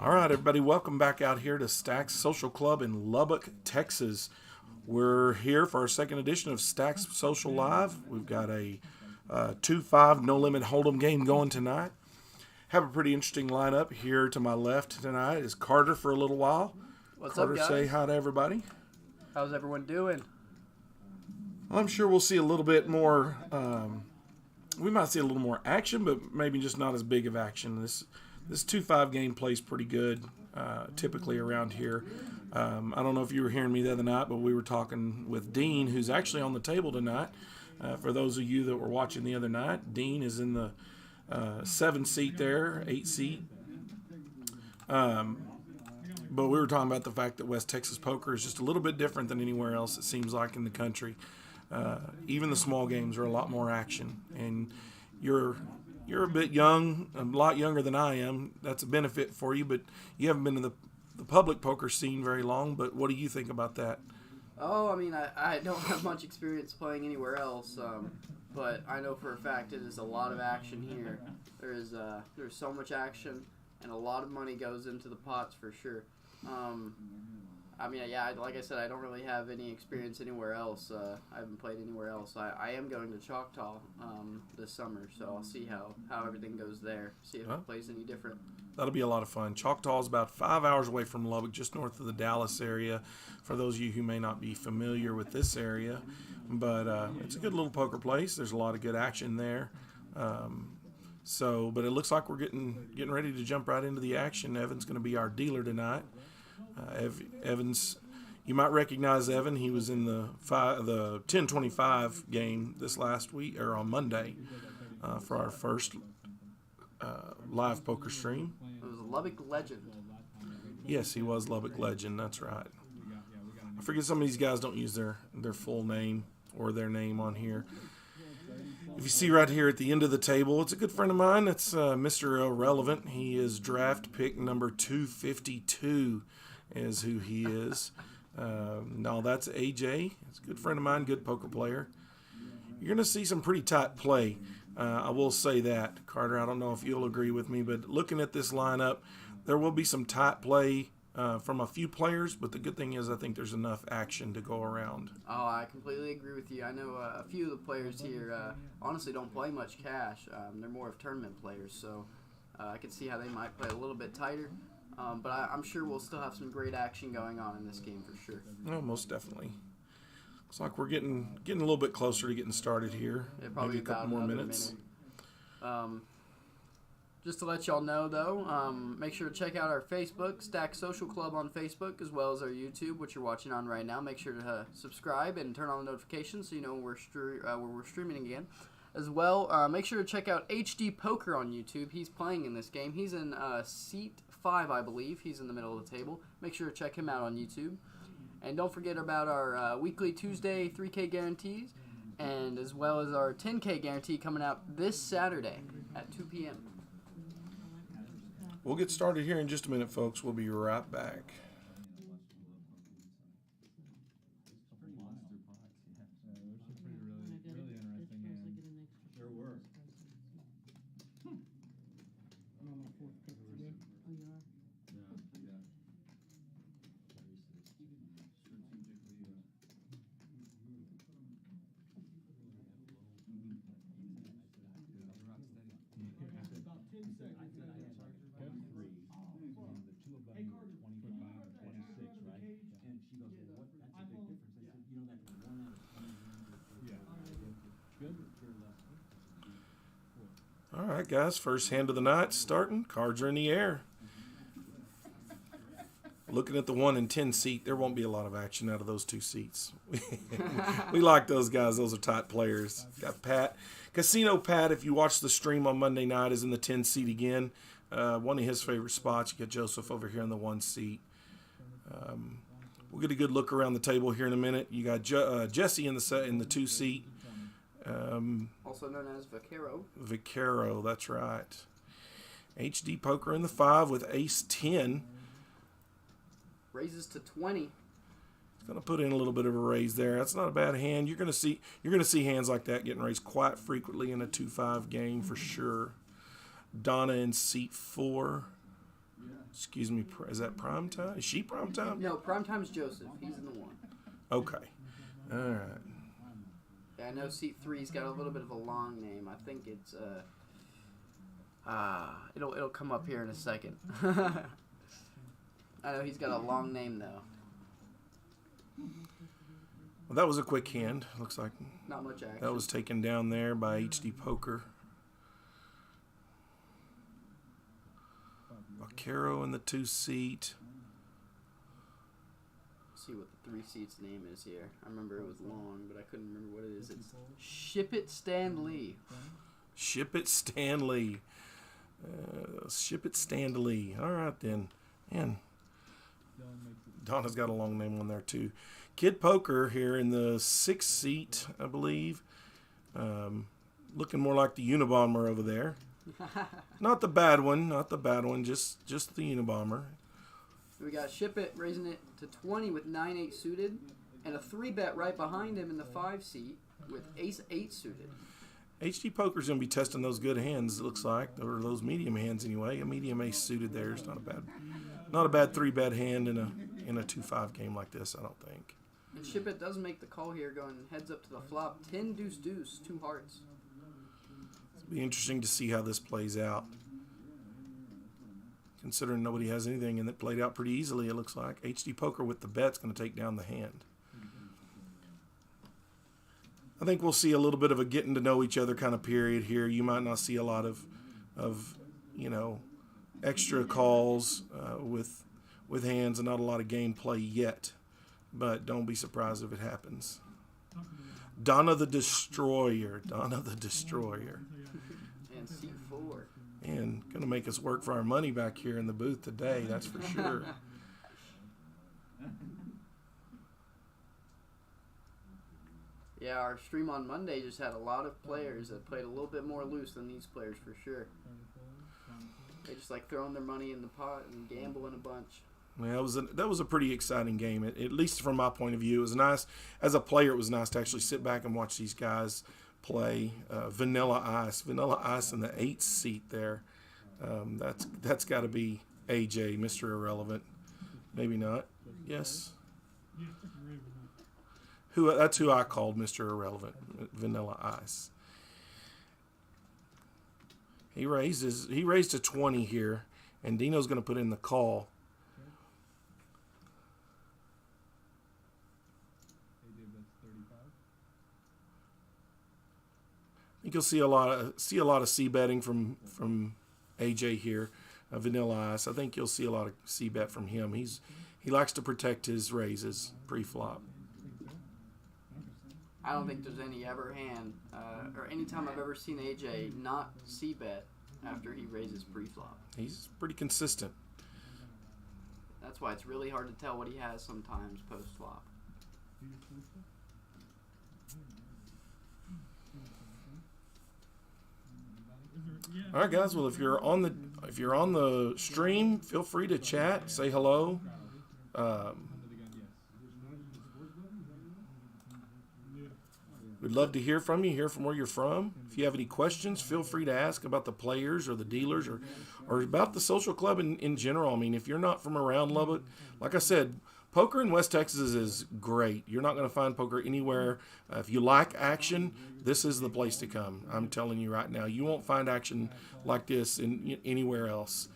All right, everybody, welcome back out here to Stacks Social Club in Lubbock, Texas. We're here for our second edition of Stacks Social Live. We've got a 2-5 no-limit hold'em game going tonight. Have a pretty interesting lineup. Here to my left tonight is Carter for a little while. What's Carter, up, guys? say hi to everybody. How's everyone doing? I'm sure we'll see a little bit more. We might see a little more action, but maybe just not as big of action. This 2-5 game plays pretty good, typically around here. I don't know if you were hearing me the other night, but we were talking with Dean, who's actually on the table tonight. For those of you that were watching the other night, Dean is in the 7 seat there, 8 seat. But we were talking about the fact that West Texas poker is just a little bit different than anywhere else, it seems like, in the country. Even the small games are a lot more action. And you're a bit young, a lot younger than I am. That's a benefit for you, but you haven't been in the public poker scene very long. But what do you think about that? Oh, I mean, I don't have much experience playing anywhere else, but I know for a fact it is a lot of action here. There's so much action, and a lot of money goes into the pots for sure. I mean, yeah, like I said, I don't really have any experience anywhere else. I haven't played anywhere else. I am going to Choctaw this summer, so I'll see how everything goes there, see if it plays any different. That'll be a lot of fun. Choctaw is about 5 hours away from Lubbock, just north of the Dallas area, for those of you who may not be familiar with this area. But it's a good little poker place. There's a lot of good action there. But it looks like we're getting ready to jump right into the action. Evan's going to be our dealer tonight. Evans, you might recognize Evan. He was in the 1025 game this last week, or on Monday, for our first live poker stream. It was a Lubbock legend. Yes, he was Lubbock legend. That's right. I forget some of these guys don't use their full name or their name on here. If you see right here at the end of the table, it's a good friend of mine. It's Mr. Irrelevant. He is draft pick number 252 is who he is. No, that's AJ. It's a good friend of mine, good poker player. You're going to see some pretty tight play. I will say that. Carter, I don't know if you'll agree with me, but looking at this lineup, there will be some tight play from a few players, but the good thing is I think there's enough action to go around. Oh, I completely agree with you. I know a few of the players here honestly don't play much cash. They're more of tournament players, so I can see how they might play a little bit tighter. But I'm sure we'll still have some great action going on in this game for sure. Oh, most definitely. Looks like we're getting a little bit closer to getting started here. Yeah, probably maybe a couple more minutes. Just to let y'all know, though, make sure to check out our Facebook, Stack Social Club on Facebook, as well as our YouTube, which you're watching on right now. Make sure to subscribe and turn on the notifications so you know when we're streaming again. As well, make sure to check out HD Poker on YouTube. He's playing in this game. He's in seat 5, I believe. He's in the middle of the table. Make sure to check him out on YouTube. And don't forget about our weekly Tuesday 3K guarantees, and as well as our 10K guarantee coming out this Saturday at 2 p.m. We'll get started here in just a minute, folks. We'll be right back. All right, guys, first hand of the night starting. Cards are in the air. Looking at the 1 and 10 seat, there won't be a lot of action out of those 2 seats. We like those guys. Those are tight players. Got Pat. Casino Pat, if you watch the stream on Monday night, is in the 10 seat again. One of his favorite spots. You got Joseph over here in the 1 seat. We'll get a good look around the table here in a minute. You got Jesse in the 2 seat. Also known as Vaquero. Vaquero, that's right. HD Poker in the 5 with Ace 10. Raises to 20. It's going to put in a little bit of a raise there. That's not a bad hand. You're going to see hands like that getting raised quite frequently in a 2-5 game for sure. Donna in seat 4. Excuse me, is that prime time? Is she prime time? No, Primetime's Joseph. He's in the 1. Okay. All right. Yeah, I know seat 3's got a little bit of a long name. I think it's it'll come up here in a second. I know he's got a long name though. Well, that was a quick hand. Looks like Not much action. that was taken down there by HD Poker. Vaquero in the 2 seat. See what the 3 seats name is here. I remember it was long, but I couldn't remember what it is. It's Ship It Stan Lee. Ship It Stanley. Ship It Stanley. All right then. Man, Donna's got a long name on there too. Kid Poker here in the 6th seat, I believe. Looking more like the Unabomber over there. Not the bad one. Not the bad one. Just the Unabomber. We got Ship It raising it to 20 with 9-8 suited, and a 3-bet right behind him in the 5 seat with Ace-8 suited. HD Poker's going to be testing those good hands, it looks like, or those medium hands anyway. A medium ace suited there is not a bad 3-bet hand in a 2-5 game like this, I don't think. And Ship It does make the call here, going heads up to the flop. 10 deuce deuce, 2 hearts. It'll be interesting to see how this plays out. Considering nobody has anything and it played out pretty easily, it looks like. HD Poker with the bet's going to take down the hand. I think we'll see a little bit of a getting to know each other kind of period here. You might not see a lot of extra calls with hands and not a lot of gameplay yet. But don't be surprised if it happens. Donna the Destroyer. Donna the Destroyer. And C4. And going to make us work for our money back here in the booth today, that's for sure. Yeah, our stream on Monday just had a lot of players that played a little bit more loose than these players for sure. They just like throwing their money in the pot and gambling a bunch. Yeah, that was a pretty exciting game. At least from my point of view, it was nice. As a player, it was nice to actually sit back and watch these guys play. Vanilla Ice in the 8th seat there. That's got to be AJ, Mr. Irrelevant. Maybe not. Yes. That's who I called Mr. Irrelevant. Vanilla Ice. He raised to 20 here, and Dino's going to put in the call. I think you'll see a lot of C betting from AJ here, Vanilla Ice. I think you'll see a lot of C bet from him. He likes to protect his raises pre-flop. I don't think there's any ever hand or any time I've ever seen AJ not C bet after he raises pre-flop. He's pretty consistent. That's why it's really hard to tell what he has sometimes post-flop. All right, guys. Well, if you're on the stream, feel free to chat, say hello. We'd love to hear from you, hear from where you're from. If you have any questions, feel free to ask about the players or the dealers or about the social club in general. I mean, if you're not from around Lubbock, like I said, poker in West Texas is great. You're not going to find poker anywhere. If you like action, this is the place to come. I'm telling you right now. You won't find action like this anywhere else.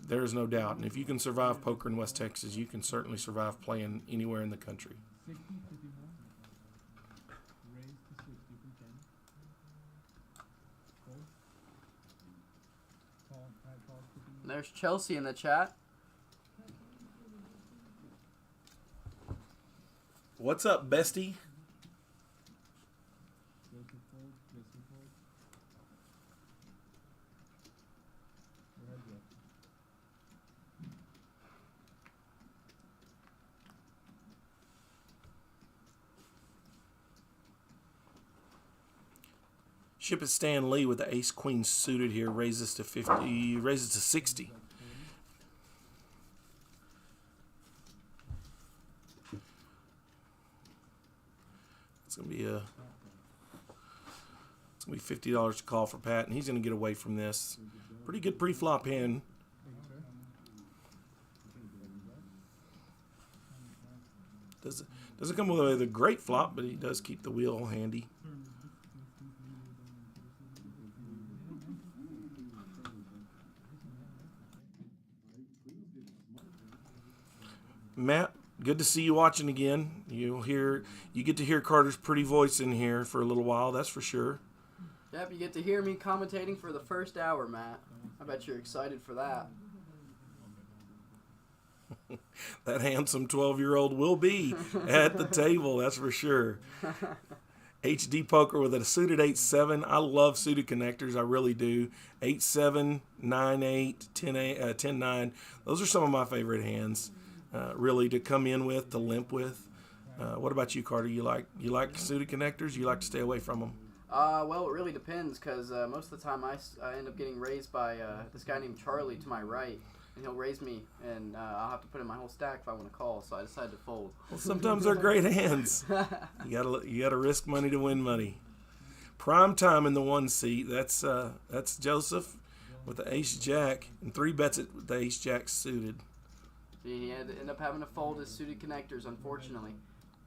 There's no doubt. And if you can survive poker in West Texas, you can certainly survive playing anywhere in the country. There's Chelsea in the chat. What's up, bestie? Ship It Stan Lee with the ace-queen suited here raises to 50, raises to 60. It's gonna be $50 to call for Pat, and he's gonna get away from this. Pretty good pre-flop hand. Doesn't come with a great flop, but he does keep the wheel handy. Matt, good to see you watching again. You get to hear Carter's pretty voice in here for a little while, that's for sure. Yep, you get to hear me commentating for the first hour, Matt. I bet you're excited for that. That handsome 12-year-old will be at the table, that's for sure. HD Poker with a suited 8-7. I love suited connectors, I really do. 8-7, 9-8, 10-8, 10-9. Those are some of my favorite hands, really, to come in with, to limp with. What about you, Carter? You like suited connectors? You like to stay away from them? Well, it really depends, because most of the time I end up getting raised by this guy named Charlie to my right, and he'll raise me, and I'll have to put in my whole stack if I want to call, so I decided to fold. Well, sometimes they're great hands. You gotta risk money to win money. Prime time in the 1 seat. That's Joseph with the ace-jack, and 3 bets it with the ace-jack suited. He had to end up having to fold his suited connectors, unfortunately.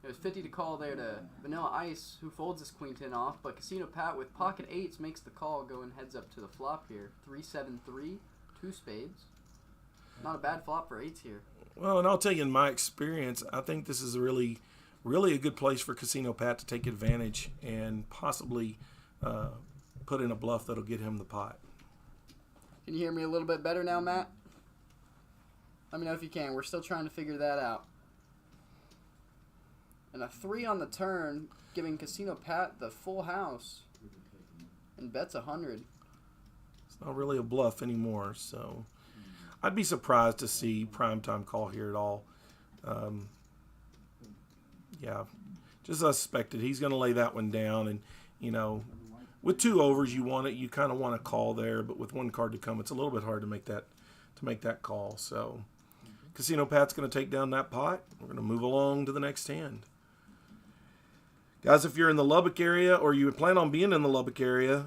It was 50 to call there to Vanilla Ice, who folds his queen-10 off, but Casino Pat with pocket 8s makes the call, going heads up to the flop here. 3-7-3, 2 spades. Not a bad flop for 8s here. Well, and I'll tell you, in my experience, I think this is really a good place for Casino Pat to take advantage and possibly put in a bluff that'll get him the pot. Can you hear me a little bit better now, Matt? Let me know if you can. We're still trying to figure that out. And a 3 on the turn, giving Casino Pat the full house. And bets 100. It's not really a bluff anymore, so I'd be surprised to see primetime call here at all. Yeah, just suspected he's going to lay that one down, and with 2 overs, you kind of want to call there, but with 1 card to come, it's a little bit hard to make that call. So Casino Pat's going to take down that pot. We're going to move along to the next hand. Guys, if you're in the Lubbock area or you plan on being in the Lubbock area,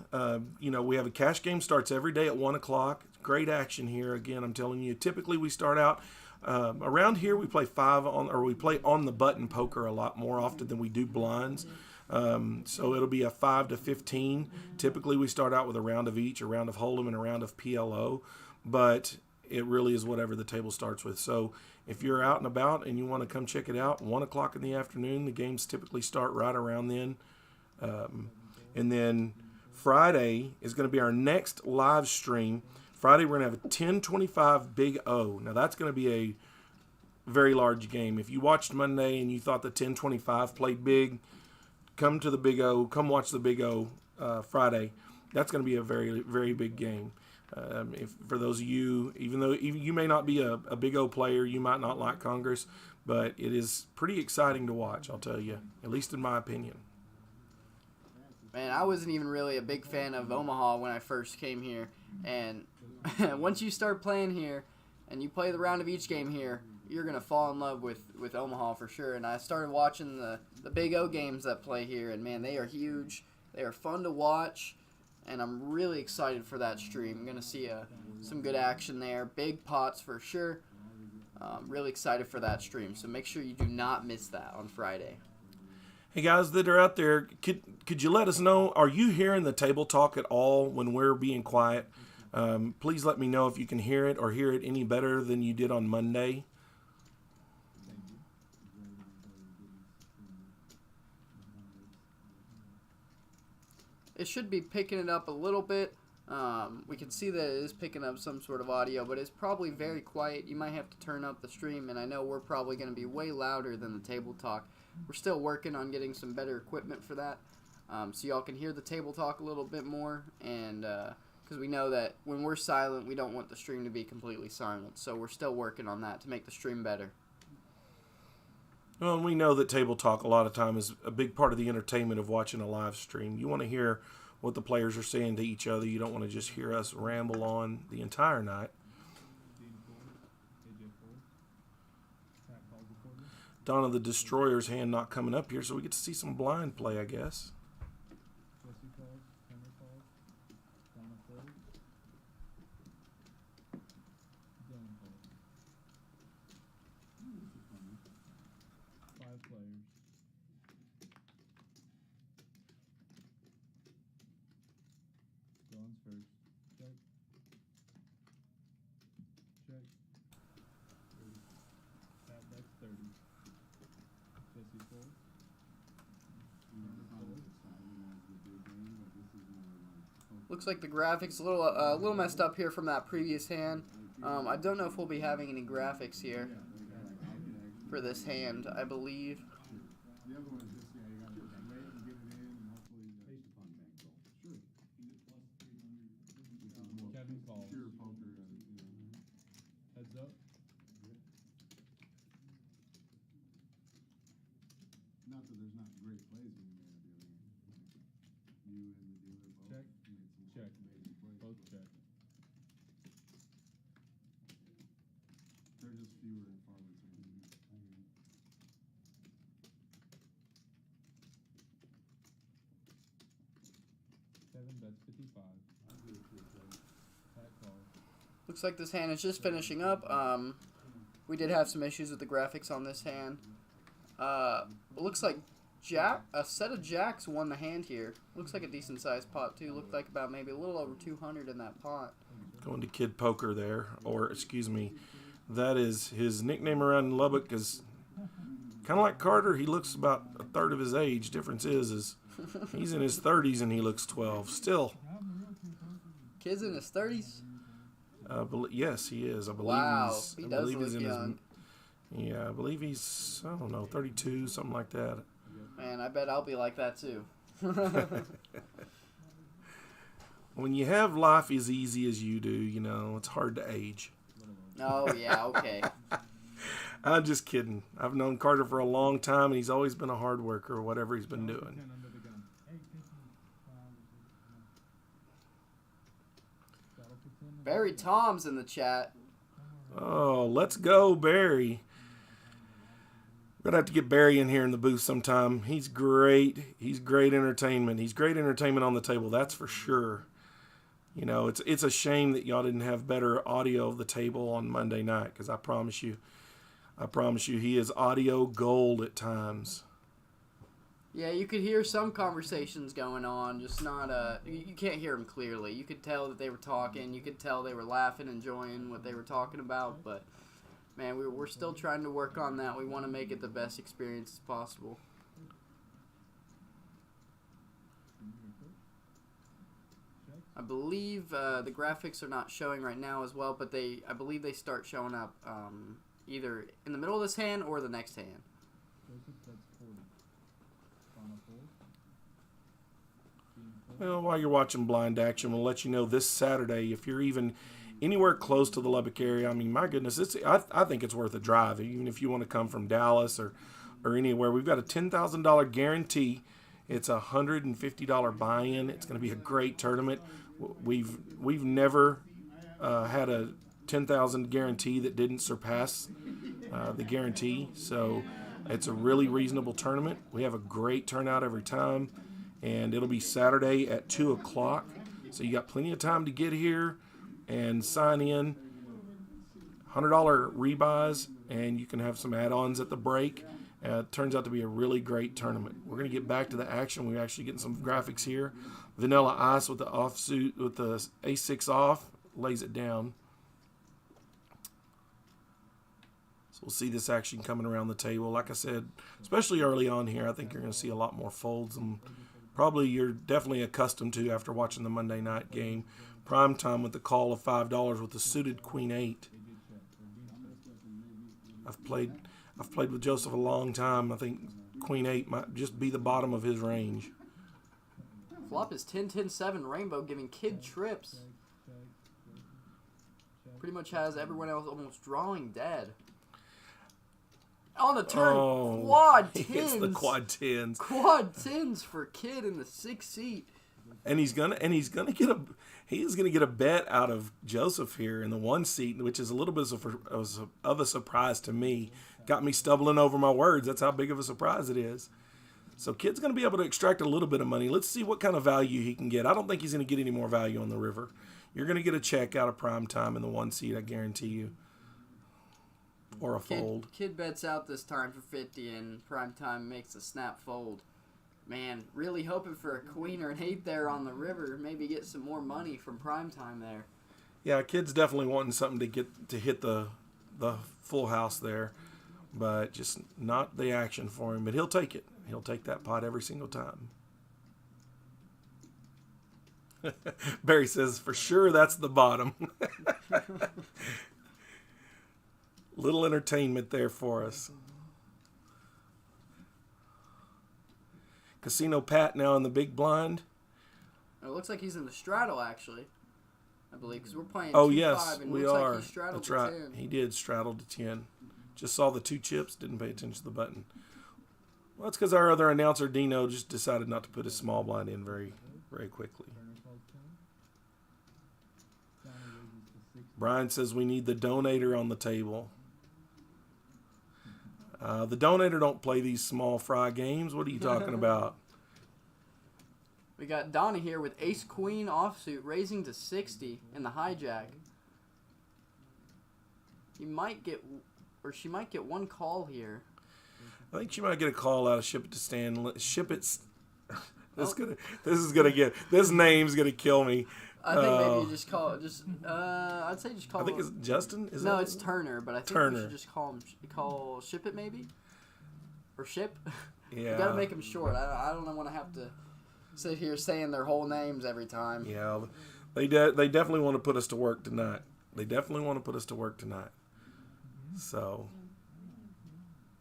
we have a cash game, starts every day at 1 o'clock. Great action here. Again, I'm telling you, typically we start out around here. We play on the button poker a lot more often than we do blinds. So it'll be a 5 to 15. Typically we start out with a round of each, a round of Hold'em and a round of PLO, but it really is whatever the table starts with. So if you're out and about and you want to come check it out, 1 o'clock in the afternoon, the games typically start right around then. And then Friday is going to be our next live stream. Friday we're going to have a 10-25 Big O. Now that's going to be a very large game. If you watched Monday and you thought the 10-25 played big, come to the Big O. Come watch the Big O Friday. That's going to be a very, very big game. For those of you, even though you may not be a Big O player, you might not like Congress, but it is pretty exciting to watch, I'll tell you, at least in my opinion. Man, I wasn't even really a big fan of Omaha when I first came here, and once you start playing here and you play the round of each game here, you're going to fall in love with Omaha for sure. And I started watching the Big O games that play here, and man, they are huge. They are fun to watch. And I'm really excited for that stream. I'm going to see some good action there. Big pots for sure. Really excited for that stream. So make sure you do not miss that on Friday. Hey guys that are out there, could you let us know, are you hearing the table talk at all when we're being quiet? Please let me know if you can hear it or hear it any better than you did on Monday. It should be picking it up a little bit. We can see that it is picking up some sort of audio, but it's probably very quiet. You might have to turn up the stream, and I know we're probably going to be way louder than the table talk. We're still working on getting some better equipment for that, so y'all can hear the table talk a little bit more, and because we know that when we're silent, we don't want the stream to be completely silent, so we're still working on that to make the stream better. Well, and we know that table talk a lot of time is a big part of the entertainment of watching a live stream. You want to hear what the players are saying to each other. You don't want to just hear us ramble on the entire night. Donna the Destroyer's hand not coming up here, so we get to see some blind play, I guess. Looks like the graphics a little messed up here from that previous hand. I don't know if we'll be having any graphics here for this hand, I believe. Heads up. Not that there's not great plays when you made a dealer. You and the dealer both Check. made some Check. amazing plays. Both check. They're just fewer and far between. Seven bets 55. Pat call. Looks like this hand is just finishing up. We did have some issues with the graphics on this hand. It looks like a set of jacks won the hand here. Looks like a decent sized pot too. Looked like about maybe a little over 200 in that pot. Going to Kid Poker there, or excuse me, that is his nickname around Lubbock. Is kind of like Carter. He looks about a third of his age. Difference is he's in his 30s and he looks 12 still. Kid's in his 30s. Yes, he is. I believe Wow, he's. he I does believe look he's in young. I believe he's. I don't know, 32, something like that. Man, I bet I'll be like that too. When you have life as easy as you do, you know it's hard to age. Oh yeah, okay. I'm just kidding. I've known Carter for a long time, and he's always been a hard worker, whatever he's been doing. Barry Tom's in the chat. Oh, let's go, Barry. We're going to have to get Barry in here in the booth sometime. He's great. He's great entertainment. He's great entertainment on the table, that's for sure. You know, it's a shame that y'all didn't have better audio of the table on Monday night, because I promise you, he is audio gold at times. Yeah, you could hear some conversations going on, just not you can't hear them clearly. You could tell that they were talking. You could tell they were laughing, enjoying what they were talking about. But man, we're still trying to work on that. We want to make it the best experience as possible. I believe the graphics are not showing right now as well, but I believe they start showing up either in the middle of this hand or the next hand. Well, while you're watching Blind Action, we'll let you know this Saturday, if you're even anywhere close to the Lubbock area, I mean, my goodness, I think it's worth a drive, even if you want to come from Dallas or anywhere. We've got a $10,000 guarantee. It's a $150 buy-in. It's going to be a great tournament. We've never had a $10,000 guarantee that didn't surpass the guarantee, so it's a really reasonable tournament. We have a great turnout every time. And it'll be Saturday at 2 o'clock. So you got plenty of time to get here and sign in. $100 rebuys, and you can have some add-ons at the break. It turns out to be a really great tournament. We're going to get back to the action. We're actually getting some graphics here. Vanilla Ice with the offsuit, with the A6 off, lays it down. So we'll see this action coming around the table. Like I said, especially early on here, I think you're going to see a lot more folds and probably you're definitely accustomed to after watching the Monday night game. Prime time with the call of $5 with the suited Queen 8. I've played with Joseph a long time. I think Queen 8 might just be the bottom of his range. Flop is 10-10-7 Rainbow, giving Kid trips. Pretty much has everyone else almost drawing dead. On the turn, quad tens. It's the quad tens. Quad tens for Kid in the 6th seat. And he's gonna get a bet out of Joseph here in the 1 seat, which is a little bit of a surprise to me. Got me stumbling over my words. That's how big of a surprise it is. So Kid's gonna be able to extract a little bit of money. Let's see what kind of value he can get. I don't think he's gonna get any more value on the river. You're gonna get a check out of Prime Time in the 1 seat, I guarantee you. Or a fold. Kid bets out this time for 50 and Prime Time makes a snap fold. Man, really hoping for a queen or an 8 there on the river. Maybe get some more money from Prime Time there. Yeah, Kid's definitely wanting something to hit the full house there, but just not the action for him. But he'll take it. He'll take that pot every single time. Barry says, for sure that's the bottom. Little entertainment there for us. Casino Pat now in the big blind. It looks like he's in the straddle, actually. I believe, because we're playing Oh, 2-5, yes, and we looks are. like he straddled That's to right. 10. He did straddle to 10. Just saw the 2 chips, didn't pay attention to the button. Well, that's because our other announcer, Dino, just decided not to put his small blind in very, very quickly. Brian says we need the donator on the table. The donator don't play these small fry games. What are you talking about? We got Donnie here with ace-queen offsuit, raising to 60 in the hijack. He might get, or she might get one call here. I think she might get a call out of Ship It to Stan. Ship It. This name's gonna kill me. I think maybe you just call it. I'd say just call. I think it's Justin. No, it's Turner, but I think we should just call Ship It maybe, or Ship. Yeah. We gotta make them short. I don't want to have to sit here saying their whole names every time. Yeah, they definitely want to put us to work tonight. So.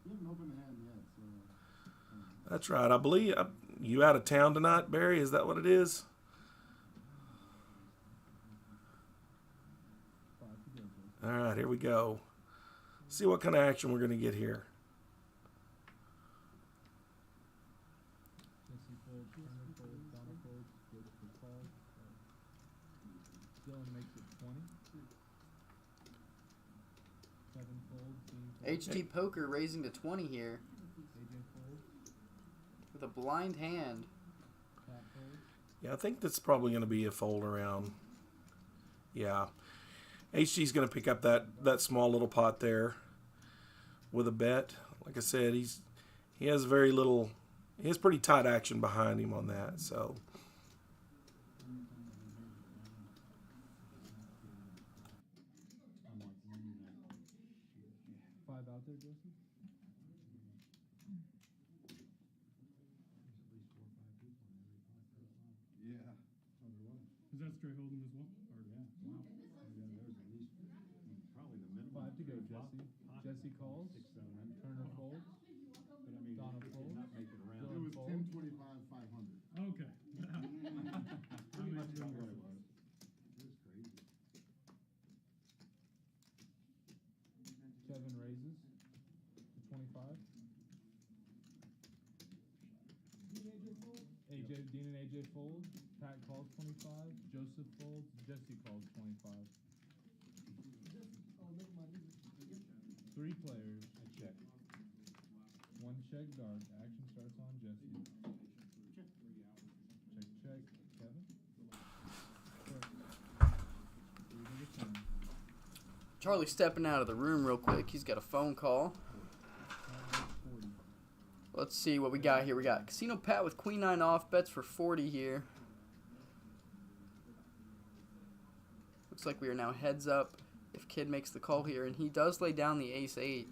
You haven't opened the hand yet, so. That's right. I believe you out of town tonight, Barry. Is that what it is? All right, here we go. See what kind of action we're going to get here. HT Poker raising to 20 here with a blind hand. Yeah, I think that's probably going to be a fold around. Yeah. HG's going to pick up that small little pot there with a bet. Like I said, he has very little. He has pretty tight action behind him on that. So. Out there, Joseph? Yeah. Is that straight hold'em as well? Or, yeah. Wow. Yeah, there's at least probably the minimum. 5 to go, Jesse. Jesse calls. Turner folds. But I mean, Donna you folds. cannot make it around. Dylan It was folds. 10, 25, 500. Okay. Pretty much about what it was. It was crazy. Kevin raises to 25. Dean and AJ fold. Pat calls 25. Joseph folds. Jesse calls 25. 3 players. I check. 1 check dark. Action starts on Jesse. Check. Kevin. Charlie stepping out of the room real quick. He's got a phone call. Let's see what we got here. We got Casino Pat with Queen 9 off. Bets for 40 here. Looks like we are now heads up if Kid makes the call here. And he does lay down the ace 8.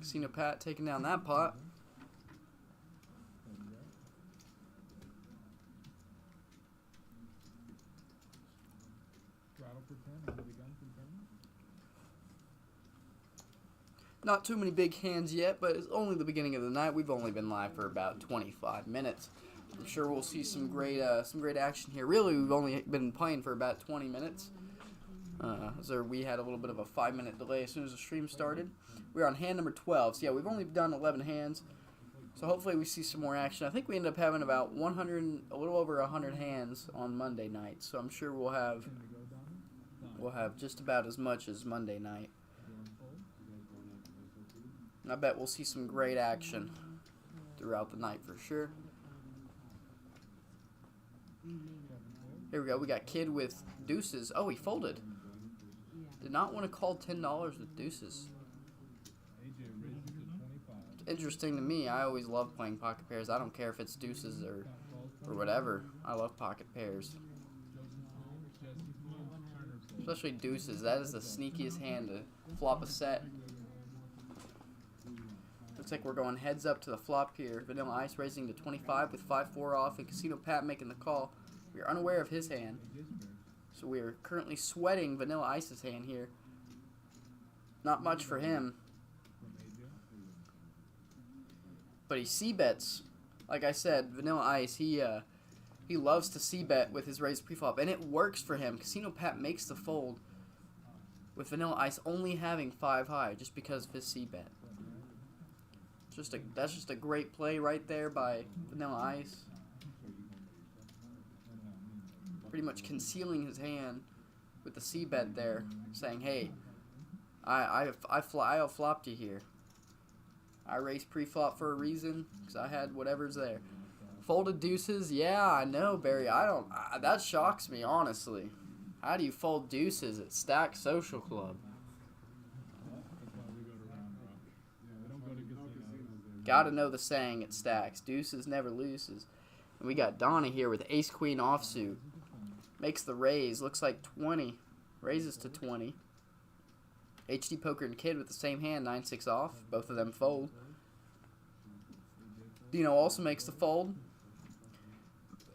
Casino Pat taking down that pot. Rattle for 10. Under the gun for 10. Not too many big hands yet, but it's only the beginning of the night. We've only been live for about 25 minutes. I'm sure we'll see some great action here. Really, we've only been playing for about 20 minutes. So we had a little bit of a 5-minute delay as soon as the stream started. We're on hand number 12. So yeah, we've only done 11 hands. So hopefully we see some more action. I think we end up having about a little over 100 hands on Monday night. So I'm sure we'll have just about as much as Monday night. And I bet we'll see some great action throughout the night for sure. Here we go. We got Kid with deuces. Oh, he folded. Did not want to call $10 with deuces. Interesting to me. I always love playing pocket pairs. I don't care if it's deuces or whatever. I love pocket pairs. Especially deuces. That is the sneakiest hand to flop a set. Looks like we're going heads up to the flop here. Vanilla Ice raising to 25 with 5-4 off, and Casino Pat making the call. We are unaware of his hand. So we are currently sweating Vanilla Ice's hand here. Not much for him. But he c-bets. Like I said, Vanilla Ice, he loves to c-bet with his raised preflop, and it works for him. Casino Pat makes the fold with Vanilla Ice only having 5 high just because of his c-bet. That's just a great play right there by Vanilla Ice. Pretty much concealing his hand with the c-bet there, saying, "Hey, I flopped you here. I raced pre-flop for a reason because I had whatever's there." Folded deuces, yeah, I know, Barry. That shocks me, honestly. How do you fold deuces at Stack Social Club? Gotta know the saying at Stacks. Deuces never loses. And we got Donna here with ace-queen offsuit. Makes the raise. Looks like 20. Raises to 20. HD Poker and Kid with the same hand. 9-6 off. Both of them fold. Dino also makes the fold,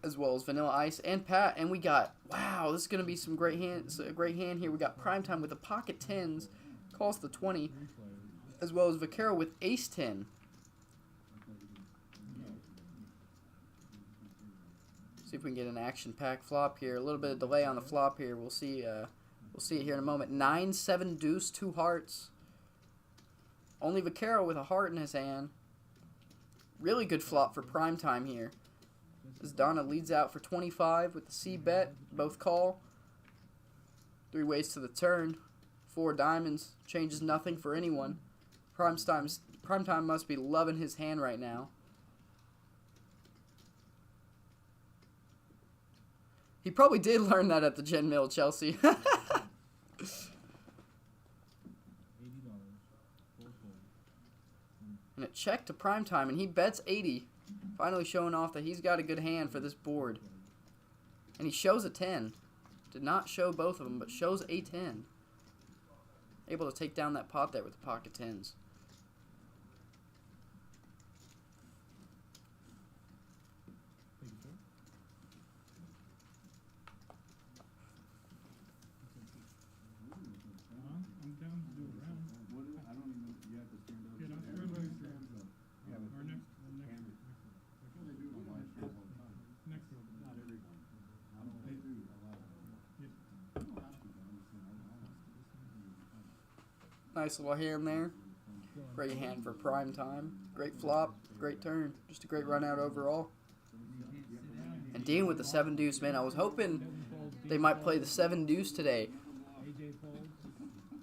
as well as Vanilla Ice and Pat. And we got, wow, this is going to be some great hands. A great hand here. We got Primetime with the pocket 10s. Calls the 20. As well as Vaquero with ace-10. See if we can get an action-packed flop here. A little bit of delay on the flop here. We'll see it here in a moment. 9-7 deuce, 2 hearts. Only Vaquero with a heart in his hand. Really good flop for Primetime here. As Donna leads out for 25 with the c-bet. Both call. 3 ways to the turn. 4 diamonds. Changes nothing for anyone. Primetime must be loving his hand right now. He probably did learn that at the Gen Mill, Chelsea. And it checked to Primetime, and he bets 80. Finally showing off that he's got a good hand for this board. And he shows a 10. Did not show both of them, but shows a 10. Able to take down that pot there with the pocket 10s. Nice little hand there. Great hand for Primetime. Great flop. Great turn. Just a great run out overall. And Dean with the 7 deuce, man. I was hoping they might play the 7 deuce today.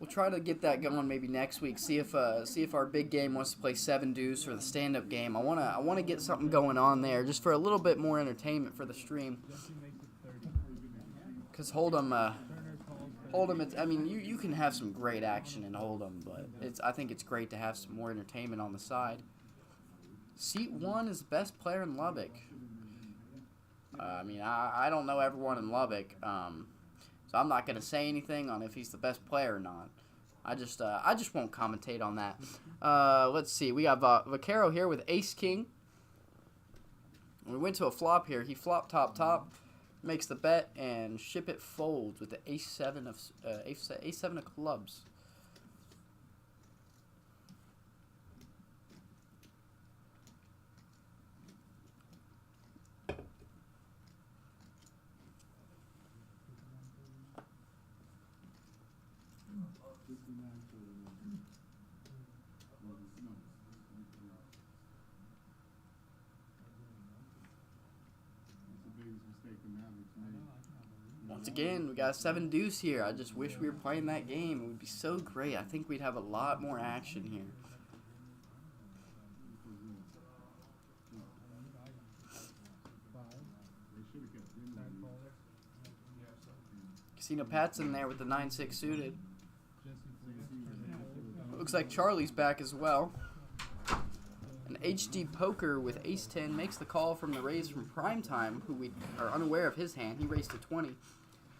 We'll try to get that going maybe next week. See if our big game wants to play 7 deuce or the stand up game. I wanna get something going on there just for a little bit more entertainment for the stream. Cause Hold'em, I mean, you can have some great action in Hold'em, but I think it's great to have some more entertainment on the side. Seat 1 is the best player in Lubbock. I mean, I don't know everyone in Lubbock, so I'm not gonna say anything on if he's the best player or not. I just won't commentate on that. Let's see, we got Vaquero here with Ace King. We went to a flop here. He flopped top. Makes the bet, and Ship It folds with the ace-7 of clubs. Once again, we got a 7 deuce here. I just wish we were playing that game. It would be so great. I think we'd have a lot more action here. Casino Pat's in there with the 9-6 suited. Looks like Charlie's back as well. And HD Poker with ace-10 makes the call from the raise from Primetime, who we are unaware of his hand. He raised to 20.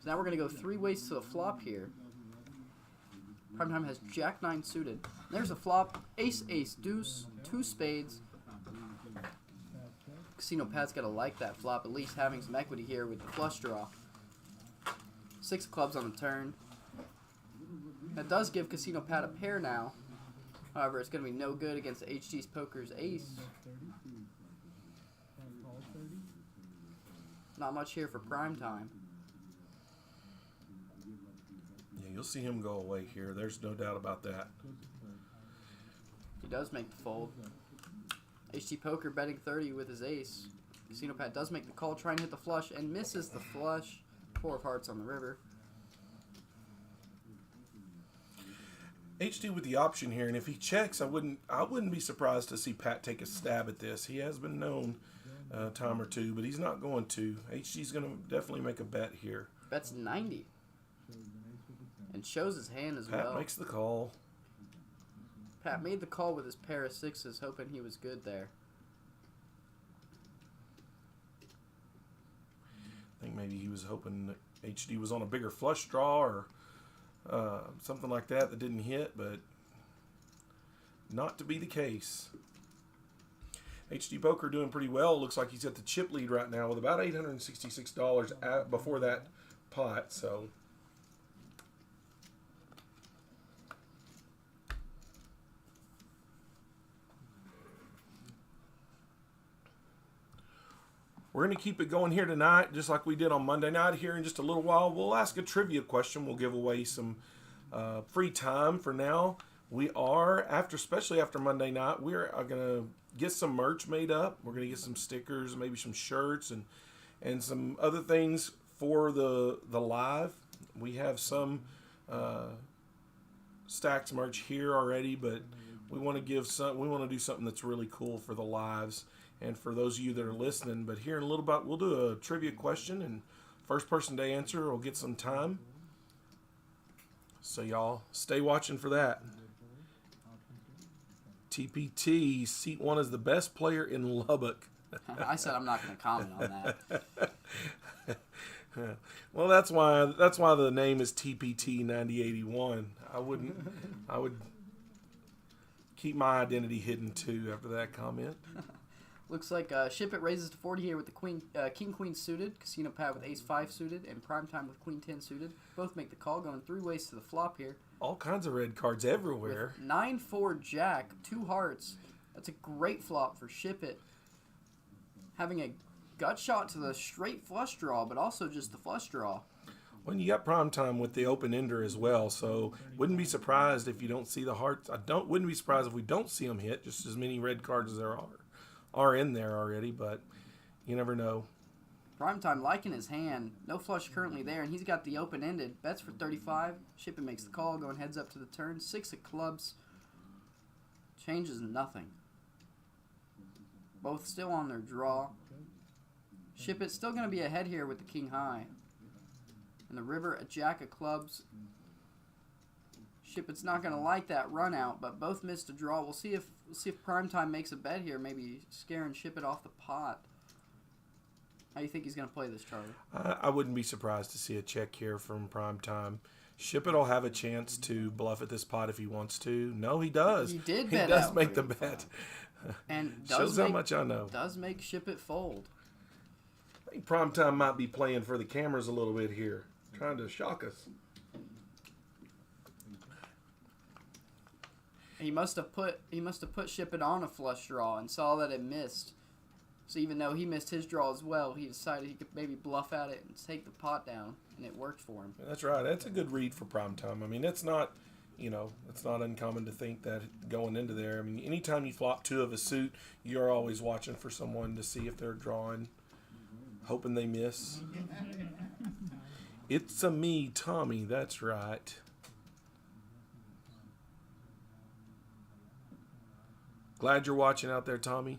So now we're going to go 3 ways to the flop here. Primetime has Jack 9 suited. There's a flop. Ace, ace, deuce, 2 spades. Casino Pat's got to like that flop, at least having some equity here with the flush draw. 6 of clubs on the turn. That does give Casino Pat a pair now. However, it's going to be no good against HD's Poker's ace. Not much here for Primetime. Yeah, you'll see him go away here. There's no doubt about that. He does make the fold. HT Poker betting 30 with his ace. Casino Pat does make the call, trying to hit the flush, and misses the flush. 4 of hearts on the river. HD with the option here, and if he checks, I wouldn't be surprised to see Pat take a stab at this. He has been known a time or two, but he's not going to. HD's going to definitely make a bet here. Bets 90. And shows his hand as well. Pat makes the call. Pat made the call with his pair of 6s, hoping he was good there. I think maybe he was hoping that HD was on a bigger flush draw or something like that didn't hit, but not to be the case. HD Poker doing pretty well. Looks like he's at the chip lead right now with about $866 before that pot. So we're going to keep it going here tonight, just like we did on Monday night. Here in just a little while, we'll ask a trivia question. We'll give away some free time for now. We are, especially after Monday night, we're going to get some merch made up. We're going to get some stickers, maybe some shirts, and some other things for the live. We have some Stacks merch here already, but we want to do something that's really cool for the lives. And for those of you that are listening, but here in a little bit, we'll do a trivia question, and first person to answer will get some time. So y'all stay watching for that. TPT, seat 1 is the best player in Lubbock. I said I'm not going to comment on that. Well, that's why the name is TPT 9081. I would keep my identity hidden too after that comment. Looks like Ship It raises to 40 here with the King Queen suited, Casino Pat with Ace 5 suited, and Primetime with Queen 10 suited. Both make the call, going 3 ways to the flop here. All kinds of red cards everywhere. 9-4 Jack, 2 hearts. That's a great flop for Ship It. Having a gut shot to the straight flush draw, but also just the flush draw. Well, you got Primetime with the open ender as well, so wouldn't be surprised if you don't see the hearts. Wouldn't be surprised if we don't see them hit, just as many red cards as there are in there already, but you never know. Primetime liking his hand. No flush currently there, and he's got the open-ended. Bets for 35. Ship It makes the call, going heads up to the turn. 6 of clubs. Changes nothing. Both still on their draw. Ship It still going to be ahead here with the King High. And the river, a Jack of clubs. Ship It's not going to like that run out, but both missed a draw. We'll see if Primetime makes a bet here, maybe scaring Ship It off the pot. How do you think he's going to play this, Charlie? I wouldn't be surprised to see a check here from Primetime. Ship It will have a chance to bluff at this pot if he wants to. No, he does. He did bet He does out make the 35. bet. And Shows how much I know. Does make Ship It fold. I think Primetime might be playing for the cameras a little bit here, trying to shock us. He must have put Ship It on a flush draw and saw that it missed. So even though he missed his draw as well, he decided he could maybe bluff at it and take the pot down, and it worked for him. That's right. That's a good read for Primetime. I mean, it's not uncommon to think that going into there. I mean, anytime you flop 2 of a suit, you're always watching for someone to see if they're drawing, hoping they miss. It's a me, Tommy. That's right. Glad you're watching out there, Tommy.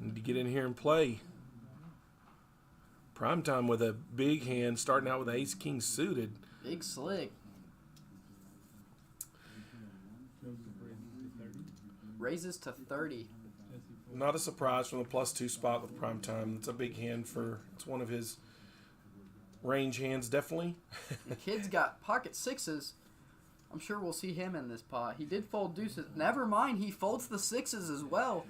Need to get in here and play. Primetime with a big hand, starting out with Ace King suited. Big slick. Raises to 30. Not a surprise from the +2 spot with Primetime. It's a big hand it's one of his range hands, definitely. The kid's got pocket sixes. I'm sure we'll see him in this pot. He did fold deuces. Never mind, he folds the sixes as well.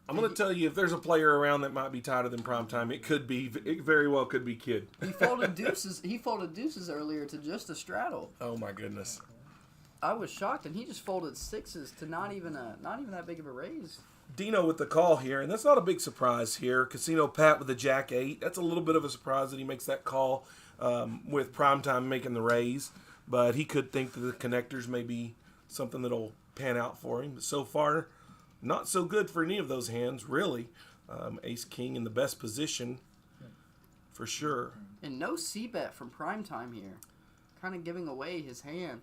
I'm going to tell you, if there's a player around that might be tighter than Primetime, it very well could be Kid. He folded deuces. He folded deuces earlier to just a straddle. Oh my goodness. I was shocked, and he just folded sixes to not even that big of a raise. Dino with the call here, and that's not a big surprise here. Casino Pat with the Jack 8. That's a little bit of a surprise that he makes that call with Primetime making the raise. But he could think that the connectors may be something that'll pan out for him. But so far, not so good for any of those hands, really. Ace King in the best position, for sure. And no c-bet from Primetime here. Kind of giving away his hand.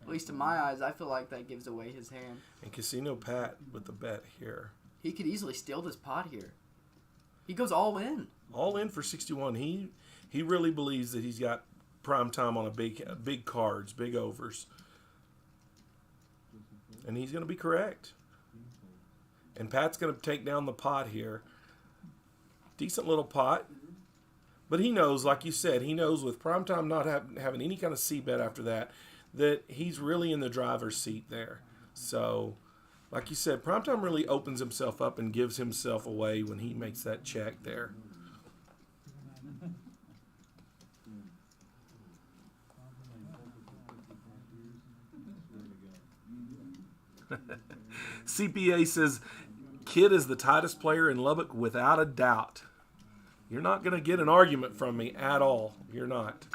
At least in my eyes, I feel like that gives away his hand. And Casino Pat with the bet here. He could easily steal this pot here. He goes all in. All in for 61. He really believes that he's got Primetime on a big cards, big overs. And he's going to be correct. And Pat's going to take down the pot here. Decent little pot. But he knows, like you said, he knows with Primetime not having any kind of c-bet after that he's really in the driver's seat there. So, like you said, Primetime really opens himself up and gives himself away when he makes that check there. CPA says, Kid is the tightest player in Lubbock without a doubt. You're not going to get an argument from me at all. You're not.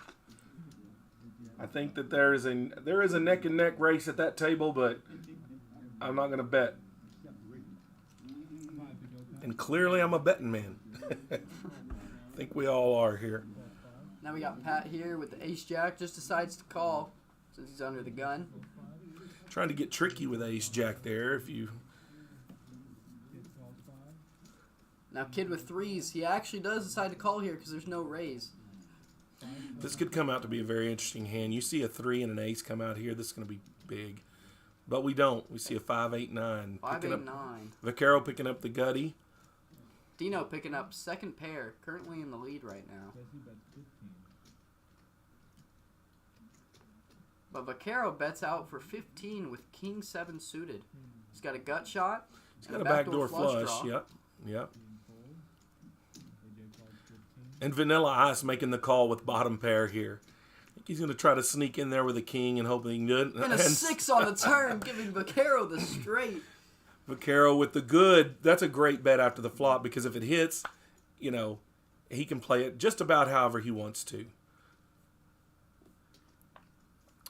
I think that there is a neck and neck race at that table, but I'm not going to bet. And clearly I'm a betting man. I think we all are here. Now we got Pat here with the ace-jack. Just decides to call since he's under the gun. Trying to get tricky with ace-jack there. Now Kid with threes. He actually does decide to call here because there's no raise. This could come out to be a very interesting hand. You see a 3 and an ace come out here. This is going to be big. But we don't. We see a 5, 8, 9. 5, 8, 9. Vaquero picking up the gutty. Dino picking up second pair. Currently in the lead right now. But Vaquero bets out for 15 with King 7 suited. He's got a gut shot. He's got a backdoor flush. Yep. And Vanilla Ice making the call with bottom pair here. I think he's going to try to sneak in there with a king and hope he can do it. And a 6 on the turn, giving Vaquero the straight. Vaquero with the good. That's a great bet after the flop because if it hits, he can play it just about however he wants to.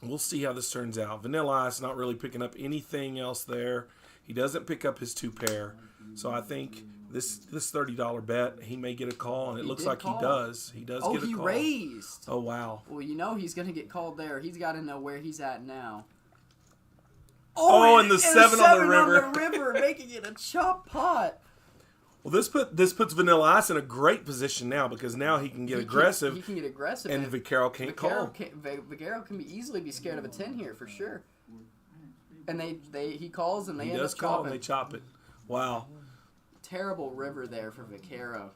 We'll see how this turns out. Vanilla Ice not really picking up anything else there. He doesn't pick up his 2 pair. So I think this $30 bet, he may get a call, and it looks like he does. He does get a call. Oh, he raised. Oh, wow. Well, he's going to get called there. He's got to know where he's at now. Oh, and the 7 on the river. On the river, making it a chop pot. Well, this puts Vanilla Ice in a great position now because now he can get aggressive. He can get aggressive. And Vaquero can't call. Vaquero can easily be scared of a 10 here for sure. And he calls and they end up chopping. He does call and they chop it. Wow. Terrible river there for Vaquero.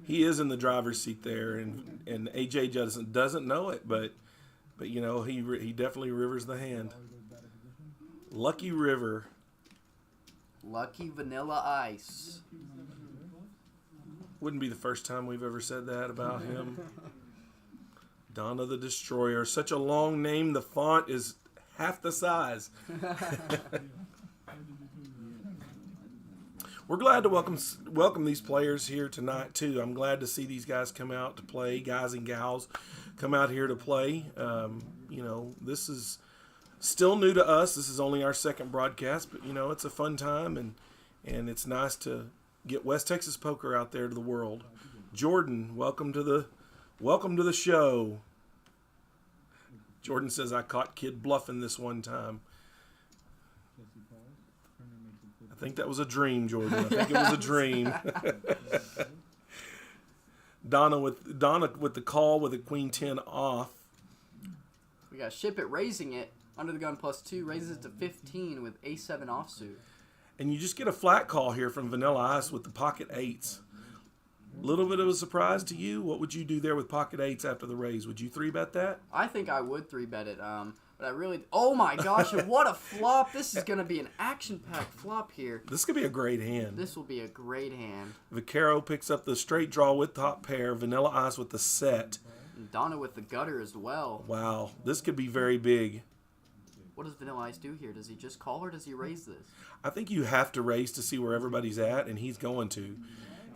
He is in the driver's seat there, and AJ doesn't know it, but he definitely rivers the hand. Lucky River. Lucky Vanilla Ice. Wouldn't be the first time we've ever said that about him. Donna the Destroyer. Such a long name, the font is half the size. We're glad to welcome these players here tonight, too. I'm glad to see these guys come out to play, guys and gals come out here to play. This is still new to us. This is only our second broadcast, but, it's a fun time, and it's nice to get West Texas poker out there to the world. Jordan, welcome to the show. Jordan says, I caught Kid bluffing this one time. I think that was a dream, Jordan. I think it was a dream. Donna with the call with the Queen 10 off. We got Ship It raising it. Under the gun +2 raises it to 15 with A7 offsuit. And you just get a flat call here from Vanilla Ice with the pocket 8s. Little bit of a surprise to you. What would you do there with pocket eights after the raise? Would you 3-bet that? I think I would 3-bet it. But I really... Oh, my gosh. What a flop. This is going to be an action-packed flop here. This could be a great hand. This will be a great hand. Vaquero picks up the straight draw with top pair. Vanilla Ice with the set. And Donna with the gutter as well. Wow. This could be very big. What does Vanilla Ice do here? Does he just call or does he raise this? I think you have to raise to see where everybody's at, and he's going to.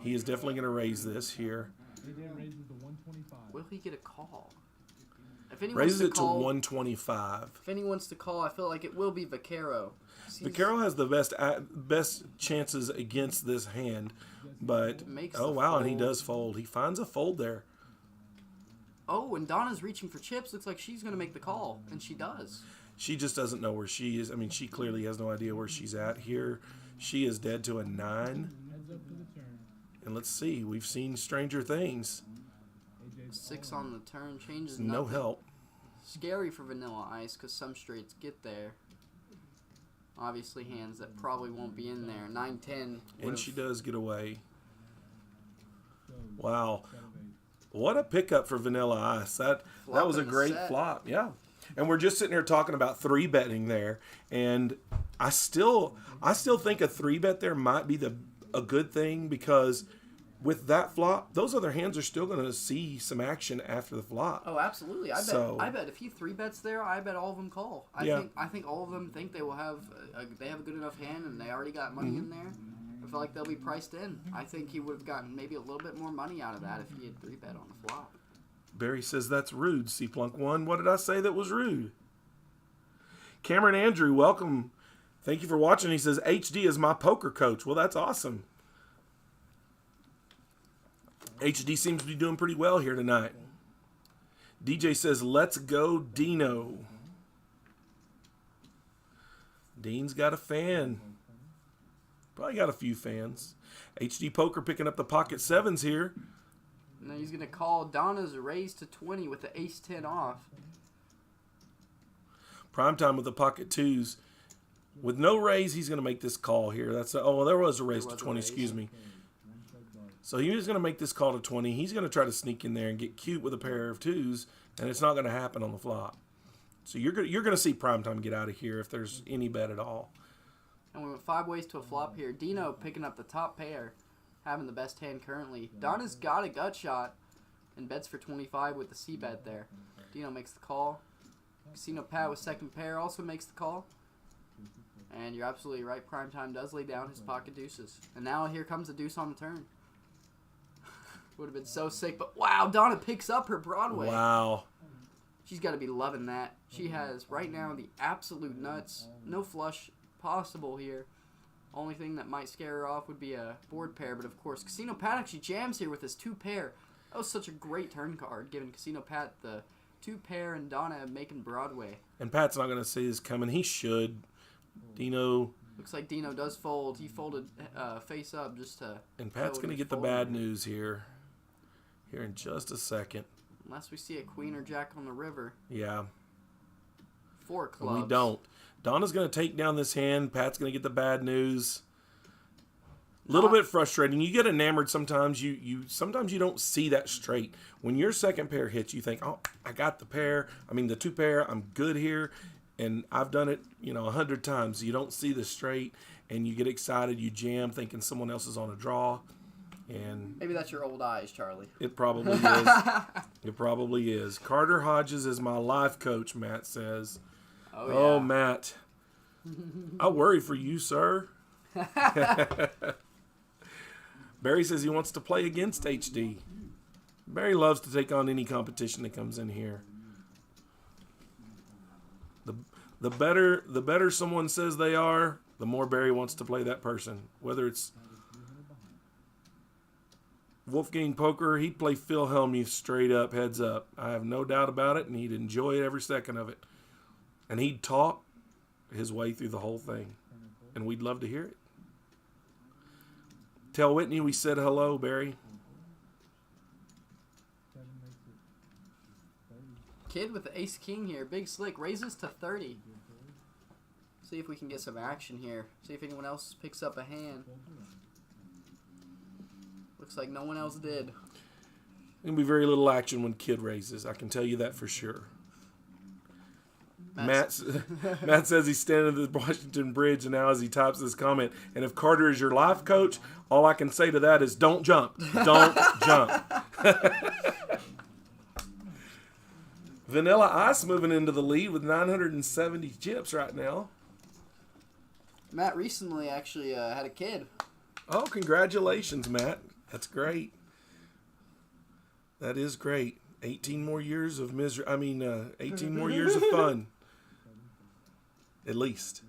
He is definitely going to raise this here. Will he get a call? If anyone Raises wants it to call, to 125. If anyone wants to call, I feel like it will be Vaquero. Vaquero has the best chances against this hand, but Makes oh the wow, and he fold. does fold. He finds a fold there. Oh, and Donna's reaching for chips. Looks like she's going to make the call, and she does. She just doesn't know where she is. I mean, she clearly has no idea where she's at here. She is dead to a 9. And let's see. We've seen stranger things. 6 on the turn changes No nothing. help. Scary for Vanilla Ice because some straights get there. Obviously, hands that probably won't be in there. 9-10. And she does get away. Wow. What a pickup for Vanilla Ice. That was a in the great set. flop. Yeah. And we're just sitting here talking about 3-betting there. And I still think a 3-bet there might be a good thing, because with that flop, those other hands are still going to see some action after the flop. Oh, absolutely. I bet if he 3-bets there, I bet all of them call. I think all of them think they will have they have a good enough hand and they already got money in there. I feel like they'll be priced in. I think he would have gotten maybe a little bit more money out of that if he had 3-bet on the flop. Barry says that's rude. C Plunk 1. What did I say that was rude? Cameron Andrew, welcome. Thank you for watching. He says HD is my poker coach. Well, that's awesome. HD seems to be doing pretty well here tonight. DJ says, let's go Dino. Dean's got a fan. Probably got a few fans. HD Poker picking up the pocket 7s here. And then he's going to call Donna's raise to 20 with the ace-10 off. Primetime with the pocket 2s. With no raise, he's going to make this call here. There was a raise to 20, excuse me. So he was going to make this call to 20. He's going to try to sneak in there and get cute with a pair of 2s, and it's not going to happen on the flop. So you're going to see Primetime get out of here if there's any bet at all. And we went 5 ways to a flop here. Dino picking up the top pair, having the best hand currently. Donna's got a gut shot and bets for 25 with the C-bet there. Dino makes the call. Casino Pat with second pair also makes the call. And you're absolutely right. Primetime does lay down his pocket deuces. And now here comes the deuce on the turn. Would have been so sick, but wow, Donna picks up her Broadway. Wow. She's got to be loving that. She has right now the absolute nuts. No flush possible here. Only thing that might scare her off would be a board pair, but of course Casino Pat actually jams here with his 2 pair. That was such a great turn card, giving Casino Pat the 2 pair and Donna making Broadway. And Pat's not going to see this coming. He should. Dino. Looks like Dino does fold. He folded face up just to. And Pat's going to get the bad news here. Here in just a second. Unless we see a queen or jack on the river. Yeah. 4 clubs. We don't. Donna's going to take down this hand. Pat's going to get the bad news. A little bit frustrating. You get enamored sometimes. Sometimes you don't see that straight. When your second pair hits, you think, oh, I got the pair. I mean, the 2 pair. I'm good here. And I've done it, 100 times. You don't see the straight, and you get excited. You jam thinking someone else is on a draw. And maybe that's your old eyes, Charlie. it probably is. It probably is. Carter Hodges is my life coach, Matt says. Oh, yeah. Matt. I worry for you, sir. Barry says he wants to play against HD. Barry loves to take on any competition that comes in here. The better someone says they are, the more Barry wants to play that person. Whether it's Wolfgang Poker, he'd play Phil Hellmuth straight up, heads up. I have no doubt about it, and he'd enjoy every second of it. And he'd talk his way through the whole thing. And we'd love to hear it. Tell Whitney we said hello, Barry. Kid with the ace-king here. Big slick. Raises to 30. See if we can get some action here. See if anyone else picks up a hand. Looks like no one else did. There'll be very little action when Kid raises. I can tell you that for sure. Matt says he's standing at the Washington Bridge now as he types this comment. And if Carter is your life coach, all I can say to that is don't jump. Don't jump. Vanilla Ice moving into the lead with 970 chips right now. Matt recently actually had a kid. Oh, congratulations, Matt. That's great. That is great. 18 more years of 18 more years of fun. At least.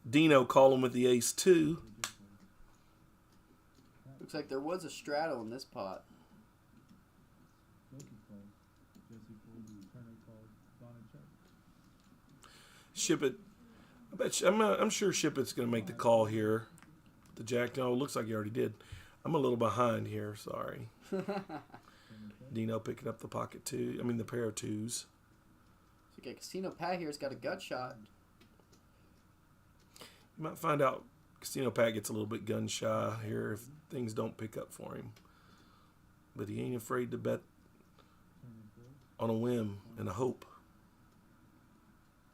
Dino calling with the ace 2. Looks like there was a straddle in this pot. Ship it. I'm sure Ship It's going to make the call here. The Jack. No, it looks like he already did. I'm a little behind here. Sorry. Dino picking up the pocket 2. The pair of 2s. Okay, Casino Pat here's got a gut shot. You might find out Casino Pat gets a little bit gun shy here if things don't pick up for him. But he ain't afraid to bet on a whim and a hope.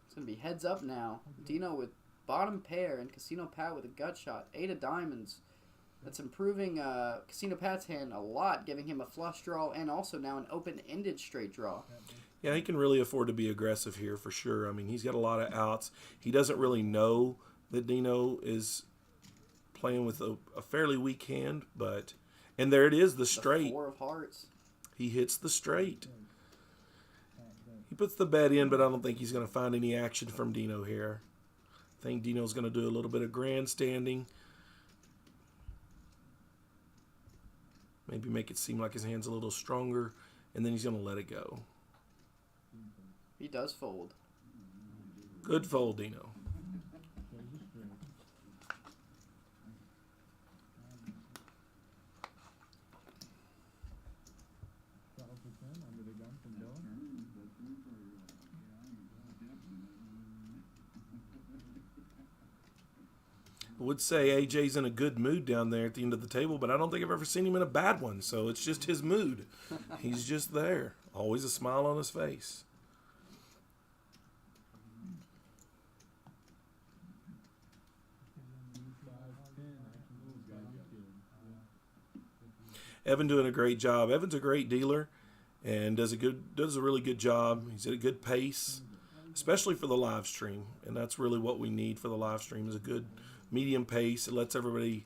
It's going to be heads up now. Dino with bottom pair and Casino Pat with a gut shot. 8 of diamonds. That's improving Casino Pat's hand a lot, giving him a flush draw and also now an open-ended straight draw. Yeah, he can really afford to be aggressive here for sure. He's got a lot of outs. He doesn't really know that Dino is playing with a fairly weak hand, and there it is, the straight. 4 of hearts. He hits the straight. He puts the bet in, but I don't think he's going to find any action from Dino here. I think Dino's going to do a little bit of grandstanding. Maybe make it seem like his hand's a little stronger, and then he's going to let it go. He does fold. Good fold, Dino. I would say AJ's in a good mood down there at the end of the table, but I don't think I've ever seen him in a bad one, so it's just his mood. He's just there. Always a smile on his face. Evan doing a great job. Evan's a great dealer and does a really good job. He's at a good pace, especially for the live stream, and that's really what we need for the live stream is a good medium pace. It lets everybody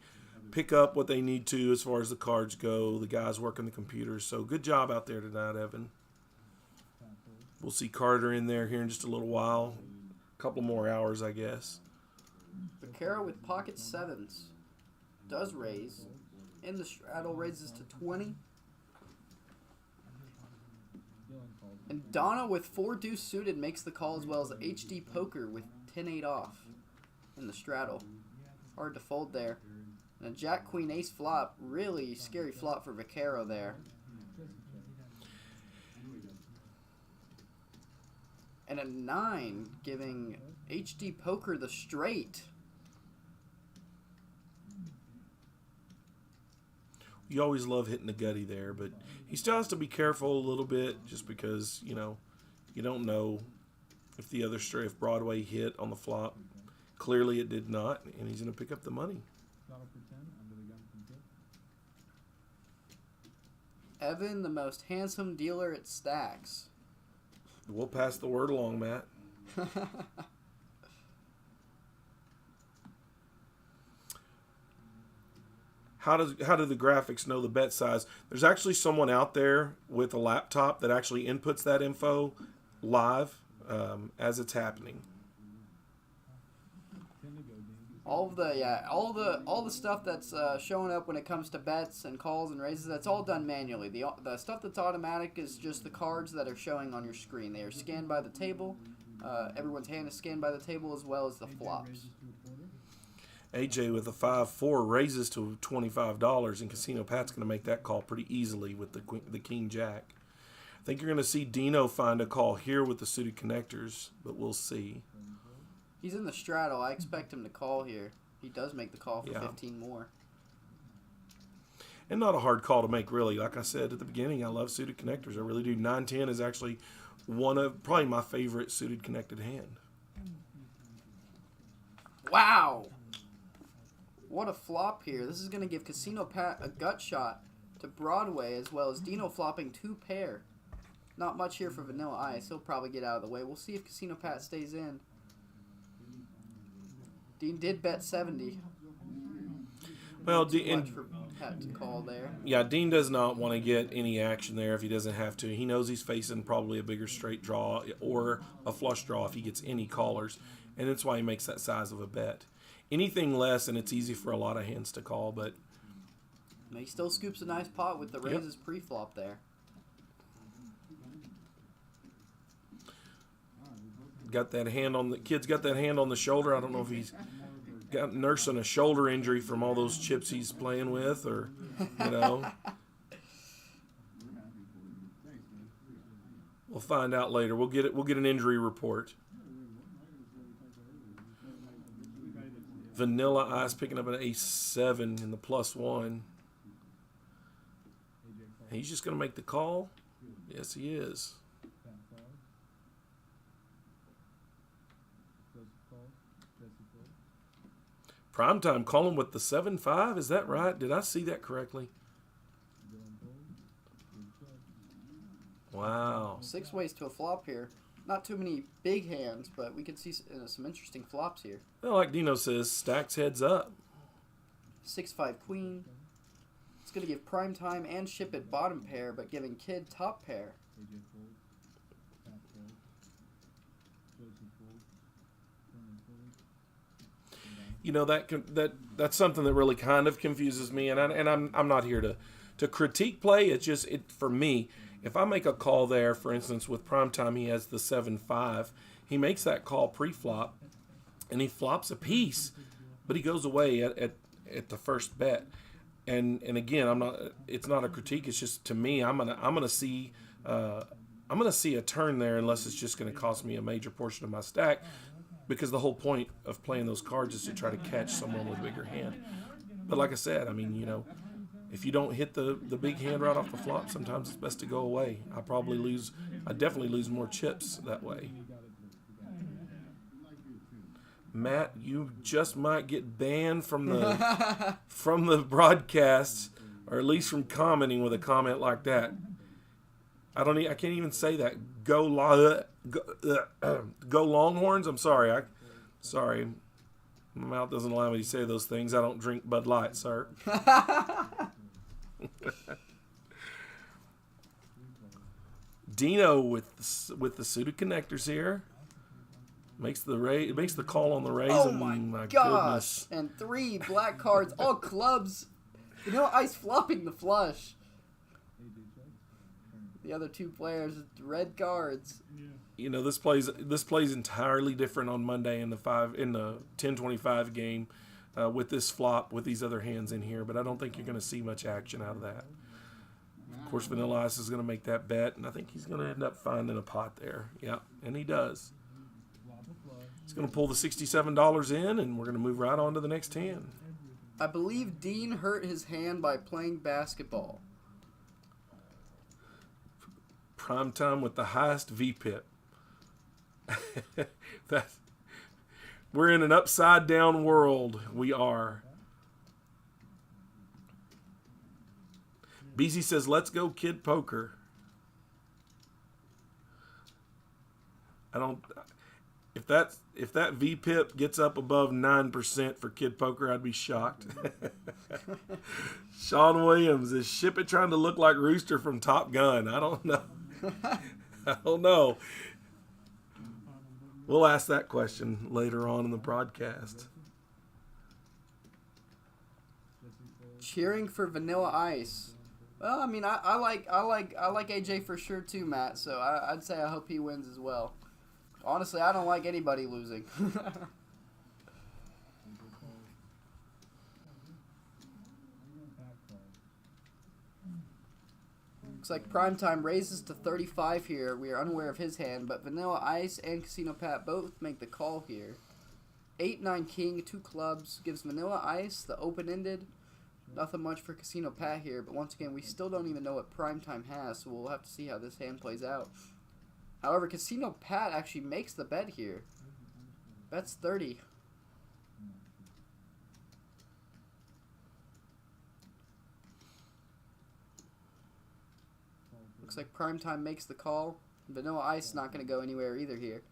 pick up what they need to as far as the cards go, the guys working the computers. So good job out there tonight, Evan. We'll see Carter in there here in just a little while. A couple more hours, I guess. Vaquero with pocket 7s. Does raise. In the straddle raises to 20. And Donna with 4 deuce suited makes the call as well as HD Poker with 10-8 off in the straddle. Hard to fold there. And a Jack Queen Ace flop. Really scary flop for Vaquero there. And a 9 giving HD Poker the straight. You always love hitting the gutty there, but he still has to be careful a little bit just because, you don't know if the other straight, if Broadway hit on the flop. Clearly it did not, and he's going to pick up the money. Evan, the most handsome dealer at Stacks. We'll pass the word along, Matt. How do the graphics know the bet size? There's actually someone out there with a laptop that actually inputs that info live as it's happening. All the stuff that's showing up when it comes to bets and calls and raises, that's all done manually. The stuff that's automatic is just the cards that are showing on your screen. They are scanned by the table. Everyone's hand is scanned by the table as well as the flops. AJ with a 5-4 raises to $25, and Casino Pat's going to make that call pretty easily with the King Jack. I think you're going to see Dino find a call here with the suited connectors, but we'll see. He's in the straddle. I expect him to call here. He does make the call for 15 more. And not a hard call to make, really. Like I said at the beginning, I love suited connectors. I really do. 9-10 is actually one of probably my favorite suited connected hand. Wow. What a flop here. This is going to give Casino Pat a gut shot to Broadway, as well as Dino flopping 2 pair. Not much here for Vanilla Ice. He'll probably get out of the way. We'll see if Casino Pat stays in. Dean did bet 70. Well, Too much for Pat to call there. yeah, Dean does not want to get any action there if he doesn't have to. He knows he's facing probably a bigger straight draw or a flush draw if he gets any callers, and that's why he makes that size of a bet. Anything less, and it's easy for a lot of hands to call, but He still scoops a nice pot with the raises pre-flop there. got that hand on the kid's got that hand on the shoulder. I don't know if he's got nursing a shoulder injury from all those chips he's playing with, or we'll find out later. We'll get an injury report. Vanilla Ice picking up an ace-7 in the +1. He's just going to make the call. Yes, he is. Primetime calling with the 7-5. Is that right? Did I see that correctly? Wow. 6 ways to a flop here. Not too many big hands, but we could see some interesting flops here. Well, like Dino says, stacks heads up. 6-5 queen. It's going to give prime time and ship it bottom pair, but giving kid top pair. That's something that really kind of confuses me, and I'm not here to critique play. It's just for me. If I make a call there, for instance, with primetime, he has the 7-5. He makes that call pre-flop, and he flops a piece, but he goes away at the first bet. And again, it's not a critique. It's just, to me, I'm gonna see a turn there, unless it's just going to cost me a major portion of my stack, because the whole point of playing those cards is to try to catch someone with a bigger hand. But like I said, if you don't hit the big hand right off the flop, sometimes it's best to go away. I definitely lose more chips that way. Matt, you just might get banned from the from the broadcast, or at least from commenting with a comment like that. I can't even say that. Go Longhorns. I'm sorry. Sorry. My mouth doesn't allow me to say those things. I don't drink Bud Light, sir. Dino with the suited connectors here makes the call on the raise. Oh and my gosh! Goodness. And 3 black cards, all clubs. Ice flopping the flush. The other 2 players, red cards. This plays entirely different on Monday in the 10-25 game with this flop with these other hands in here, but I don't think you're going to see much action out of that. Of course, Vanilla Ice is going to make that bet, and I think he's going to end up finding a pot there. Yeah, and he does. He's going to pull the $67 in, and we're going to move right on to the next hand. I believe Dean hurt his hand by playing basketball. Primetime with the highest VPIP. We're in an upside down world. We are. BZ says, "Let's go, Kid Poker." If that VPIP gets up above 9% for Kid Poker, I'd be shocked. Sean Williams, is Ship It trying to look like Rooster from Top Gun? I don't know. I don't know. We'll ask that question later on in the broadcast. Cheering for Vanilla Ice. Well, I like AJ for sure too, Matt. So I'd say I hope he wins as well. Honestly, I don't like anybody losing. Looks like Primetime raises to 35 here. We are unaware of his hand, but Vanilla Ice and Casino Pat both make the call here. 8-9 king, 2 clubs, gives Vanilla Ice the open-ended, Nothing much for Casino Pat here, but once again, we still don't even know what Primetime has, so we'll have to see how this hand plays out. However, Casino Pat actually makes the bet here. Bet's 30. Looks like Primetime makes the call. Vanilla Ice not going to go anywhere either here.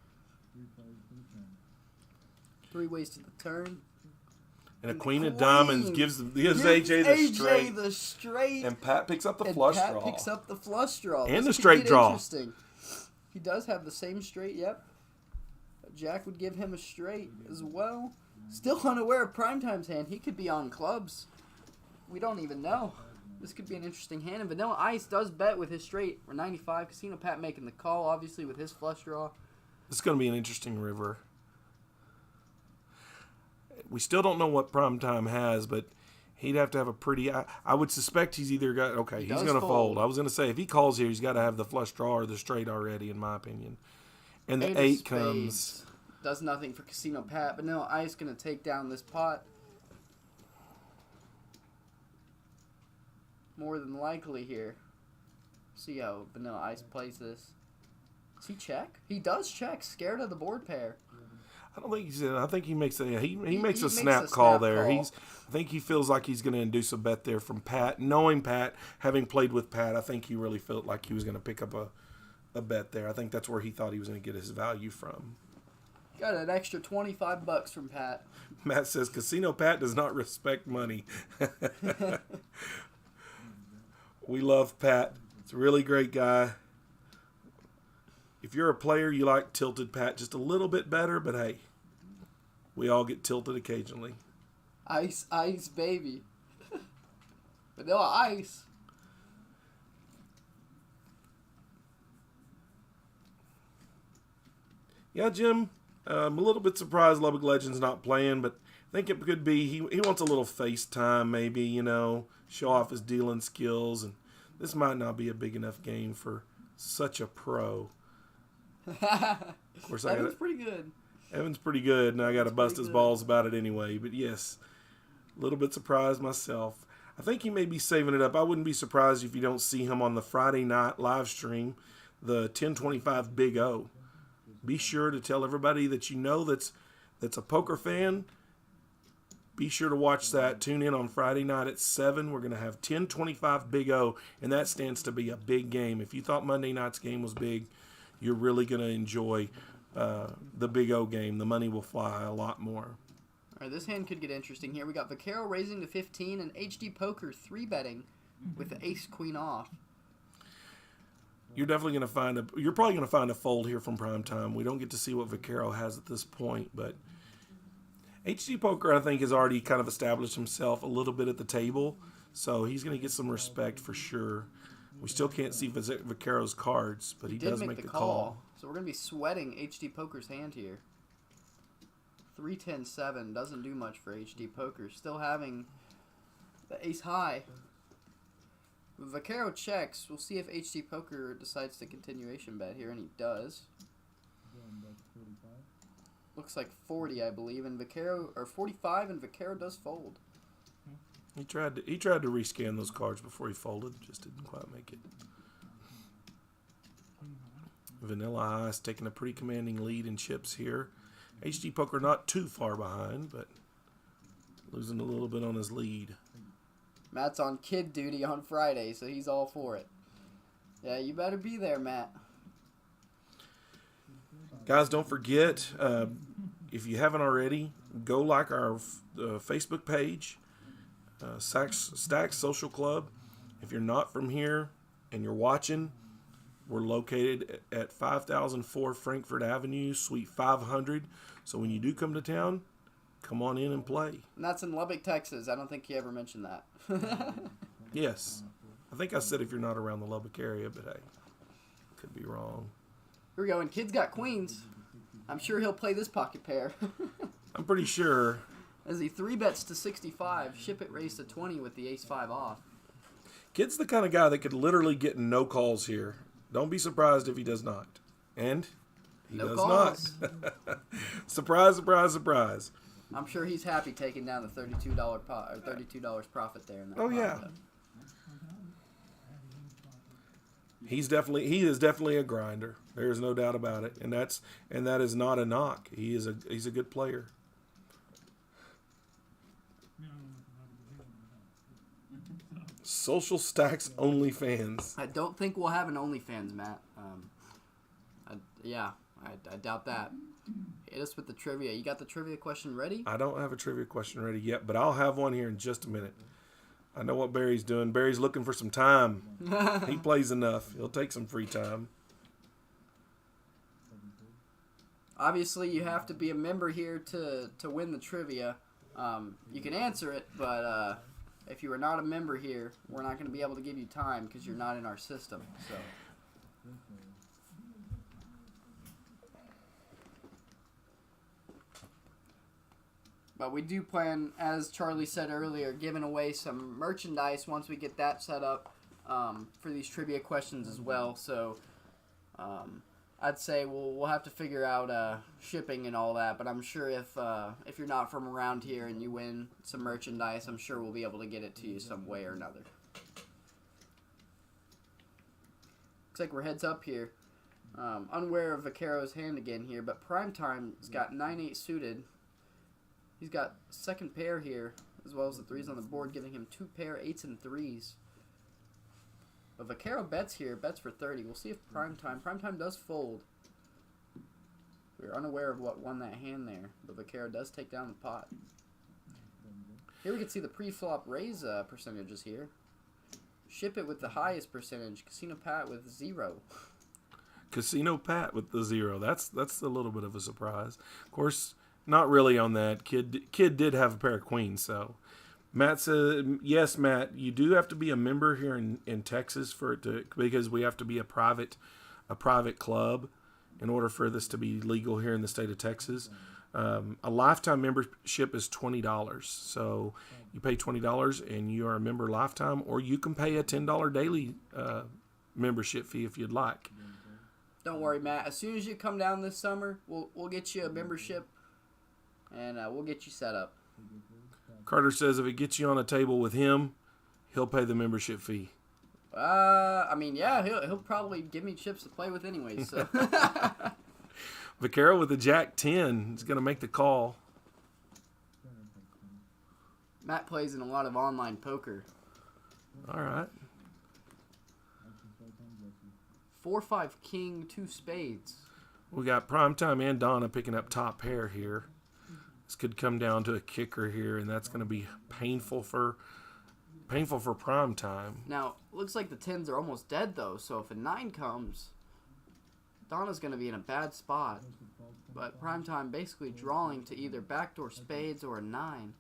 3 ways to the turn. And a queen of diamonds gives AJ the straight. And Pat picks up the flush draw. Pat picks up the flush draw. And the straight draw. Interesting. He does have the same straight, yep. Jack would give him a straight as well. Still unaware of Primetime's hand. He could be on clubs. We don't even know. This could be an interesting hand. And Vanilla Ice does bet with his straight. We're 95. Casino Pat making the call, obviously, with his flush draw. This is going to be an interesting river. We still don't know what Primetime has, but he'd have to have a pretty... I would suspect he's either got... Okay, he's going to fold. I was going to say, if he calls here, he's got to have the flush draw or the straight already, in my opinion. And the 8 comes... Does nothing for Casino Pat. Vanilla Ice going to take down this pot. More than likely here. See how Vanilla Ice plays this. Does he check? He does check. Scared of the board pair. I don't think he's in. I think he makes a he makes a snap call there. I think he feels like he's going to induce a bet there from Pat. Knowing Pat, having played with Pat, I think he really felt like he was going to pick up a bet there. I think that's where he thought he was going to get his value from. Got an extra $25 from Pat. Matt says Casino Pat does not respect money. We love Pat. It's a really great guy. If you're a player, you like tilted Pat just a little bit better, but hey, we all get tilted occasionally. Ice, ice, baby. Vanilla Ice. Yeah, Jim, I'm a little bit surprised Lubbock Legends not playing, but I think it could be he wants a little FaceTime maybe, show off his dealing skills, and this might not be a big enough game for such a pro. Of course, Evan's pretty good. Evan's pretty good, and I got to bust his balls about it anyway. But yes, a little bit surprised myself. I think he may be saving it up. I wouldn't be surprised if you don't see him on the Friday night live stream, the 1025 Big O. Be sure to tell everybody that you know that's a poker fan. Be sure to watch that. Tune in on Friday night at 7. We're going to have 1025 Big O, and that stands to be a big game. If you thought Monday night's game was big, you're really going to enjoy the Big O game. The money will fly a lot more. All right, this hand could get interesting here. We got Vaquero raising to 15 and HD Poker 3-betting with the ace-queen off. You're definitely going to find you're probably going to find a fold here from Primetime. We don't get to see what Vaquero has at this point, but HD Poker, I think, has already kind of established himself a little bit at the table, so he's going to get some respect for sure. We still can't see Vaquero's cards, but he does make the call. So we're going to be sweating HD Poker's hand here. 3-10-7 doesn't do much for HD Poker. Still having the ace high. Vaquero checks. We'll see if HD Poker decides to continuation bet here, and he does. Looks like 40, I believe, and Vaquero, or 45, and Vaquero does fold. He tried to rescan those cards before he folded, just didn't quite make it. Vanilla Ice taking a pretty commanding lead in chips here. HD Poker not too far behind, but losing a little bit on his lead. Matt's on kid duty on Friday, so he's all for it. Yeah, you better be there, Matt. Guys, don't forget, if you haven't already, go like our Facebook page, Stacks Social Club. If you're not from here and you're watching, we're located at 5004 Frankfurt Avenue, Suite 500. So when you do come to town, come on in and play. And that's in Lubbock, Texas. I don't think he ever mentioned that. Yes. I think I said if you're not around the Lubbock area, but hey, could be wrong. Here we go, and kid's got queens. I'm sure he'll play this pocket pair. I'm pretty sure. As he 3-bets to 65, ship it raised to 20 with the ace-5 off. Kid's the kind of guy that could literally get no calls here. Don't be surprised if he does not. And he No does calls. not. Surprise, surprise, surprise. I'm sure he's happy taking down the $32 pot or $32 profit there. In that Oh, pot, yeah. though. He is definitely a grinder. There is no doubt about it, and that is not a knock. He's a good player. Social Stacks OnlyFans. I don't think we'll have an OnlyFans, Matt. I doubt that. Hit us with the trivia. You got the trivia question ready? I don't have a trivia question ready yet, but I'll have one here in just a minute. I know what Barry's doing. Barry's looking for some time. He plays enough. He'll take some free time. Obviously, you have to be a member here to win the trivia. You can answer it, but if you are not a member here, we're not going to be able to give you time because you're not in our system. So. But we do plan, as Charlie said earlier, giving away some merchandise once we get that set up for these trivia questions as well. So I'd say we'll have to figure out shipping and all that. But I'm sure if you're not from around here and you win some merchandise, I'm sure we'll be able to get it to you some way or another. Looks like we're heads up here. Unaware of Vaquero's hand again here, but Primetime's got 9-8 suited. He's got second pair here, as well as the threes on the board, giving him 2 pair 8s and 3s. But Vaquero bets here, bets for 30. We'll see if Primetime does fold. We're unaware of what won that hand there, but Vaquero does take down the pot. Here we can see the pre-flop raise percentages here. Ship it with the highest percentage. Casino Pat with 0. Casino Pat with the 0. That's a little bit of a surprise. Of course, not really on that. Kid did have a pair of queens, so Matt said, yes, Matt, you do have to be a member here in Texas because we have to be a private club in order for this to be legal here in the state of Texas. A lifetime membership is $20, so you pay $20 and you are a member lifetime, or you can pay a $10 daily membership fee if you'd like. Don't worry, Matt. As soon as you come down this summer, we'll get you a membership. And we'll get you set up. Carter says if it gets you on a table with him, he'll pay the membership fee. I mean, yeah, he'll probably give me chips to play with anyway. So. Vaquero with the Jack 10 is going to make the call. Matt plays in a lot of online poker. All right. 4-5 king, 2 spades. We got Primetime and Donna picking up top pair here. This could come down to a kicker here, and that's going to be painful for Primetime. Now, looks like the 10s are almost dead, though, so if a 9 comes, Donna's going to be in a bad spot. But Primetime basically drawing to either backdoor spades or a 9.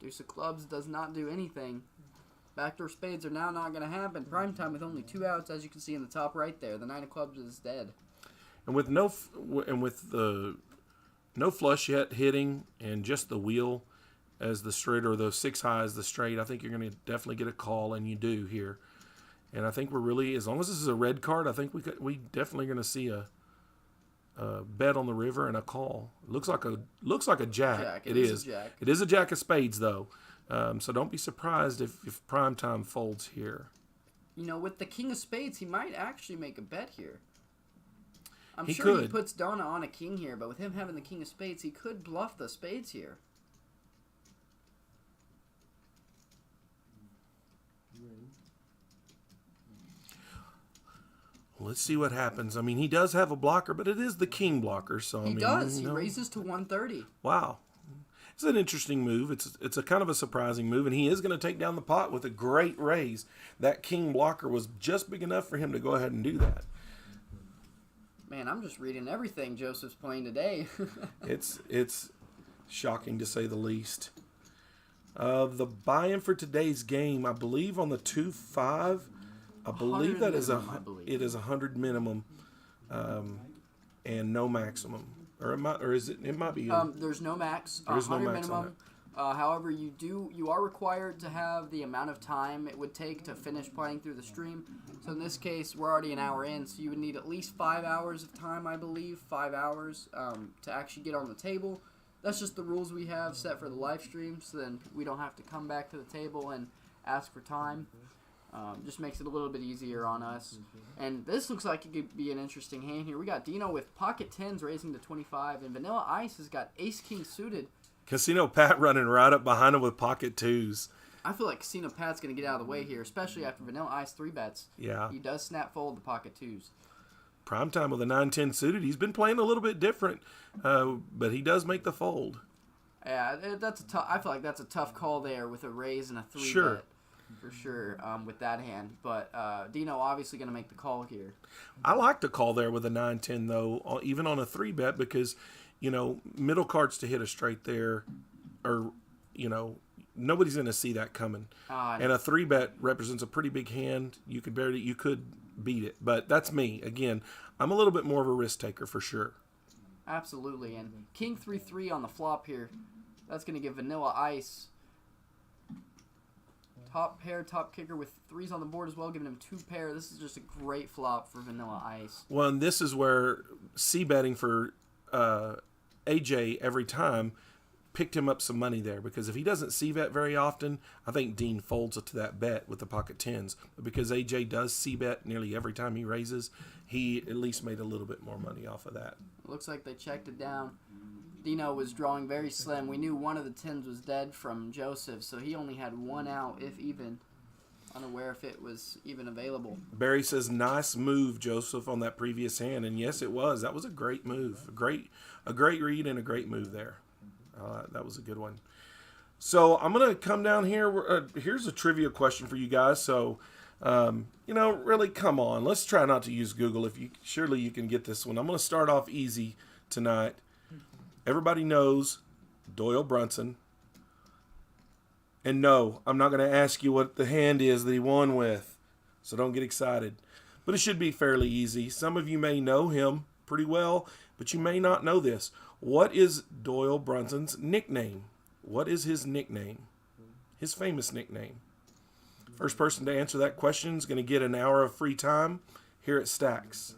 Deuce of clubs does not do anything. Backdoor spades are now not going to happen. Primetime with only 2 outs, as you can see in the top right there. The 9 of clubs is dead. And with no flush yet hitting, and just the wheel as the straight, or the 6 high as the straight, I think you're going to definitely get a call, and you do here. And I think we're really, as long as this is a red card, I think we definitely going to see a bet on the river and a call. It looks like a jack. It is. A jack. It is a jack of spades though. So don't be surprised if Primetime folds here. You know, with the king of spades, he might actually make a bet here. I'm He sure he could. puts Donna on a king here, but with him having the king of spades, he could bluff the spades here. Let's see what happens. I mean, he does have a blocker, but it is the king blocker. So I He mean, does. you He know, raises to 130. Wow. It's an interesting move. It's a kind of a surprising move, and he is going to take down the pot with a great raise. That king blocker was just big enough for him to go ahead and do that. Man, I'm just reading everything Joseph's playing today. It's shocking to say the least. The buy-in for today's game, I believe on the 2-5, I believe that is minimum, I believe. it is 100 minimum, and no maximum. Or is it? It might be. There's no max. There's no 100 max on minimum. However, you are required to have the amount of time it would take to finish playing through the stream. So in this case, we're already an hour in, so you would need at least 5 hours of time, I believe, 5 hours to actually get on the table. That's just the rules we have set for the live stream, so then we don't have to come back to the table and ask for time. Just makes it a little bit easier on us. And this looks like it could be an interesting hand here. We got Dino with pocket 10s raising to 25, and Vanilla Ice has got ace-king suited. Casino Pat running right up behind him with pocket 2s. I feel like Casino Pat's going to get out of the way here, especially after Vanilla Ice 3-bets. Yeah. He does snap fold the pocket 2s. Primetime with a 9-10 suited. He's been playing a little bit different, but he does make the fold. Yeah, I feel like that's a tough call there with a raise and a 3-bet. Sure. For sure, with that hand. But Dino obviously going to make the call here. I like to call there with a 9-10, though, even on a 3-bet, because, middle cards to hit a straight there are, nobody's going to see that coming. And a 3-bet represents a pretty big hand. You could beat it. But that's me. Again, I'm a little bit more of a risk taker for sure. Absolutely. And King 3-3 on the flop here. That's going to give Vanilla Ice top pair, top kicker with 3s on the board as well, giving him 2 pair. This is just a great flop for Vanilla Ice. Well, and this is where c-betting for AJ every time picked him up some money there, because if he doesn't c-bet very often, I think Dean folds to that bet with the pocket 10s. But because AJ does c-bet nearly every time he raises, he at least made a little bit more money off of that. It looks like they checked it down. Dino was drawing very slim. We knew one of the 10s was dead from Joseph, so he only had 1 out, if even. Unaware if it was even available. Barry says, nice move, Joseph, on that previous hand. And yes, it was. That was a great move. A great read and a great move there. That was a good one. So I'm going to come down here. Here's a trivia question for you guys. So, really, come on. Let's try not to use Google. Surely you can get this one. I'm going to start off easy tonight. Everybody knows Doyle Brunson. And no, I'm not going to ask you what the hand is that he won with, so don't get excited. But it should be fairly easy. Some of you may know him pretty well, but you may not know this. What is Doyle Brunson's nickname? What is his nickname? His famous nickname. First person to answer that question is going to get an hour of free time here at Stacks.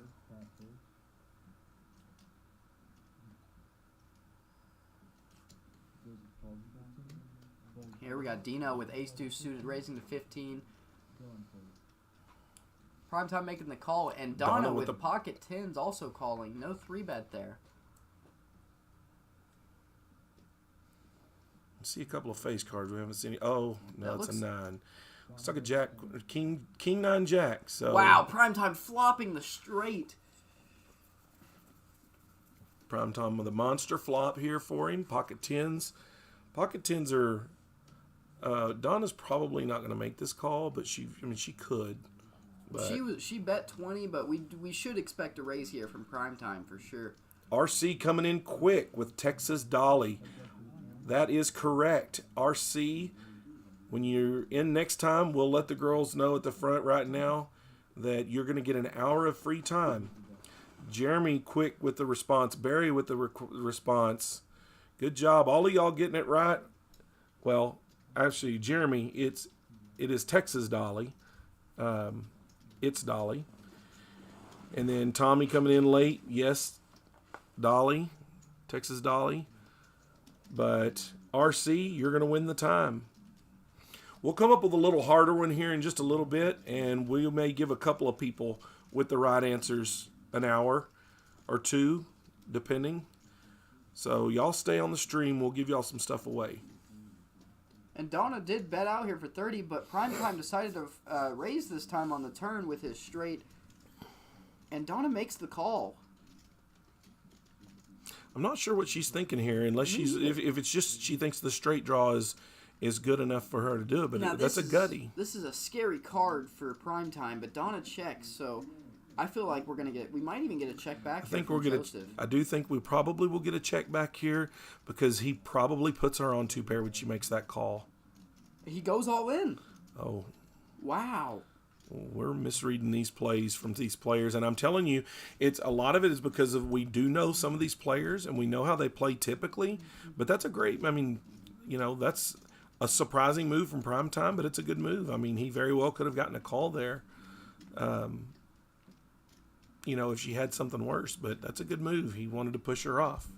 Here we got Dino with ace-2 suited, raising to 15. Primetime making the call, and Donna with the pocket 10s also calling. No 3-bet there. See a couple of face cards. We haven't seen any. Oh, no, it's a 9. It's like a jack, king 9 jack. So wow, Primetime flopping the straight. Primetime with a monster flop here for him. Pocket 10s. Pocket 10s are. Donna's probably not going to make this call, but she could. But She bet 20, but we should expect a raise here from Primetime for sure. RC coming in quick with Texas Dolly. That is correct. RC, when you're in next time, we'll let the girls know at the front right now that you're going to get an hour of free time. Jeremy quick with the response. Barry with the response. Good job. All of y'all getting it right. Well, actually, Jeremy, it is Texas Dolly. It's Dolly. And then Tommy coming in late. Yes, Dolly. Texas Dolly. But RC, you're going to win the time. We'll come up with a little harder one here in just a little bit, and we may give a couple of people with the right answers an hour or two, depending. So y'all stay on the stream. We'll give y'all some stuff away. And Donna did bet out here for 30, but Primetime decided to raise this time on the turn with his straight. And Donna makes the call. I'm not sure what she's thinking here, unless if it's just she thinks the straight draw is good enough for her to do it. But now, that's a gutty. This is a scary card for Primetime, but Donna checks, so I feel like we might even get a check back. I do think we probably will get a check back here because he probably puts her on 2-pair when she makes that call. He goes all in. Oh. Wow. We're misreading these plays from these players, and I'm telling you, a lot of it is because we do know some of these players and we know how they play typically. But that's a great. I mean, you know, that's a surprising move from prime time, but it's a good move. I mean, he very well could have gotten a call there, you know, if she had something worse, but that's a good move. He wanted to push her off.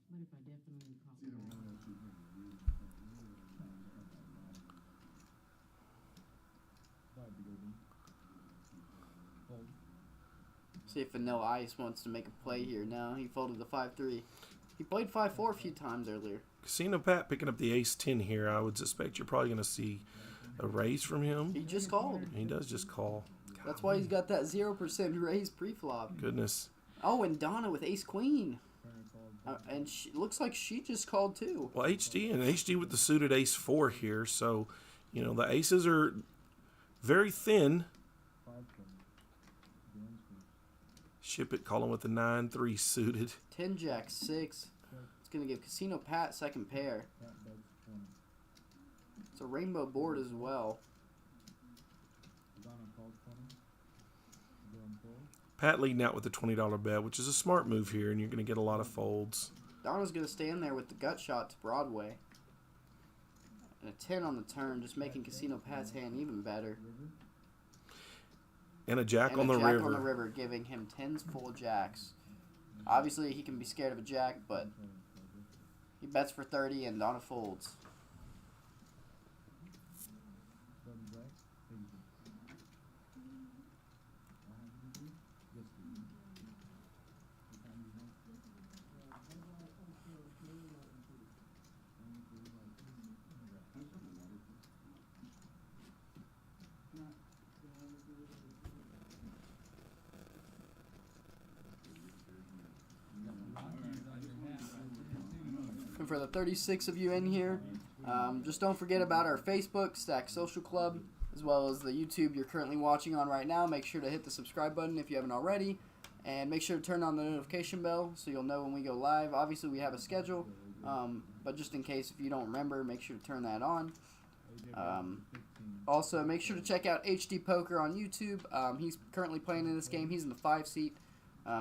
What if I definitely call her? See if Vanilla Ice wants to make a play here. No, he folded the 5-3. He played 5-4 a few times earlier. Casino Pat picking up the ace-10 here. I would suspect you're probably going to see a raise from him. He just called. He does just call. That's why he's got that 0% raise pre-flop. Goodness. Oh, and Donna with ace-queen. And she looks like she just called too. Well, HD with the suited ace-4 here. So, you know, the aces are very thin. Ship it, calling with the 9-3 suited. 10-Jack-6. It's going to give Casino Pat second pair. It's a rainbow board as well. Pat leading out with the $20 bet, which is a smart move here, and you're going to get a lot of folds. Donna's going to stand there with the gut shot to Broadway. And a 10 on the turn, just making Casino Pat's hand even better. And a jack And on a the jack river. on the river, giving him 10s full jacks. Obviously, he can be scared of a jack, but he bets for 30 and Donna folds. And for the 36 of you in here, just don't forget about our Facebook, Stack Social Club, as well as the YouTube you're currently watching on right now. Make sure to hit the subscribe button if you haven't already, and make sure to turn on the notification bell so you'll know when we go live. Obviously, we have a schedule, but just in case if you don't remember, make sure to turn that on. Also, make sure to check out HD Poker on YouTube. He's currently playing in this game. He's in the 5 seat.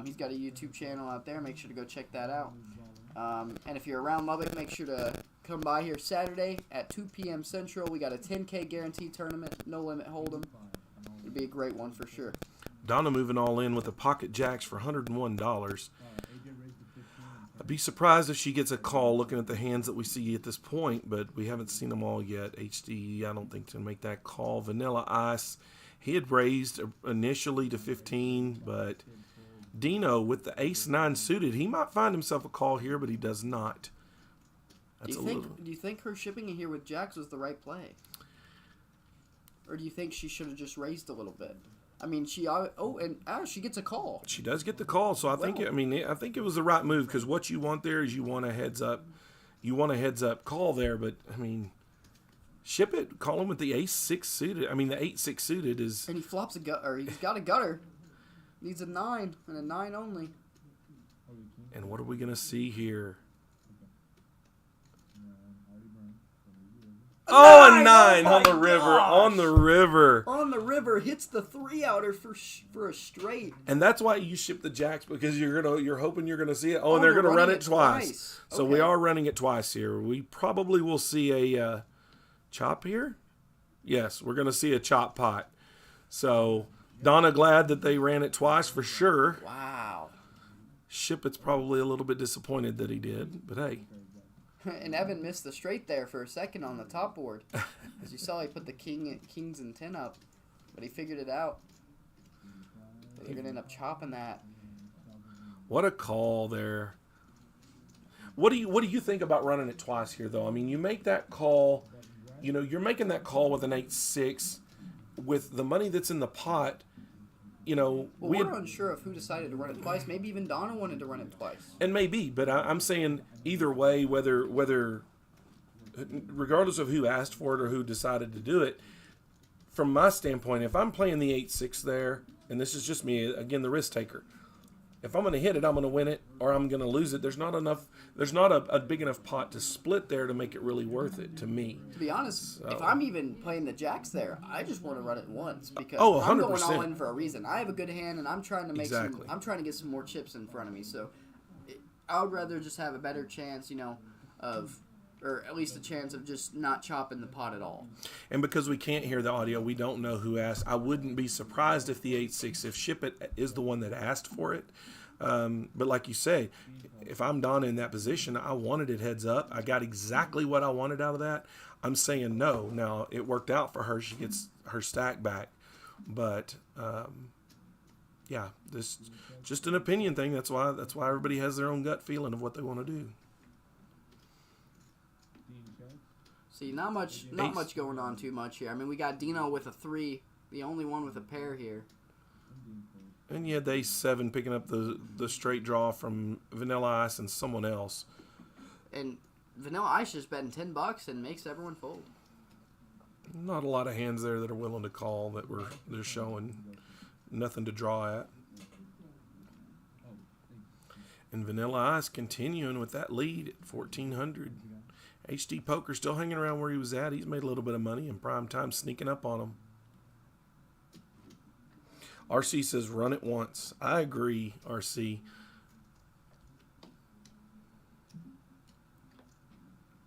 He's got a YouTube channel out there. Make sure to go check that out. And if you're around Lubbock, make sure to come by here Saturday at 2 p.m. Central. We got a 10K guarantee tournament, no limit hold'em. It'll be a great one for sure. Donna moving all in with the pocket jacks for $101. I'd be surprised if she gets a call looking at the hands that we see at this point, but we haven't seen them all yet. HD, I don't think, to make that call. Vanilla Ice, he had raised initially to 15, but Dino with the ace-9 suited, he might find himself a call here, but he does not. That's Do you think her shipping in here with jacks was the right play? Or do you think she should have just raised a little bit? I mean, she gets a call. She does get the call, so I think it was the right move, because what you want there is you want a heads up call there, but I mean, ship it, call him with the ace-6 suited. I mean, the 8-6 suited is. And he flops a gutter. He's got a gutter. Needs a 9 and a 9 only. And what are we gonna see here? Oh, a 9 on the river, on the river. On the river, hits the 3-outer for a straight. And that's why you ship the jacks, because you're hoping you're gonna see it. Oh, and they're gonna run it twice. So we are running it twice here. We probably will see a chop here. Yes, we're gonna see a chop pot. So Donna glad that they ran it twice for sure. Wow. Ship it's probably a little bit disappointed that he did, but hey. And Evan missed the straight there for a second on the top board. As you saw, he put the kings and 10 up, but he figured it out. They're gonna end up chopping that. What a call there. What do you think about running it twice here, though? I mean, you make that call. You know, you're making that call with an 8-6 with the money that's in the pot. You know, well, we're unsure of who decided to run it twice. Maybe even Donna wanted to run it twice. And maybe, but I'm saying either way, whether regardless of who asked for it or who decided to do it, from my standpoint, if I'm playing the 8-6 there, and this is just me, again, the risk taker, if I'm going to hit it, I'm going to win it, or I'm going to lose it. There's not enough. There's not a big enough pot to split there to make it really worth it to me. To be honest, So- if I'm even playing the jacks there, I just want to run it once because Oh, I'm going 100%. all in for a reason. I have a good hand, and I'm trying to make Exactly. I'm trying to get some more chips in front of me. So I would rather just have a better chance, of, or at least a chance of just not chopping the pot at all. And because we can't hear the audio, we don't know who asked. I wouldn't be surprised if the 8-6, if Ship It is the one that asked for it. But like you say, if I'm Donna in that position, I wanted it heads up. I got exactly what I wanted out of that. I'm saying no. Now, it worked out for her. She gets her stack back. But, yeah, this just an opinion thing. That's why everybody has their own gut feeling of what they want to do. See, not much going on too much here. I mean, we got Dino with a 3, the only one with a pair here. And you had the ace-7 picking up the straight draw from Vanilla Ice and someone else. And Vanilla Ice just betting $10 and makes everyone fold. Not a lot of hands there that are willing to call that they're showing nothing to draw at. And Vanilla Ice continuing with that lead at 1,400. HD Poker still hanging around where he was at. He's made a little bit of money in prime time, sneaking up on him. RC says run it once. I agree, RC.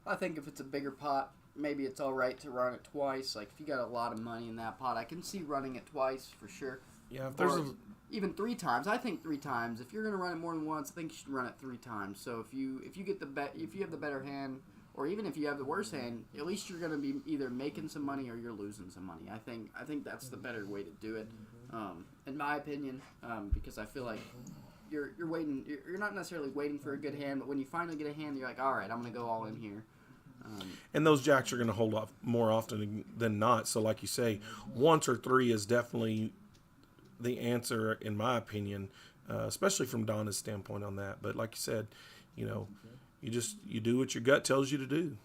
I think if it's a bigger pot, maybe it's all right to run it twice. Like, if you got a lot of money in that pot, I can see running it twice for sure. Yeah, if there's Or even 3 times. I think 3 times. If you're going to run it more than once, I think you should run it 3 times. So if you get if you have the better hand, or even if you have the worse hand, at least you're going to be either making some money or you're losing some money. I think that's the better way to do it, in my opinion, because I feel like you're waiting. You're not necessarily waiting for a good hand, but when you finally get a hand, you're like, all right, I'm going to go all in here. And those jacks are going to hold off more often than not. So like you say, once or 3 is definitely the answer, in my opinion, especially from Donna's standpoint on that. But like you said, you do what your gut tells you to do.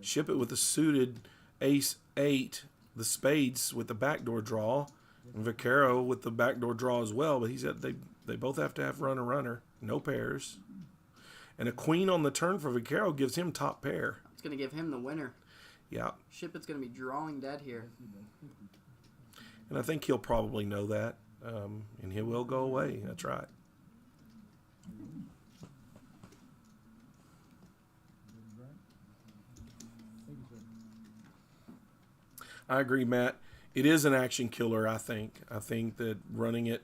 Ship It with the suited ace-8, the spades with the backdoor draw, and Vaquero with the backdoor draw as well. But he said they both have to have runner, no pairs. And a queen on the turn for Vaquero gives him top pair. It's going to give him the winner. Yeah. Ship It's going to be drawing dead here. And I think he'll probably know that, and he will go away. That's right. I agree, Matt. It is an action killer, I think. I think that running it,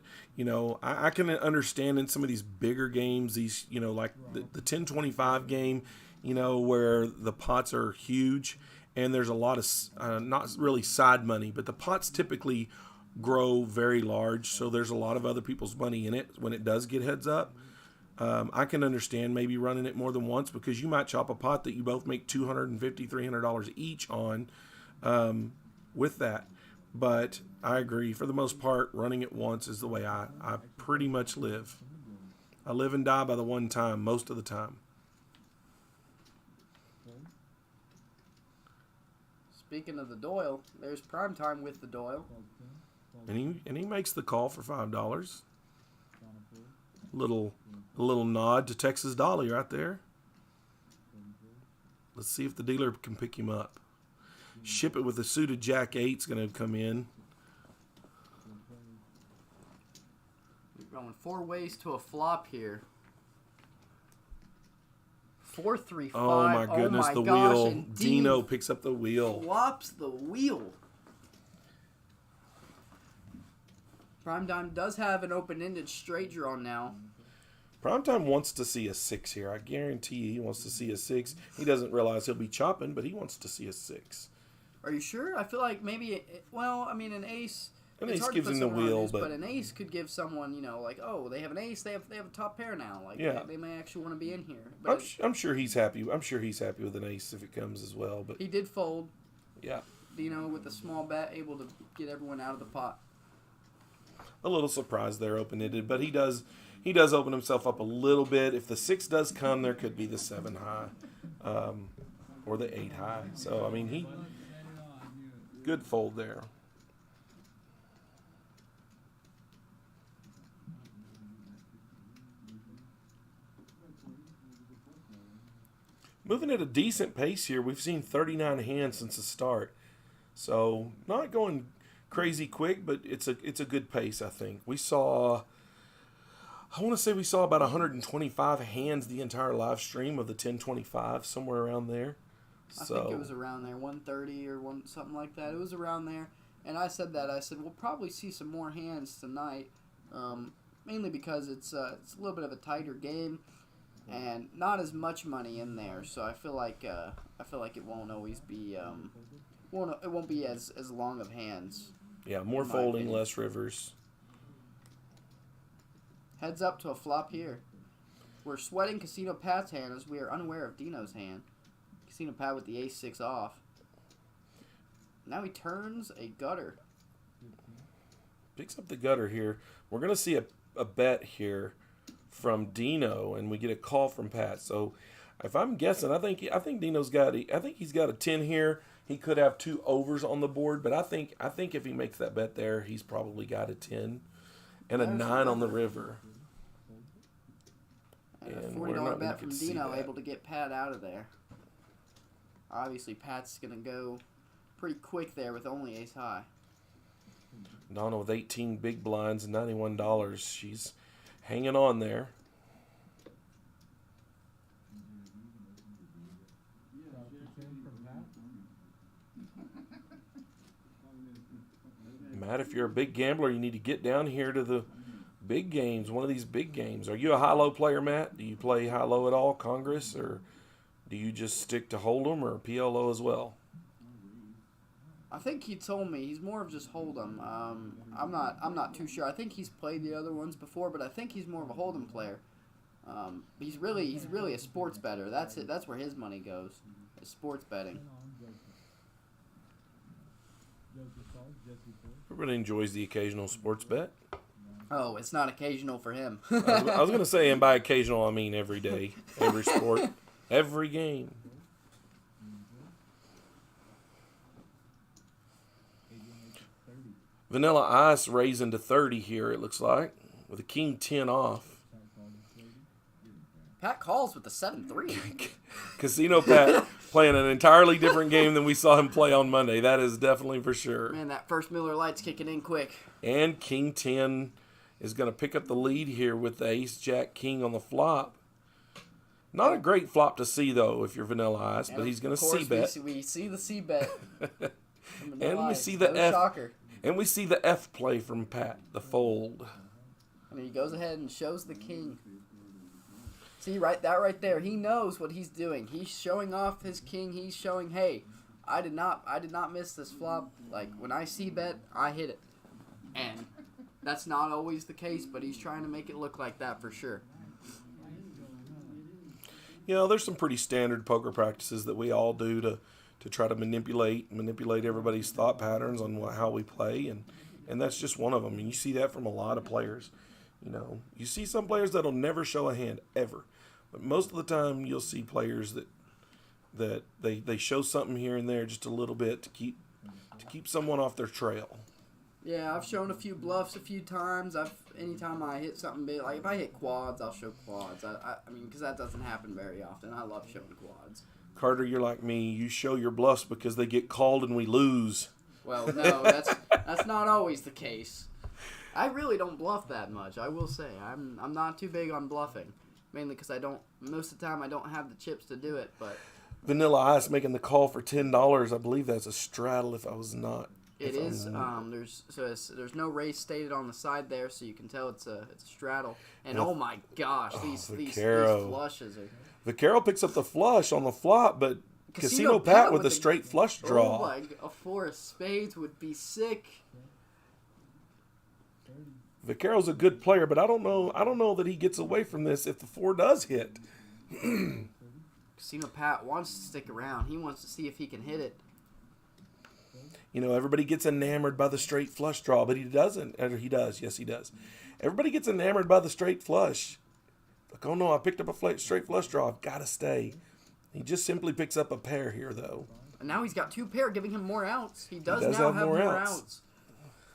I can understand in some of these bigger games, these, like the 10-25 game, where the pots are huge and there's a lot of, not really side money, but the pots typically grow very large. So there's a lot of other people's money in it when it does get heads up. I can understand maybe running it more than once because you might chop a pot that you both make $250, $300 each on with that. But I agree. For the most part, running it once is the way I pretty much live. I live and die by the one time most of the time. Speaking of the Doyle, there's prime time with the Doyle. And he makes the call for $5. Little nod to Texas Dolly right there. Let's see if the dealer can pick him up. Ship It with a suited Jack 8's going to come in. We're going 4 ways to a flop here. 4-3-5. Oh my goodness, my the gosh, wheel. and Dino picks up the wheel. Flops the wheel. Prime Time does have an open-ended straight draw now. Primetime wants to see a 6 here. I guarantee you he wants to see a 6. He doesn't realize he'll be chopping, but he wants to see a 6. Are you sure? I feel like maybe, an ace. An it's ace hard to gives put him the someone on wheel, ace, but an ace could give someone, they have an ace, they have a top pair now. Like, yeah. they may actually want to be in here. But I'm sure he's happy. I'm sure he's happy with an ace if it comes as well. But he did fold. Yeah. Dino with a small bet, able to get everyone out of the pot. A little surprised there, open-ended, but he does open himself up a little bit. If the 6 does come, there could be the 7 high, or the 8 high. So he good fold there. moving at a decent pace here. We've seen 39 hands since the start. So not going crazy quick, but it's a good pace, I think. I want to say we saw about 125 hands the entire live stream of the 1025, somewhere around there. I think it was around there, 130 or something like that. It was around there. And I said we'll probably see some more hands tonight, mainly because it's a little bit of a tighter game and not as much money in there. So I feel like it won't always be it won't be as long of hands. Yeah, more folding, less rivers. Heads up to a flop here. We're sweating Casino Pat's hand as we are unaware of Dino's hand. Casino Pat with the ace-6 off. Now he turns a gutter. Picks up the gutter here. We're going to see a bet here from Dino, and we get a call from Pat. So if I'm guessing, I think Dino's got he's got a 10 here. He could have 2 overs on the board, but I think if he makes that bet there, he's probably got a 10 and a 9 on the river. And a $40 bet from Dino, able to get Pat out of there. Obviously, Pat's going to go pretty quick there with only ace high. Donna with 18 big blinds and $91. She's hanging on there. Matt, if you're a big gambler, you need to get down here to the big games, one of these big games. Are you a high-low player, Matt? Do you play high-low at all, Congress, or do you just stick to Hold'em or PLO as well? I think he told me he's more of just Hold'em. I'm not too sure. I think he's played the other ones before, but I think he's more of a Hold'em player. He's really a sports bettor. That's it. That's where his money goes. Is sports betting. Everybody enjoys the occasional sports bet. Oh, it's not occasional for him. I was going to say, and by occasional, I mean every day, every sport, every game. Vanilla Ice raising to 30 here, it looks like, with a king 10 off. Pat calls with the 7-3. Casino Pat playing an entirely different game than we saw him play on Monday. That is definitely for sure. Man, that first Miller Lite's kicking in quick. And king 10 is going to pick up the lead here with the ace, jack, king on the flop. Not a great flop to see, though, if you're Vanilla Ice, but he's going to c-bet. We see the c-bet. And we see the F. Shocker. And we see the F play from Pat, the fold. And he goes ahead and shows the king. See, right there, he knows what he's doing. He's showing off his king. He's showing, hey, I did not miss this flop. Like, when I c-bet, I hit it. And that's not always the case, but he's trying to make it look like that for sure. You know, there's some pretty standard poker practices that we all do to try to manipulate everybody's thought patterns on how we play, and that's just one of them. And you see that from a lot of players. You know, you see some players that'll never show a hand ever, but most of the time you'll see players that they show something here and there just a little bit to keep someone off their trail. Yeah, I've shown a few bluffs a few times. Anytime I hit something big, like if I hit quads, I'll show quads. I mean, because that doesn't happen very often. I love showing quads. Carter, you're like me. You show your bluffs because they get called and we lose. Well, no, that's not always the case. I really don't bluff that much. I will say I'm not too big on bluffing, mainly because most of the time I don't have the chips to do it. But Vanilla Ice making the call for $10. I believe that's a straddle. If I was not, it is. There's no race stated on the side there, so you can tell it's a straddle. And oh my gosh, these flushes are. Vaquero picks up the flush on the flop, but Casino Pat with a straight flush draw. Oh my, a 4 of spades would be sick. Vaquero's a good player, but I don't know that he gets away from this if the 4 does hit. Casino Pat wants to stick around. He wants to see if he can hit it. You know, everybody gets enamored by the straight flush draw, but he doesn't. Or he does. Yes, he does. Everybody gets enamored by the straight flush. Like, oh no, I picked up a straight flush draw. I've got to stay. He just simply picks up a pair here, though. And now he's got 2 pair, giving him more outs. He does now have more outs.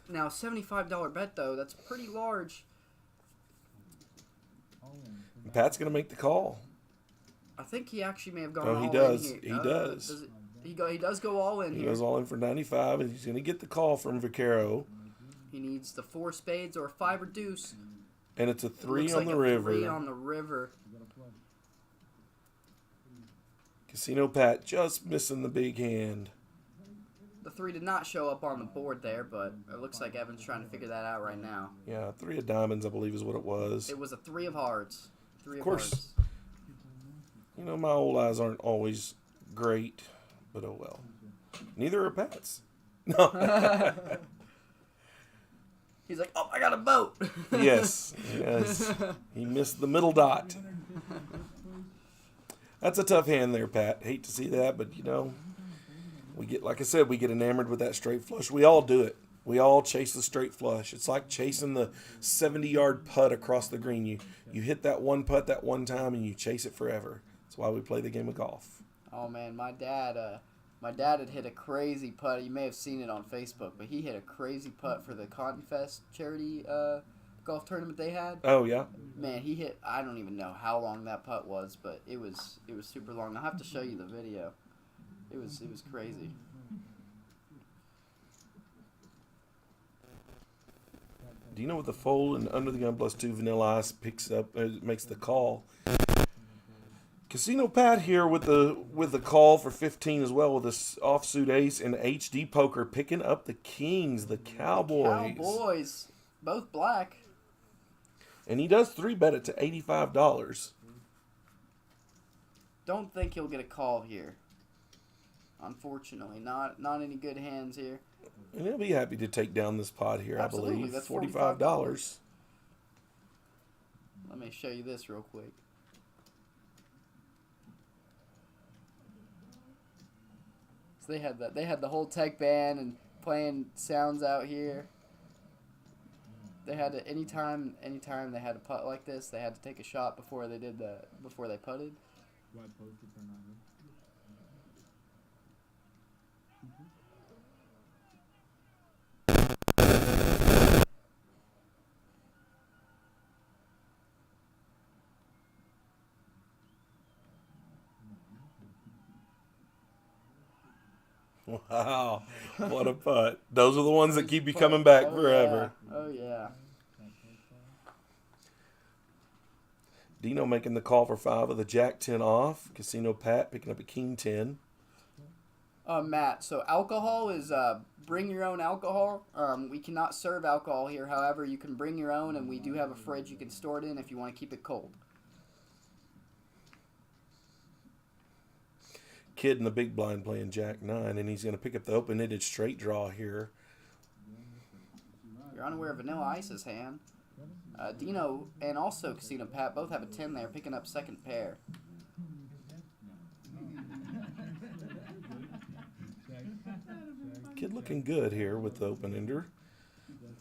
Now, $75 bet, though. That's pretty large. And Pat's going to make the call. I think he actually may have gone Oh, all he does. in here. He does. He does go all in He here. goes all in for 95, and he's going to get the call from Vaquero. He needs the 4 spades or 5 or deuce. And it's a It 3 looks on like the a river. 3 on the river. Casino Pat just missing the big hand. The 3 did not show up on the board there, but it looks like Evan's trying to figure that out right now. Yeah, 3 of diamonds, I believe, is what it was. It was a 3 of hearts. 3 Of of course. hearts. You know, my old eyes aren't always great, but oh well. Neither are Pat's. No. He's like, oh, I got a boat. Yes. He missed the middle dot. That's a tough hand there, Pat. Hate to see that, but you know, we get, like I said, we get enamored with that straight flush. We all do it. We all chase the straight flush. It's like chasing the 70-yard putt across the green. You hit that one putt that one time and you chase it forever. That's why we play the game of golf. Oh man, my dad had hit a crazy putt. You may have seen it on Facebook, but he hit a crazy putt for the Cotton Fest charity golf tournament they had. Oh yeah. Man, he hit. I don't even know how long that putt was, but it was super long. I'll have to show you the video. It was crazy. Dino with the fold and under the gun +2 Vanilla Ice picks up, makes the call. Casino Pat here with the call for 15 as well, with this offsuit ace and HD poker picking up the kings, the Cowboys. Cowboys, both black. And he does 3-bet it to $85. Don't think he'll get a call here. Unfortunately, not any good hands here. And he'll be happy to take down this pot here, Absolutely, I believe. that's $45. Let me show you this real quick. So they had the whole tech band and playing sounds out here. They had to anytime they had a putt like this, they had to take a shot before they putted. White poster for not good. Wow, what a putt. Those are the ones that keep you coming back forever. Yeah. Oh, yeah. Dino making the call for 5 with a Jack-10 off. Casino Pat picking up a King-10. Matt, so alcohol is bring your own alcohol. We cannot serve alcohol here. However, you can bring your own, and we do have a fridge you can store it in if you want to keep it cold. Kid in the big blind playing Jack-9, and he's going to pick up the open-ended straight draw here. You're unaware of Vanilla Ice's hand. Dino and also Casino Pat both have a 10 there, picking up second pair. Kid looking good here with the open-ender,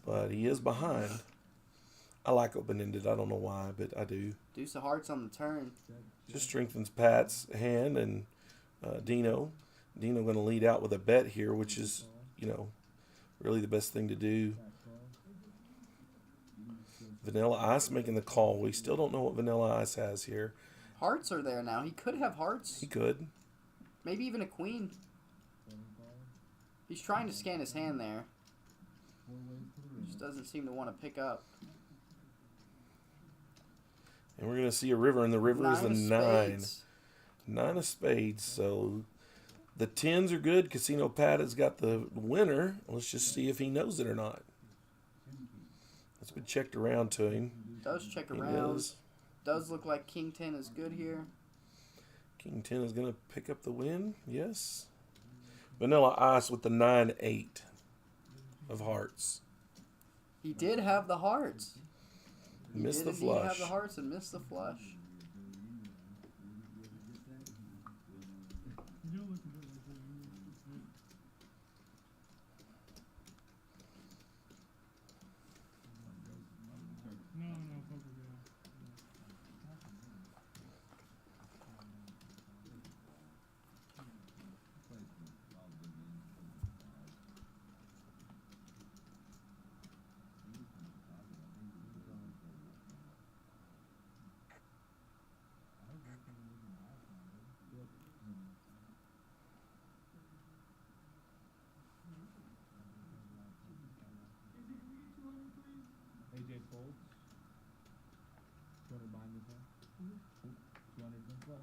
but he is behind. I like open-ended. I don't know why, but I do. Deuce of hearts on the turn. Just strengthens Pat's hand and Dino. Dino going to lead out with a bet here, which is, you know, really the best thing to do. Vanilla Ice making the call. We still don't know what Vanilla Ice has here. Hearts are there now. He could have hearts. He could. Maybe even a queen. He's trying to scan his hand there. Just doesn't seem to want to pick up. And we're going to see a river, and the river is the 9. Spades. 9 of spades. So the 10s are good. Casino Pat has got the winner. Let's just see if he knows it or not. It's been checked around to him. Does check He around. does. Does look like King 10 is good here. King 10 is going to pick up the win. Yes. Vanilla Ice with the 9-8 of hearts. He did have the hearts. Missed He the did indeed have flush. the hearts and missed the flush. TK folds. 200 behind this hand. 200 and 12.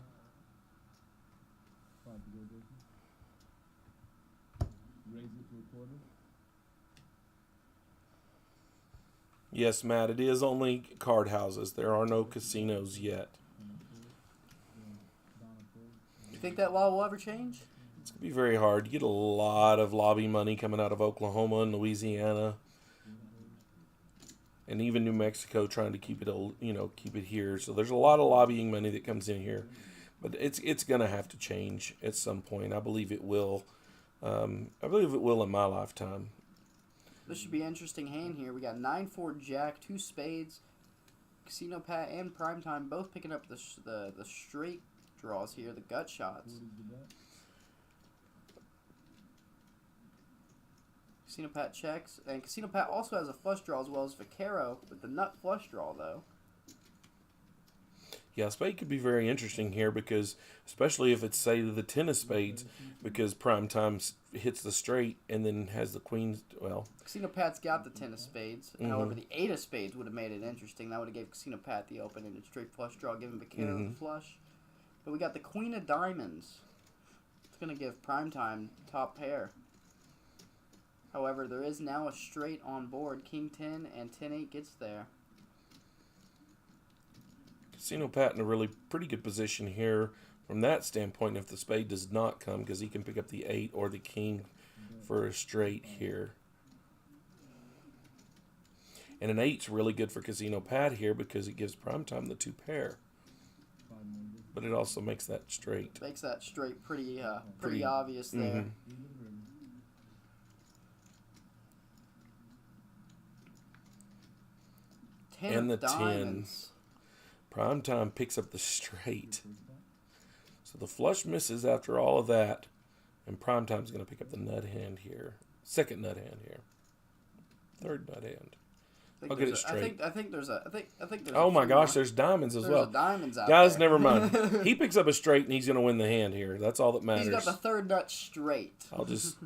5 to go, Jason. Raise it to a quarter. Yes, Matt, it is only card houses. There are no casinos yet. You think that law will ever change? It's going to be very hard. You get a lot of lobby money coming out of Oklahoma and Louisiana. And even New Mexico trying to keep it, keep it here. So there's a lot of lobbying money that comes in here. But it's going to have to change at some point. I believe it will. I believe it will in my lifetime. This should be an interesting hand here. We got 9-4 Jack, 2 spades, Casino Pat and Primetime both picking up the straight draws here, the gut shots. Casino Pat checks, and Casino Pat also has a flush draw as well as Vaquero with the nut flush draw though. Yeah, spade could be very interesting here because, especially if it's, say, the 10 of spades, because Primetime hits the straight and then has the queen, well. Casino Pat's got the 10 of spades. However, the 8 of spades would have made it interesting. That would have gave Casino Pat the open and a straight flush draw, giving Vaquero the flush. But we got the queen of diamonds. It's going to give Primetime top pair. However, there is now a straight on board. King 10 and 10-8 gets there. Casino Pat in a really pretty good position here from that standpoint if the spade does not come, because he can pick up the 8 or the king for a straight here. And an 8's really good for Casino Pat here because it gives Primetime the 2 pair. But it also makes that straight. Makes that straight pretty obvious there. And the 10. Diamonds. Primetime picks up the straight. So the flush misses after all of that. And Primetime's going to pick up the nut hand here. Second nut hand here. Third nut hand. I'll get it straight. I think there's a. Oh my gosh, there's diamonds as well. Diamonds out Guys, there. never mind. He picks up a straight and he's going to win the hand here. That's all that matters. He's got the third nut straight. I'll just.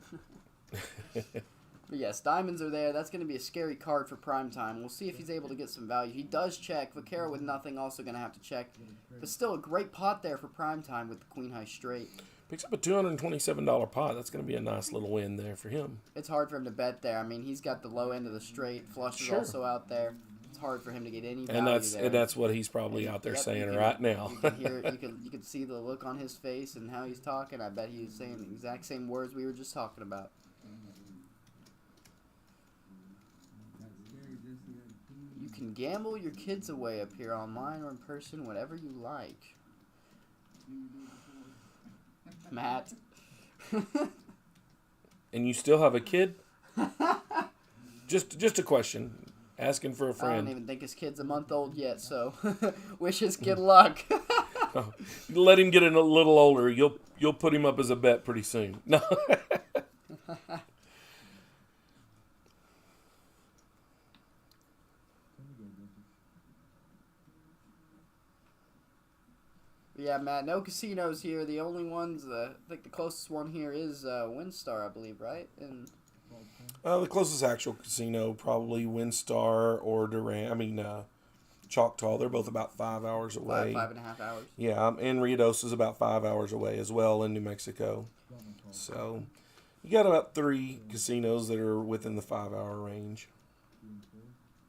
But yes, diamonds are there. That's going to be a scary card for Primetime. We'll see if he's able to get some value. He does check. Vaquero with nothing also going to have to check. But still a great pot there for Primetime with the queen high straight. Picks up a $227 pot. That's going to be a nice little win there for him. It's hard for him to bet there. I mean, he's got the low end of the straight. Flush is also out there. It's hard for him to get any value there. And that's what he's probably out there saying right now. You can hear it. You can see the look on his face and how he's talking. I bet he's saying the exact same words we were just talking about. You can gamble your kids away up here online or in person, whatever you like. Matt. And you still have a kid? Just a question. Asking for a friend. I don't even think his kid's a month old yet, so wish his kid luck. Let him get a little older. You'll put him up as a bet pretty soon. No. Yeah, Matt, no casinos here. The only ones, I think the closest one here is Windstar, I believe, right? And the closest actual casino, probably Windstar or Choctaw. They're both about 5 hours away. 5.5 hours. Yeah, and Riados is about 5 hours away as well in New Mexico. So you got about 3 casinos that are within the 5-hour range.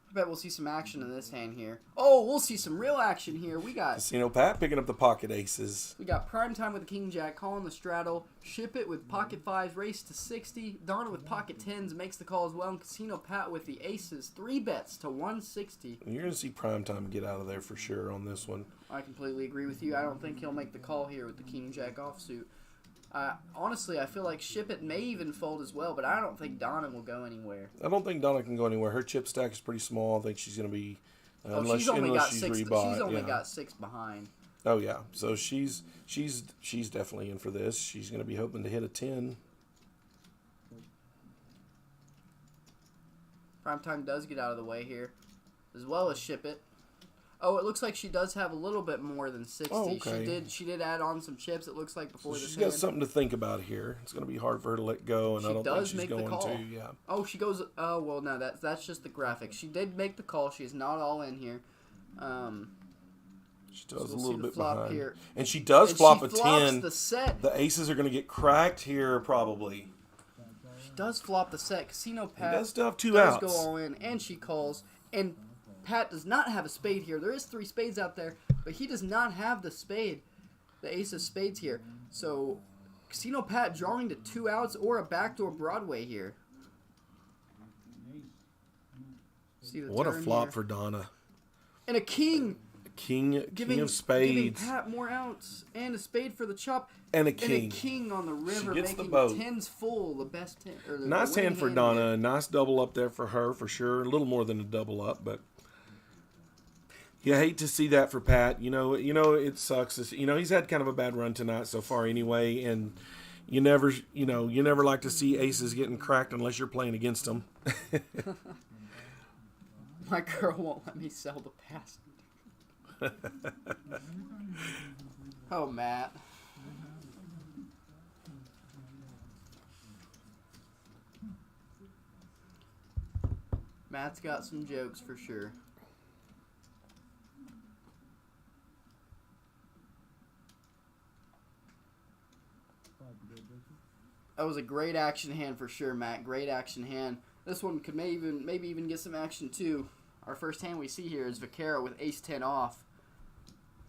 I bet we'll see some action in this hand here. Oh, we'll see some real action here. We got Casino Pat picking up the pocket aces. We got Primetime with the King Jack, calling the straddle. Ship It with pocket 5s, race to 60. Donna with pocket 10s makes the call as well. And Casino Pat with the aces, 3 bets to 160. You're going to see Primetime get out of there for sure on this one. I completely agree with you. I don't think he'll make the call here with the King Jack offsuit. Honestly, I feel like Ship It may even fold as well, but I don't think Donna will go anywhere. I don't think Donna can go anywhere. Her chip stack is pretty small. I think she's going to be, she's only got she's 6. rebought. She's only got 6 behind. Oh yeah, so she's definitely in for this. She's going to be hoping to hit a 10. Primetime does get out of the way here, as well as Ship It. Oh, it looks like she does have a little bit more than 60. Oh, okay. She did add on some chips, it looks like, before So this she's got hand. something to think about here. It's going to be hard for her to let go, and She I don't think does she's make the going call. to. Yeah. Oh, she goes. Oh, well, no, that's just the graphics. She did make the call. She is not all in here. She does we'll a see little the bit flop behind. here. And she does And flop she a flops 10. the set. The aces are going to get cracked here, probably. She does flop the set. Casino Pat does still have two does outs. go all in, and she calls. And Pat does not have a spade here. There is 3 spades out there, but he does not have the spade, the ace of spades here. So Casino Pat drawing to 2 outs or a backdoor Broadway here. See the What a turn flop here. for Donna. And a king. King Giving of spades. Giving Pat more outs and a spade for the chop. And a And king. a king on the river, gets the making boat. 10s full, the best 10. Or the Nice winning hand for here. Donna. Nice double up there for her, for sure. A little more than a double up, but you hate to see that for Pat. You know, it sucks. He's had kind of a bad run tonight so far, anyway, and you never like to see aces getting cracked unless you're playing against them. My girl won't let me sell the pass. Oh, Matt. Matt's got some jokes for sure. That was a great action hand for sure, Matt. Great action hand. This one could maybe even get some action too. Our first hand we see here is Vaquero with ace-10 off.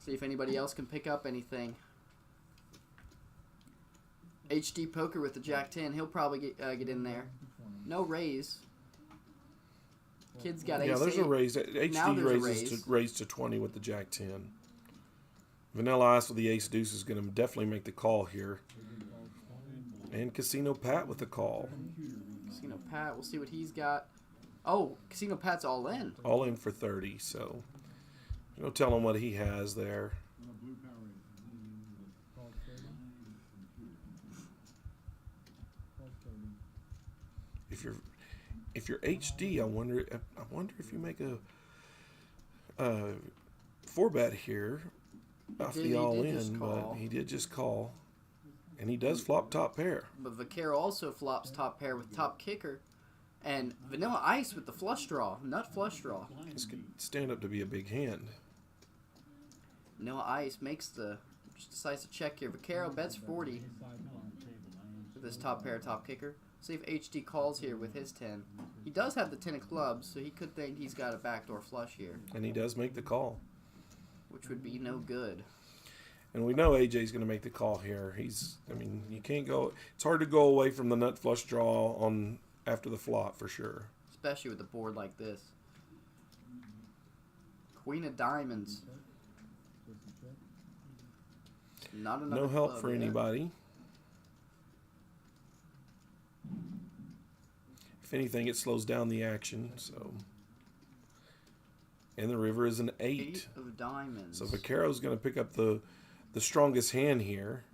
See if anybody else can pick up anything. HD Poker with the Jack-10. He'll probably get in there. No raise. Kid's got ace-8. Yeah, there's a raise. Now HD there's a raises to raise to 20 with the Jack-10. Vanilla Ice with the ace-deuce is going to definitely make the call here. And Casino Pat with the call. Casino Pat, we'll see what he's got. Oh, Casino Pat's all in. All in for 30, so no telling what he has there. If you're HD, I wonder if you make a 4-bet here off the all in, but he did just call. And he does flop top pair. But Vaquero also flops top pair with top kicker. And Vanilla Ice with the flush draw. Nut flush draw. This could stand up to be a big hand. Vanilla Ice just decides to check here. Vaquero bets 40 with his top pair, top kicker. See if HD calls here with his 10. He does have the 10 of clubs, so he could think he's got a backdoor flush here. And he does make the call. Which would be no good. And we know AJ's going to make the call here. You can't go. It's hard to go away from the nut flush draw on after the flop for sure. Especially with a board like this. Queen of Diamonds. Not enough. No help for anybody. If anything, it slows down the action. So, and the river is an 8. 8 of diamonds. So Vaquero's going to pick up the strongest hand here.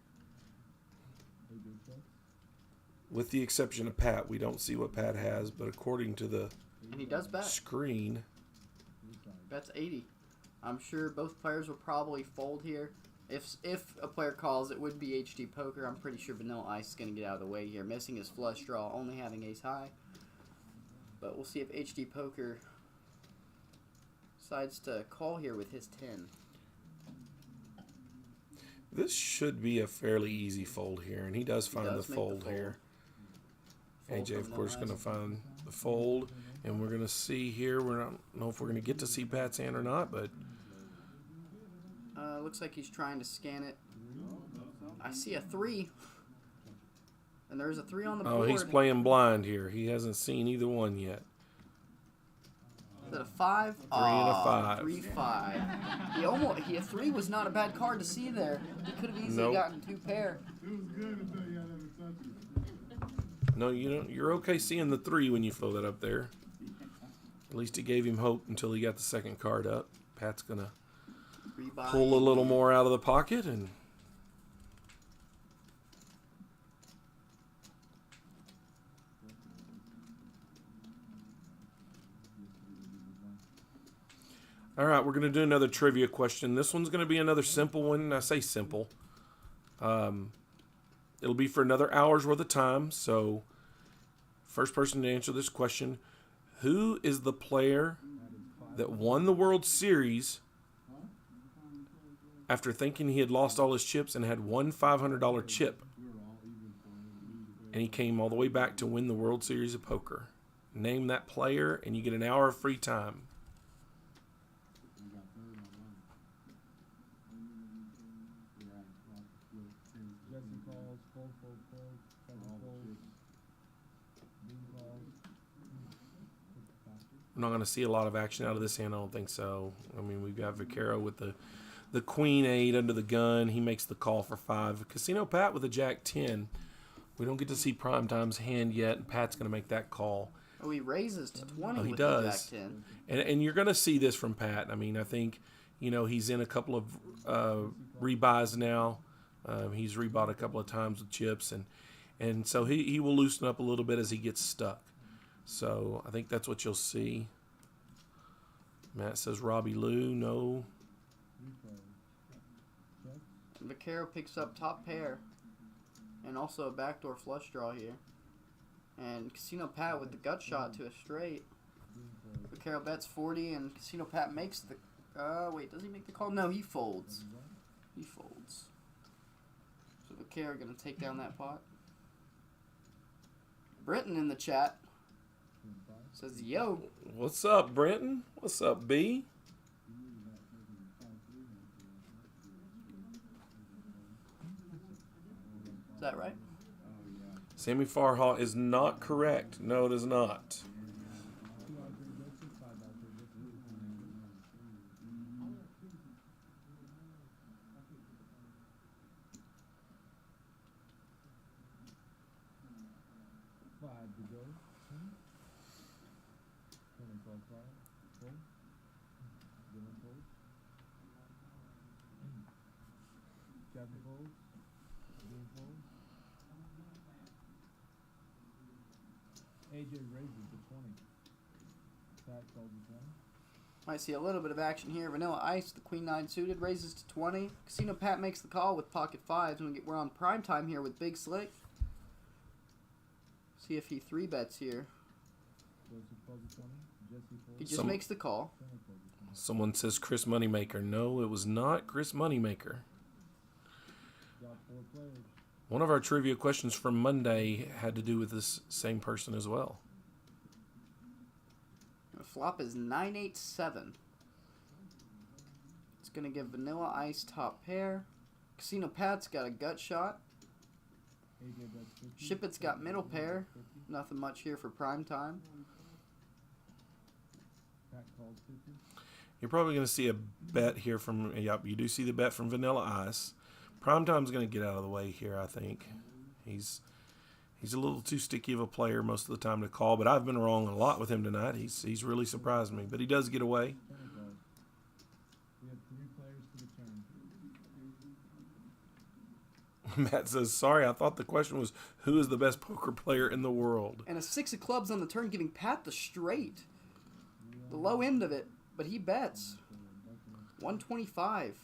With the exception of Pat. We don't see what Pat has, but according to the and he does bet. Screen. Bets 80. I'm sure both players will probably fold here. If a player calls, it would be HD Poker. I'm pretty sure Vanilla Ice is going to get out of the way here. Missing his flush draw, only having ace high. But we'll see if HD Poker decides to call here with his 10. This should be a fairly easy fold here, and he does find the fold here. AJ, of course, going to find the fold, and we're going to see here. I don't know if we're going to get to see Pat's hand or not, but looks like he's trying to scan it. I see a 3, and there's a 3 on the board. oh, he's playing blind here. He hasn't seen either one yet. Is that a 5? 3 and a 5. 3-5. A 3 was not a bad card to see there. He could have easily gotten 2 pair. It was good until you had other touches. No, you're okay seeing the 3 when you throw that up there. At least it gave him hope until he got the second card up. Pat's going to pull a little more out of the pocket and All right, we're going to do another trivia question. This one's going to be another simple one. I say simple. It'll be for another hour's worth of time. So, first person to answer this question, who is the player that won the World Series after thinking he had lost all his chips and had one $500 chip? And he came all the way back to win the World Series of Poker. Name that player, and you get an hour of free time. Jesse calls, fold, Kevin folds, Dean calls. We're not going to see a lot of action out of this hand, I don't think so. I mean, we've got Vaquero with the Queen 8 under the gun. He makes the call for 5. Casino Pat with a Jack 10. We don't get to see Primetime's hand yet, and Pat's going to make that call. Oh, he raises to 20 He with does. the Jack 10. And you're going to see this from Pat. I mean, I think, he's in a couple of rebuys now. He's rebought a couple of times with chips, and so he will loosen up a little bit as he gets stuck. So I think that's what you'll see. Matt says Robbie Lou, no. Vaquero picks up top pair. And also a backdoor flush draw here. And Casino Pat with the gut shot to a straight. Vaquero bets 40 and Casino Pat makes the... wait, does he make the call? No, he folds. He folds. So Vaquero going to take down that pot. Brenton in the chat says, yo. What's up, Brenton? What's up, B? Is that right? Sammy Farha is not correct. No, it is not. AJ raises to 20. Pat calls to 20. Might see a little bit of action here. Vanilla Ice, the Queen 9 suited, raises to 20. Casino Pat makes the call with pocket 5s. And we're on prime time here with Big Slick. See if he 3-bets here. Joseph calls to 20. Jesse folds. He just makes the call. Someone says Chris Moneymaker. No, it was not Chris Moneymaker. Got 4 players. One of our trivia questions from Monday had to do with this same person as well. The flop is 9-8-7. It's going to give Vanilla Ice top pair. Casino Pat's got a gut shot. AJ bets 50. Ship It's got middle pair. Nothing much here for prime time. Pat calls 50. You're probably going to see a bet here from, yep, you do see the bet from Vanilla Ice. Primetime's going to get out of the way here, I think. He's a little too sticky of a player most of the time to call, but I've been wrong a lot with him tonight. He's really surprised me, but he does get away. We have 3 players to the turn. Matt says, sorry, I thought the question was, who is the best poker player in the world? And a 6 of clubs on the turn, giving Pat the straight. The low end of it, but he bets. 125.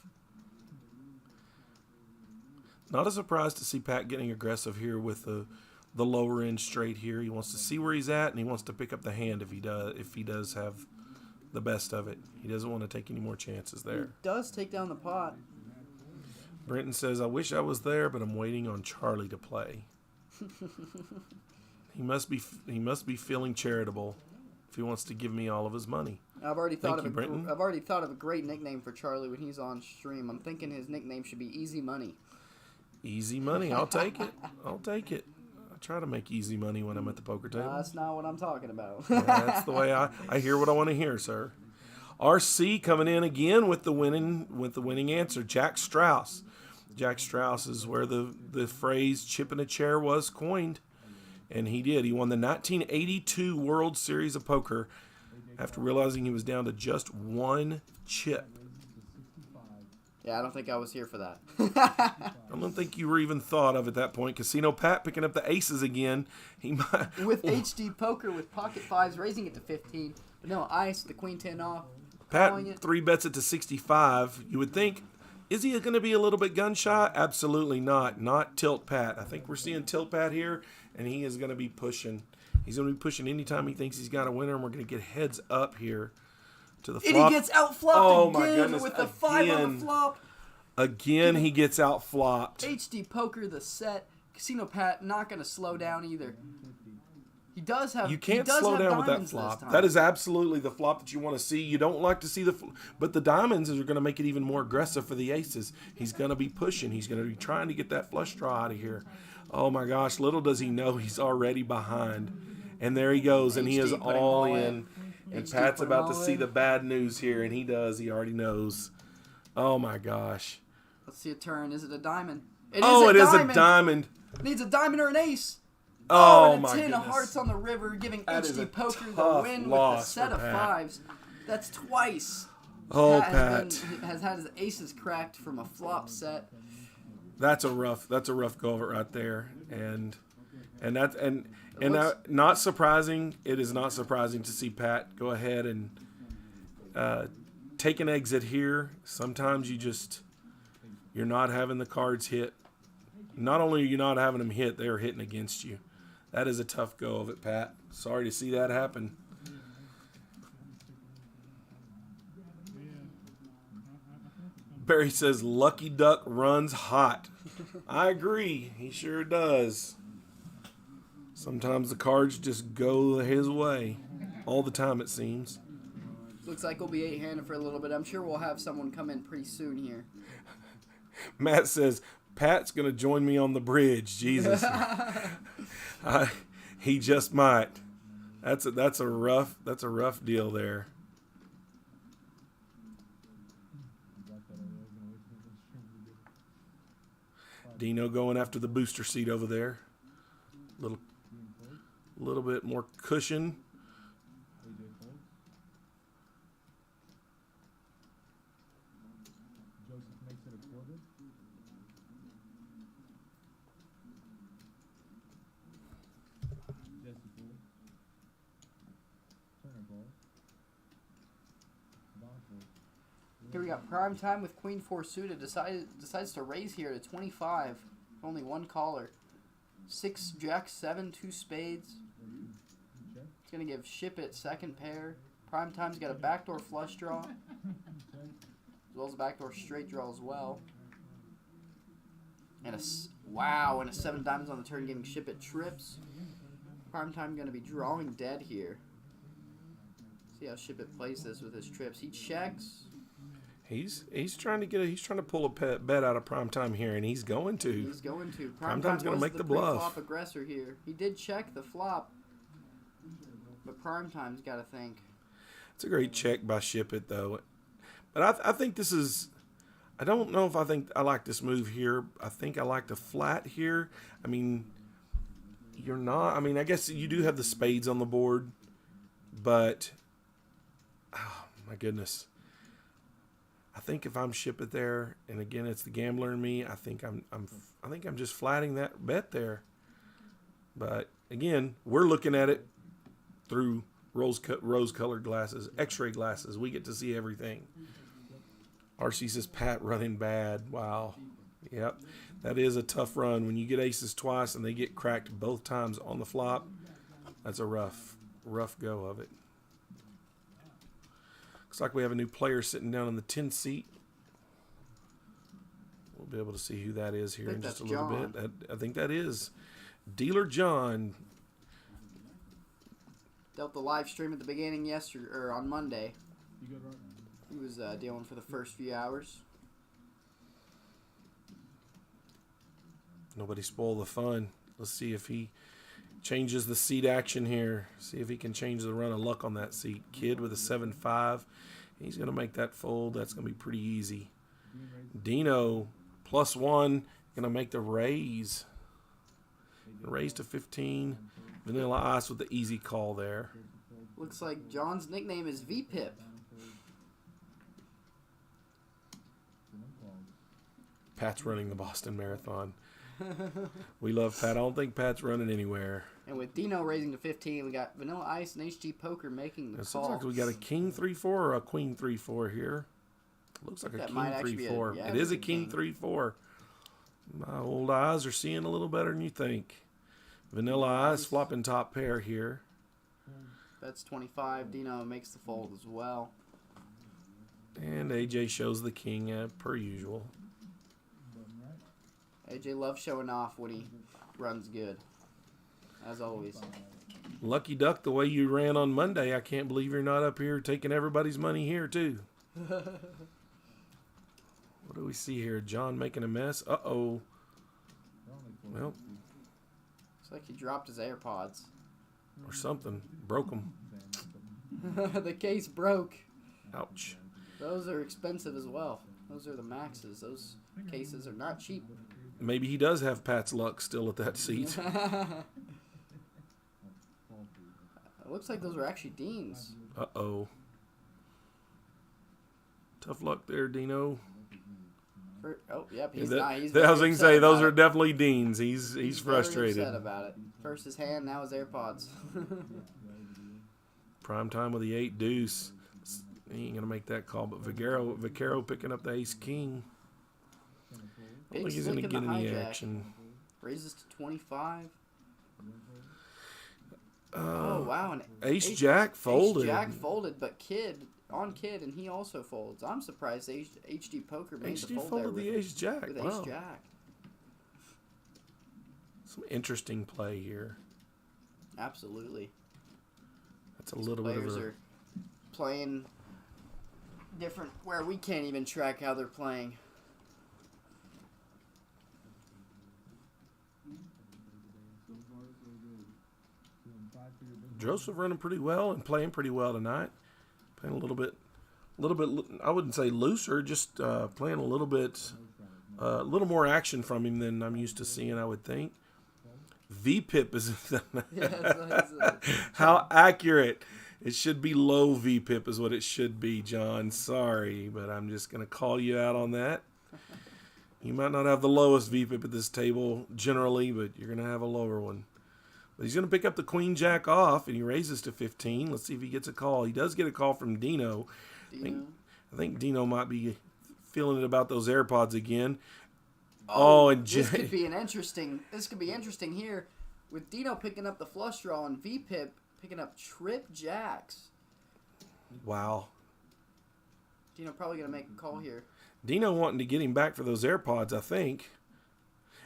Not a surprise to see Pat getting aggressive here with the lower end straight here. He wants to see where he's at, and he wants to pick up the hand if he does have the best of it. He doesn't want to take any more chances there. He does take down the pot. Brenton says, I wish I was there, but I'm waiting on Charlie to play. He must be feeling charitable if he wants to give me all of his money. I've already thought Thank you, Brenton. of a great nickname for Charlie when he's on stream. I'm thinking his nickname should be Easy Money. Easy money. I'll take it. I'll take it. I try to make easy money when I'm at the poker table. That's not what I'm talking about. That's the way I hear what I want to hear, sir. RC coming in again with the winning answer. Jack Strauss. Jack Strauss is where the phrase "chip in a chair" was coined, and he did. He won the 1982 World Series of Poker after realizing he was down to just 1 chip. Yeah, I don't think I was here for that. I don't think you were even thought of at that point. Casino Pat picking up the aces again. He might, With HD Poker with pocket 5s, raising it to 15. Vanilla Ice, the Queen 10 off. Pat calling it. 3 bets it to 65. You would think, is he going to be a little bit gun shy? Absolutely not. Not Tilt Pat. I think we're seeing Tilt Pat here, and he is going to be pushing. He's going to be pushing anytime he thinks he's got a winner, and we're going to get heads up here to the flop. And he gets outflopped Oh, again my goodness, with the 5 on again. the flop. Again, he gets outflopped. HD Poker the set. Casino Pat not going to slow down either. He does have. You can't he does slow have down with that diamonds this flop. time. That is absolutely the flop that you want to see. You don't like to see but the diamonds are going to make it even more aggressive for the aces. He's going to be pushing. He's going to be trying to get that flush draw out of here. Oh my gosh, little does he know he's already behind. And there he goes, and he is HD putting all all in. in. And HD Pat's putting about to all see in. the bad news here, and he does. He already knows. Oh my gosh. Let's see a turn. Is it a diamond? It Oh, is it is a diamond. Needs a diamond or an ace. Oh, and a my 10 of goodness. hearts on the river, giving That is a HD Poker the tough win with the loss set for of Pat. 5s. That's twice. Oh, Pat Pat. has had his aces cracked from a flop set. That's a rough go of it right there. And looks- not surprising. It is not surprising to see Pat go ahead and take an exit here. Sometimes you're not having the cards hit. Not only are you not having them hit, they are hitting against you. That is a tough go of it, Pat. Sorry to see that happen. Barry says, Lucky Duck runs hot. I agree. He sure does. Sometimes the cards just go his way. All the time, it seems. Looks like we'll be 8-handed for a little bit. I'm sure we'll have someone come in pretty soon here. Matt says, Pat's going to join me on the bridge. Jesus. He just might. That's a rough deal there. Dino going after the booster seat over there. Little bit more cushion. Joseph makes it a quarter. Jesse Poole. Turner ball. Don Poole. Here we got prime time with Queen 4 suited. Decides to raise here to 25. Only one caller. 6 Jack 7 2 spades. Check. It's gonna give Ship It second pair. Prime time's got a backdoor flush draw, as well as a backdoor straight draw as well. And and a 7 diamonds on the turn, giving Ship It trips. Prime time gonna be drawing dead here. See how Ship It plays this with his trips. He checks. He's trying to pull a bet out of prime time here, and he's going to. He's going to. Prime time's gonna was make the bluff. Flop aggressor here. He did check the flop, but prime time's got to think. It's a great check by Ship It, though. But I think this is... I don't know if I like this move here. I think I like the flat here. I mean, you're not... I mean, I guess you do have the spades on the board, but... Oh, my goodness. I think if I'm Ship It there, and again, it's the gambler in me, I think I'm just flatting that bet there. But, again, we're looking at it through rose-colored glasses, x-ray glasses. We get to see everything. RC says, Pat running bad. Wow. Yep. That is a tough run. When you get aces twice and they get cracked both times on the flop, that's a rough go of it. Looks like we have a new player sitting down in the 10 seat. We'll be able to see who that is here in just a little bit. I think that is Dealer John. Dealt the live stream at the beginning or on Monday. You good, right? He was dealing for the first few hours. Nobody spoil the fun. Let's see if he changes the seat action here. See if he can change the run of luck on that seat. Kid with a 7-5. He's going to make that fold. That's going to be pretty easy. Dino, +1, going to make the raise. Raise to 15. Vanilla Ice with the easy call there. Looks like John's nickname is VPIP. Pat's running the Boston Marathon. We love Pat. I don't think Pat's running anywhere. And with Dino raising to 15, we got Vanilla Ice and HG Poker making the It call. looks like we got a king 3-4 or a queen 3-4 here. Looks like a That might actually king be 3-4. yeah, It is a it's king 3-4. My old eyes are seeing a little better than you think. Vanilla Ice flopping top pair here. That's 25. Dino makes the fold as well. And AJ shows the king per usual. AJ loves showing off when he runs good, as always. Lucky duck the way you ran on Monday. I can't believe you're not up here taking everybody's money here too. What do we see here? John making a mess. Uh-oh. Well, Looks like he dropped his AirPods. or something. Broke them. The case broke. Ouch. Those are expensive as well. Those are the maxes. Those cases are not cheap. Maybe he does have Pat's luck still at that seat. It looks like those are actually Dean's. Uh-oh. Tough luck there, Dino. Oh, yep, he's That- not. He's I was very going to upset say, those about are it. definitely Dean's. He's Very frustrated. upset about it. First his hand, now his AirPods. Prime time with the 8 deuce. He ain't going to make that call, but Vaquero picking up the ace king. I don't think he's going to slick in get the any hijack. action. Raises to 25. Oh, wow. And Ace Jack folded. Ace Jack folded, but Kid, and he also folds. I'm surprised HD Poker made the HD fold folded there the Ace Jack. with Wow. Ace Jack. Some interesting play here. Absolutely. That's a little bit of Players a... are playing different, where we can't even track how they're playing. Joseph running pretty well and playing pretty well tonight. Playing a little bit, I wouldn't say looser, just playing a little more action from him than I'm used to seeing, I would think. VPIP is how accurate. It should be low VPIP is what it should be, John. Sorry, but I'm just going to call you out on that. You might not have the lowest VPIP at this table generally, but you're going to have a lower one. But he's going to pick up the queen jack off, and he raises to 15. Let's see if he gets a call. He does get a call from Dino. I think Dino might be feeling it about those AirPods again. And this could be interesting here with Dino picking up the flush draw and VPIP picking up trip jacks. Wow. Dino probably going to make a call here. Dino wanting to get him back for those AirPods, I think.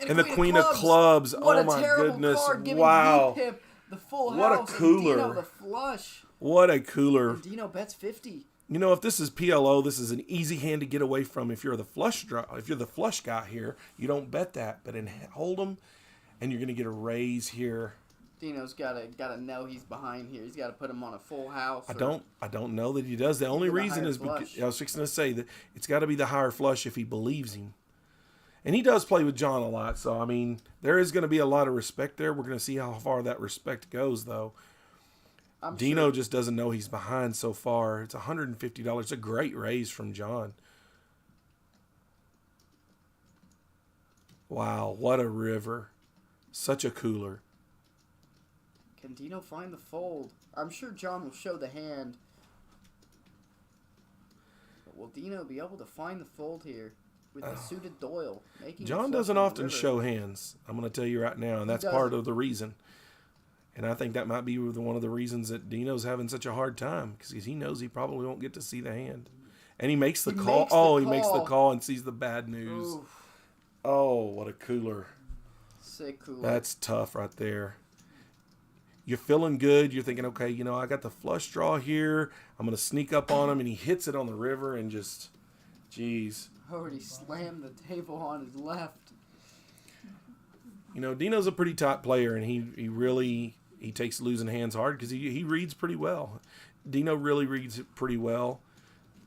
And the Queen of Clubs. What Oh a my terrible goodness. card, giving Wow. VPIP the full What a house and cooler. Dino the flush. What a cooler. And Dino bets 50. You know, if this is PLO, this is an easy hand to get away from. If you're the flush draw, if you're the flush guy here, you don't bet that. But in Hold'em, and you're going to get a raise here. Dino's gotta know he's behind here. He's got to put him on a full house. I don't know that he does. The only Even a reason higher is because flush. I was fixing to say that it's got to be the higher flush if he believes him. And he does play with John a lot, so I mean, there is going to be a lot of respect there. We're going to see how far that respect goes, though. Dino just doesn't know he's behind so far. It's $150. It's a great raise from John. Wow, what a river. Such a cooler. Can Dino find the fold? I'm sure John will show the hand. But will Dino be able to find the fold here with the suited Doyle? John doesn't often show hands. I'm going to tell you right now, and that's part of the reason. And I think that might be one of the reasons that Dino's having such a hard time, because he knows he probably won't get to see the hand. And he makes the call. He makes the call and sees the bad news. Oof. Oh, what a cooler. Sick cooler. That's tough right there. You're feeling good. You're thinking, okay, you know, I got the flush draw here. I'm going to sneak up on him, and he hits it on the river and just, geez. Already slammed the table on his left. You know, Dino's a pretty top player, and he really takes losing hands hard because he reads pretty well. Dino really reads it pretty well,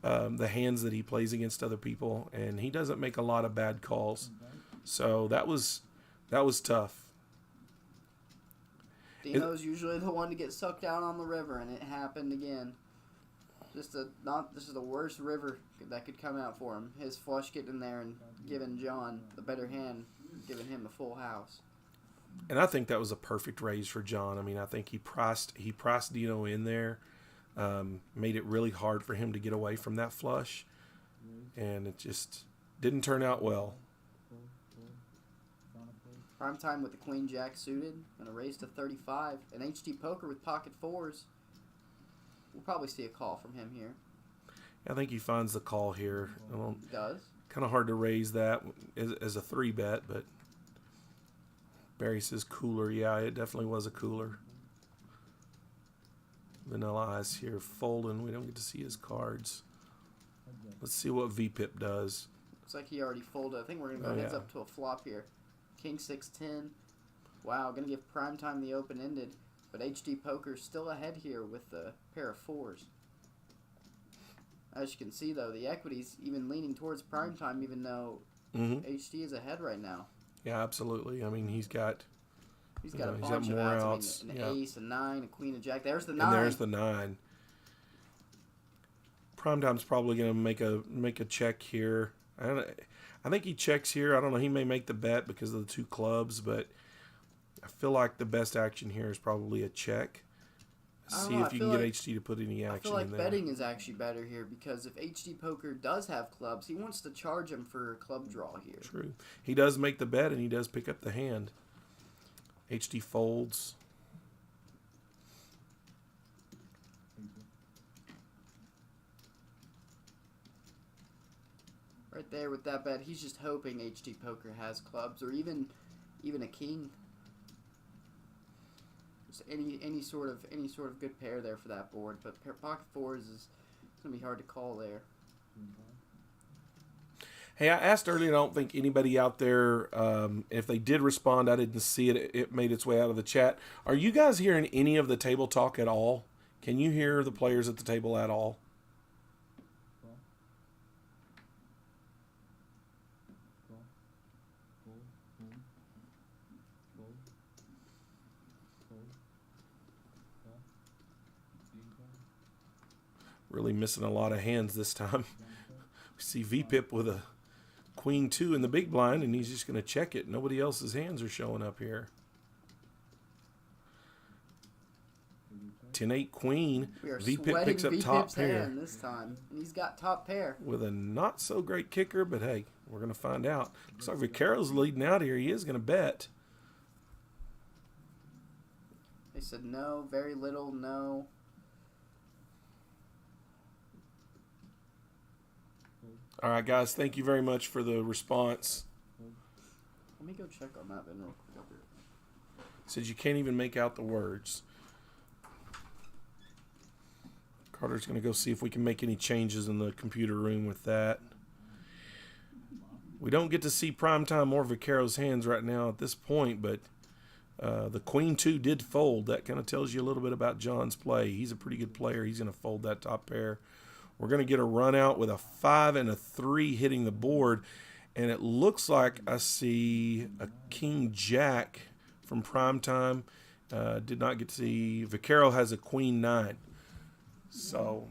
the hands that he plays against other people, and he doesn't make a lot of bad calls. So that was tough. Dino's usually the one to get sucked down on the river, and it happened again. This is the worst river that could come out for him. His flush getting in there and giving John the better hand. giving him a full house. And I think that was a perfect raise for John. I mean, I think he priced Dino in there, made it really hard for him to get away from that flush, and it just didn't turn out well. Prime time with the Queen Jack suited, and a raise to 35. An HD poker with pocket fours. We'll probably see a call from him here. I think he finds the call here. He does. Kind of hard to raise that as a 3-bet, but Barry says cooler. Yeah, it definitely was a cooler. Vanilla Ice here folding. We don't get to see his cards. Let's see what VPIP does. Looks like he already folded. I think we're going to go heads up to a flop here. King 6-10. Wow, going to give Primetime the open-ended. But HD Poker's still ahead here with the pair of fours. As you can see, though, the equity's even leaning towards Primetime, even though HD is ahead right now. Yeah, absolutely. I mean, he's got a bunch of outs. I mean, an ace, a 9, a queen, a jack. There's the 9. And there's the 9. Primetime's probably going to make a check here. I think he checks here. I don't know. He may make the bet because of the 2 clubs, but I feel like the best action here is probably a check. See if you can get HD to put any action in there. I feel like betting is actually better here because if HD Poker does have clubs, he wants to charge him for a club draw here. True. He does make the bet and he does pick up the hand. HD folds. Right there with that bet, he's just hoping HD Poker has clubs or even a king. Just any sort of good pair there for that board, but pocket fours is gonna be hard to call there. Hey, I asked earlier. I don't think anybody out there. If they did respond, I didn't see it. It made its way out of the chat. Are you guys hearing any of the table talk at all? Can you hear the players at the table at all? Really missing a lot of hands this time. We see VPIP with a Queen 2 in the big blind, and he's just going to check it. Nobody else's hands are showing up here. 10-8 Queen. VPIP picks up top pair. This time. And he's got top pair. With a not so great kicker, but hey, we're going to find out. Looks like Vaccaro's leading out here. He is going to bet. They said no, very little, no. All right, guys, thank you very much for the response. Let me go check on that then real quick. Says you can't even make out the words. Carter's going to go see if we can make any changes in the computer room with that. We don't get to see Primetime or Vaccaro's hands right now at this point, but the Queen 2 did fold. That kind of tells you a little bit about John's play. He's a pretty good player. He's going to fold that top pair. We're going to get a run out with a 5 and a 3 hitting the board. And it looks like I see a King Jack from Primetime. Did not get to see. Vaccaro has a Queen 9. So,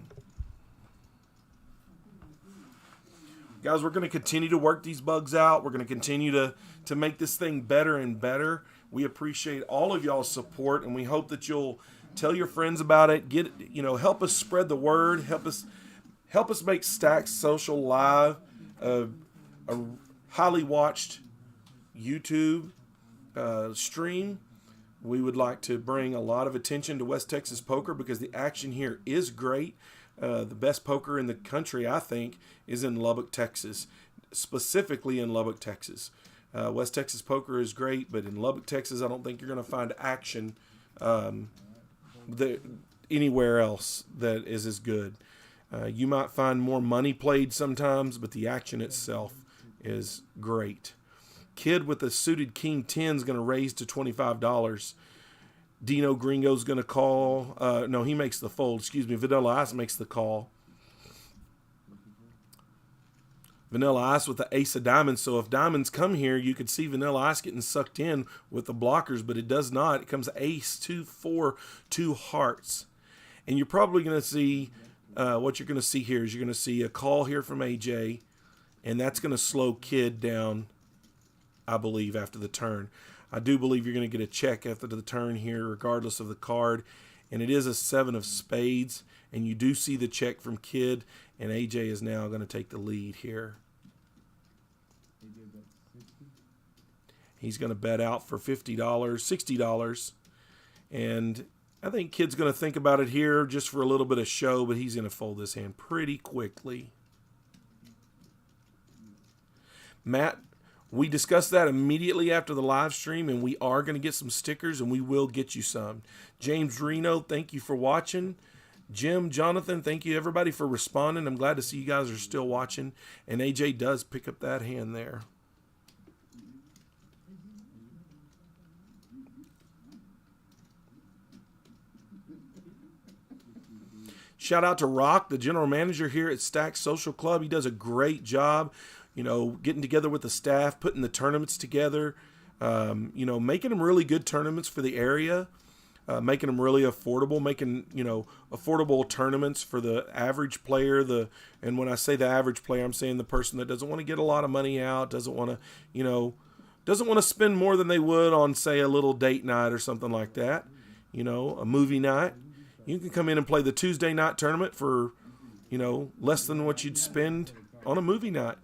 guys, we're going to continue to work these bugs out. We're going to continue to make this thing better and better. We appreciate all of y'all's support, and we hope that you'll tell your friends about it. Help us spread the word. Help us make Stacks Social Live a highly watched YouTube stream. We would like to bring a lot of attention to West Texas poker because the action here is great. The best poker in the country, I think, is in Lubbock, Texas, specifically in Lubbock, Texas. West Texas poker is great, but in Lubbock, Texas, I don't think you're going to find action anywhere else that is as good. You might find more money played sometimes, but the action itself is great. Kid with a suited King 10 is going to raise to $25. Dino Gringo's going to call. No, he makes the fold. Excuse me. Vanilla Ice makes the call. Vanilla Ice with the ace of diamonds. So if diamonds come here, you could see Vanilla Ice getting sucked in with the blockers, but it does not. It comes ace, 2, 4, 2 hearts. And you're probably going to see... what you're going to see here is you're going to see a call here from AJ, and that's going to slow Kid down I believe, after the turn. I do believe you're going to get a check after the turn here, regardless of the card. And it is a 7 of spades. And you do see the check from Kid. And AJ is now going to take the lead here. He's going to bet out for $50, $60. And I think Kid's going to think about it here just for a little bit of show, but he's going to fold this hand pretty quickly. Matt, we discussed that immediately after the live stream, and we are going to get some stickers, and we will get you some. James Reno, thank you for watching. Jim, Jonathan, thank you, everybody, for responding. I'm glad to see you guys are still watching. And AJ does pick up that hand there. Shout out to Rock, the general manager here at Stack Social Club. He does a great job, you know, getting together with the staff, putting the tournaments together, you know, making them really good tournaments for the area, making them really affordable, making, you know, affordable tournaments for the average player. And when I say the average player, I'm saying the person that doesn't want to get a lot of money out, doesn't want to, you know, doesn't want to spend more than they would on, say, a little date night or something like that, you know, a movie night. You can come in and play the Tuesday night tournament for, you know, less than what you'd spend on a movie night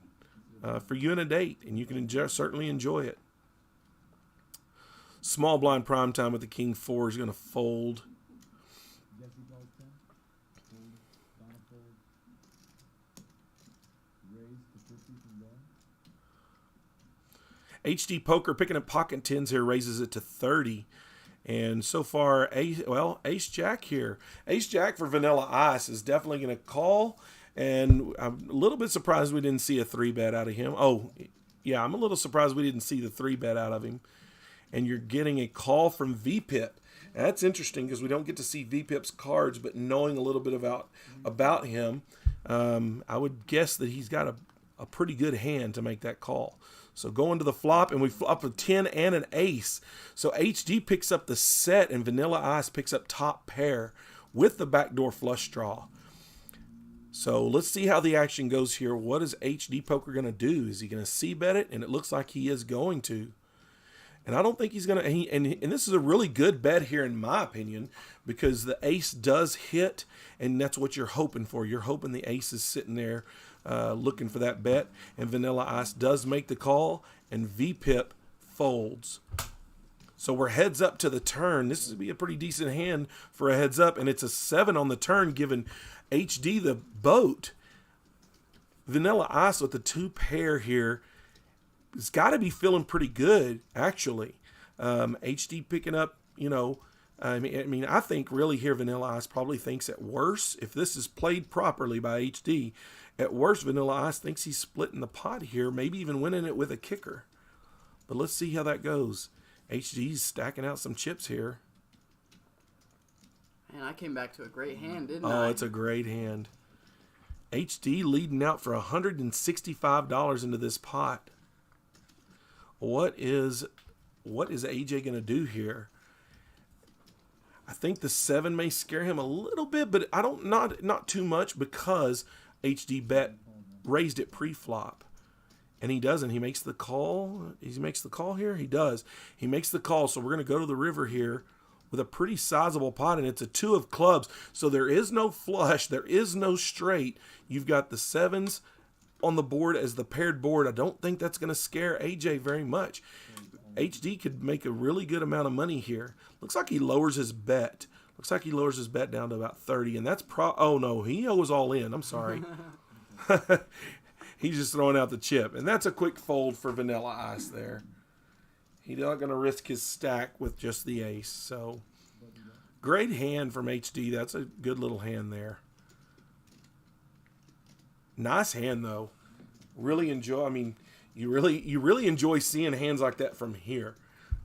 for you and a date, and you can certainly enjoy it. Small blind prime time with the King 4 is going to fold. HD Poker picking up pocket tens here, raises it to 30. And so far, Ace Jack here. Ace Jack for Vanilla Ice is definitely going to call. And I'm a little bit surprised we didn't see a 3-bet out of him. Oh, yeah, I'm a little surprised we didn't see the 3-bet out of him. And you're getting a call from VPIP. And that's interesting because we don't get to see VPIP's cards, but knowing a little bit about him, I would guess that he's got a pretty good hand to make that call. So going to the flop, and we flop a 10 and an ace. So HD picks up the set, and Vanilla Ice picks up top pair with the backdoor flush draw. So let's see how the action goes here. What is HD Poker going to do? Is he going to c-bet it? And it looks like he is going to. And I don't think he's going to. And this is a really good bet here, in my opinion, because the ace does hit, and that's what you're hoping for. You're hoping the ace is sitting there looking for that bet, and Vanilla Ice does make the call, and VPIP folds. So we're heads up to the turn. This would be a pretty decent hand for a heads up, and it's a 7 on the turn, giving HD the boat. Vanilla Ice with the 2 pair here has got to be feeling pretty good, actually. HD picking up, you know, I mean, I think really here Vanilla Ice probably thinks at worst, if this is played properly by HD, at worst, Vanilla Ice thinks he's splitting the pot here, maybe even winning it with a kicker. But let's see how that goes. HD's stacking out some chips here. Man, I came back to a great hand, didn't I? Oh, it's a great hand. HD leading out for $165 into this pot. What is AJ going to do here? I think the 7 may scare him a little bit, but I don't not too much, because HD bet raised it pre-flop. And he doesn't. He makes the call. He makes the call here. He does. He makes the call. So we're going to go to the river here with a pretty sizable pot, and it's a 2 of clubs. So there is no flush. There is no straight. You've got the 7s on the board as the paired board. I don't think that's going to scare AJ very much. HD could make a really good amount of money here. Looks like he lowers his bet. Looks like he lowers his bet down to about 30, and that's oh no, he goes all in. I'm sorry. He's just throwing out the chip, and that's a quick fold for Vanilla Ice there. He's not going to risk his stack with just the ace. So great hand from HD. That's a good little hand there. Nice hand though. Really enjoy. I mean, you really enjoy seeing hands like that from here.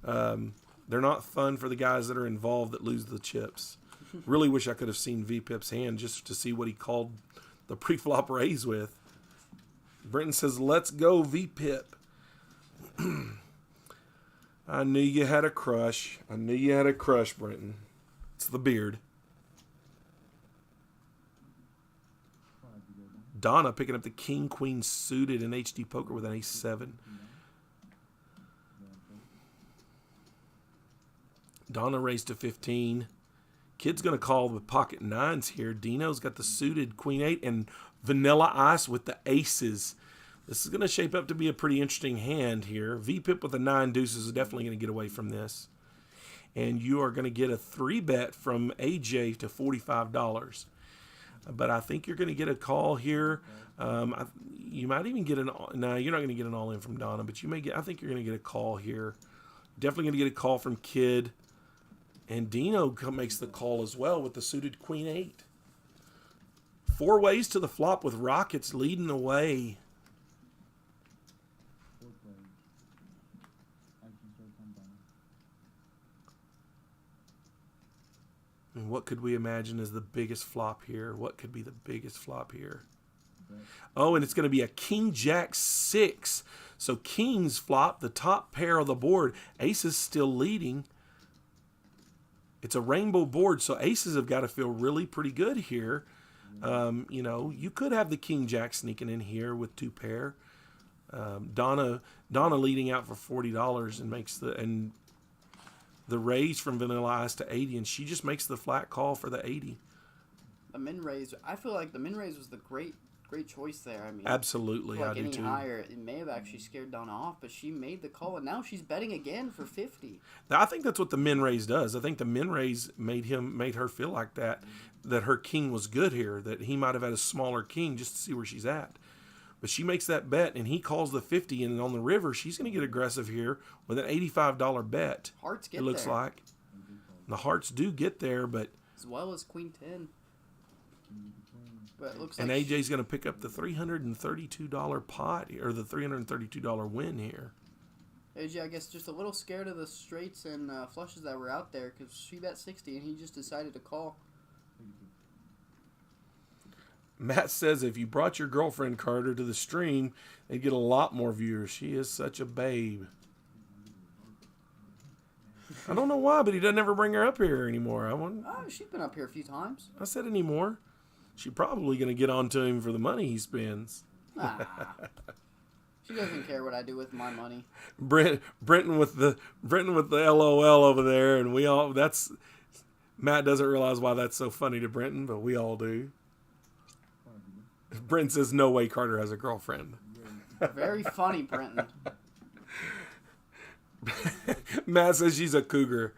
They're not fun for the guys that are involved that lose the chips. Really wish I could have seen VPIP's hand just to see what he called the pre-flop raise with. Brenton says, let's go, VPIP. I knew you had a crush. I knew you had a crush, Brenton. It's the beard. Donna picking up the king-queen suited in HD Poker with an ace-7. Donna raised to 15. Kid's going to call the pocket nines here. Dino's got the suited queen 8 and vanilla ice with the aces. This is going to shape up to be a pretty interesting hand here. V-Pip with the 9 deuces is definitely going to get away from this. And you are going to get a 3-bet from AJ to $45. But I think you're going to get a call here. You might even get an... No, you're not going to get an all-in from Donna, but you may get... I think you're going to get a call here. Definitely going to get a call from Kid. And Dino makes the call as well with the suited queen 8. 4 ways to the flop with Rockets leading the way. And what could we imagine is the biggest flop here? What could be the biggest flop here? Oh, and it's going to be a King Jack 6. So Kings flop, the top pair of the board. Ace is still leading. It's a rainbow board, so aces have got to feel really pretty good here. You know, you could have the King Jack sneaking in here with 2 pair. Donna leading out for $40 and makes the raise from Vanilla Ice to 80, and she just makes the flat call for the 80. The min raise, I feel like the min raise was the great choice there. I mean, absolutely, I do any too. higher, it may have actually scared Donna off, but she made the call, and now she's betting again for 50. Now, I think that's what the min raise does. I think the min raise made her feel like that her king was good here, that he might have had a smaller king just to see where she's at. But she makes that bet, and he calls the 50, and on the river, she's going to get aggressive here with an $85 bet. Hearts get it looks there. like. The hearts do get there, but... As well as queen 10. But it looks and like AJ's going to pick up the $332 pot, or the $332 win here. AJ, I guess, just a little scared of the straights and flushes that were out there, because she bet 60, and he just decided to call. Matt says if you brought your girlfriend, Carter, to the stream, they'd get a lot more viewers. She is such a babe. I don't know why, but he doesn't ever bring her up here anymore. She's been up here a few times. I said anymore. She's probably going to get on to him for the money he spends. She doesn't care what I do with my money. Brenton with the LOL over there, and Matt doesn't realize why that's so funny to Brenton, but we all do. Brent says, no way Carter has a girlfriend. Very funny, Brenton. Matt says she's a cougar.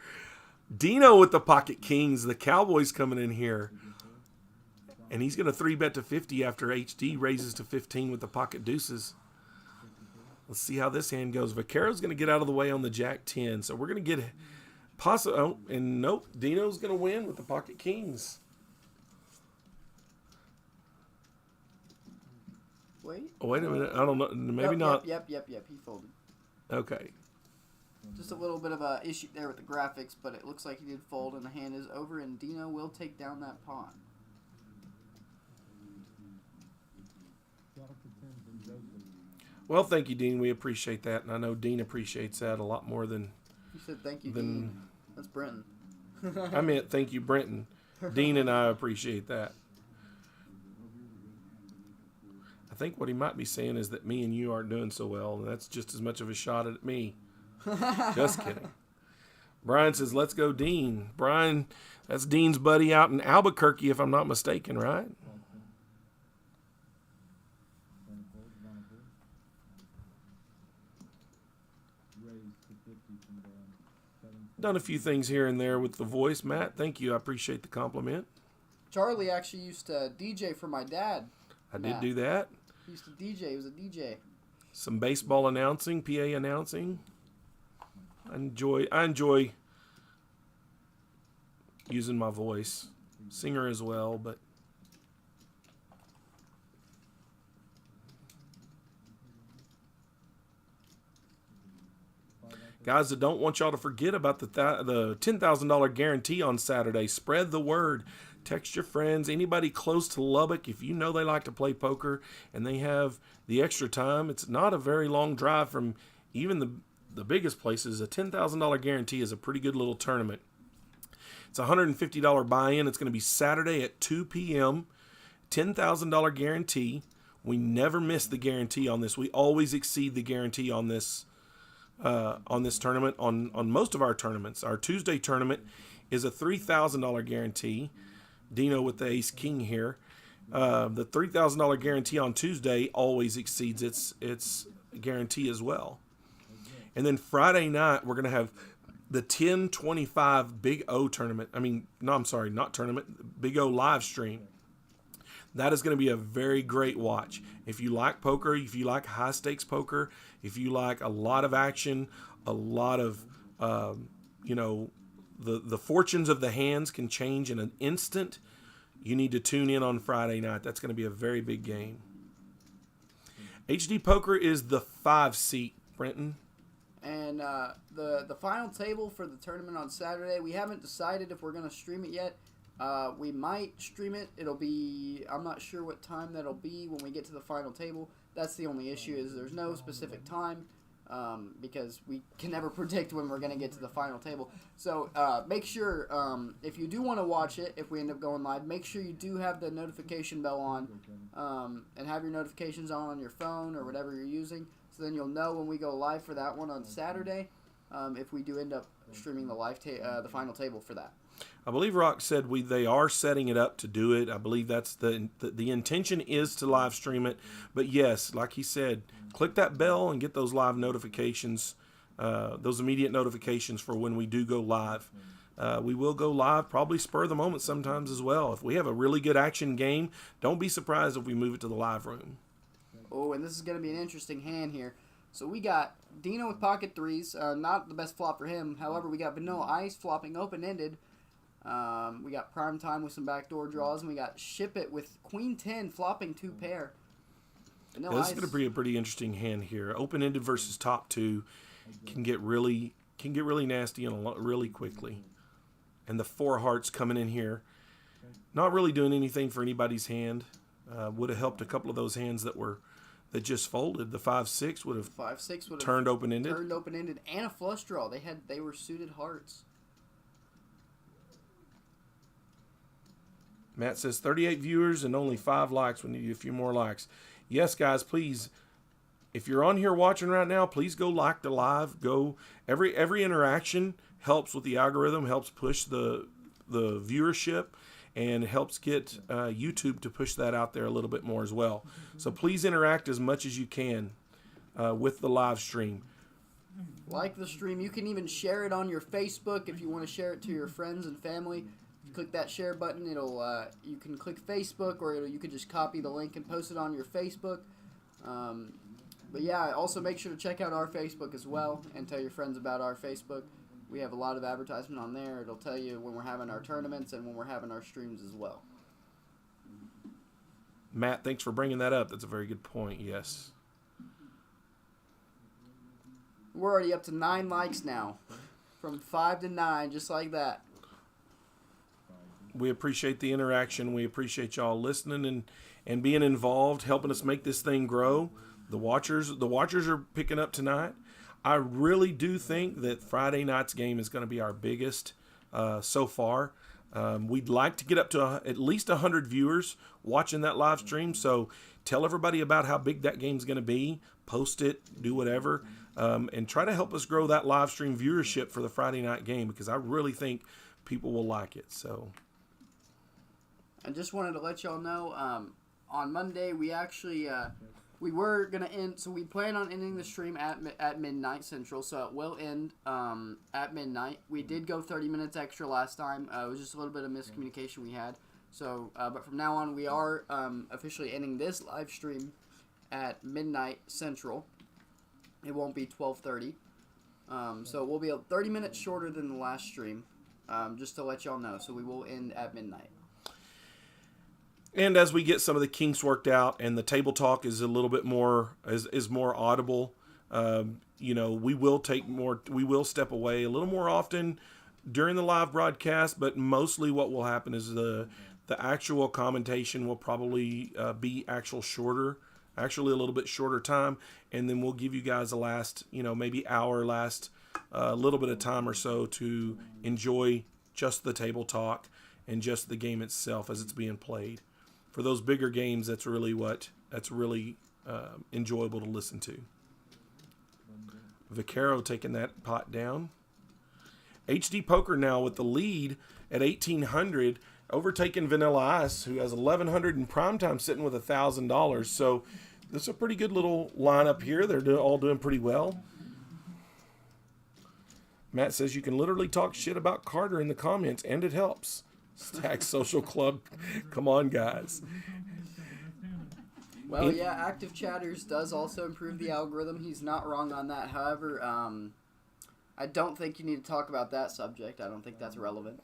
Dino with the pocket kings. The Cowboys coming in here. And he's going to 3-bet to 50 after HD raises to 15 with the pocket deuces. Let's see how this hand goes. Vaccaro's going to get out of the way on the Jack 10. So we're going to get... nope. Dino's going to win with the pocket kings. Wait. Oh, wait a minute. I don't know. Maybe not. Yep. He folded. Okay. Just a little bit of a issue there with the graphics, but it looks like he did fold, and the hand is over, and Dino will take down that pawn. Well, thank you, Dean. We appreciate that, and I know Dean appreciates that a lot more than... You said thank you, Dean. That's Brenton. I meant thank you, Brenton. Dean and I appreciate that. I think what he might be saying is that me and you aren't doing so well, and that's just as much of a shot at me. Just kidding. Brian says, let's go, Dean. Brian, that's Dean's buddy out in Albuquerque, if I'm not mistaken, right? Done a few things here and there with the voice. Matt, thank you. I appreciate the compliment. Charlie actually used to DJ for my dad. I did do that. He used to DJ. He was a DJ. Some baseball announcing, PA announcing. I enjoy using my voice. Singer as well, but guys, I don't want y'all to forget about the $10,000 guarantee on Saturday. Spread the word. Text your friends, anybody close to Lubbock, if you know they like to play poker and they have the extra time. It's not a very long drive from even the biggest places. A $10,000 guarantee is a pretty good little tournament. It's a $150 buy-in. It's going to be Saturday at 2 p.m. $10,000 guarantee. We never miss the guarantee on this. We always exceed the guarantee on this on this tournament. On most of our tournaments, our Tuesday tournament is a $3,000 guarantee. Dino with the ace king here. The $3,000 guarantee on Tuesday always exceeds its guarantee as well. And then Friday night, we're going to have the 1025 Big O tournament. Not tournament, Big O live stream. That is going to be a very great watch. If you like poker, if you like high stakes poker, if you like a lot of action, a lot of, the fortunes of the hands can change in an instant, you need to tune in on Friday night. That's going to be a very big game. HD Poker is the 5-seat, Brenton. And the final table for the tournament on Saturday, we haven't decided if we're going to stream it yet. We might stream it. I'm not sure what time that'll be when we get to the final table. That's the only issue, is there's no specific time, because we can never predict when we're going to get to the final table. So make sure, if you do want to watch it, if we end up going live, make sure you do have the notification bell on, and have your notifications on your phone or whatever you're using. So then you'll know when we go live for that one on Saturday, if we do end up streaming the final table for that. I believe Rock said they are setting it up to do it. I believe that's the intention is to live stream it. But yes, like he said, click that bell and get those live notifications, those immediate notifications for when we do go live. We will go live, probably spur of the moment sometimes as well. If we have a really good action game, don't be surprised if we move it to the live room. Oh, and this is going to be an interesting hand here. So we got Dino with pocket threes, not the best flop for him. However, we got Vanilla Ice flopping open-ended. We got Prime Time with some backdoor draws, and we got Ship It with Queen 10 flopping 2 pair. Yeah, this is going to be a pretty interesting hand here. Open-ended versus top 2 can get really nasty and really quickly. And the 4 hearts coming in here, not really doing anything for anybody's hand. Would have helped a couple of those hands that just folded. The 5-6 would have turned open-ended. Turned open-ended and a flush draw. They were suited hearts. Matt says 38 viewers and only 5 likes. We need a few more likes. Yes, guys, please. If you're on here watching right now, please go like the live. Go every interaction helps with the algorithm, helps push the viewership, and helps get YouTube to push that out there a little bit more as well. So please interact as much as you can with the live stream. Like the stream. You can even share it on your Facebook if you want to share it to your friends and family. Click that share button. You can click Facebook, or you can just copy the link and post it on your Facebook. But yeah, also make sure to check out our Facebook as well and tell your friends about our Facebook. We have a lot of advertisement on there. It'll tell you when we're having our tournaments and when we're having our streams as well. Matt, thanks for bringing that up. That's a very good point. Yes. We're already up to 9 likes now. From 5 to 9, just like that. We appreciate the interaction. We appreciate y'all listening and being involved, helping us make this thing grow. The watchers are picking up tonight. I really do think that Friday night's game is going to be our biggest so far. We'd like to get up to at least 100 viewers watching that live stream. So tell everybody about how big that game's going to be. Post it, do whatever, and try to help us grow that live stream viewership for the Friday night game, because I really think people will like it. So. I just wanted to let y'all know, on Monday we actually, we were going to end, so we plan on ending the stream at midnight Central, so it will end at midnight. We did go 30 minutes extra last time. It was just a little bit of miscommunication we had. So, but from now on we are officially ending this live stream at midnight Central. It won't be 12:30. So we'll be 30 minutes shorter than the last stream, just to let y'all know. So we will end at midnight. And as we get some of the kinks worked out and the table talk is a little bit more is more audible, we will step away a little more often during the live broadcast, but mostly what will happen is the actual commentation will probably be actually a little bit shorter time, and then we'll give you guys a last, maybe hour, little bit of time or so to enjoy just the table talk and just the game itself as it's being played. For those bigger games, that's really enjoyable to listen to. Vaquero taking that pot down. HD Poker now with the lead at 1,800, overtaking Vanilla Ice, who has 1,100 in primetime, sitting with $1,000. So this is a pretty good little lineup here. They're all doing pretty well. Matt says you can literally talk shit about Carter in the comments, and it helps. Stack Social Club. Come on, guys. Well, yeah, Active Chatters does also improve the algorithm. He's not wrong on that. However, I don't think you need to talk about that subject. I don't think that's relevant.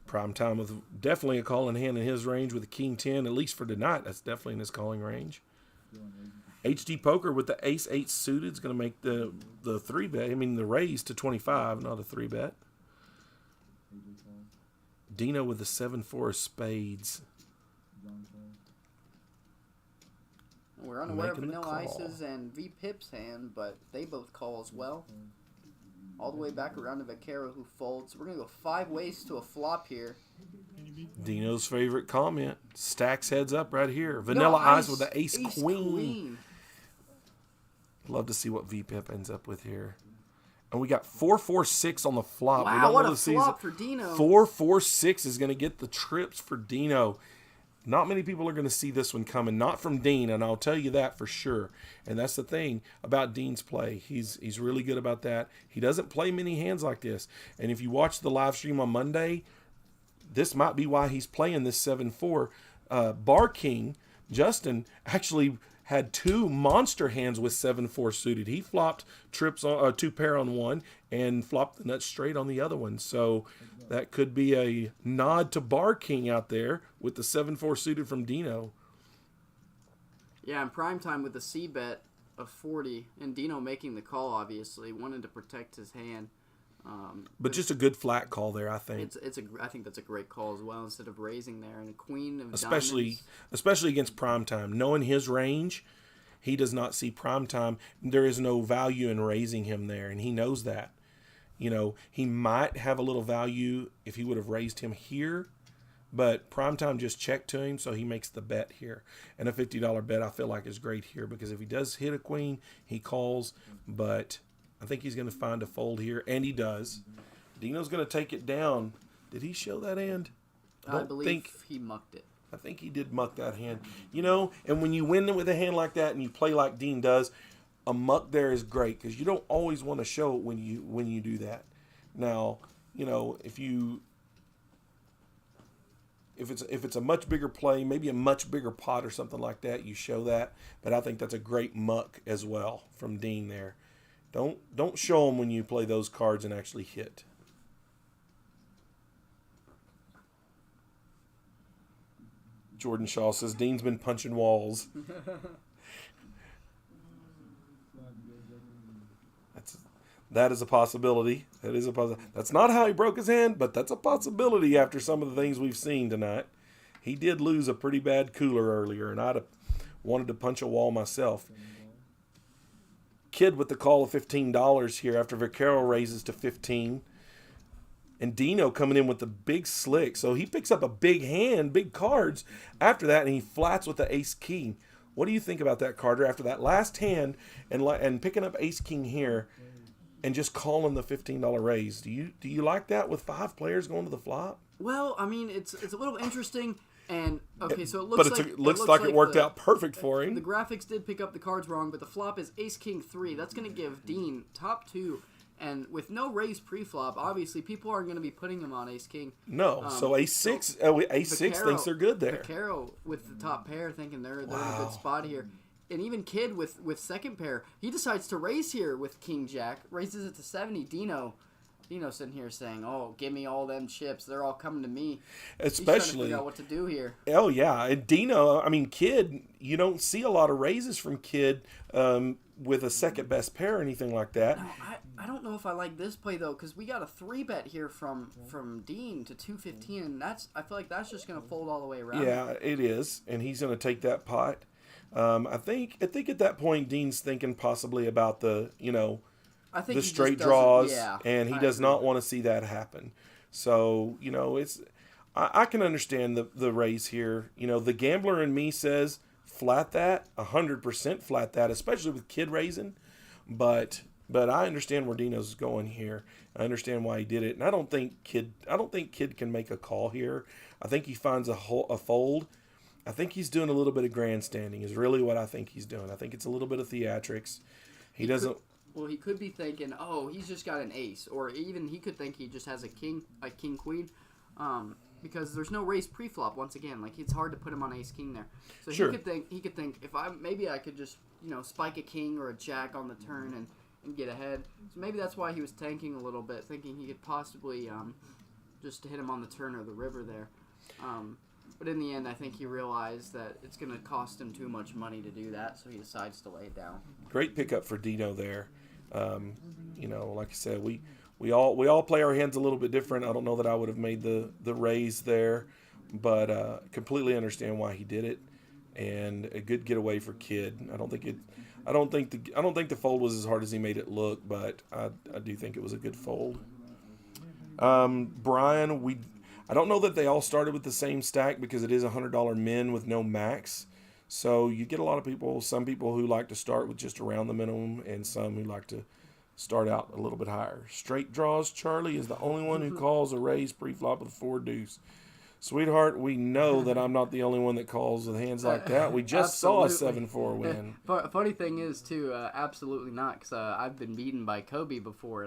Prime time with definitely a calling hand in his range with the King 10, at least for tonight. That's definitely in his calling range. HD Poker with the Ace 8 suited is going to make the 3-bet, the raise to 25, not a 3-bet. Dino with the 7-4 of spades. We're unaware of Making the Vanilla call. Ice's and V Pip's hand, but they both call as well. All the way back around to Vaquero, who folds. We're going to go 5 ways to a flop here. Dino's favorite comment. Stacks heads up right here. Vanilla Ice with the Ace Queen. Love to see what V-Pip ends up with here. And we got 4-4-6 on the flop. We Wow, don't what know a the season. flop for Dino. 4-4-6 is going to get the trips for Dino. Not many people are going to see this one coming. Not from Dean, and I'll tell you that for sure. And that's the thing about Dean's play. He's really good about that. He doesn't play many hands like this. And if you watch the live stream on Monday, this might be why he's playing this 7-4. Bar King, Justin, actually had 2 monster hands with 7-4 suited. He flopped trips on 2 pair on one and flopped the nuts straight on the other one. So that could be a nod to Bar King out there with the 7-4 suited from Dino. Yeah, in prime time with the C-bet of 40, and Dino making the call, obviously, wanted to protect his hand. But just a good flat call there, I think. I think that's a great call as well, instead of raising there. And a queen of Especially diamonds. against primetime. Knowing his range, he does not see primetime. There is no value in raising him there, and he knows that. He might have a little value if he would have raised him here, but primetime just checked to him, so he makes the bet here. And a $50 bet I feel like is great here, because if he does hit a queen, he calls, but I think he's going to find a fold here, and he does. Dino's going to take it down. Did he show that hand? I believe he mucked it. I think he did muck that hand. And when you win with a hand like that and you play like Dean does, a muck there is great, because you don't always want to show it when you do that. Now, if it's a much bigger play, maybe a much bigger pot or something like that, you show that. But I think that's a great muck as well from Dean there. Don't show them when you play those cards and actually hit. Jordan Shaw says Dean's been punching walls. That is a possibility. That is a possibility. That's not how he broke his hand, but that's a possibility after some of the things we've seen tonight. He did lose a pretty bad cooler earlier, and I'd have wanted to punch a wall myself. Kid with the call of $15 here after Vaquero raises to 15. And Dino coming in with the big slick. So he picks up a big hand, big cards after that, and he flats with the ace king. What do you think about that, Carter? After that last hand and picking up ace king here and just calling the $15 raise. Do you like that with 5 players going to the flop? Well, it's a little interesting. And okay, so it looks like it worked out perfect for him. The graphics did pick up the cards wrong, but the flop is ace king 3. That's going to give Dean top 2. And with no raise pre-flop, obviously people aren't going to be putting him on ace king. No, so ace 6 thinks they're good there. Vaquero with the top pair thinking they're in a good spot here. And even Kid with second pair, he decides to raise here with king jack, raises it to 70. Dino sitting here saying, "Oh, give me all them chips. They're all coming to me." Especially, he's trying to figure out what to do here. Oh yeah, and Dino. Kid. You don't see a lot of raises from Kid with a second best pair or anything like that. No, I don't know if I like this play though, because we got a 3-bet here from Dean to 215, and I feel like that's just going to fold all the way around. Yeah, it is, and he's going to take that pot. I think at that point Dean's thinking possibly about the straight draws, and he does not want to see that happen. So I can understand the raise here. You know, the gambler in me says flat that, 100% flat that, especially with kid raising. But I understand where Dino's going here. I understand why he did it, and I don't think kid can make a call here. I think he finds a fold. I think he's doing a little bit of grandstanding. Is really what I think he's doing. I think it's a little bit of theatrics. He doesn't. Well, he could be thinking, oh, he's just got an ace, or even he could think he just has a king queen, because there's no raise preflop. Once again, like it's hard to put him on ace king there. So Sure. he could think if I could just spike a king or a jack on the turn and get ahead. So maybe that's why he was tanking a little bit, thinking he could possibly just hit him on the turn or the river there. But in the end, I think he realized that it's going to cost him too much money to do that, so he decides to lay it down. Great pickup for Dino there. Like I said, we all play our hands a little bit different. I don't know that I would have made the raise there, but completely understand why he did it, and a good getaway for Kid. I don't think the fold was as hard as he made it look, but I do think it was a good fold. Brian, I don't know that they all started with the same stack because it is $100 min with no max. So you get a lot of people, some people who like to start with just around the minimum and some who like to start out a little bit higher. Straight draws, Charlie is the only one who calls a raise pre-flop with 4 deuce. Sweetheart, we know that I'm not the only one that calls with hands like that. We just saw a 7-4 win. Funny thing is, too, absolutely not, because I've been beaten by Kobe before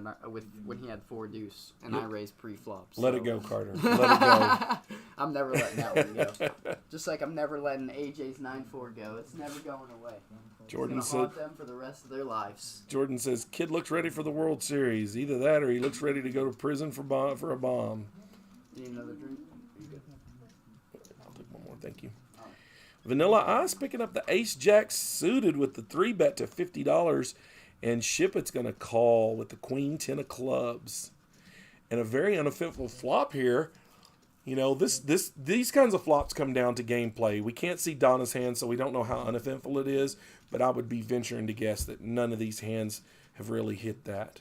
when he had 4 deuce, and I raised pre-flops. Let it go, Carter. Let it go. I'm never letting that one go. Just like I'm never letting AJ's 9-4 go. It's never going away. Jordan it's going to haunt them for the rest of their lives. Jordan says, Kid looks ready for the World Series. Either that or he looks ready to go to prison for a bomb. You need another drink? I'll take one more, thank you. Vanilla Ice picking up the Ace-Jack suited with the 3-bet to $50, and Shippett's going to call with the Queen-10 of clubs. And a very uneventful flop here. You know, these kinds of flops come down to gameplay. We can't see Donna's hand, so we don't know how uneventful it is, but I would be venturing to guess that none of these hands have really hit that.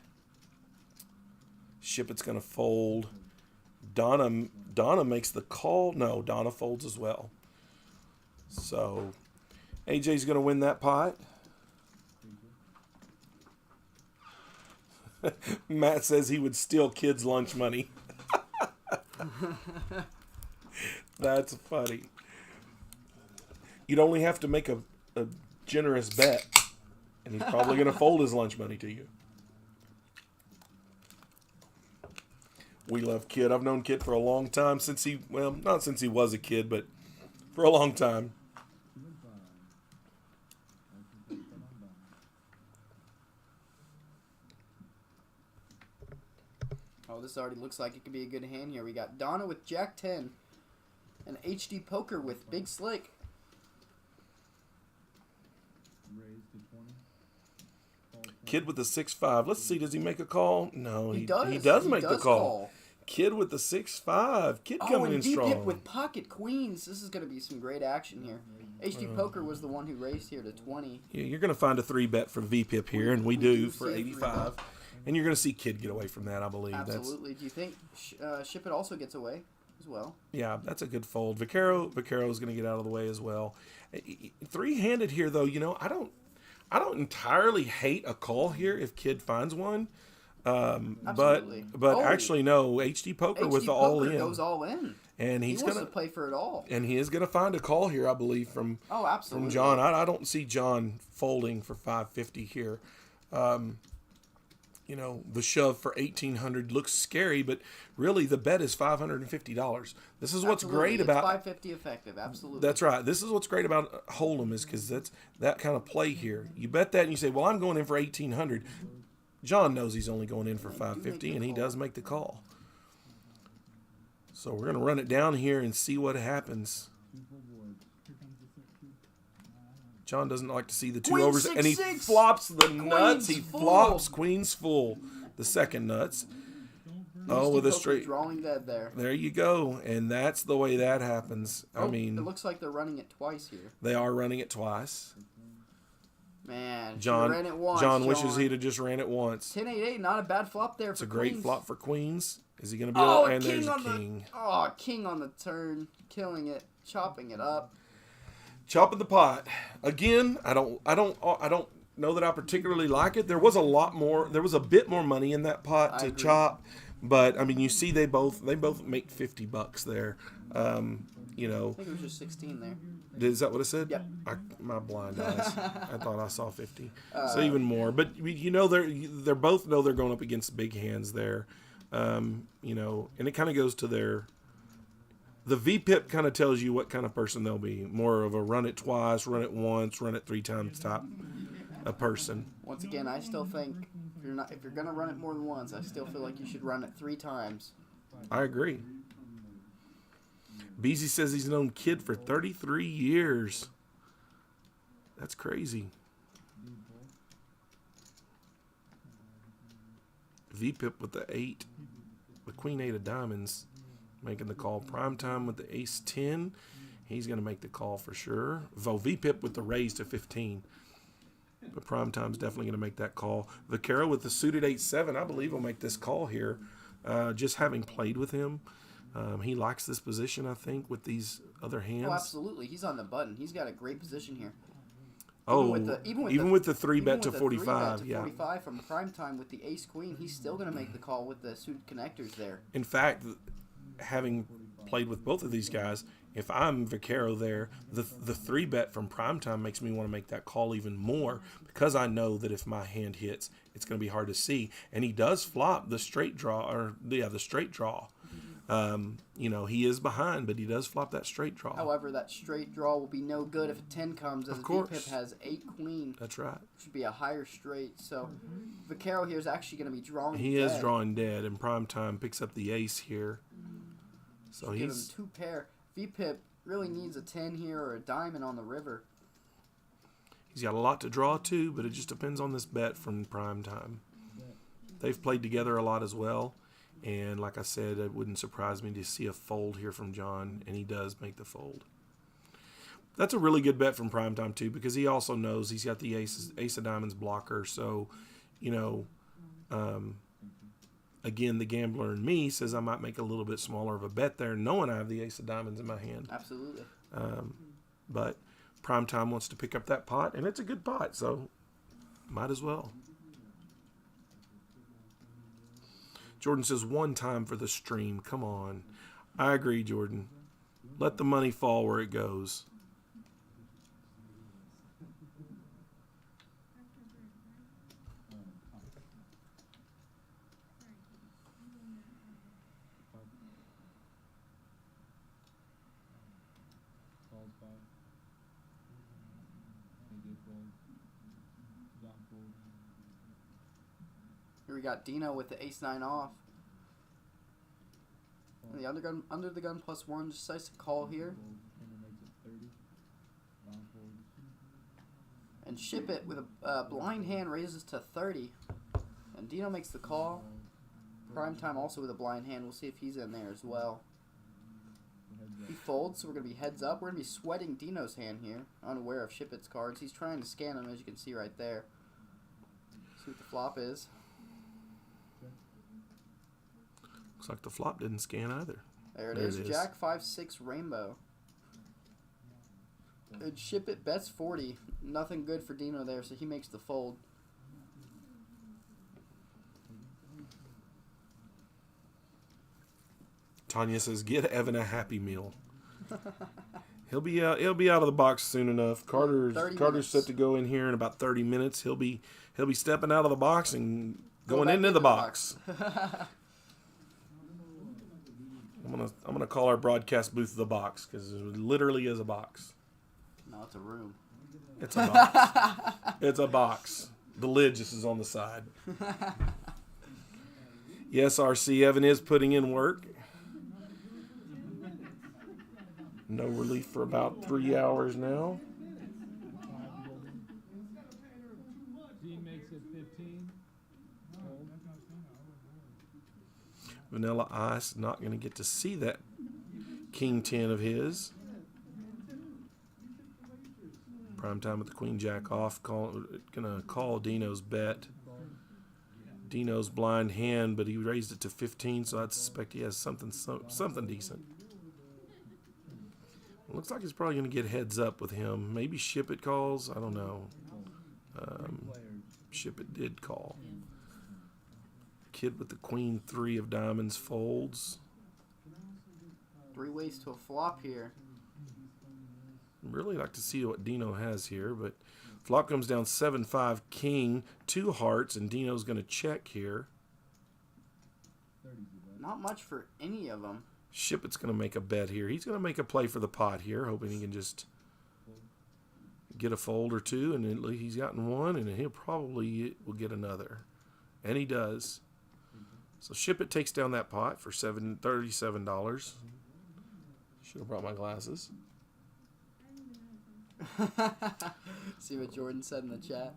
Shippett's going to fold. Donna makes the call. No, Donna folds as well. So, AJ's going to win that pot. Matt says he would steal kids' lunch money. That's funny. You'd only have to make a generous bet, and he's probably going to fold his lunch money to you. We love Kid. I've known Kid for a long time, not since he was a kid, but for a long time. Oh, this already looks like it could be a good hand here. We got Donna with Jack 10 and HD Poker with Big Slick. Raised to 20. Kid with the 6-5. Let's see, does he make a call? No, he does. He does make the call. Kid with the 6-5. Kid coming in strong. Deep hit with pocket queens. This is going to be some great action here. HD Poker was the one who raised here to 20. Yeah, you're going to find a 3-bet for VPIP here, and we do for 85. And you're going to see Kid get away from that, I believe. Absolutely. Do you think Ship It also gets away as well? Yeah, that's a good fold. Vaquero is going to get out of the way as well. 3-handed here, though, I don't entirely hate a call here if Kid finds one. But actually, no. HD Poker with the all in goes all in, and he wants to play for it all. And he is going to find a call here, I believe, from John. I don't see John folding for $550 here. The shove for $1,800 looks scary, but really the bet is $550. This is what's great about $550 effective. Absolutely, that's right. This is what's great about Hold'em is because that's that kind of play here. You bet that, and you say, "Well, I'm going in for $1,800." John knows he's only going in for $550, and he does make the call. So we're going to run it down here and see what happens. John doesn't like to see the 2 overs, and he flops the nuts. He flops Queen's full, the second nuts. Oh, with a straight. Drawing dead there. There you go, and that's the way that happens. I mean, it looks like they're running it twice here. They are running it twice. Man, John ran it once. John wishes he'd have just ran it once. 10-8-8, not a bad flop there. It's a great flop for Queens. Is he going to be Oh, able? And there's king a on king. king on the turn, killing it, chopping it up. Chopping the pot again. I don't know that I particularly like it. There was a bit more money in that pot to agree. chop, but I mean, you see, they both make $50 there. You know, I think it was just 16 there. is that what it said? Yep. My blind eyes. I thought I saw 50, so even more. But you know, they're both know they're going up against big hands there. You know, and it kind of goes to the VPIP kind of tells you what kind of person they'll be. More of a run it twice, run it once, run it 3 times type a person. Once again, I still think if you're gonna run it more than once, I still feel like you should run it 3 times. I agree. Beezy says he's known Kid for 33 years. That's crazy. VPIP with the 8, the Queen 8 of diamonds, making the call. Primetime with the Ace 10. He's going to make the call for sure. VPIP with the raise to 15. But Primetime's definitely going to make that call. Vaquero with the suited 8-7, I believe, will make this call here. Just having played with him. He likes this position, I think, with these other hands. Oh, absolutely. He's on the button. He's got a great position here. Even with the 3-bet to 45. 45 from Primetime with the Ace-Queen, he's still going to make the call with the suited connectors there. In fact, having played with both of these guys, if I'm Vaquero there, the 3-bet from Primetime makes me want to make that call even more, because I know that if my hand hits, it's going to be hard to see. And he does flop the straight draw, the straight draw. You know, he is behind, but he does flop that straight draw. However, that straight draw will be no good if a 10 comes, as VPIP has 8-Queen. That's right. Should be a higher straight. So Vaquero here is actually going to be drawing He dead. is drawing dead, and Primetime picks up the ace here. So Give him he's 2 pair. VPIP really needs a 10 here or a diamond on the river. he's got a lot to draw to, but it just depends on this bet from Primetime. They've played together a lot as well. And like I said, it wouldn't surprise me to see a fold here from John, and he does make the fold. That's a really good bet from Primetime, too, because he also knows he's got the ace of diamonds blocker. So, you know, again, the gambler in me says I might make a little bit smaller of a bet there, knowing I have the ace of diamonds in my hand. Absolutely. But Primetime wants to pick up that pot, and it's a good pot, so might as well. Jordan says, 1 time for the stream. Come on. I agree, Jordan. Let the money fall where it goes. Called 5. He did fold. John fold. Here we got Dino with the Ace-9 off. And the under the gun +1 just decides to call here. Fold. Hammer makes it 30. John folds. And ship it with a blind hand raises to 30. And Dino makes the call. Primetime also with a blind hand. We'll see if he's in there as well. He folds, so we're going to be heads up. We're going to be sweating Dino's hand here, unaware of Shippett's cards. He's trying to scan them, as you can see right there. See what the flop is. Looks like the flop didn't scan either. There it is. Jack 5-6 rainbow. And Shippett bets 40. Nothing good for Dino there, so he makes the fold. Tanya says, "Get Evan a Happy Meal." He'll be out of the box soon enough. Carter's set to go in here in about 30 minutes. He'll be stepping out of the box and going into the box. I'm gonna call our broadcast booth the box, because it literally is a box. No, it's a room. It's a box. It's a box. The lid just is on the side. Yes, RC Evan is putting in work. No relief for about 3 hours now. G makes it 15. Fold. Vanilla Ice not going to get to see that King 10 of his. Primetime with the Queen Jack off. Gonna call Dino's bet. Dino's blind hand, but he raised it to 15, so I'd suspect he has something decent. Looks like he's probably going to get heads up with him. Maybe Ship It calls. I don't know. Ship It did call. Kid with the queen 3 of diamonds folds. 3 ways to a flop here. Really like to see what Dino has here, but flop comes down 7-5 king, 2 hearts, and Dino's going to check here. Not much for any of them. Ship It's going to make a bet here. He's going to make a play for the pot here, hoping he can just get a fold or two, and at least he's gotten one, and he'll probably will get another. And he does. So Ship It takes down that pot for $37. Should have brought my glasses. See what Jordan said in the chat.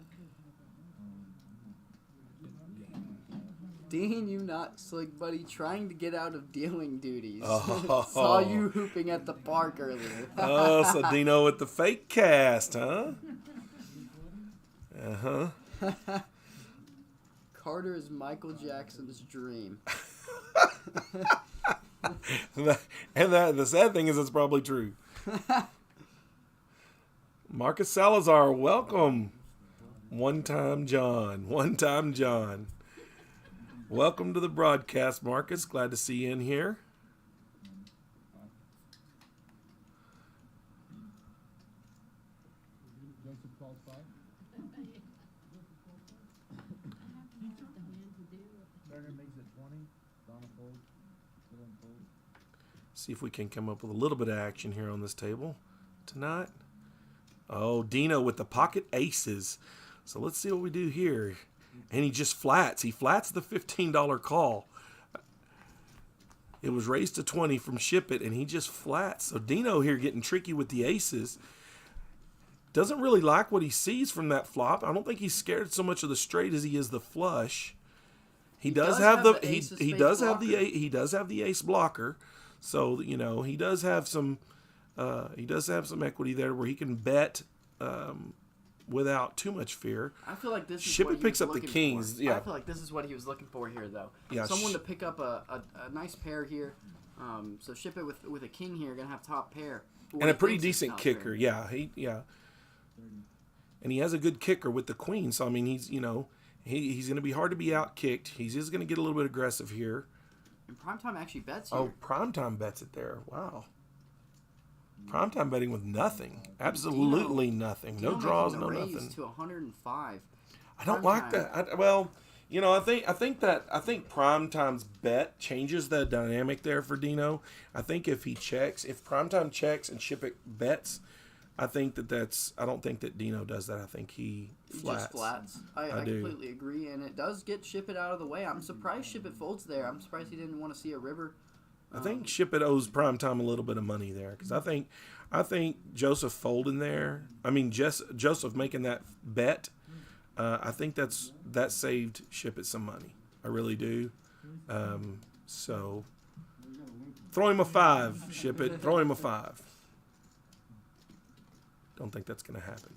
Dean, you not slick buddy, trying to get out of dealing duties. Oh. Saw you hooping at the park earlier. Oh, so Dino with the fake cast, huh? Uh-huh. Carter is Michael Jackson's dream. And the sad thing is it's probably true. Marcus Salazar, welcome. One time John. Welcome to the broadcast, Marcus. Glad to see you in here. Joseph calls 5. Turner makes it 20. Donna folds. Dylan folds. See if we can come up with a little bit of action here on this table tonight. Oh, Dino with the pocket aces. So let's see what we do here. And he just flats. He flats the $15 call. It was raised to 20 from Ship It, and he just flats. So Dino here getting tricky with the aces. Doesn't really like what he sees from that flop. I don't think he's scared so much of the straight as he is the flush. He does have the ace blocker. So, you know, he does have some equity there where he can bet without too much fear. I feel like this is Ship what It he picks was up the looking kings. for. Yeah. I feel like this is what he was looking for here, though. Yeah, Someone to pick up a nice pair here. So Ship It with a king here, gonna have top pair. And a pretty decent kicker. Yeah, and he has a good kicker with the queen. So I mean, he's he's going to be hard to be out kicked. He's just going to get a little bit aggressive here. And Primetime actually bets here. Oh, Primetime bets it there. Wow. Primetime betting with nothing. Absolutely nothing. No draws, no nothing. To 105. I don't like that. I think Primetime's bet changes the dynamic there for Dino. I think if Primetime checks and Ship It bets, I don't think that Dino does that. I think he flats. Just flats. I completely agree, and it does get Ship It out of the way. I'm surprised Ship It folds there. I'm surprised he didn't want to see a river. I think Ship It owes Primetime a little bit of money there, because I think Joseph folding there. I mean, Joseph making that bet. I think that saved Ship It some money. I really do. So throw him a 5, Ship It. Throw him a 5. Don't think that's going to happen.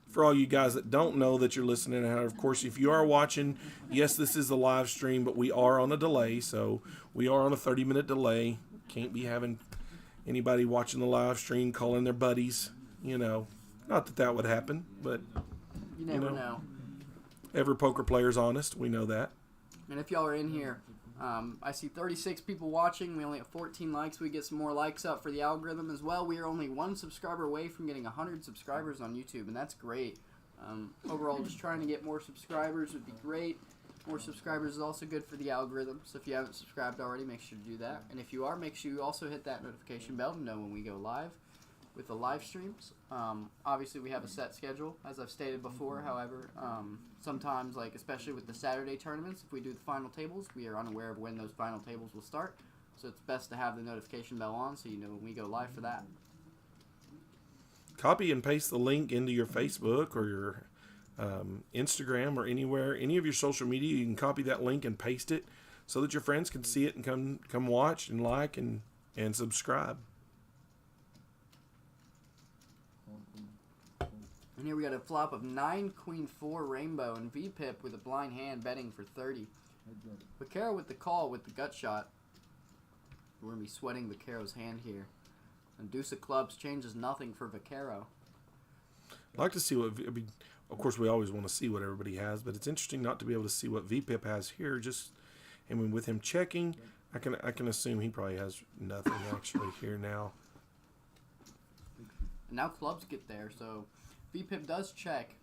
For all you guys that don't know that you're listening, and of course, if you are watching, yes, this is a live stream, but we are on a delay, so we are on a 30-minute delay. Can't be having anybody watching the live stream calling their buddies, Not that would happen, but you never know. Every poker player's honest. We know that. And if y'all are in here, I see 36 people watching. We only have 14 likes. We get some more likes up for the algorithm as well. We are only 1 subscriber away from getting 100 subscribers on YouTube, and that's great. Overall, just trying to get more subscribers would be great. More subscribers is also good for the algorithm. So if you haven't subscribed already, make sure to do that. And if you are, make sure you also hit that notification bell to know when we go live with the live streams. Obviously, we have a set schedule, as I've stated before. However, sometimes, especially with the Saturday tournaments, if we do the final tables, we are unaware of when those final tables will start. So it's best to have the notification bell on so you know when we go live for that. Copy and paste the link into your Facebook or your Instagram or anywhere, any of your social media. You can copy that link and paste it so that your friends can see it and come watch and like and subscribe. And here we got a flop of 9, Queen 4 Rainbow, and V-Pip with a blind hand betting for 30. Vaquero with the call with the gut shot. We're going to be sweating Vaquero's hand here. And Deuce of Clubs changes nothing for Vaquero. I'd like to see what, I mean, of course we always want to see what everybody has, but it's interesting not to be able to see what V-Pip has here. Just, I mean, with him checking, I can assume he probably has nothing actually here now. And now clubs get there, so V-Pip does check.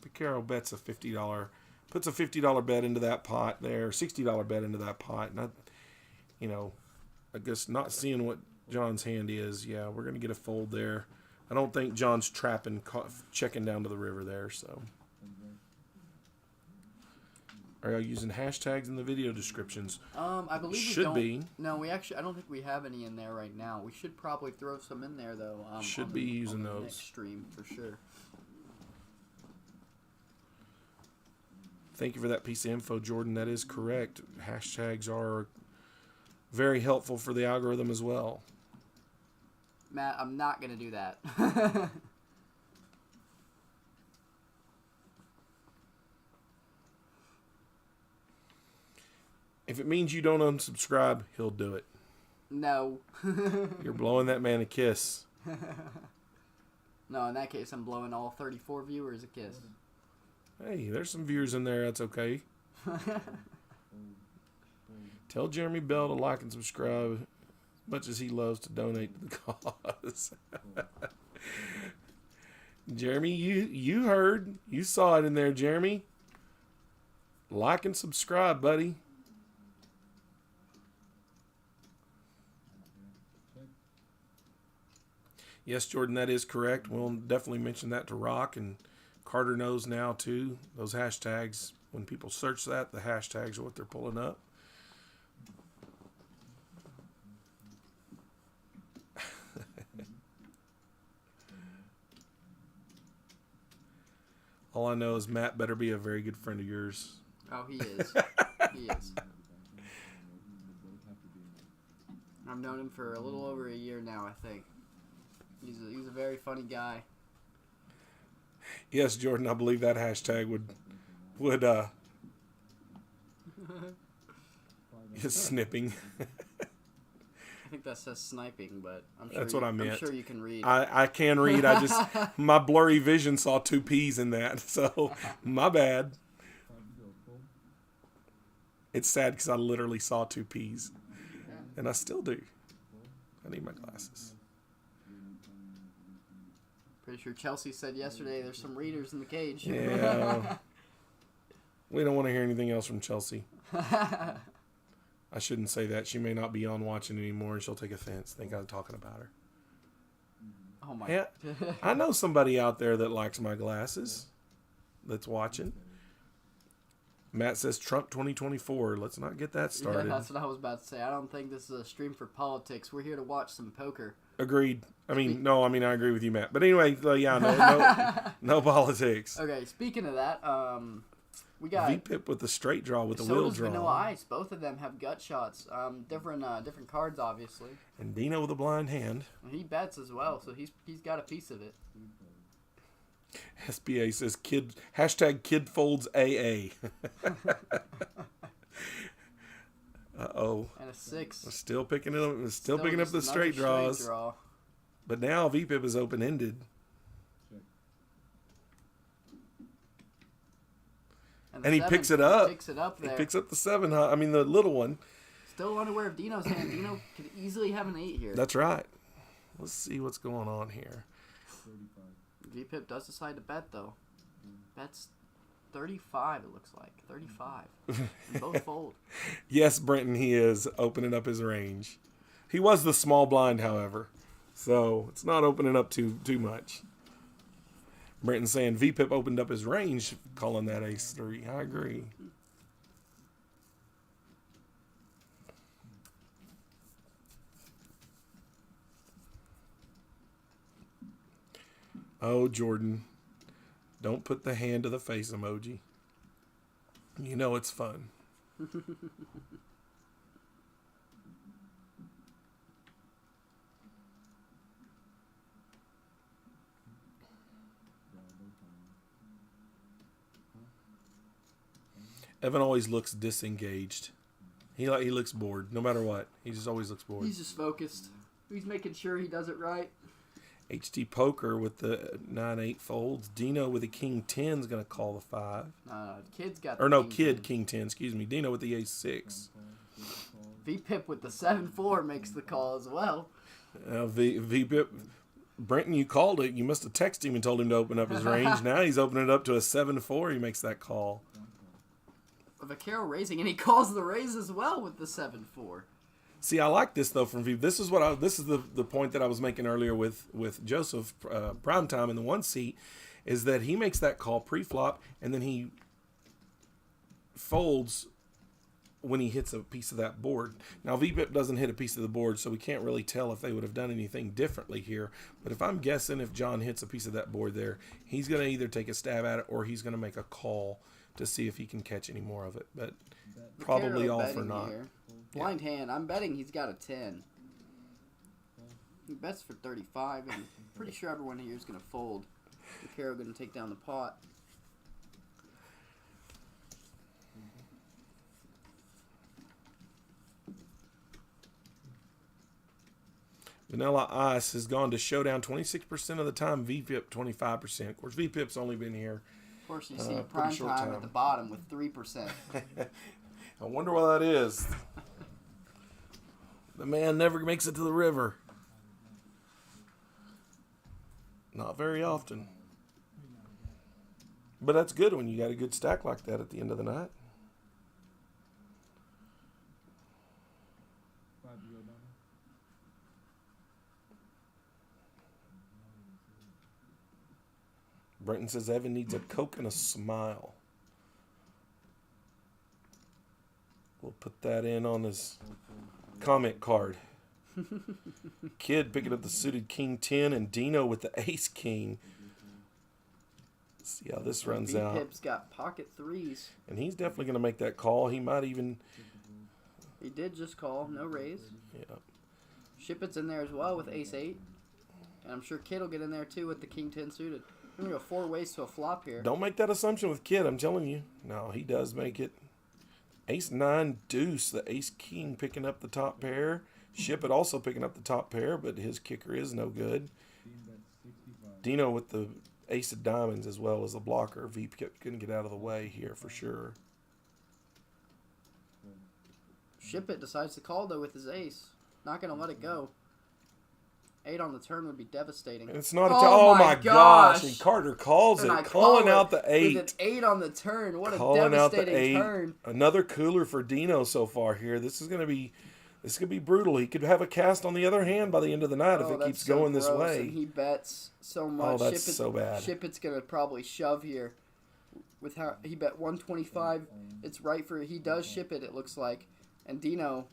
Vaquero bets a $50, puts a $50 bet into that pot there, $60 bet into that pot, and I guess not seeing what John's hand is, yeah, we're gonna get a fold there. I don't think John's trapping, checking down to the river there. So, are y'all using hashtags in the video descriptions? I believe should we don't. be. No, I don't think we have any in there right now. We should probably throw some in there though. Should be using those. Next stream for sure. Thank you for that piece of info, Jordan. That is correct. Hashtags are very helpful for the algorithm as well. Matt, I'm not gonna do that. If it means you don't unsubscribe, he'll do it. No. You're blowing that man a kiss. No, in that case, I'm blowing all 34 viewers a kiss. Hey, there's some viewers in there. That's okay. Tell Jeremy Bell to like and subscribe as much as he loves to donate to the cause. Jeremy, you heard. You saw it in there, Jeremy. Like and subscribe, buddy. Yes, Jordan, that is correct. We'll definitely mention that to Rock, and Carter knows now, too. Those hashtags, when people search that, the hashtags are what they're pulling up. All I know is Matt better be a very good friend of yours. Oh, he is. He is. I've known him for a little over a year now, I think. He's a very funny guy. Yes, Jordan, I believe that hashtag would is snipping. I think that says sniping, but I'm sure That's what I meant. I'm sure you can read. I can read. I just my blurry vision saw 2 P's in that, so my bad. It's sad because I literally saw 2 P's, and I still do. I need my glasses. Pretty sure Chelsea said yesterday there's some readers in the cage. Yeah. We don't want to hear anything else from Chelsea. I shouldn't say that. She may not be on watching anymore, and she'll take offense. Think I'm talking about her. Oh my. Yeah, I know somebody out there that likes my glasses that's watching. Matt says Trump 2024. Let's not get that started. Yeah, that's what I was about to say. I don't think this is a stream for politics. We're here to watch some poker. Agreed. I agree with you, Matt. But anyway, no politics. Okay, speaking of that, we got V-Pip with the straight draw with the so wheel does draw. Vanilla Ice. Both of them have gut shots. Different cards, obviously. And Dino with a blind hand. And he bets as well, so he's got a piece of it. SBA says hashtag kid folds AA. Uh-oh. And a 6. We're still picking it up. Still picking up the straight draws. Draw. But now V-Pip is open-ended. And he picks it up. Picks it up there. He picks up the 7, the little one. Still unaware of Dino's hand. Dino could easily have an 8 here. That's right. Let's see what's going on here. V-Pip does decide to bet, though. Bets 35, it looks like. 35. And both fold. Yes, Brenton, he is opening up his range. He was the small blind, however. So it's not opening up too much. Brenton saying V-Pip opened up his range, calling that ace-3. I agree. Oh, Jordan. Don't put the hand to the face emoji. You know it's fun. Evan always looks disengaged. He looks bored, no matter what. He just always looks bored. He's just focused. He's making sure he does it right. HD Poker with the 9-8 folds. Dino with the King 10 is going to call the 5. Kid's got. Or no, King Kid 10. King 10. Excuse me. Dino with the Ace 6. V-Pip with the 7-4 makes the call as well. V-Pip. Brenton, you called it. You must have texted him and told him to open up his range. Now he's opening it up to a 7-4. He makes that call. Vaquero raising, and he calls the raise as well with the 7-4. See, I like this though from V. This is the point that I was making earlier with Joseph Primetime in the 1 seat, is that he makes that call pre-flop and then he folds when he hits a piece of that board. Now VPIP doesn't hit a piece of the board, so we can't really tell if they would have done anything differently here. But if I'm guessing, if John hits a piece of that board there, he's going to either take a stab at it or he's going to make a call to see if he can catch any more of it. But probably Vaquero all for betting naught. here. Blind hand. I'm betting he's got a 10. He bets for 35, and pretty sure everyone here is going to fold. Vaquero going to take down the pot. Vanilla Ice has gone to showdown 26% of the time, VPIP 25%. Of course, VPIP's only been here. Of course, you see pretty prime short time time. at the bottom with 3%. I wonder why that is. The man never makes it to the river. Not very often. But that's good when you got a good stack like that at the end of the night. Brenton says Evan needs a Coke and a smile. We'll put that in on his comment card. Kid picking up the suited King 10 and Dino with the Ace King. See how this runs out. V-Pip's got pocket threes. And he's definitely going to make that call. He might even... He did just call. No raise. Yeah. Shippett's in there as well with ace 8. And I'm sure Kid will get in there too with the King 10 suited. We're going to go 4 ways to a flop here. Don't make that assumption with Kid, I'm telling you. No, he does make it. Ace 9 deuce, the Ace King picking up the top pair. Shippett also picking up the top pair, but his kicker is no good. Dino with the Ace of Diamonds as well as a blocker. V couldn't get out of the way here for sure. Shippett decides to call though with his ace. Not going to let it go. 8 on the turn would be devastating. It's not. Oh my gosh! And Carter calls And it, I calling call out it the 8. With an 8 on the turn. What a Calling out the devastating 8. turn. Another cooler for Dino so far here. This is gonna be brutal. He could have a cast on the other hand by the end of the night if it keeps going this gross, way. And he bets so much. Oh, that's so bad. Shippett's gonna probably shove here. With how he bet 125, it's right for he does ship it. It looks like, and Dino.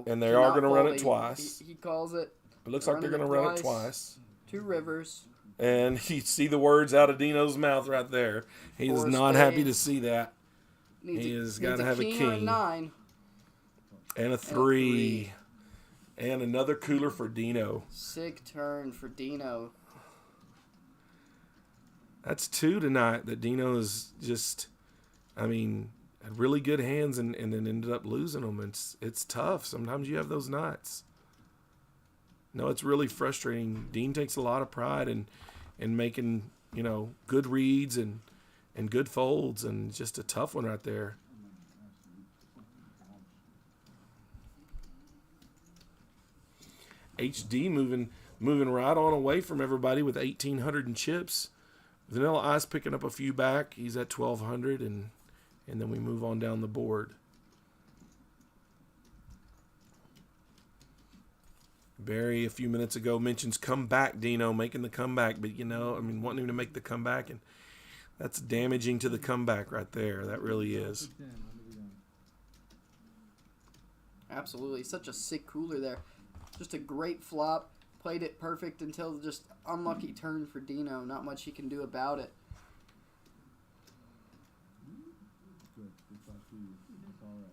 And they are gonna run fold it twice. He calls it. It looks like they're gonna run it twice. 2 rivers. And you see the words out of Dino's mouth right there. He is not happy to see that. He has got to have a or a king. 9. And a 3. And another cooler for Dino. Sick turn for Dino. That's 2 tonight that Dino is just, had really good hands and then ended up losing them. It's tough. Sometimes you have those nights. No, it's really frustrating. Dean takes a lot of pride in making, good reads and good folds, and just a tough one right there. HD moving right on away from everybody with 1,800 in chips. Vanilla Ice picking up a few back. He's at 1,200, and then we move on down the board. Barry, a few minutes ago, mentions comeback, Dino, making the comeback. But, wanting him to make the comeback, and that's damaging to the comeback right there. That really is. Absolutely. Such a sick cooler there. Just a great flop. Played it perfect until just unlucky turn for Dino. Not much he can do about it. Good. Good shot to you. That's all right.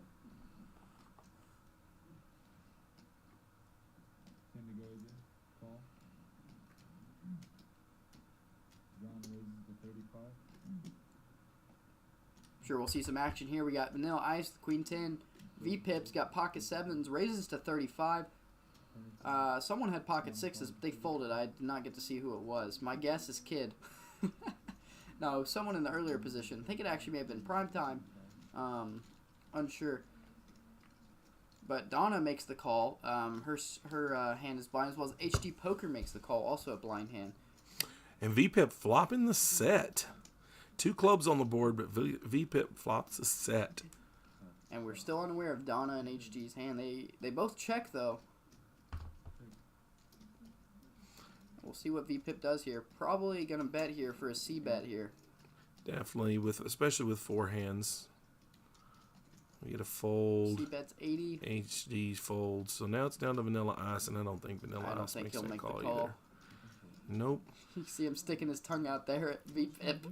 10 to go again. Call. John raises the 35. Sure, we'll see some action here. We got Vanilla Ice, Queen 10. V-Pips got pocket 7s, raises to 35. Someone had pocket 6s, but they folded. I did not get to see who it was. My guess is Kid. No, someone in the earlier position. I think it actually may have been Prime Time. Unsure. But Donna makes the call. Her hand is blind, as well as HD Poker makes the call, also a blind hand. And V-Pip flopping the set. 2 clubs on the board, but V-Pip flops the set. And we're still unaware of Donna and HD's hand. They both check, though. We'll see what V-Pip does here. Probably going to bet here for a C-bet here. Definitely, especially with 4 hands. We get a fold. C-bet's 80. HD folds. So now it's down to Vanilla Ice, and I don't think Vanilla Ice makes that call either. Nope. You see him sticking his tongue out there at V-Pip.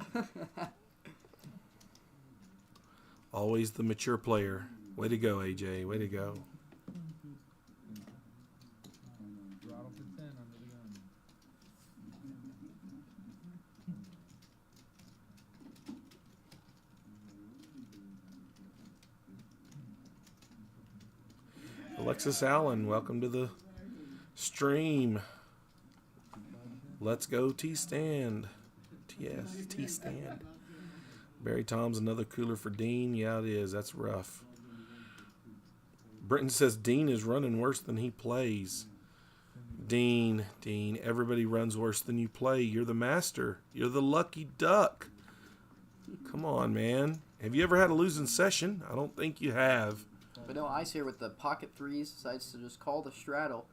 Always the mature player. Way to go, AJ. Way to go. Throttle for 10 under the gun. Alexis Allen, welcome to the stream. Let's go T-Stand. Yes, T-Stand. Barry Tom's another cooler for Dean. Yeah, it is. That's rough. Britton says Dean is running worse than he plays. Dean, everybody runs worse than you play. You're the master. You're the lucky duck. Come on, man. Have you ever had a losing session? I don't think you have. But no, Ice here with the pocket 3s decides to just call the straddle.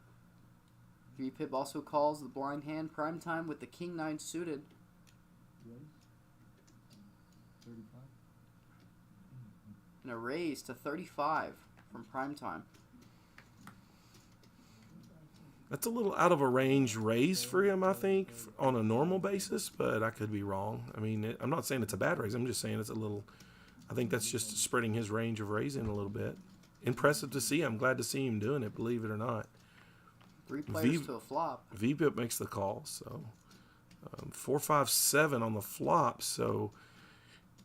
V-Pip also calls the blind hand. Prime Time with the King 9 suited. 35. And a raise to 35 from Prime Time. That's a little out of a range raise for him, I think, on a normal basis, but I could be wrong. I mean, I'm not saying it's a bad raise. I'm just saying it's a little, I think that's just spreading his range of raising a little bit. Impressive to see. I'm glad to see him doing it, believe it or not. 3 players to a flop. V-Pip makes the call, so 4-5-7 on the flop, so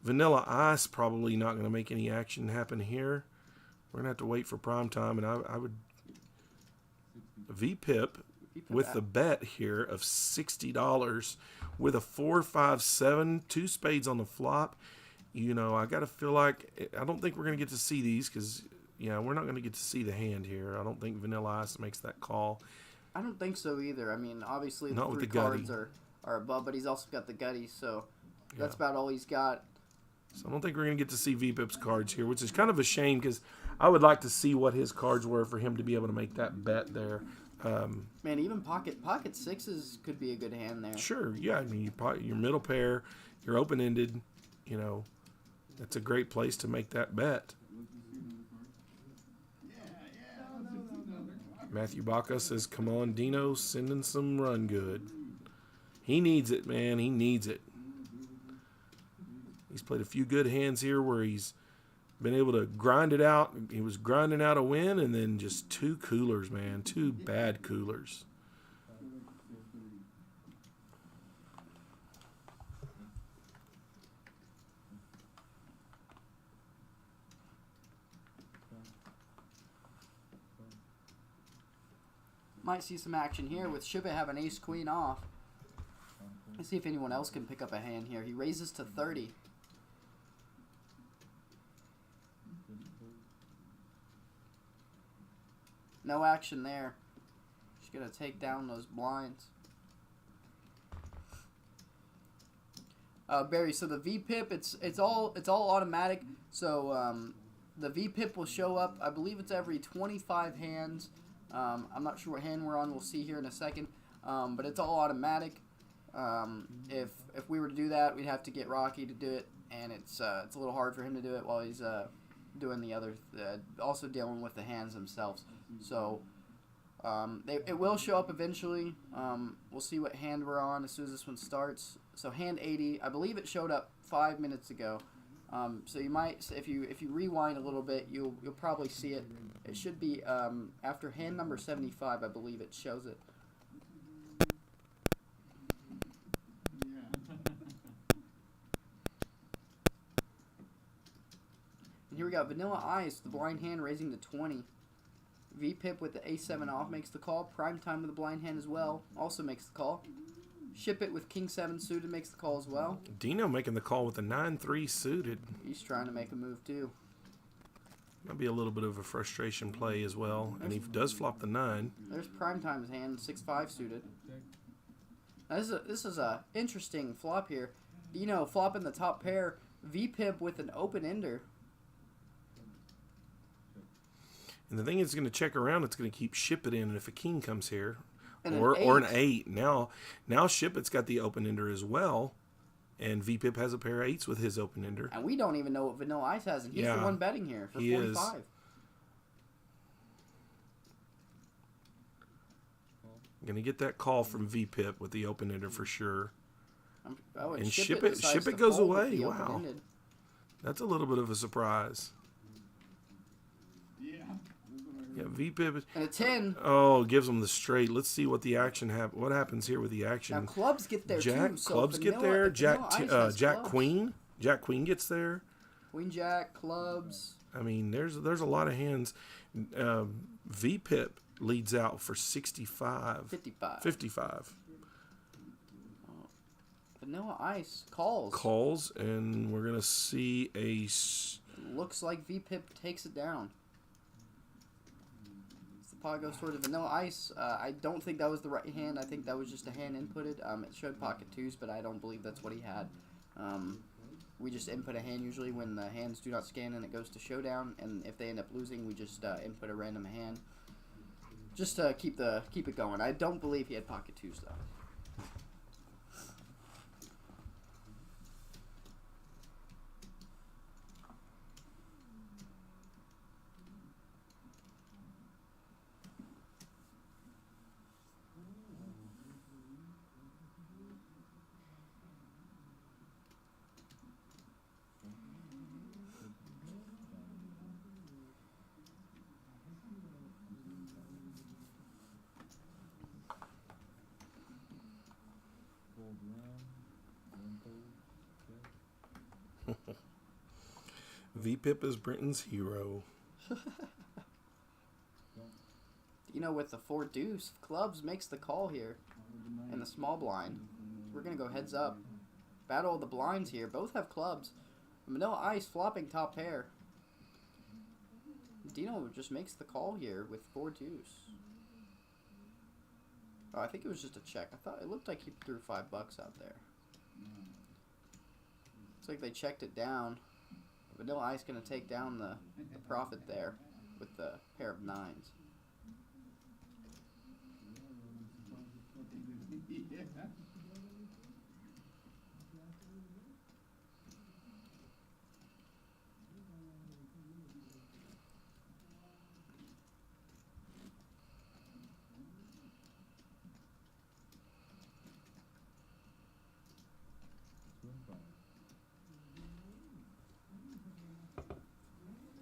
Vanilla Ice probably not going to make any action happen here. We're going to have to wait for Prime Time, and I would V-Pip with the bet here of $60 with a 4-5-7, 2 spades on the flop. You know, I got to feel like, I don't think we're going to get to see these because, yeah, we're not going to get to see the hand here. I don't think Vanilla Ice makes that call. I don't think so either. I mean, obviously the Not with 3 the gutty. cards are above, but he's also got the gutty, so that's about all he's got. So I don't think we're going to get to see V-Pip's cards here, which is kind of a shame because I would like to see what his cards were for him to be able to make that bet there. Man, even pocket 6s could be a good hand there. Sure, yeah. I mean, your middle pair, you're open-ended, you know, that's a great place to make that bet. Matthew Baca says, come on, Dino, sending some run good. He needs it, man. He needs it. He's played a few good hands here where he's been able to grind it out. He was grinding out a win, and then just 2 coolers, man. 2 bad coolers. Might see some action here with Shiba having ace-queen off. Let's see if anyone else can pick up a hand here. He raises to 30. No action there. Just gonna take down those blinds. Barry, so the V-Pip, it's all automatic. So the V-Pip will show up. I believe it's every 25 hands. I'm not sure what hand we're on. We'll see here in a second. But it's all automatic. If we were to do that, we'd have to get Rocky to do it, and it's a little hard for him to do it while he's doing the other, also dealing with the hands themselves. So it will show up eventually. We'll see what hand we're on as soon as this one starts. So hand 80, I believe it showed up 5 minutes ago. So you might, if you rewind a little bit, you'll probably see it. It should be after hand number 75, I believe it shows it. got Vanilla Ice, the blind hand raising to 20. V-Pip with the ace-7 off makes the call. Prime Time with the blind hand as well, also makes the call. Ship It with king-7 suited makes the call as well. Dino making the call with the 9-3 suited. He's trying to make a move too. Might be a little bit of a frustration play as well. And he does flop the 9. There's Prime Time's hand, 6-5 suited. Now this is a interesting flop here. Dino flopping the top pair. V-Pip with an open ender. And the thing is, it's going to check around. It's going to keep Ship It in. And if a king comes here, And or an 8, now Ship It's got the open ender as well. And V-Pip has a pair of 8s with his open ender. And we don't even know what Vanilla Ice has, and he's the one betting here for he 45. is. Going to get that call from V-Pip with the open ender for sure. And Ship decides It to goes fold with away. the Wow. open-ended. That's a little bit of a surprise. Yeah, V-Pip. And a 10. Oh, gives him the straight. Let's see what the action what happens here with the action. Now clubs get there Jack, too. So clubs get there. Jack Queen. Jack Queen gets there. Queen Jack, clubs. I mean, there's a lot of hands. V-Pip leads out for 65. 55. 55. Vanilla Ice calls. Calls, and we're going to see a... Looks like V-Pip takes it down. The pot goes toward the Vanilla Ice. I don't think that was the right hand. I think that was just a hand inputted. It showed pocket 2s, but I don't believe that's what he had. We just input a hand usually when the hands do not scan and it goes to showdown. And if they end up losing, we just input a random hand. Just to keep it going. I don't believe he had pocket 2s though. V-Pip is Brenton's hero. With the 4 deuce, clubs makes the call here in the small blind. We're going to go heads up. Battle of the blinds here. Both have clubs. Vanilla Ice flopping top pair. Dino just makes the call here with 4 deuce. Oh, I think it was just a check. I thought it looked like he threw $5 out there. Looks like they checked it down. Vanilla Ice going to take down the profit there with the pair of 9s.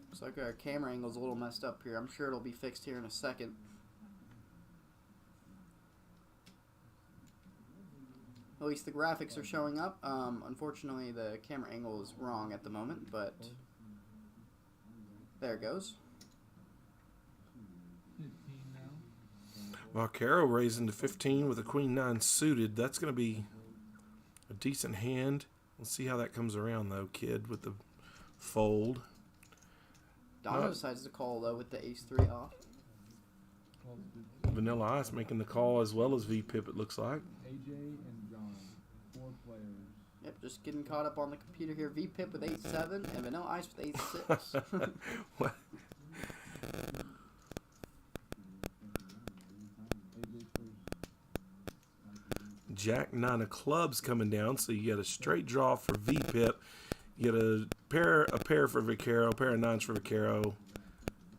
Looks like our camera angle's a little messed up here. I'm sure it'll be fixed here in a second. At least the graphics are showing up. Unfortunately, the camera angle is wrong at the moment, but there it goes. 15 now. Vaquero raising to 15 with a queen 9 suited. That's going to be a decent hand. We'll see how that comes around, though, kid, with the fold. Dono decides to call, though, with the ace-3 off. Vanilla Ice making the call as well as V-Pip, it looks like. AJ and John, 4 players. Yep, just getting caught up on the computer here. V-Pip with 8-7 and Vanilla Ice with 8-6. What? Jack 9 of clubs coming down, so you get a straight draw for V-Pip. You get a pair for Vaquero, a pair of 9s for Vaquero.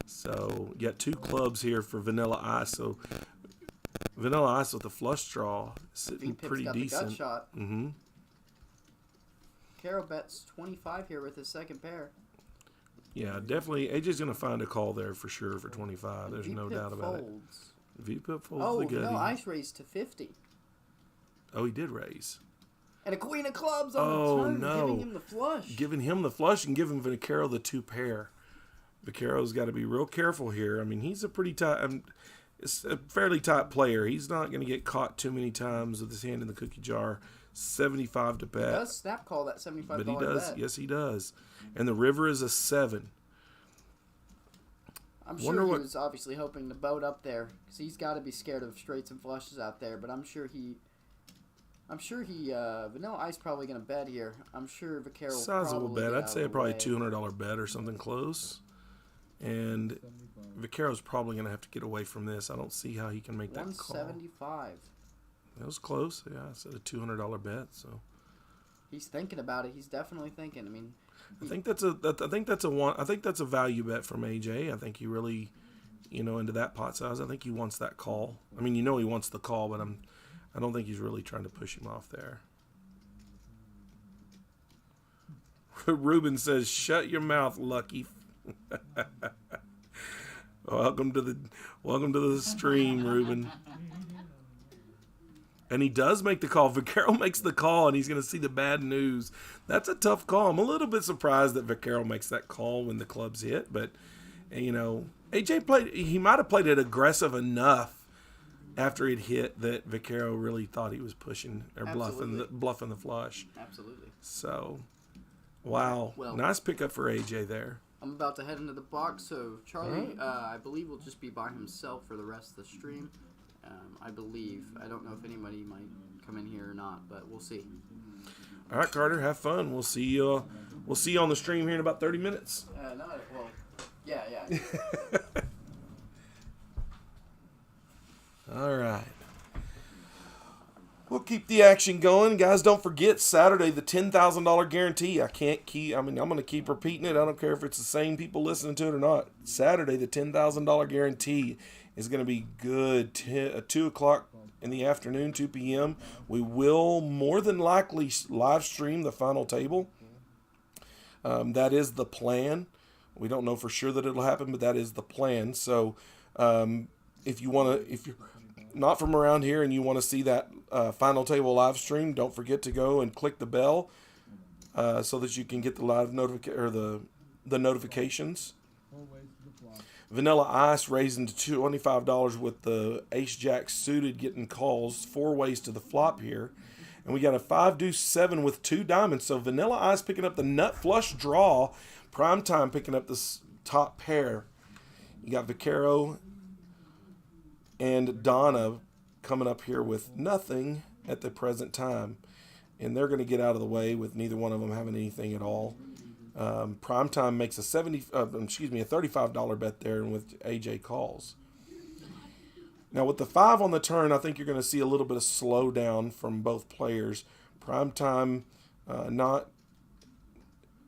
So you got 2 clubs here for Vanilla Ice. So Vanilla Ice with a flush draw, sitting V-Pip's pretty got decent. the gut shot. Mm-hmm. Caro bets 25 here with his second pair. Yeah, definitely. AJ's going to find a call there for sure for 25. There's no V-Pip doubt about it. folds. V-Pip folds Oh, the goodie. Vanilla Ice raised to 50. Oh, he did raise. And a queen of clubs on Oh, the turn, no. giving him the flush. Giving him the flush and giving Vaquero the 2 pair. Vaccaro's got to be real careful here. I mean, he's a pretty tight, it's a fairly tight player. He's not going to get caught too many times with his hand in the cookie jar. 75 to bet. He does snap call that $75 But he does. bet. Yes, he does. And the river is a 7. I'm sure he was obviously hoping to boat up there because he's got to be scared of straights and flushes out there. But I'm sure he Vanilla Ice probably going to bet here. I'm sure Vaccaro will Sizable probably bet. get I'd out say of the probably way. $200 bet or something close. And Vaccaro's probably going to have to get away from this. I don't see how he can make that call. 175. That was close. Yeah, I said a $200 bet. So He's thinking about it. He's definitely thinking. I mean, I think that's a value bet from AJ. I think he really, into that pot size. I think he wants that call. I mean, he wants the call, but I don't think he's really trying to push him off there. Ruben says, "Shut your mouth, Lucky." Welcome to the stream, Ruben. And he does make the call. Vaccaro makes the call, and he's going to see the bad news. That's a tough call. I'm a little bit surprised that Vaccaro makes that call when the club's hit. But, AJ he might have played it aggressive enough after it hit that Vaccaro really thought he was pushing or bluffing the flush. absolutely. So, wow. Well, nice pickup for AJ there. I'm about to head into the box, so Charlie, I believe, will just be by himself for the rest of the stream. I believe. I don't know if anybody might come in here or not, but we'll see. All right, Carter, have fun. We'll see you on the stream here in about 30 minutes. Yeah. All right. We'll keep the action going. Guys, don't forget Saturday, the $10,000 guarantee. I'm going to keep repeating it. I don't care if it's the same people listening to it or not. Saturday, the $10,000 guarantee is going to be good. 2 o'clock in the afternoon, 2 p.m. We will more than likely live stream the final table. That is the plan. We don't know for sure that it'll happen, but that is the plan. So if you're not from around here and you want to see that final table live stream, don't forget to go and click the bell so that you can get the live the notifications. Vanilla Ice raising to $25 with the Ace Jack suited getting calls 4 ways to the flop here. And we got a 5-deuce-7 with 2 diamonds. So Vanilla Ice picking up the nut flush draw. Primetime picking up this top pair. You got Vaccaro and Donna coming up here with nothing at the present time. And they're going to get out of the way with neither one of them having anything at all. Primetime makes a $35 bet there, and with AJ calls. Now with the 5 on the turn, I think you're going to see a little bit of slowdown from both players. Primetime,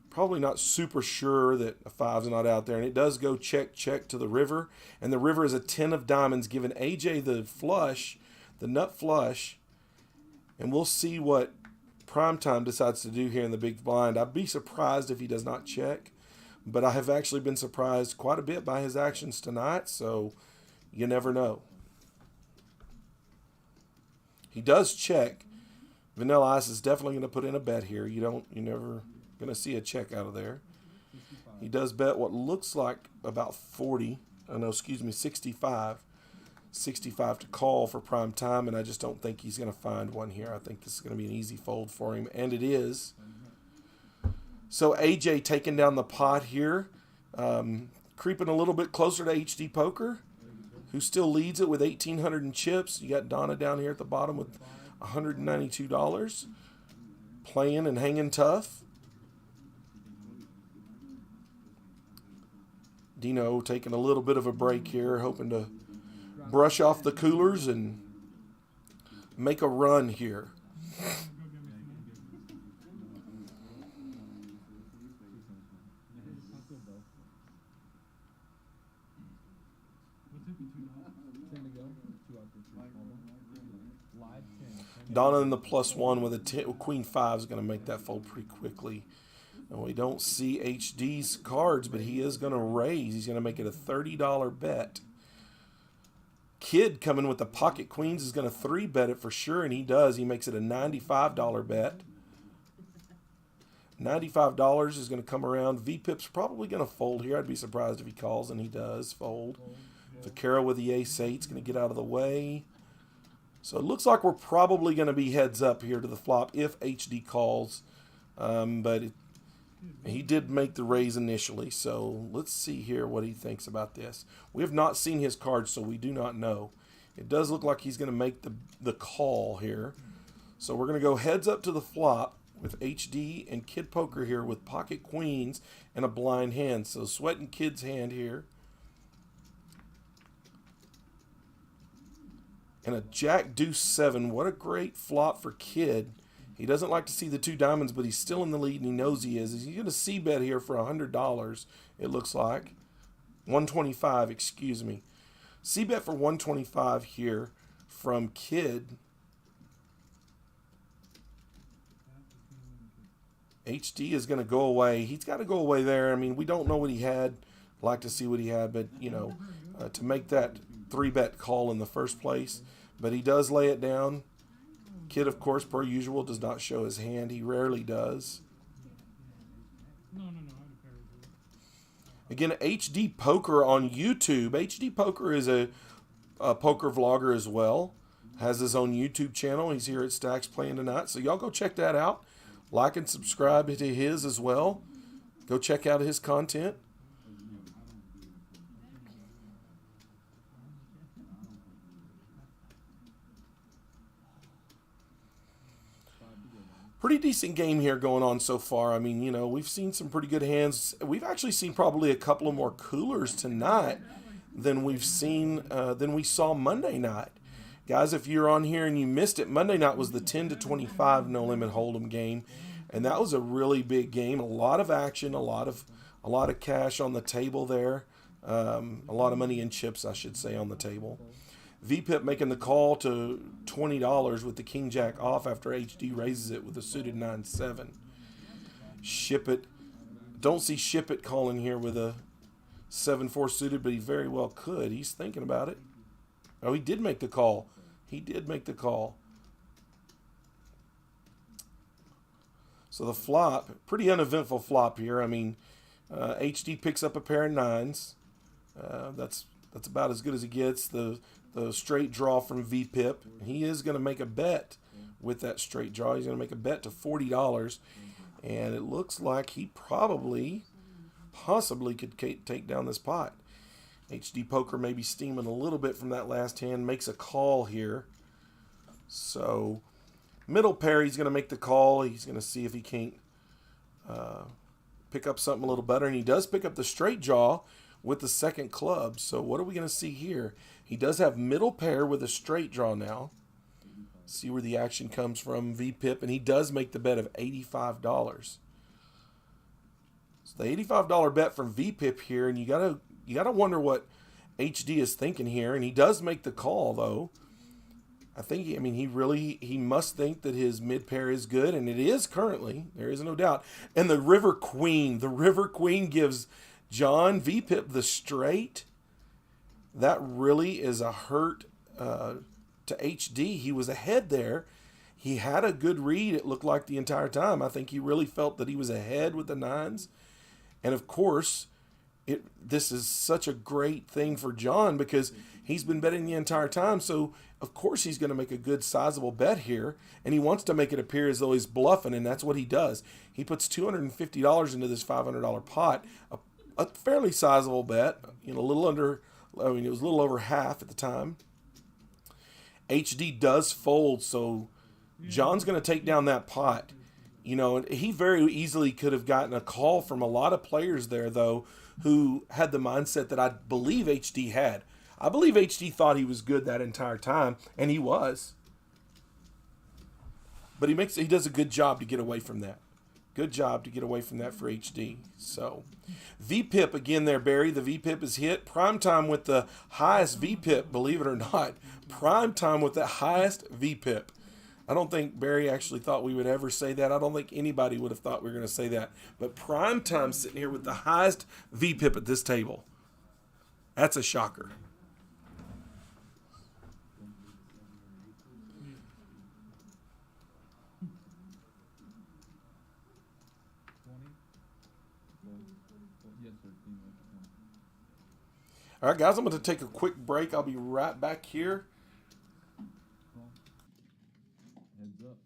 probably not super sure that a 5's not out there, and it does go check to the river, and the river is a 10 of diamonds, giving AJ the flush, the nut flush, and we'll see what Primetime decides to do here in the big blind. I'd be surprised if he does not check, but I have actually been surprised quite a bit by his actions tonight, so you never know. He does check. Vanilla Ice is definitely going to put in a bet here. You're never going to see a check out of there. He does bet what looks like about 65. 65 to call for prime time, and I just don't think he's going to find one here. I think this is going to be an easy fold for him, and it is. So AJ taking down the pot here, creeping a little bit closer to HD Poker, who still leads it with 1,800 in chips. You got Donna down here at the bottom with $192, playing and hanging tough. Dino taking a little bit of a break here, hoping to brush off the coolers and make a run here. Donna in the +1 with a Queen 5 is going to make that fold pretty quickly. And we don't see HD's cards, but he is going to raise. He's going to make it a $30 bet. Kid coming with the pocket queens is going to 3-bet it for sure, and he does. He makes it a $95 bet. $95 is going to come around. VPip's probably going to fold here. I'd be surprised if he calls, and he does fold. Vaquero with the ace-8 is going to get out of the way. So it looks like we're probably going to be heads up here to the flop if HD calls. He did make the raise initially, so let's see here what he thinks about this. We have not seen his cards, so we do not know. It does look like he's going to make the call here. So we're going to go heads up to the flop with HD and Kid Poker here with pocket queens and a blind hand. So sweating Kid's hand here. And a Jack Deuce 7. What a great flop for Kid. He doesn't like to see the 2 diamonds, but he's still in the lead, and he knows he is. He's going to c-bet here for $100, it looks like. 125, excuse me. C-bet for 125 here from Kid. HD is going to go away. He's got to go away there. I mean, we don't know what he had. Like to see what he had, but, you know, to make that 3-bet call in the first place. But he does lay it down. Kid, of course, per usual, does not show his hand. He rarely does. Again, HD Poker on YouTube. HD Poker is a poker vlogger as well. Has his own YouTube channel. He's here at Stacks playing tonight. So y'all go check that out. Like and subscribe to his as well. Go check out his content. Pretty decent game here going on so far. I mean, you know, we've seen some pretty good hands. We've actually seen probably a couple of more coolers tonight than we saw Monday night. Guys, if you're on here and you missed it, Monday night was the 10 to 25 no limit hold'em game, and that was a really big game. A lot of action, a lot of cash on the table there, a lot of money in chips, I should say, on the table. VPip making the call to $20 with the King Jack off after HD raises it with a suited 9-7. Ship it. Don't see Ship It calling here with a 7-4 suited, but he very well could. He's thinking about it. Oh, he did make the call. He did make the call. So the flop, pretty uneventful flop here. I mean, HD picks up a pair of 9s. That's about as good as it gets. The straight draw from VPip. He is going to make a bet with that straight draw. He's going to make a bet to $40. And it looks like he possibly could take down this pot. HD Poker maybe steaming a little bit from that last hand. Makes a call here. So middle pair, he's going to make the call. He's going to see if he can't pick up something a little better. And he does pick up the straight draw with the second club. So what are we going to see here? He does have middle pair with a straight draw now. See where the action comes from, VPip, and he does make the bet of $85. So the $85 bet from VPip here, and you gotta wonder what HD is thinking here, and he does make the call though. He must think that his mid pair is good, and it is currently. There is no doubt. And the River Queen gives John VPip the straight. That really is a hurt to HD. He was ahead there. He had a good read, it looked like, the entire time. I think he really felt that he was ahead with the 9s. And, of course, this is such a great thing for John because he's been betting the entire time. So, of course, he's going to make a good sizable bet here. And he wants to make it appear as though he's bluffing, and that's what he does. He puts $250 into this $500 pot, a fairly sizable bet, a little under... it was a little over half at the time. HD does fold, so John's going to take down that pot. He very easily could have gotten a call from a lot of players there, though, who had the mindset that I believe HD had. I believe HD thought he was good that entire time, and he was. But he does a good job to get away from that. Good job to get away from that for HD. So, VPip again there, Barry. The VPip is hit. Prime time with the highest VPip, believe it or not. Prime time with the highest VPip. I don't think Barry actually thought we would ever say that. I don't think anybody would have thought we were going to say that. But prime time sitting here with the highest VPip at this table. That's a shocker. All right, guys, I'm going to take a quick break. I'll be right back here. Call. Heads up.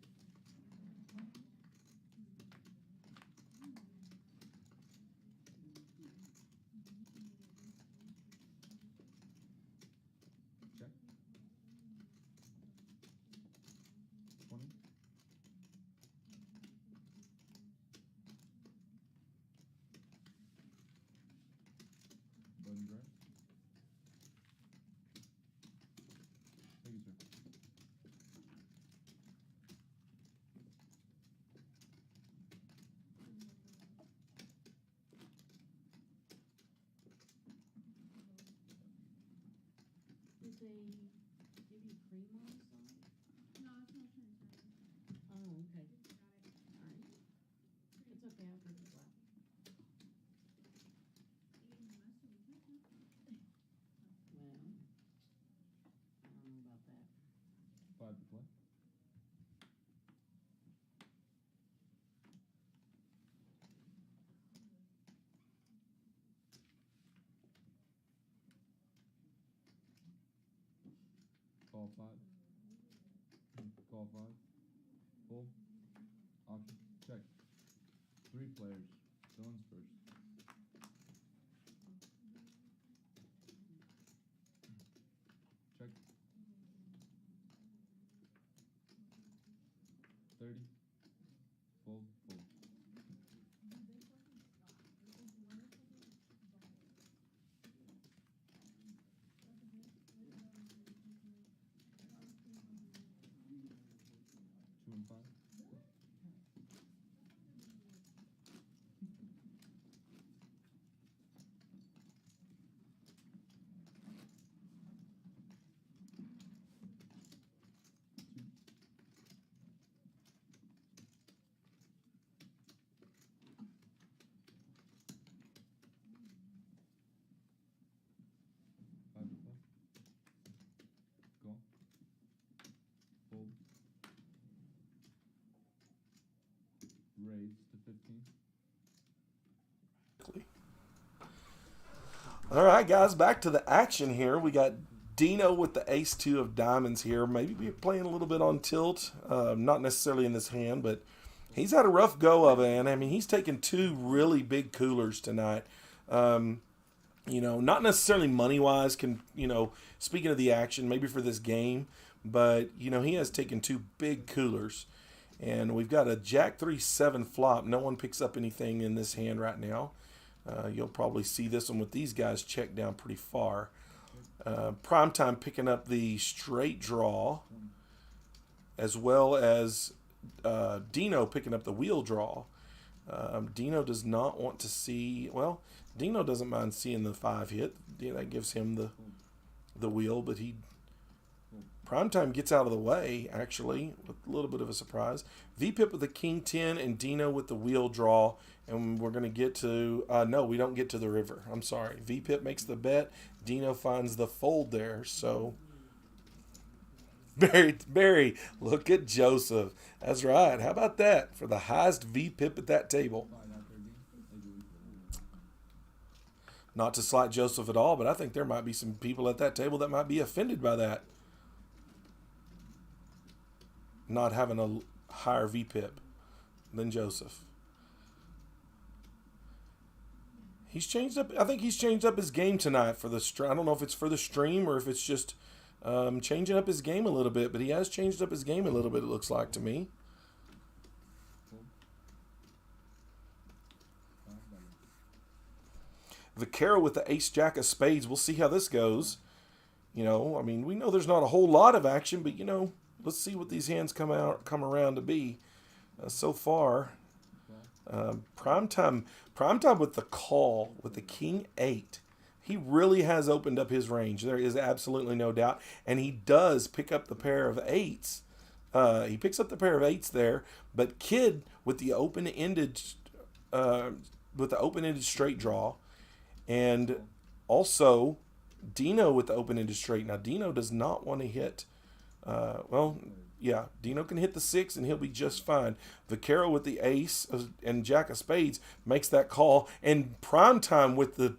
Check. 20. Button drive. Thank you, sir. Did they give you cream on the side? No, it's no transfer. Oh, okay. Alright. It's okay, I'll take it out. Well, I don't know about that. 5 to play. Call 5. Call 5. Full. Option. Check. 3 players. Dylan's first. Check. 30. Full. Full. Two and 5. Five to play. Go. Fold. Raise to 15. All right, guys, back to the action here. We got Dino with the ace-2 of diamonds here. Maybe we're playing a little bit on tilt. Not necessarily in this hand, but he's had a rough go of it. And I mean, he's taken 2 really big coolers tonight. You know, not necessarily money-wise, speaking of the action, maybe for this game. But, you know, he has taken 2 big coolers. And we've got a Jack 3-7 flop. No one picks up anything in this hand right now. You'll probably see this one with these guys checked down pretty far. Primetime picking up the straight draw, as well as Dino picking up the wheel draw. Dino does not want to see, well, Dino doesn't mind seeing the 5 hit. That gives him the wheel, but Primetime gets out of the way, actually, with a little bit of a surprise. VPip with the King 10 and Dino with the wheel draw. And we're going to get to, no, we don't get to the river. I'm sorry. VPip makes the bet. Dino finds the fold there. So, Barry, look at Joseph. That's right. How about that for the highest VPip at that table? Not to slight Joseph at all, but I think there might be some people at that table that might be offended by that. Not having a higher VPip than Joseph. He's changed up. I think he's changed up his game tonight for the. I don't know if it's for the stream or if it's just changing up his game a little bit. But he has changed up his game a little bit. It looks like to me. Vaquero with the Ace Jack of Spades. We'll see how this goes. You know, I mean, we know there's not a whole lot of action, but you know, let's see what these hands come around to be. So far, Primetime with the call with the King 8. He really has opened up his range. There is absolutely no doubt, and he does pick up the pair of 8s. He picks up the pair of 8s there, but Kid with the open-ended straight draw, and also Dino with the open-ended straight. Now Dino does not want to hit. Yeah, Dino can hit the 6 and he'll be just fine. Vaquero with the ace and Jack of Spades makes that call, and Primetime with the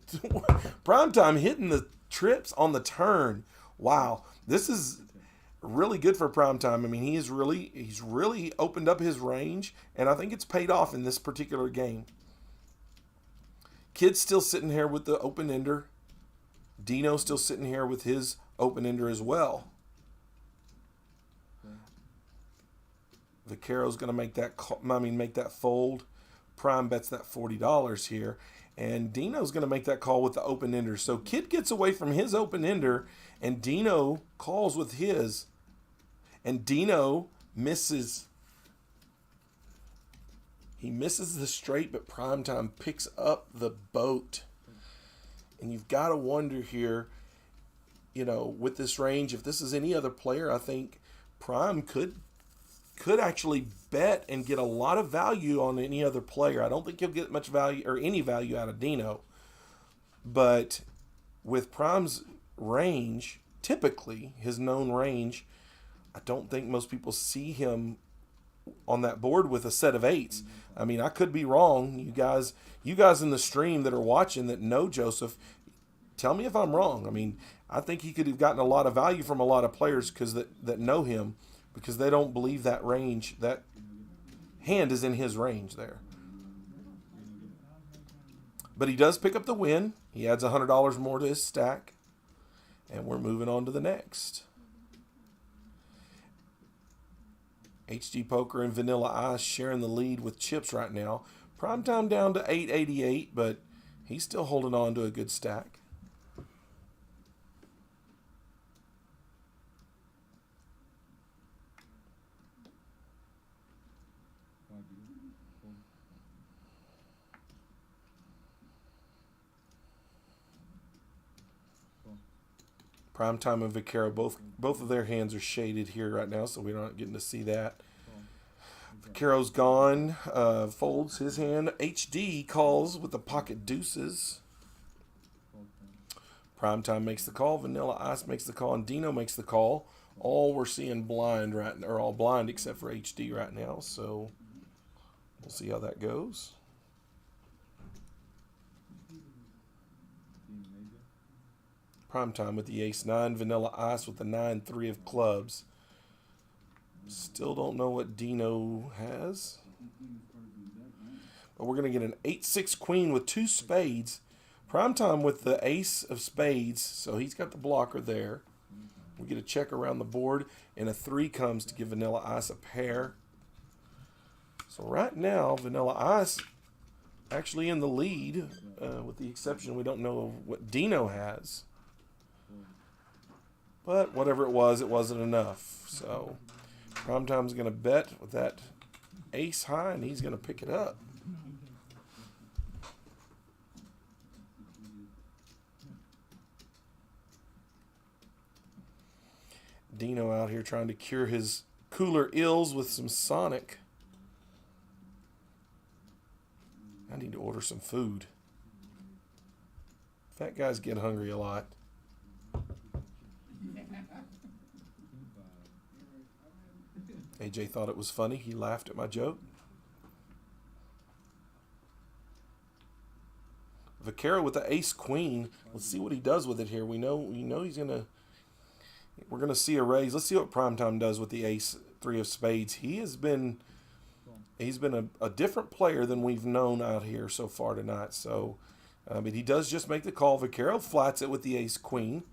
Primetime hitting the trips on the turn. Wow, this is really good for prime time. I mean, he's really opened up his range, and I think it's paid off in this particular game. Kid's still sitting here with the open ender. Dino's still sitting here with his open ender as well. Vaquero's going to make that fold. Prime bets that $40 here. And Dino's going to make that call with the open ender. So Kid gets away from his open ender, and Dino calls with his. And Dino misses. He misses the straight, but Primetime picks up the boat. And you've got to wonder here, with this range, if this is any other player, I think Prime could actually bet and get a lot of value on any other player. I don't think he'll get much value or any value out of Dino. But with Prime's range, typically his known range, I don't think most people see him on that board with a set of eights. I mean, I could be wrong. You guys in the stream that are watching that know Joseph, tell me if I'm wrong. I mean, I think he could have gotten a lot of value from a lot of players that know him, because they don't believe that range, that hand is in his range there. But he does pick up the win. He adds $100 more to his stack. And we're moving on to the next. HD Poker and Vanilla Ice sharing the lead with chips right now. Primetime down to 888, but he's still holding on to a good stack. Primetime and Vaquero, both of their hands are shaded here right now, so we're not getting to see that. Vaquero's gone, folds his hand. HD calls with the pocket deuces. Primetime makes the call, Vanilla Ice makes the call, and Dino makes the call. All we're seeing blind all blind except for HD right now, so we'll see how that goes. Primetime with the ace-9, Vanilla Ice with the 9-3 of clubs. Still don't know what Dino has. But we're going to get an 8-6 queen with 2 spades. Primetime with the ace of spades, so he's got the blocker there. We get a check around the board, and a 3 comes to give Vanilla Ice a pair. So right now, Vanilla Ice actually in the lead, with the exception we don't know of what Dino has. But whatever it wasn't enough. So Primetime's going to bet with that ace high, and he's going to pick it up. Dino out here trying to cure his cooler ills with some Sonic. I need to order some food. Fat guys get hungry a lot. AJ thought it was funny. He laughed at my joke. Vaquero with the ace queen. Let's see what he does with it here. We know he's gonna. We're gonna see a raise. Let's see what Primetime does with the ace 3 of spades. He's been a different player than we've known out here so far tonight. So, but he does just make the call. Vaquero flats it with the ace queen.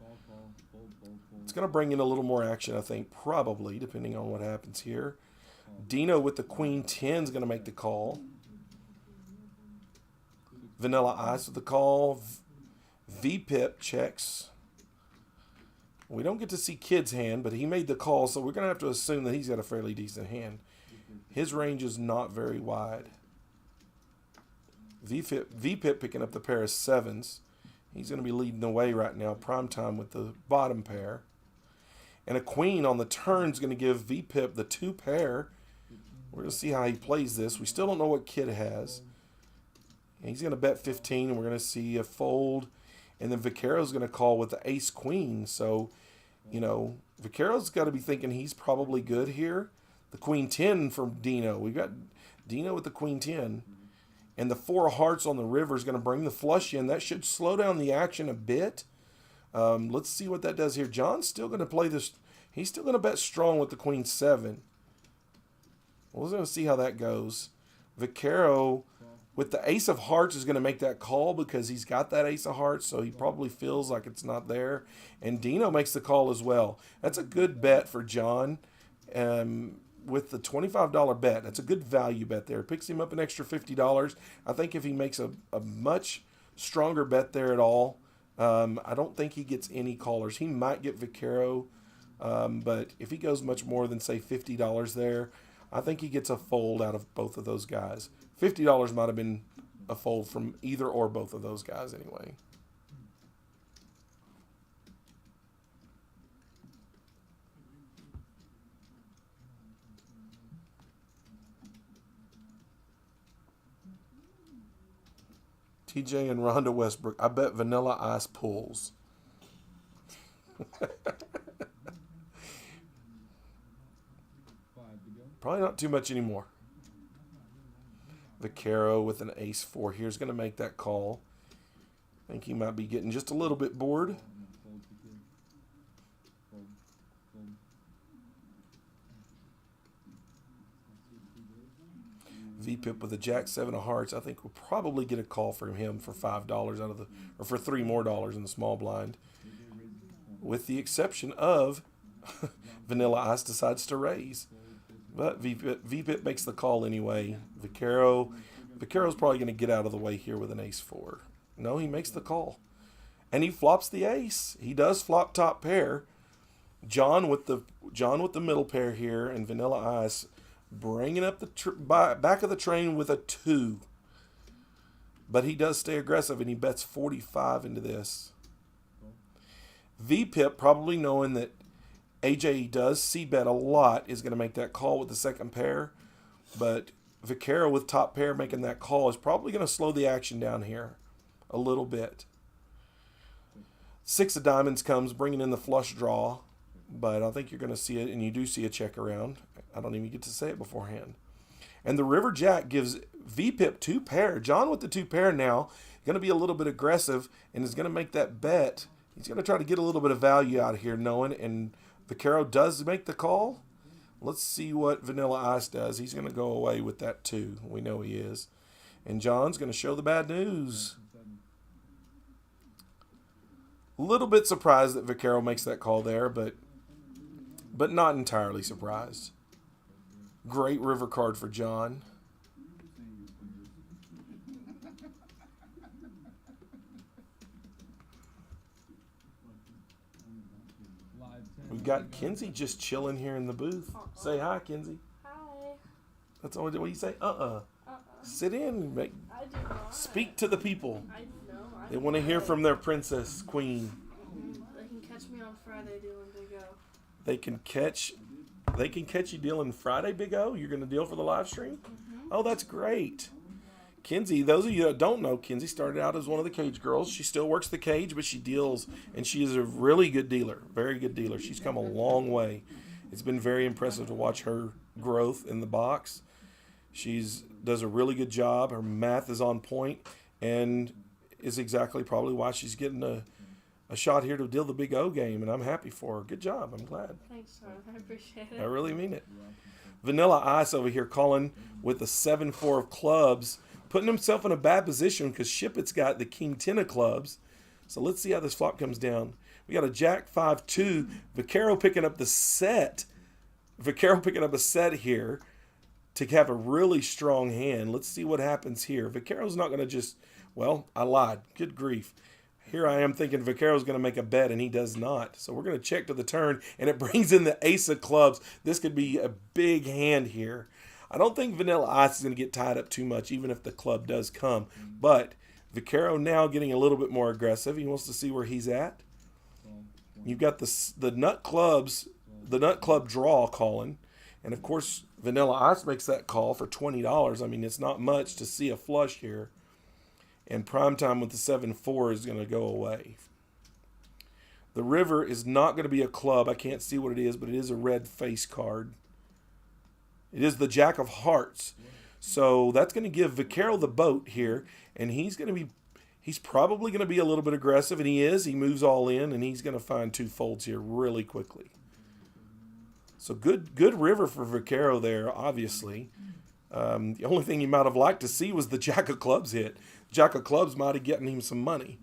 It's going to bring in a little more action, I think, probably, depending on what happens here. Dino with the queen 10 is going to make the call. Vanilla Ice with the call. V-Pip checks. We don't get to see Kid's hand, but he made the call, so we're going to have to assume that he's got a fairly decent hand. His range is not very wide. V-Pip picking up the pair of 7s. He's going to be leading the way right now. Primetime with the bottom pair. And a queen on the turn is going to give V-Pip the 2 pair. We're going to see how he plays this. We still don't know what Kid has. He's going to bet 15, and we're going to see a fold. And then Vaquero's going to call with the ace-queen. So, Vaquero's got to be thinking he's probably good here. The queen 10 from Dino. We've got Dino with the queen 10. And the 4 of hearts on the river is going to bring the flush in. That should slow down the action a bit. Let's see what that does here. John's still going to play this. He's still going to bet strong with the queen 7. We're going to see how that goes. Vaquero with the ace of hearts is going to make that call because he's got that ace of hearts, so he probably feels like it's not there. And Dino makes the call as well. That's a good bet for John. With the $25 bet, that's a good value bet there. Picks him up an extra $50. I think if he makes a much stronger bet there at all, I don't think he gets any callers. He might get Vaquero, but if he goes much more than, say, $50 there, I think he gets a fold out of both of those guys. $50 might have been a fold from either or both of those guys anyway. TJ and Rhonda Westbrook. I bet Vanilla Ice pulls. Probably not too much anymore. Vaquero with an ace 4 here is going to make that call. I think he might be getting just a little bit bored. VPIP with a Jack 7 of hearts. I think we'll probably get a call from him for $5 out of the, or for $3 more in the small blind. With the exception of Vanilla Ice decides to raise. But VPIP makes the call anyway. Vaquero's probably going to get out of the way here with an ace 4. No, he makes the call. And he flops the ace. He does flop top pair. John with the middle pair here, and Vanilla Ice bringing up the back of the train with a 2. But he does stay aggressive, and he bets 45 into this. VPIP, probably knowing that AJ does c-bet a lot, is going to make that call with the second pair. But Vaquero with top pair making that call is probably going to slow the action down here a little bit. 6 of diamonds comes, bringing in the flush draw. But I think you're going to see it, and you do see a check around. I don't even get to say it beforehand. And the River Jack gives VPIP 2 pair. John with the 2 pair now, going to be a little bit aggressive, and is going to make that bet. He's going to try to get a little bit of value out of here, knowing, and Vaquero does make the call. Let's see what Vanilla Ice does. He's going to go away with that 2. We know he is. And John's going to show the bad news. A little bit surprised that Vaquero makes that call there, but not entirely surprised. Great river card for John. We've got Kenzie just chilling here in the booth. Say hi, Kenzie. Hi. That's all. What do you say? Sit in. And I do not. speak to the people. I know. They want to hear from their princess queen. They can catch me on Friday doing Big O. They can catch you dealing Friday, Big O. You're going to deal for the live stream? Oh, that's great. Kenzie, those of you that don't know, Kenzie started out as one of the cage girls. She still works the cage, but she deals, and she is a really good dealer, very good dealer. She's come a long way. It's been very impressive to watch her growth in the box. She's does a really good job. Her math is on point, and is exactly probably why she's getting a shot here to deal the Big O game, and I'm happy for her. Good job. I'm glad. Thanks, sir. I appreciate it. I really mean it. Vanilla Ice over here calling with the 7-4 of clubs, putting himself in a bad position because Shippett's got the King 10 of clubs. So let's see how this flop comes down. We got a Jack 5-2. Vaquero picking up the set. Vaquero picking up a set here to have a really strong hand. Let's see what happens here. Vaquero's not going to just, well, I lied. Good grief. Here I am thinking Vaquero's going to make a bet, and he does not. So we're going to check to the turn, and it brings in the ace of clubs. This could be a big hand here. I don't think Vanilla Ice is going to get tied up too much, even if the club does come. But Vaquero now getting a little bit more aggressive. He wants to see where he's at. You've got the nut club draw calling. And, of course, Vanilla Ice makes that call for $20. I mean, it's not much to see a flush here. And primetime with the 7-4 is going to go away. The river is not going to be a club. I can't see what it is, but it is a red face card. It is the Jack of Hearts. So that's going to give Vaquero the boat here. And he's going He's probably going to be a little bit aggressive, and he is. He moves all in, and he's going to find 2 folds here really quickly. So good river for Vaquero there, obviously. The only thing you might have liked to see was the Jack of Clubs hit. Jack of Clubs might have gotten him some money.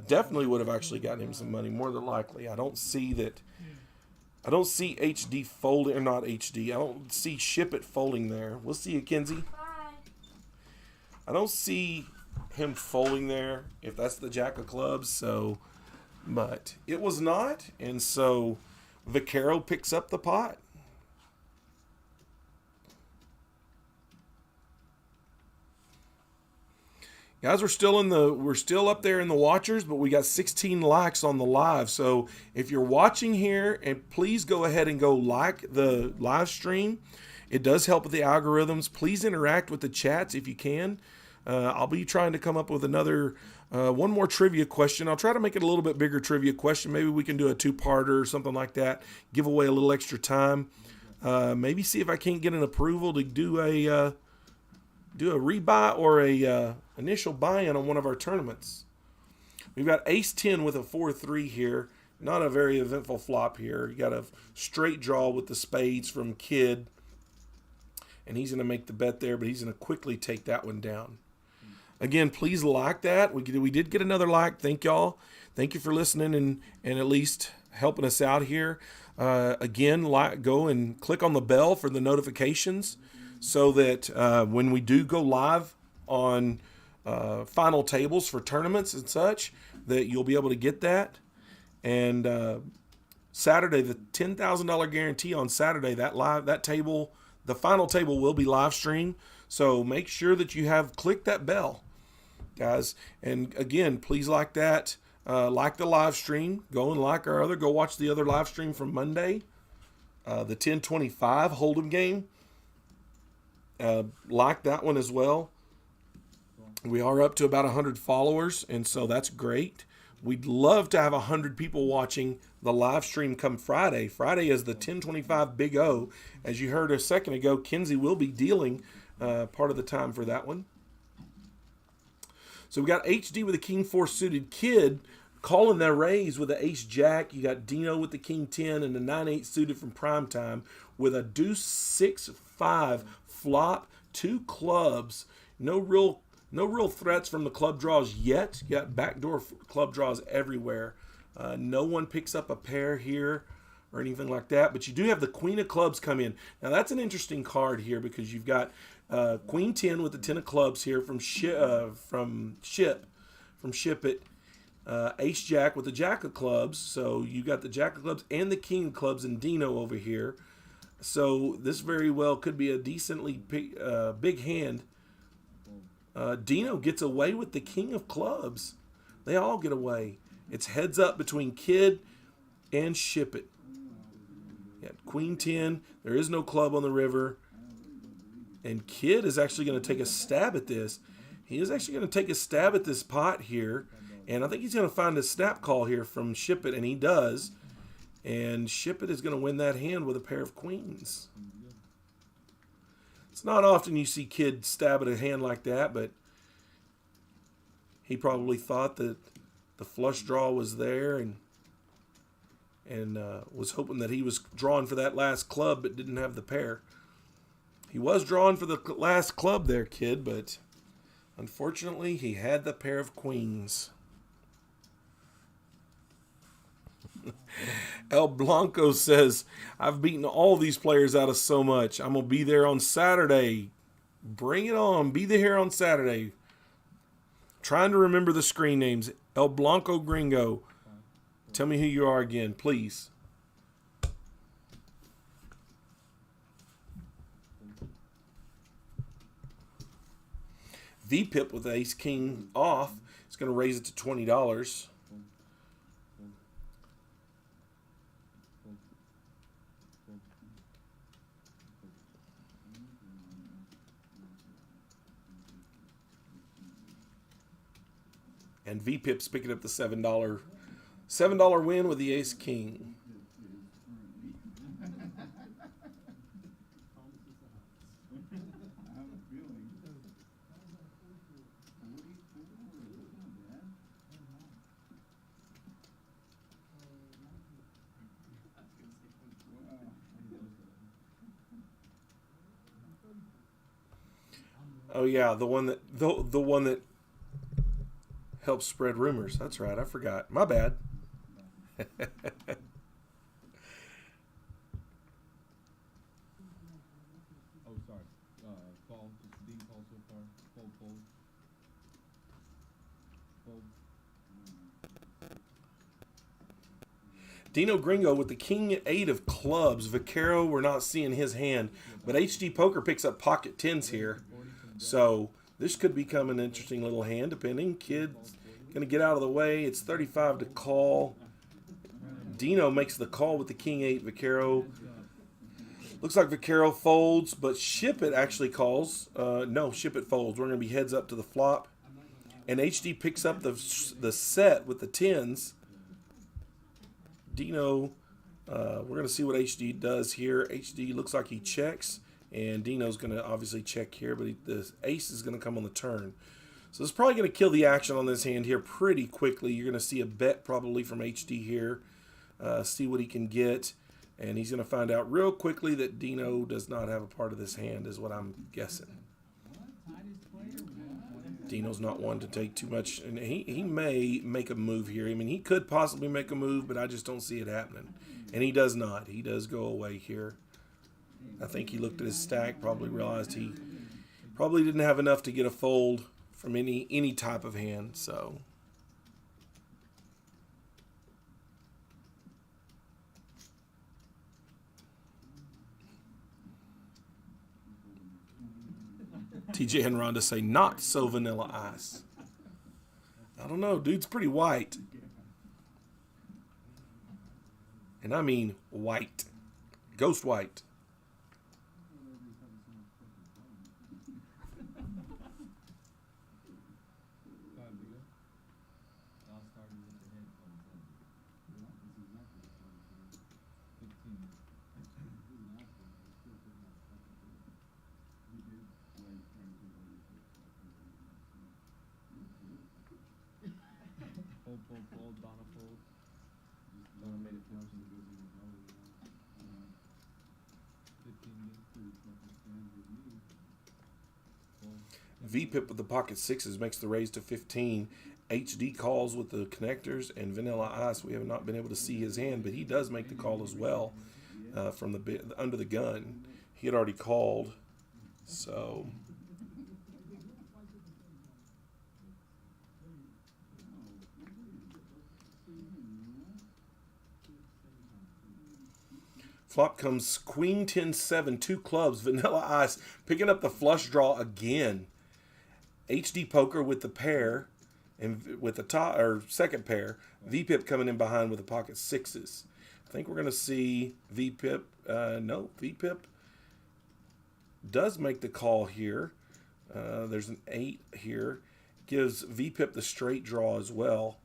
Definitely would have actually gotten him some money, more than likely. I don't see HD folding, or not HD. I don't see Ship It folding there. We'll see you, Kenzie. Bye. I don't see him folding there if that's the Jack of Clubs. So, but it was not, and so Vaquero picks up the pot. Guys, we're still up there in the watchers, but we got 16 likes on the live. So if you're watching here, and please go ahead and go like the live stream. It does help with the algorithms. Please interact with the chats if you can. I'll be trying to come up with one more trivia question. I'll try to make it a little bit bigger trivia question. Maybe we can do a 2-parter or something like that. Give away a little extra time. Maybe see if I can't get an approval to do a rebuy or a initial buy-in on one of our tournaments. We've got Ace-10 with a 4-3 here. Not a very eventful flop here. You got a straight draw with the spades from Kid. And he's going to make the bet there, but he's going to quickly take that one down. Again, please like that. We did get another like. Thank y'all. Thank you for listening and at least helping us out here. Again, go and click on the bell for the notifications so that when we do go live on final tables for tournaments and such, that you'll be able to get that. And Saturday, the $10,000 guarantee on Saturday, that table, the final table will be live streamed. So make sure that you have clicked that bell, guys. And again, please like that. Like the live stream. Go watch the other live stream from Monday. The 1025 Hold'em game. Like that one as well. We are up to about 100 followers, and so that's great. We'd love to have 100 people watching the live stream come Friday. Friday is the 1025 Big O. As you heard a second ago, Kenzie will be dealing part of the time for that one. So we got HD with a King 4 suited, Kid calling their raise with an Ace Jack. You got Dino with the King 10 and the 9-8 suited from Primetime with a Deuce 6-5 flop, 2 clubs. No real threats from the club draws yet. You got backdoor club draws everywhere. No one picks up a pair here or anything like that. But you do have the Queen of Clubs come in. Now that's an interesting card here because you've got Queen 10 with the 10 of Clubs here from Ship It. Ace Jack with the Jack of Clubs. So you got the Jack of Clubs and the King of Clubs and Dino over here. So this very well could be a decently big hand. Dino gets away with the King of Clubs. They all get away. It's heads up between Kid and Ship It. Yeah, Queen 10. There is no club on the river. And Kid is actually going to take a stab at this. He is actually going to take a stab at this pot here. And I think he's going to find a snap call here from Ship It, and he does. And Ship It is going to win that hand with a pair of queens. It's not often you see Kid stab at a hand like that, but he probably thought that the flush draw was there and was hoping that he was drawing for that last club but didn't have the pair. He was drawing for the last club there, Kid, but unfortunately he had the pair of queens. El Blanco says, I've beaten all these players out of so much. I'm going to be there on Saturday. Bring it on. Be there on Saturday. Trying to remember the screen names. El Blanco Gringo. Tell me who you are again, please. VPIP with Ace King off. It's going to raise it to $20. And VPIP's picking up the $7 win with the Ace King. Oh yeah, the one that helps spread rumors. That's right. I forgot. My bad. Oh, sorry. Call. Just Dean call so far. Fold. Fold. Dino Gringo with the king 8 of clubs. Vaquero, we're not seeing his hand, but HD Poker picks up pocket 10s here. So this could become an interesting little hand, depending. Kid's going to get out of the way. It's 35 to call. Dino makes the call with the king 8. Vaquero. Looks like Vaquero folds, but Ship It actually calls. No, Ship It folds. We're going to be heads up to the flop. And HD picks up the set with the 10s. Dino, we're going to see what HD does here. HD looks like he checks, and Dino's going to obviously check here, but the ace is going to come on the turn. So it's probably going to kill the action on this hand here pretty quickly. You're going to see a bet probably from HD here, see what he can get, and he's going to find out real quickly that Dino does not have a part of this hand is what I'm guessing. Dino's not one to take too much, and he may make a move here. I mean, he could possibly make a move, but I just don't see it happening. And he does not. He does go away here. I think he looked at his stack, probably realized he probably didn't have enough to get a fold from any type of hand, so... TJ and Rhonda say, not so vanilla ice. I don't know. Dude's pretty white. And I mean white. Ghost white. Fold, Donna fold. Donna made it 15. 15. VPIP with the pocket 6s makes the raise to 15. HD calls with the connectors, and Vanilla Ice, we have not been able to see his hand, but he does make the call as well from the under the gun. He had already called, so... Flop comes Queen 10-7, 2 clubs, Vanilla Ice, picking up the flush draw again. HD Poker with the pair, and with the top or second pair. VPIP coming in behind with the pocket 6s. I think we're going to see VPIP. No, VPIP does make the call here. There's an 8 here. Gives VPIP the straight draw as well.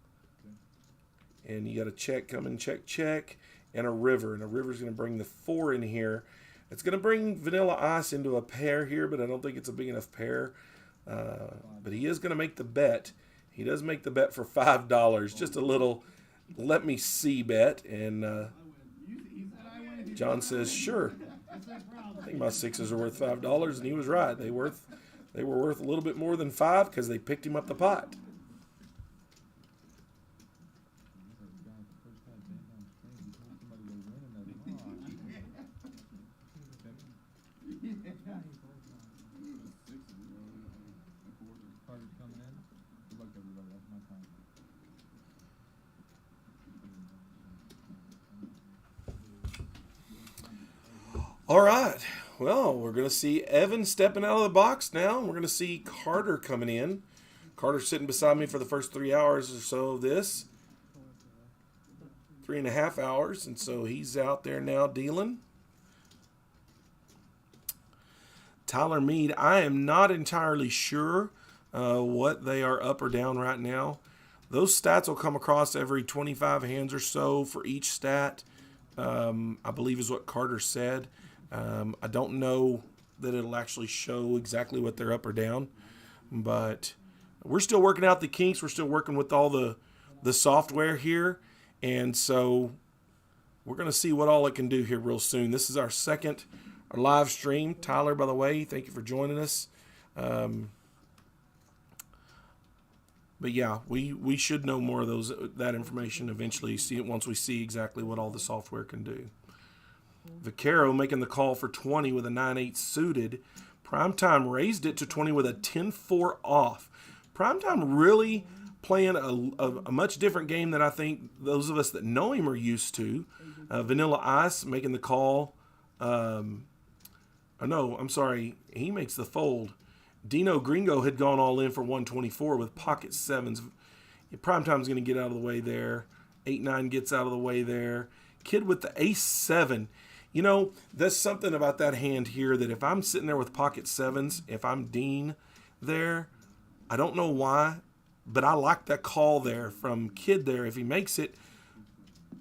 And you got a check coming, check. And a river, and a river's going to bring the 4 in here. It's going to bring Vanilla Ice into a pair here, but I don't think it's a big enough pair. But he is going to make the bet. He does make the bet for $5, just a little let me see bet. And John says, sure. I think my 6s are worth $5, and he was right. They were worth a little bit more than 5 because they picked him up the pot. All right. Well, we're going to see Evan stepping out of the box now. We're going to see Carter coming in. Carter's sitting beside me for the first 3 hours or so of this. 3.5 hours. And so he's out there now dealing. Tyler Mead, I am not entirely sure what they are up or down right now. Those stats will come across every 25 hands or so for each stat, I believe is what Carter said. I don't know that it'll actually show exactly what they're up or down, but we're still working out the kinks. We're still working with all the software here, and so we're going to see what all it can do here real soon. This is our live stream. Tyler, by the way, thank you for joining us. But yeah, we should know more of that information eventually. See it once we see exactly what all the software can do. Vaquero making the call for 20 with a 9-8 suited. Primetime raised it to 20 with a 10-4 off. Primetime really playing a much different game than I think those of us that know him are used to. Vanilla Ice making the call. No, I'm sorry. He makes the fold. Dino Gringo had gone all in for 124 with pocket sevens. Primetime's going to get out of the way there. 8-9 gets out of the way there. Kid with the ace-7. You know, there's something about that hand here that if I'm sitting there with pocket sevens, if I'm Dean there, I don't know why, but I like that call there from Kid there if he makes it,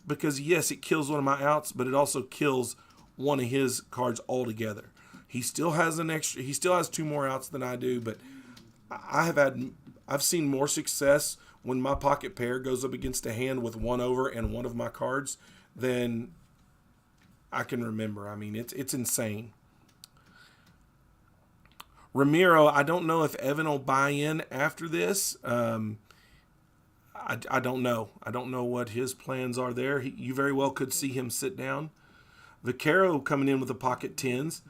because yes, it kills one of my outs, but it also kills one of his cards altogether. He still has he still has 2 more outs than I do, but I've seen more success when my pocket pair goes up against a hand with 1 over and one of my cards than I can remember. I mean, it's insane. Ramiro, I don't know if Evan will buy in after this. I don't know. I don't know what his plans are there. You very well could see him sit down. Vaquero coming in with the pocket 10s.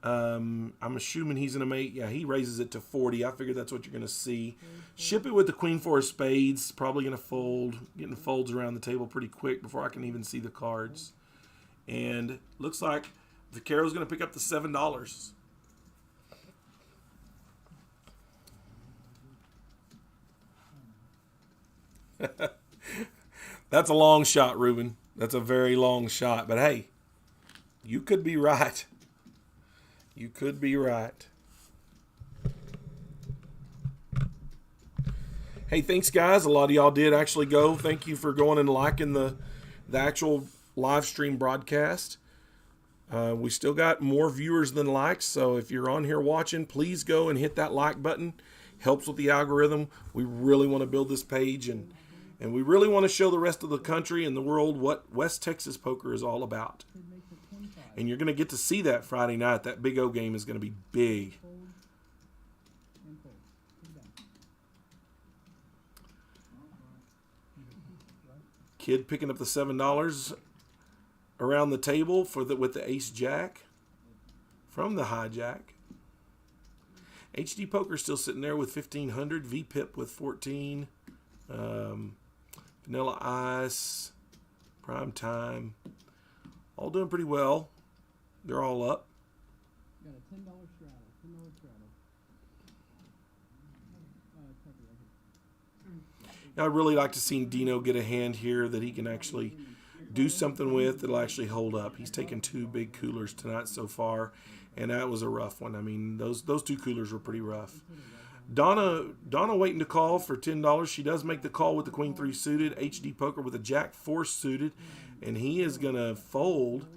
I'm assuming he's going to make, yeah, he raises it to 40. I figured that's what you're going to see. Ship it with the Queen 4 of spades. Probably going to fold. Getting folds around the table pretty quick before I can even see the cards. And looks like Vaquero's going to pick up the $7. That's a long shot, Ruben. That's a very long shot. But hey, you could be right. You could be right. Hey, thanks, guys. A lot of y'all did actually go. Thank you for going and liking the actual live stream broadcast. We still got more viewers than likes, so if you're on here watching, please go and hit that like button. Helps with the algorithm. We really want to build this page, and we really want to show the rest of the country and the world what West Texas poker is all about. And you're going to get to see that Friday night. That Big O game is going to be big. Kid picking up the $7 around the table with the ace jack from the hijack. HD Poker still sitting there with 1,500. VPIP with 14. Vanilla Ice. Prime Time. All doing pretty well. They're all up. Got a $10 straddle. $10 straddle. I'd really like to see Dino get a hand here that he can actually do something with that'll actually hold up. He's taken 2 big coolers tonight so far, and that was a rough one. I mean, those 2 coolers were pretty rough. Donna waiting to call for $10. She does make the call with the Queen 3 suited. HD Poker with a Jack 4 suited, and he is going to fold.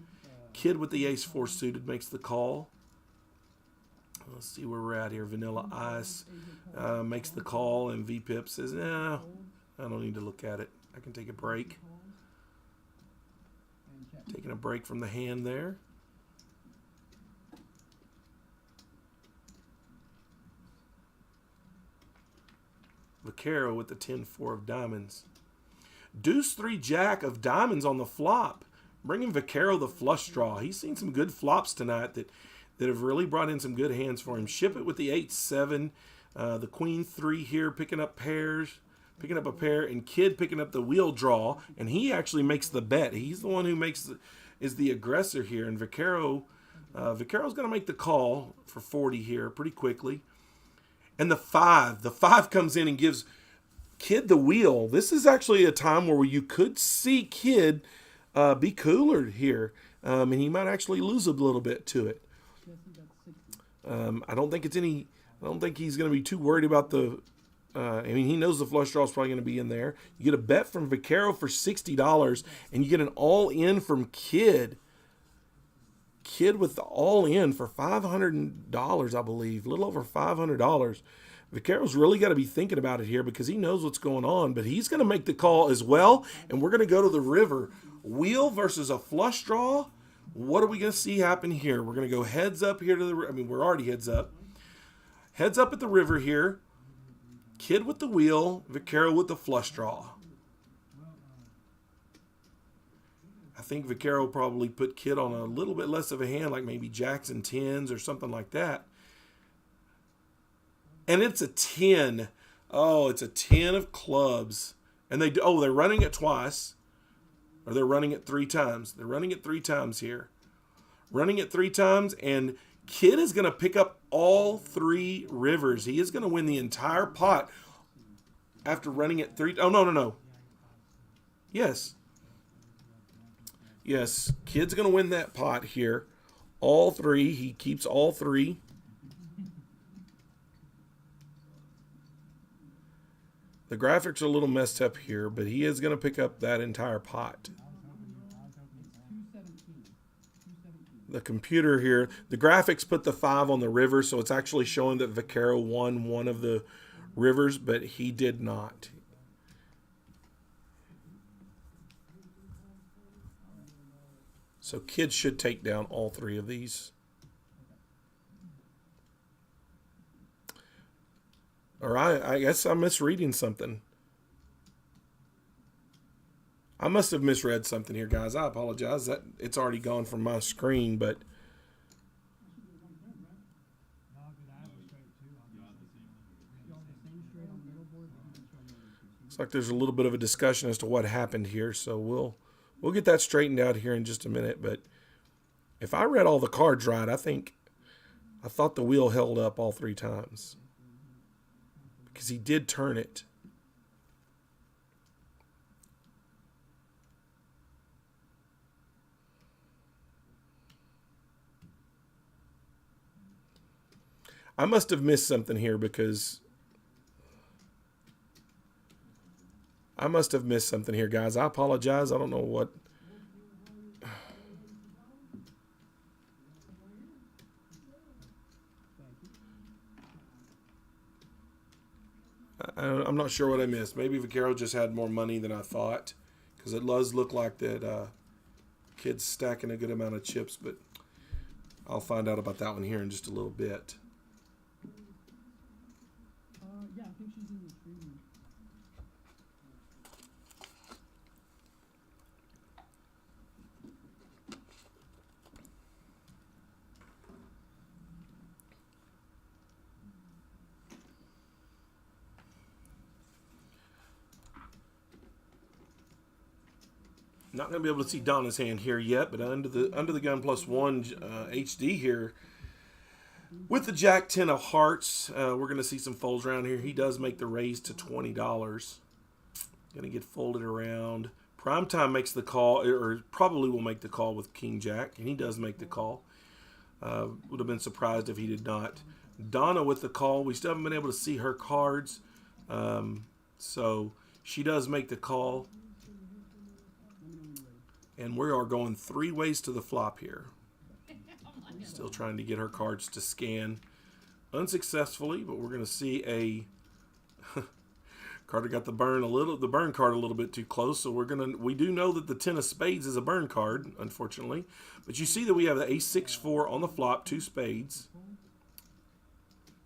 Kid with the Ace 4 suited makes the call. Let's see where we're at here. Vanilla Ice makes the call, and VPIP says, "No, I don't need to look at it. I can take a break." Taking a break from the hand there. Vaquero with the 10-4 of diamonds. Deuce 3 Jack of diamonds on the flop. Bringing Vaquero the flush draw. He's seen some good flops tonight that have really brought in some good hands for him. Ship it with the 8-7. The Queen 3 here picking up pairs. Picking up a pair. And Kid picking up the wheel draw. And he actually makes the bet. He's the one who is the aggressor here. And Vaquero's going to make the call for 40 here pretty quickly. And the 5. The 5 comes in and gives Kid the wheel. This is actually a time where you could see Kid be cooler here, and he might actually lose a little bit to it. I don't think he's going to be too worried about the. I mean, he knows the flush draw is probably going to be in there. You get a bet from Vaquero for $60, and you get an all-in from Kid. Kid with the all-in for $500, I believe, a little over $500. Vaquero's really got to be thinking about it here because he knows what's going on, but he's going to make the call as well, and we're going to go to the river. Wheel versus a flush draw. What are we going to see happen here? We're going to go heads up here to the. I mean, we're already heads up. Heads up at the river here. Kid with the wheel. Vaquero with the flush draw. I think Vaquero probably put Kid on a little bit less of a hand, like maybe jacks and tens or something like that. And it's a 10. Oh, it's a 10 of clubs. And they're running it twice. Or they're running it 3 times. They're running it 3 times here. Running it 3 times, and Kid is going to pick up all 3 rivers. He is going to win the entire pot after running it 3. Oh, no. Yes. Yes, Kid's going to win that pot here. All 3. He keeps all 3. The graphics are a little messed up here, but he is going to pick up that entire pot. The computer here, the graphics put the 5 on the river, so it's actually showing that Vaquero won one of the rivers, but he did not. So Kid should take down all 3 of these. Or I guess I'm misreading something. I must have misread something here, guys. I apologize. That it's already gone from my screen, but looks like there's a little bit of a discussion as to what happened here. So we'll get that straightened out here in just a minute. But if I read all the cards right, I thought the wheel held up all 3 times. Because he did turn it. I must have missed something here because guys. I apologize. I don't know what. I'm not sure what I missed. Maybe Vaquero just had more money than I thought, because it does look like that Kid's stacking a good amount of chips, but I'll find out about that one here in just a little bit. Yeah, I think she's in the stream. Not going to be able to see Donna's hand here yet, but under the gun plus 1 HD here with the Jack 10 of hearts, we're going to see some folds around here. He does make the raise to $20. Going to get folded around. Primetime makes the call, or probably will make the call with King Jack, and he does make the call. Would have been surprised if he did not. Donna with the call. We still haven't been able to see her cards, so she does make the call. And we are going 3 ways to the flop here. Still trying to get her cards to scan unsuccessfully, but we're going to see a Carter got the burn card a little bit too close, so we do know that the 10 of spades is a burn card, unfortunately. But you see that we have the ace-6-4 on the flop, 2 spades.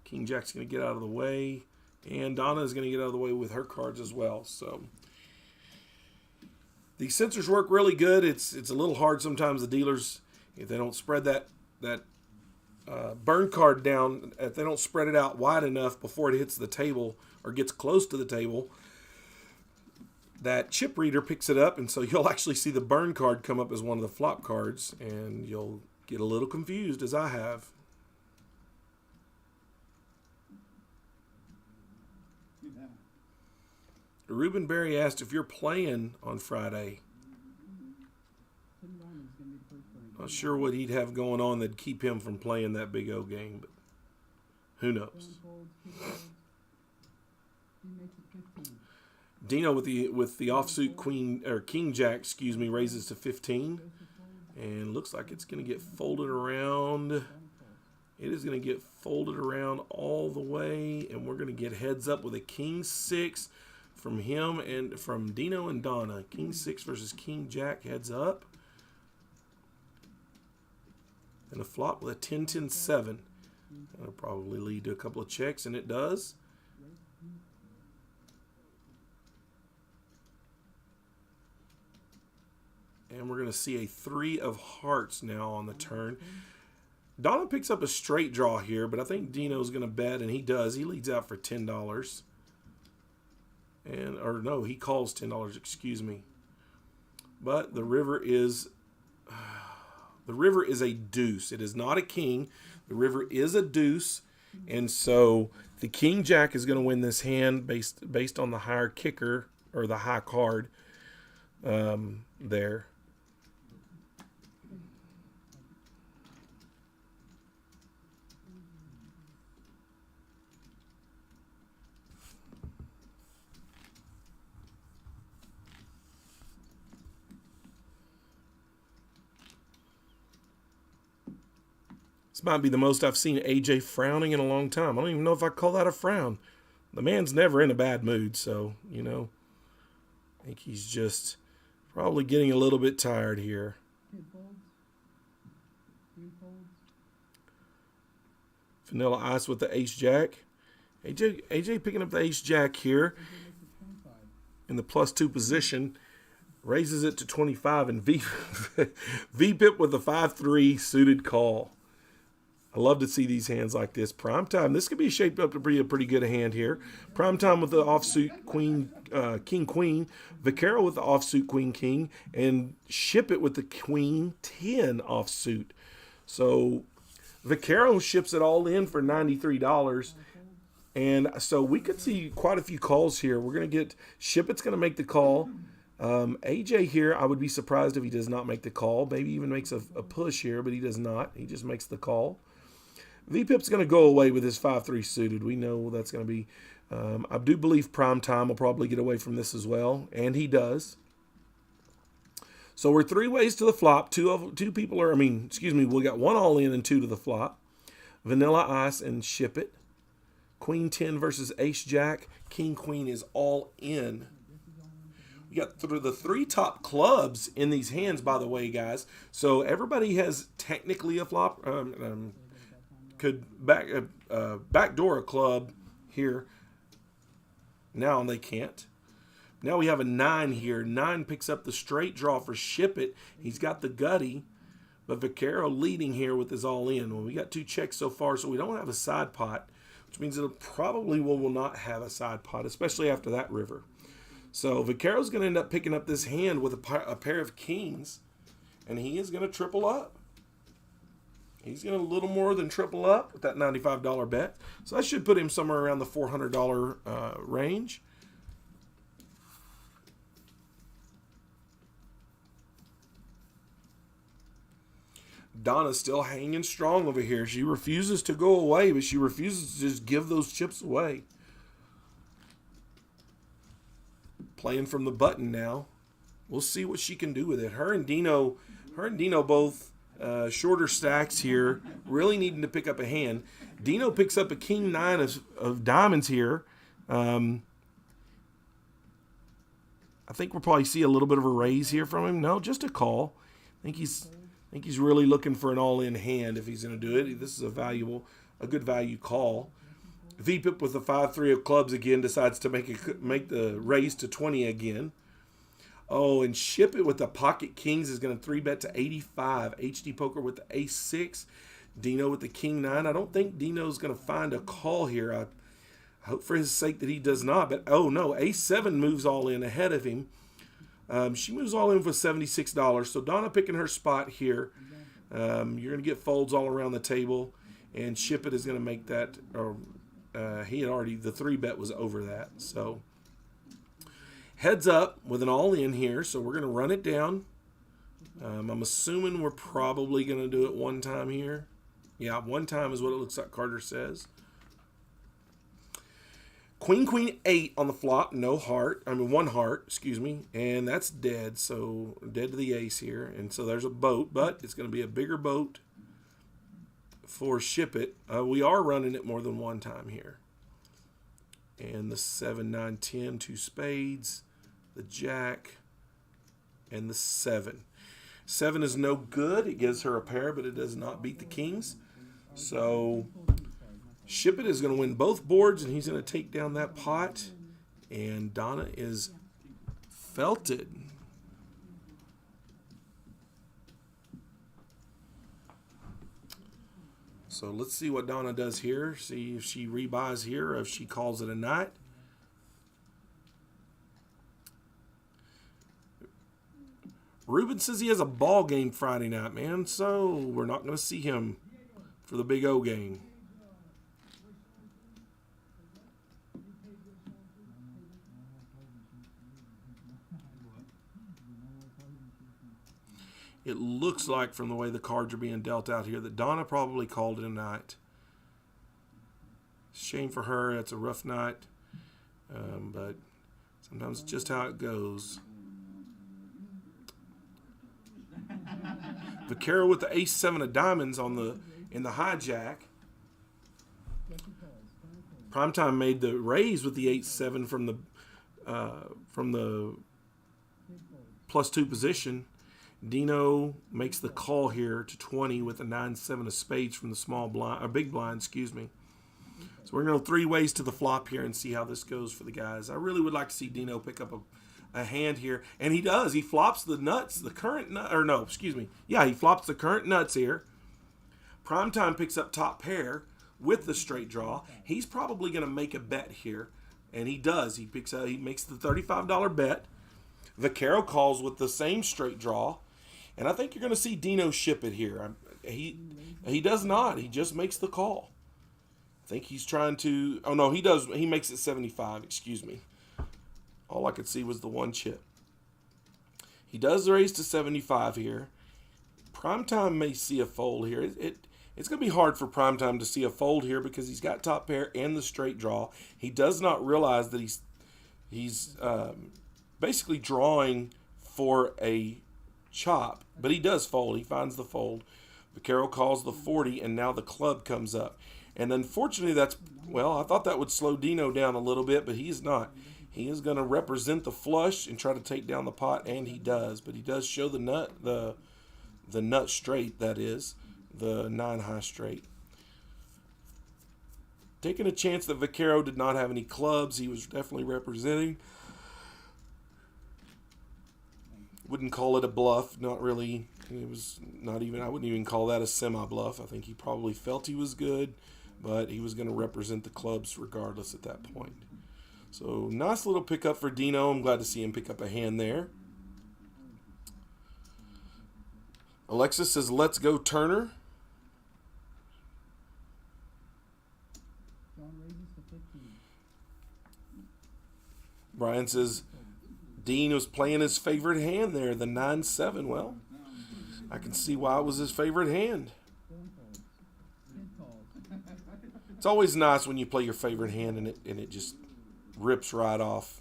King Jack's going to get out of the way, and Donna is going to get out of the way with her cards as well. So the sensors work really good. It's a little hard sometimes. The dealers, if they don't spread that burn card down, if they don't spread it out wide enough before it hits the table or gets close to the table, that chip reader picks it up, and so you'll actually see the burn card come up as one of the flop cards, and you'll get a little confused, as I have. Ruben Berry asked if you're playing on Friday. Not sure what he'd have going on that'd keep him from playing that Big O game, but who knows? Dino with the offsuit queen or King Jack, raises to 15, and looks like it's going to get folded around. It is going to get folded around all the way, and we're going to get heads up with a King 6 from him and from Dino and Donna. King 6 versus King Jack, heads up. And a flop with a 10-10-7. That'll probably lead to a couple of checks, and it does. And we're going to see a 3 of hearts now on the turn. Donna picks up a straight draw here, but I think Dino's going to bet, and he does. He leads out for $10. Or no, he calls $10, excuse me. But the river is a deuce. It is not a king. The river is a deuce. And so the king jack is going to win this hand based on the higher kicker or the high card there. This might be the most I've seen AJ frowning in a long time. I don't even know if I call that a frown. The man's never in a bad mood, so, you know, I think he's just probably getting a little bit tired here. Vanilla Ice with the ace-jack. AJ picking up the ace-jack here in the +2 position. Raises it to 25, and V-Pip with the 5-3 suited call. I love to see these hands like this. Prime time. This could be shaped up to be a pretty good hand here. Prime time with the offsuit queen, king, queen. Vaquero with the offsuit queen, king. And Ship It with the queen 10 offsuit. So Vaquero ships it all in for $93. And so we could see quite a few calls here. We're going to get Ship It's going to make the call. AJ here, I would be surprised if he does not make the call. Maybe even makes a push here, but he does not. He just makes the call. V-Pip's going to go away with his 5-3 suited. We know that's going to be, I do believe Prime Time will probably get away from this as well, and he does. So we're 3 ways to the flop. We got 1 all in and 2 to the flop. Vanilla Ice and Ship It. Queen 10 versus Ace Jack. King Queen is all in. We got the 3 top clubs in these hands, by the way, guys. So everybody has technically a flop. Could backdoor a club here. Now they can't. Now we have a 9 here. 9 picks up the straight draw for Ship It. He's got the gutty, but Vaquero leading here with his all in. Well, we got 2 checks so far, so we don't have a side pot, which means it probably will not have a side pot, especially after that river. So Vaquero's going to end up picking up this hand with a pair of kings, and he is going to triple up. He's going to a little more than triple up with that $95 bet. So that should put him somewhere around the $400 range. Donna's still hanging strong over here. She refuses to go away, but she refuses to just give those chips away. Playing from the button now. We'll see what she can do with it. Her and Dino both shorter stacks here, really needing to pick up a hand. Dino picks up a king 9 of diamonds here. I think we'll probably see a little bit of a raise here from him. No, just a call. I think he's really looking for an all-in hand if he's going to do it. This is a good value call. V-Pip with the 5-3 of clubs again decides to make the raise to 20 again. Oh, and Ship It with the pocket kings is going to 3-bet to 85. HD Poker with the ace-6. Dino with the king 9. I don't think Dino's going to find a call here. I hope for his sake that he does not. But, oh, no, ace-7 moves all in ahead of him. She moves all in for $76. So Donna picking her spot here. You're going to get folds all around the table. And Ship It is going to make that. He had already, the 3-bet was over that. So heads up with an all-in here. So we're going to run it down. I'm assuming we're probably going to do it one time here. Yeah, one time is what it looks like Carter says. Queen, queen, 8 on the flop. No heart. I mean, 1 heart, excuse me. And that's dead. So dead to the ace here. And so there's a boat, but it's going to be a bigger boat for Ship It. We are running it more than one time here. And the 7, 9, 10, 2 spades, the jack, and the 7. 7 is no good. It gives her a pair, but it does not beat the kings. So Ship It is going to win both boards, and he's going to take down that pot. And Donna is felted. So let's see what Donna does here. See if she rebuys here or if she calls it a night. Ruben says he has a ball game Friday night, man. So we're not going to see him for the Big O game. It looks like from the way the cards are being dealt out here that Donna probably called it a night. Shame for her. It's a rough night. But sometimes it's just how it goes. Vaquero with the ace-7 of diamonds on in the hijack. Primetime made the raise with the 8-7 from the +2 position. Dino makes the call here to 20 with a 9-7 of spades from the small blind, or big blind, excuse me. So we're going to go 3 ways to the flop here and see how this goes for the guys. I really would like to see Dino pick up a hand here, and he does. He flops the nuts, the current nut, or no, excuse me. Yeah, he flops the current nuts here. Primetime picks up top pair with the straight draw. He's probably going to make a bet here, and he does. He makes the $35 bet. Vaquero calls with the same straight draw. And I think you're going to see Dino ship it here. He does not. He just makes the call. I think he's trying to... Oh, no, he does. He makes it 75. Excuse me. All I could see was the one chip. He does raise to 75 here. Primetime may see a fold here. It's going to be hard for Primetime to see a fold here because he's got top pair and the straight draw. He does not realize that he's basically drawing for a chop, but he does fold. He finds the fold. Vaquero calls the 40, and now the club comes up. And unfortunately, I thought that would slow Dino down a little bit, but he's not. He is going to represent the flush and try to take down the pot, and he does. But he does show the nut, the nut straight, that is, the 9 high straight. Taking a chance that Vaquero did not have any clubs. He was definitely representing. Wouldn't call it a bluff, not really. It was not even, I wouldn't even call that a semi-bluff. I think he probably felt he was good, but he was going to represent the clubs regardless at that point. So, nice little pickup for Dino. I'm glad to see him pick up a hand there. Alexis says, let's go Turner. Brian says, Dean was playing his favorite hand there, the 9-7. Well, I can see why it was his favorite hand. It's always nice when you play your favorite hand and it just rips right off.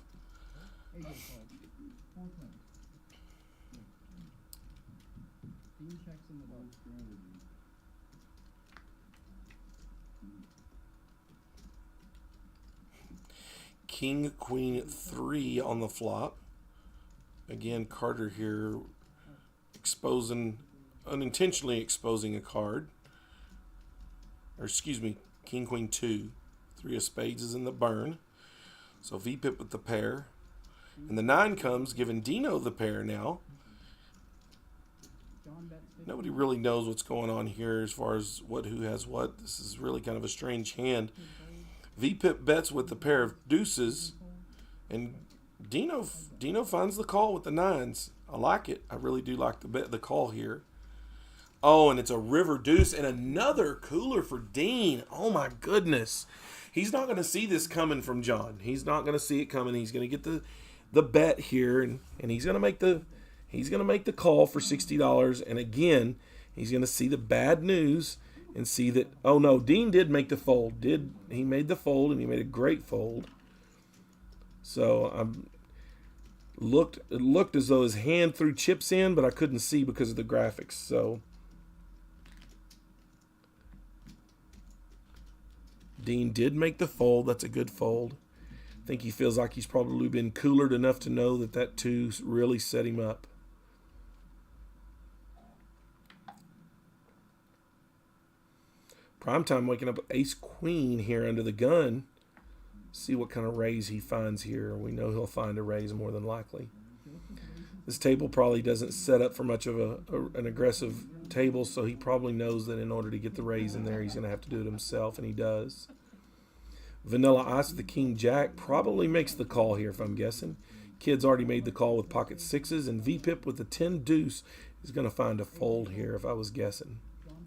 King, Queen, 3 on the flop. Again, Carter here unintentionally exposing a card. Or excuse me, King, Queen, 2. 3 of spades is in the burn. So V-pip with the pair. And the 9 comes, giving Dino the pair now. Nobody really knows what's going on here as far as who has what. This is really kind of a strange hand. V-pip bets with the pair of deuces. And Dino finds the call with the 9s. I like it. I really do like the call here. Oh, and it's a river deuce and another cooler for Dean. Oh my goodness. He's not going to see this coming from John. He's not going to see it coming. He's going to get the bet here, and he's going to make the call for $60. And again, he's going to see the bad news and see that, oh no, Dean did make the fold. He made the fold, and he made a great fold. So it looked as though his hand threw chips in, but I couldn't see because of the graphics. So Dean did make the fold. That's a good fold. I think he feels like he's probably been coolered enough to know that 2 really set him up. Primetime waking up with ace queen here under the gun. See what kind of raise he finds here. We know he'll find a raise more than likely. This table probably doesn't set up for much of an aggressive table, so he probably knows that in order to get the raise in there, he's going to have to do it himself, and he does. Vanilla Ice with the king jack probably makes the call here, if I'm guessing. Kid's already made the call with pocket sixes, and VPIP with the 10 deuce is going to find a fold here, if I was guessing.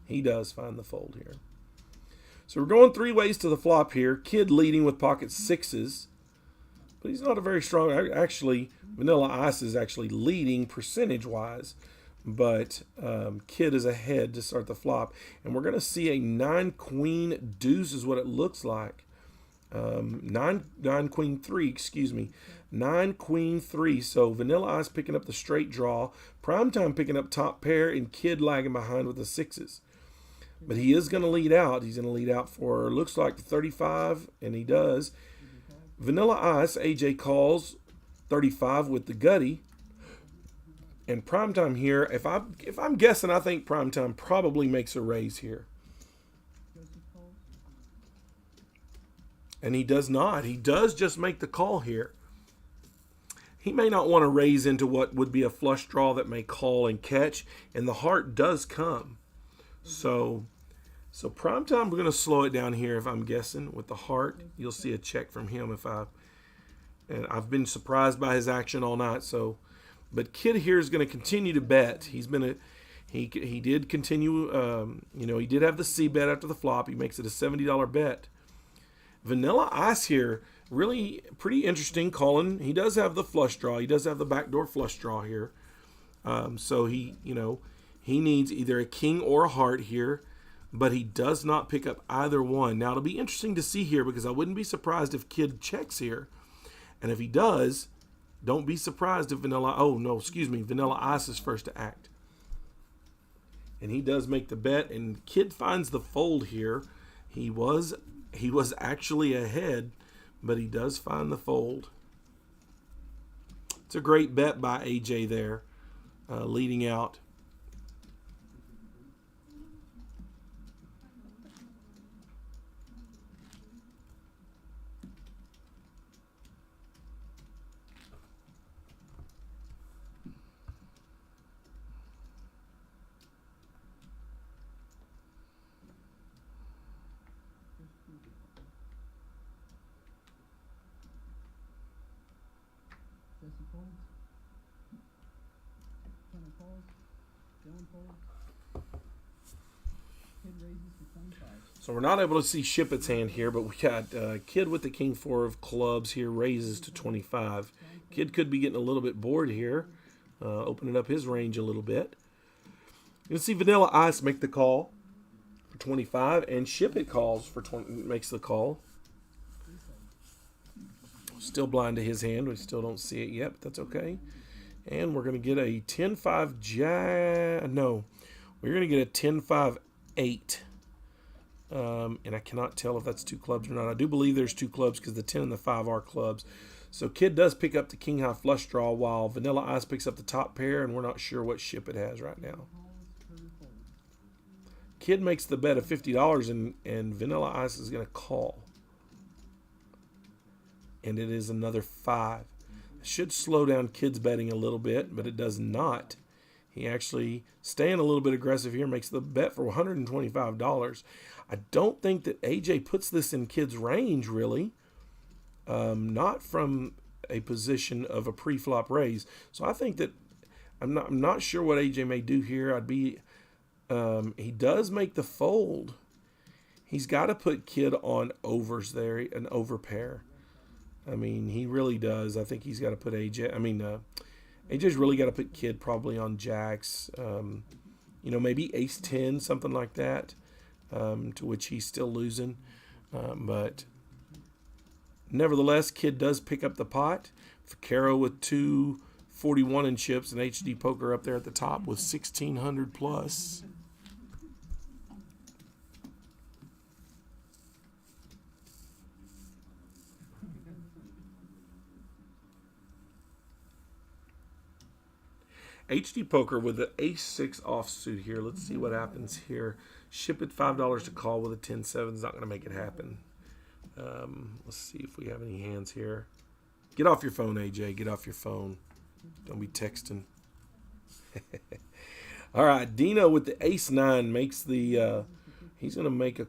He does find the fold here. So we're going 3 ways to the flop here. Kid leading with pocket sixes, but he's not a very strong. Actually, Vanilla Ice is actually leading percentage-wise, but Kid is ahead to start the flop, and we're going to see a 9-queen deuce is what it looks like. 9-queen 3, excuse me. 9-queen 3. So Vanilla Ice picking up the straight draw, Primetime picking up top pair, and Kid lagging behind with the sixes. But he is going to lead out. He's going to lead out for, looks like 35, and he does. Vanilla Ice, AJ calls 35 with the gutty. And Primetime here, if I'm guessing, I think Primetime probably makes a raise here. And he does not. He does just make the call here. He may not want to raise into what would be a flush draw that may call and catch, and the heart does come. So Primetime, we're going to slow it down here if I'm guessing. With the heart, you'll see a check from him and I've been surprised by his action all night. But Kid here is going to continue to bet. He did continue, he did have the C bet after the flop. He makes it a $70 bet. Vanilla Ice here, really pretty interesting calling. He does have the flush draw. He does have the backdoor flush draw here. So he needs either a king or a heart here, but he does not pick up either one. Now, it'll be interesting to see here because I wouldn't be surprised if Kid checks here. And if he does, don't be surprised if Vanilla Ice is first to act. And he does make the bet, and Kid finds the fold here. He was actually ahead, but he does find the fold. It's a great bet by AJ there, leading out. Jesse folds. Tanner calls. Dylan folds. Kid raises to 25. So we're not able to see Shippett's hand here, but we got Kid with the king 4 of clubs here raises to 25. Kid could be getting a little bit bored here, opening up his range a little bit. You can see Vanilla Ice make the call for 25, and Shippett calls for 20, makes the call. Still blind to his hand. We still don't see it yet, but that's okay. And we're going to get a 10-5 jack. No, we're going to get a 10-5-8. And I cannot tell if that's 2 clubs or not. I do believe there's 2 clubs because the 10 and the 5 are clubs. So Kid does pick up the king high flush draw while Vanilla Ice picks up the top pair, and we're not sure what Shippett has right now. Kid makes the bet of $50, and Vanilla Ice is going to call. And it is another 5. It should slow down Kid's betting a little bit, but it does not. He actually, staying a little bit aggressive here, makes the bet for $125. I don't think that AJ puts this in Kid's range, really. Not from a position of a pre-flop raise. So I think that I'm not sure what AJ may do here. He does make the fold. He's got to put Kid on overs there, an over pair. I mean, he really does. I think he's got to put AJ. AJ's really got to put Kid probably on jacks. Maybe ace 10, something like that, to which he's still losing. But nevertheless, Kid does pick up the pot. Caro with 241 in chips and HD Poker up there at the top with 1,600 plus. HD Poker with the ace-6 offsuit here. Let's see what happens here. Ship it $5 to call with a 10-7 is not going to make it happen. Let's see if we have any hands here. Get off your phone, AJ. Get off your phone. Don't be texting. All right, Dino with the ace-9 makes the... he's going to make a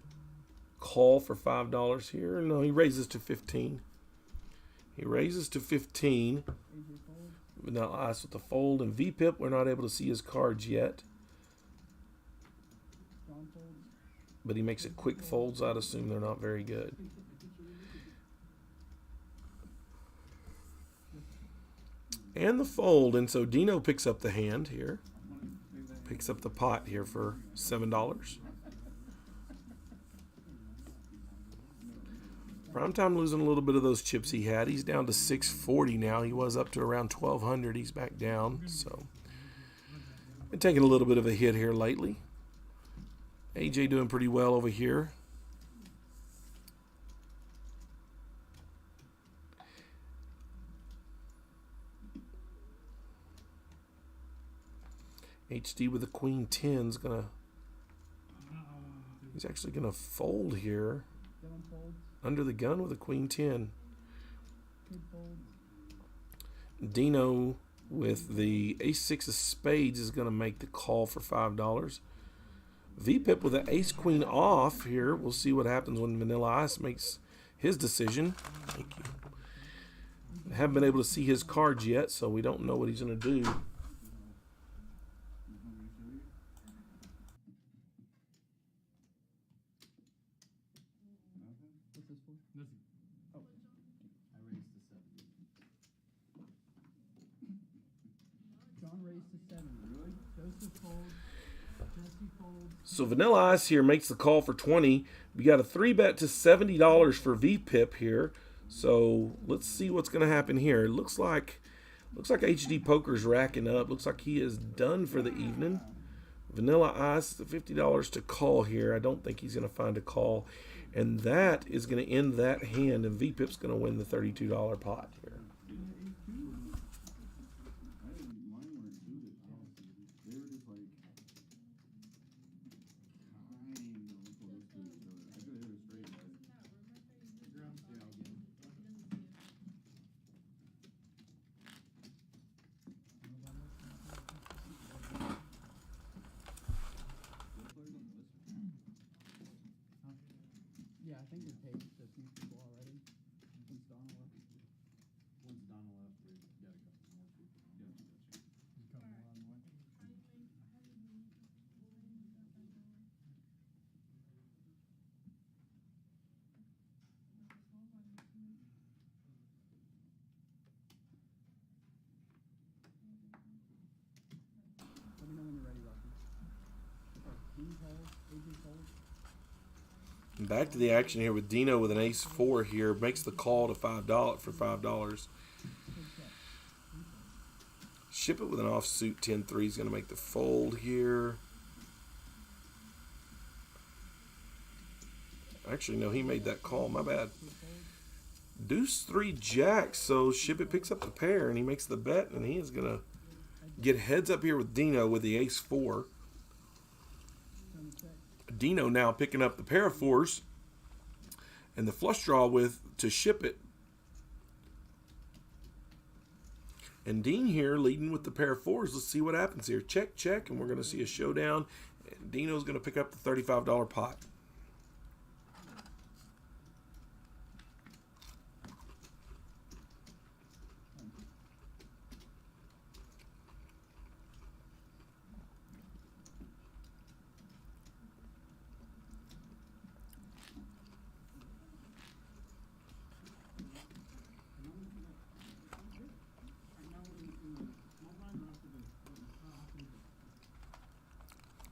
call for $5 here. No, he raises to 15. He raises to 15. Vanilla Ice with the fold. And VPIP, we're not able to see his cards yet. But he makes it quick folds. I'd assume they're not very good. And the fold. And so Dino picks up the hand here. Picks up the pot here for $7. Primetime losing a little bit of those chips he had. He's down to 640 now. He was up to around 1,200. He's back down. So, been taking a little bit of a hit here lately. AJ doing pretty well over here. HD with the queen 10 is gonna. He's actually gonna fold here. Under the gun with a queen 10. Dino with the ace-6 of spades is going to make the call for $5. VPIP with the ace-queen off here. We'll see what happens when Vanilla Ice makes his decision. Thank you. Haven't been able to see his cards yet, so we don't know what he's going to do. So Vanilla Ice here makes the call for 20. We got a 3-bet to $70 for VPIP here. So let's see what's going to happen here. It looks like HD Poker's racking up. Looks like he is done for the evening. Vanilla Ice, the $50 to call here. I don't think he's going to find a call. And that is going to end that hand. And VPIP's going to win the $32 pot here. Yeah, I think we paid a few people already. Since Donna left. Once Donna left, we got a couple more people. A couple more on the way. Let me know when you're ready, Rocky. Dean calls, AJ calls. Back to the action here with Dino with an ace-4 here. Makes the call to $5 for $5. Ship it with an offsuit 10-3 is going to make the fold here. Actually, no, he made that call. My bad. Deuce 3 Jack. So Ship it picks up the pair and he makes the bet, and he is going to get heads up here with Dino with the ace-4. Dino now picking up the pair of 4s and the flush draw with to Ship it. And Dean here leading with the pair of 4s. Let's see what happens here. Check, check, and we're going to see a showdown. And Dino's going to pick up the $35 pot.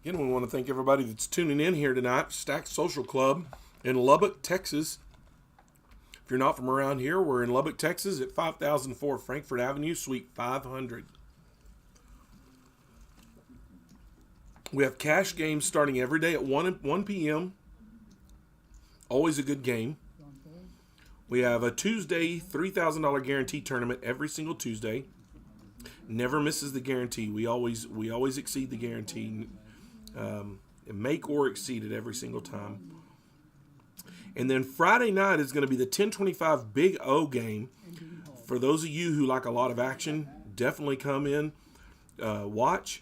Again, we want to thank everybody that's tuning in here tonight. Stacked Social Club in Lubbock, Texas. If you're not from around here, we're in Lubbock, Texas at 5004 Frankfort Avenue, Suite 500. We have cash games starting every day at 1 p.m. Always a good game. We have a Tuesday $3,000 guarantee tournament every single Tuesday. Never misses the guarantee. We always exceed the guarantee. Make or exceed it every single time. And then Friday night is going to be the 1025 Big O game. For those of you who like a lot of action, definitely come in, watch.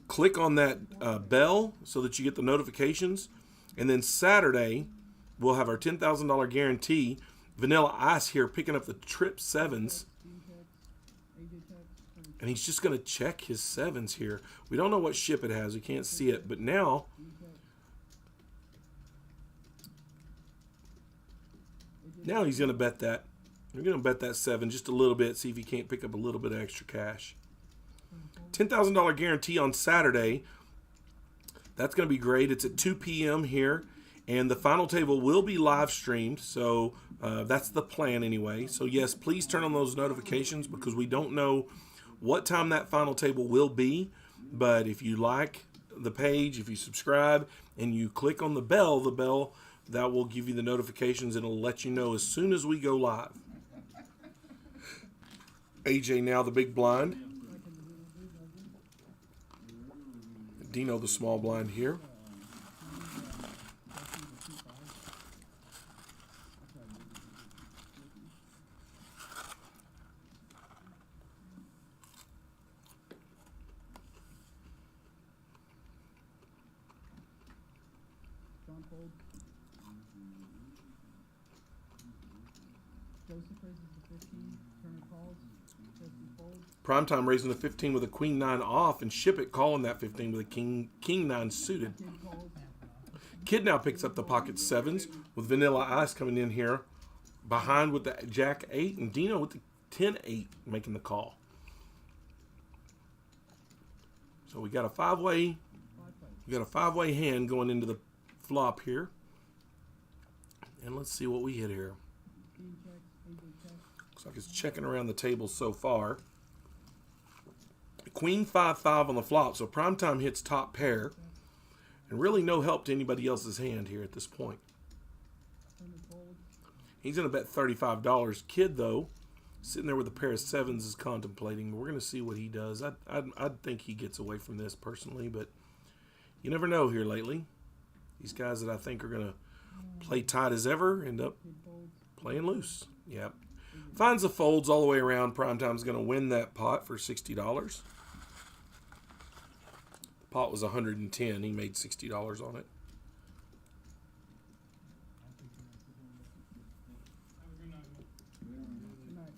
Click on that bell so that you get the notifications. And then Saturday, we'll have our $10,000 guarantee. Vanilla Ice here picking up the trip sevens. And he's just going to check his sevens here. We don't know what ship it has. We can't see it. But now, he's going to bet that. We're going to bet that 7 just a little bit. See if he can't pick up a little bit of extra cash. $10,000 guarantee on Saturday. That's going to be great. It's at 2 p.m. here. And the final table will be live streamed. So that's the plan anyway. So yes, please turn on those notifications because we don't know what time that final table will be. But if you like the page, if you subscribe and you click on the bell that will give you the notifications. It'll let you know as soon as we go live. AJ now the big blind. Dino the small blind here. John fold. Joseph raises the 15. Turner calls. Joseph folds. Primetime raising the 15 with a queen 9 off, and Ship It calling that 15 with a king 9 suited. Kid calls. Kid now picks up the pocket 7s with Vanilla Ice coming in here behind with the Jack 8 and Dino with the 10-8 making the call. So we got a five-way hand going into the flop here. And let's see what we hit here. Dean checks. AJ checks. Looks like it's checking around the table so far. Queen 5-5 on the flop, so Primetime hits top pair. And really no help to anybody else's hand here at this point. Turner folds. He's going to bet $35. Kid, though, sitting there with a pair of 7s is contemplating. We're going to see what he does. I'd think he gets away from this personally, but you never know here lately. These guys that I think are going to play tight as ever end up Kid folds. playing loose. Yep. Finds the folds all the way around. Primetime's going to win that pot for $60. The pot was $110. He made $60 on it. Good night.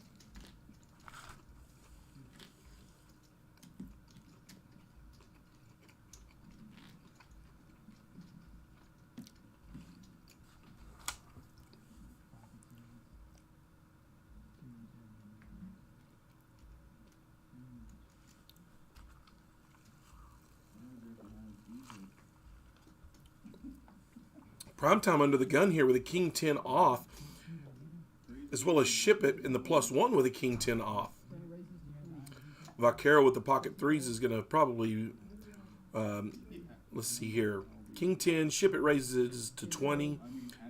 Primetime under the gun here with a king 10 off, as well as Ship It in the +1 with a king 10 off. Turner raises the 3. Vaquero with the pocket 3s is going to probably, let's see here, king 10, Ship It raises to 20.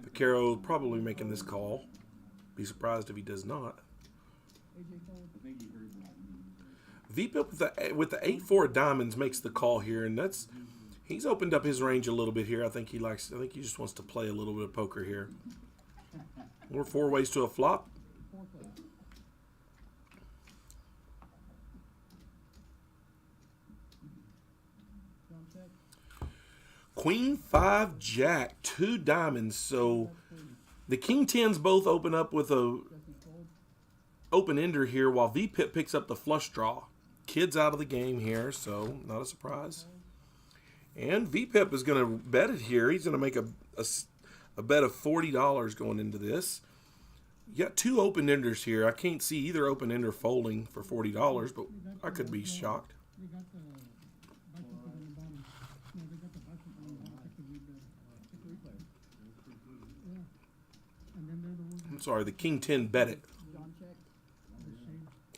Vaquero probably making this call. Be surprised if he does not. AJ folds. VPIP with the 8-4 of diamonds makes the call here, and he's opened up his range a little bit here. I think he just wants to play a little bit of poker here. We're 4 ways to a flop. 4 plays. John checks. Queen 5 Jack, 2 diamonds. So the king 10s both open up with a Jesse folds. open ender here, while VPIP picks up the flush draw. Kid's out of the game here, so not a surprise. And VPIP is going to bet it here. He's going to make a bet of $40 going into this. You got 2 open enders here. I can't see either open ender folding for $40, but I could be shocked. They got the bicycle on the bottom. No, they got the bicycle on the bottom. Check the replay. Yeah. And then they're the ones I'm sorry, the king 10 bet it John checks.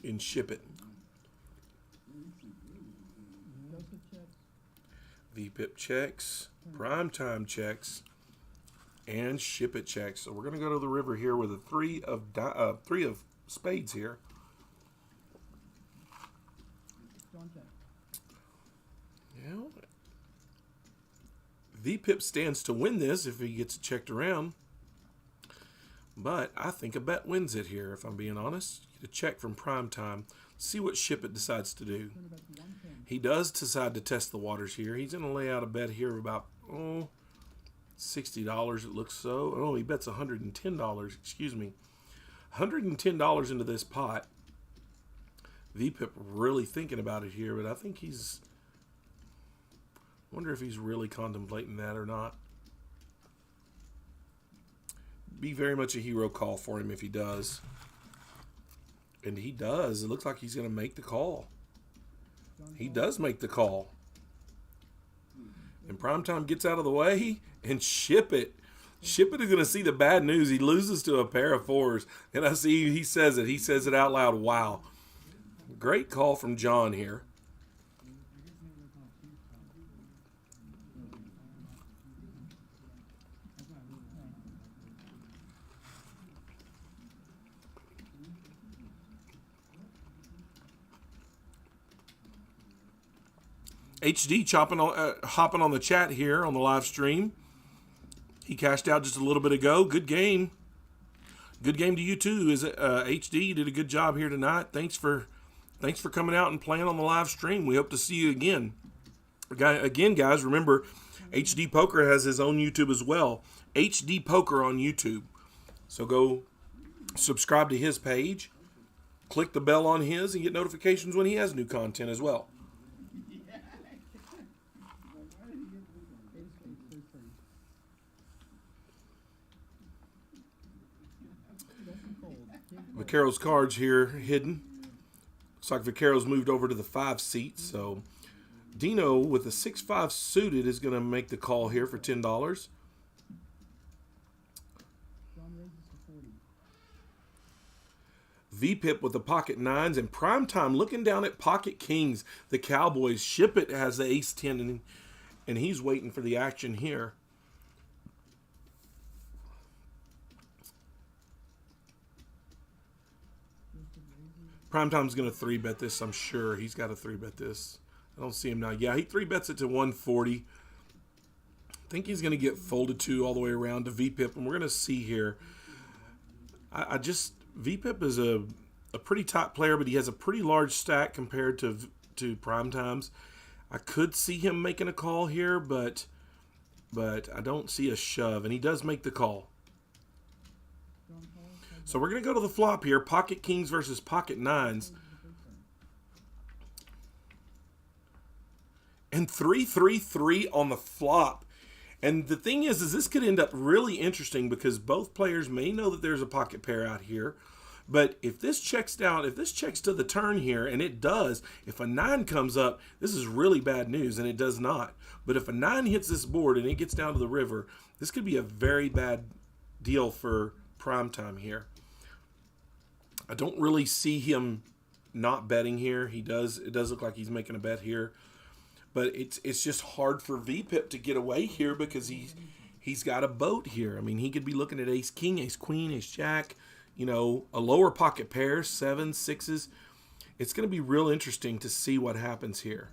and Ship It. Joseph checks. VPIP checks, Primetime checks, and Ship It checks. So we're going to go to the river here with a 3 of spades here. VPIP stands to win this if he gets checked around. But I think a bet wins it here, if I'm being honest. Get a check from Primetime. See what Ship It decides to do. He does decide to test the waters here. He's going to lay out a bet here of about, $60, it looks so. Oh, he bets $110, excuse me. $110 into this pot. VPIP really thinking about it here, but I think he's... wonder if he's really contemplating that or not. Be very much a hero call for him if he does. And he does. It looks like he's going to make the call. He does make the call. And Primetime gets out of the way and Ship It. Ship It is going to see the bad news. He loses to a pair of fours. And I see he says it. He says it out loud. Wow. Great call from John here. HD hopping on the chat here on the live stream. He cashed out just a little bit ago. Good game. Good game to you too. Is it HD? You did a good job here tonight. Thanks for coming out and playing on the live stream. We hope to see you again. Again, guys, remember HD Poker has his own YouTube as well. HD Poker on YouTube. So go subscribe to his page. Click the bell on his and get notifications when he has new content as well. Vaquero's cards here hidden. Looks like Vaquero's moved over to the 5 seat. So Dino with the 6-5 suited is going to make the call here for $10. VPIP with the pocket 9s and Primetime looking down at pocket kings. The Cowboys. Ship It has the ace 10 and he's waiting for the action here. Primetime's going to 3-bet this, I'm sure. He's got to 3-bet this. I don't see him now. Yeah, he 3-bets it to 140. I think he's going to get folded to all the way around to VPIP, and we're going to see here. VPIP is a pretty top player, but he has a pretty large stack compared to Primetime's. I could see him making a call here, but I don't see a shove, and he does make the call. So we're going to go to the flop here. Pocket kings versus pocket 9s. And 3-3-3 on the flop. And the thing is this could end up really interesting because both players may know that there's a pocket pair out here. But if this checks down, if this checks to the turn here, and it does, if a 9 comes up, this is really bad news, and it does not. But if a 9 hits this board and it gets down to the river, this could be a very bad deal for Primetime here. I don't really see him not betting here. It does look like he's making a bet here. But it's just hard for VPIP to get away here because he's got a boat here. I mean, he could be looking at ace king, ace queen, ace jack, a lower pocket pair, 7s, 6s. It's going to be real interesting to see what happens here.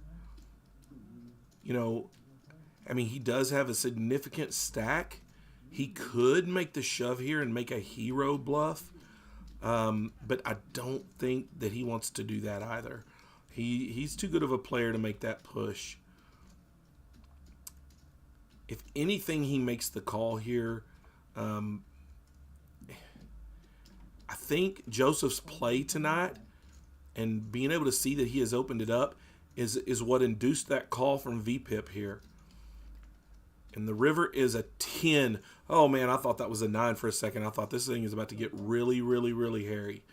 I mean, he does have a significant stack. He could make the shove here and make a hero bluff. But I don't think that he wants to do that either. He's too good of a player to make that push. If anything, he makes the call here. I think Joseph's play tonight and being able to see that he has opened it up is what induced that call from VPIP here. And the river is a 10. Oh, man, I thought that was a 9 for a second. I thought this thing is about to get really, really, really hairy.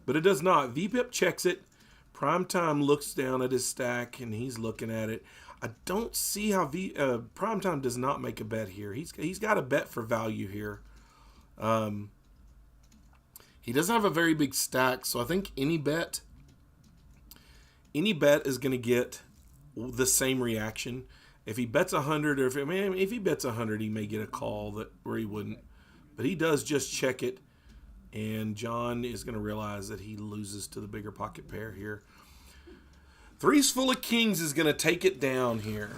But it does not. VPIP checks it. Primetime looks down at his stack, and he's looking at it. I don't see how Primetime does not make a bet here. He's got a bet for value here. He doesn't have a very big stack, so I think any bet is going to get the same reaction. If he bets 100, or if he bets 100, he may get a call where he wouldn't. But he does just check it, and John is going to realize that he loses to the bigger pocket pair here. Threes full of kings is going to take it down here.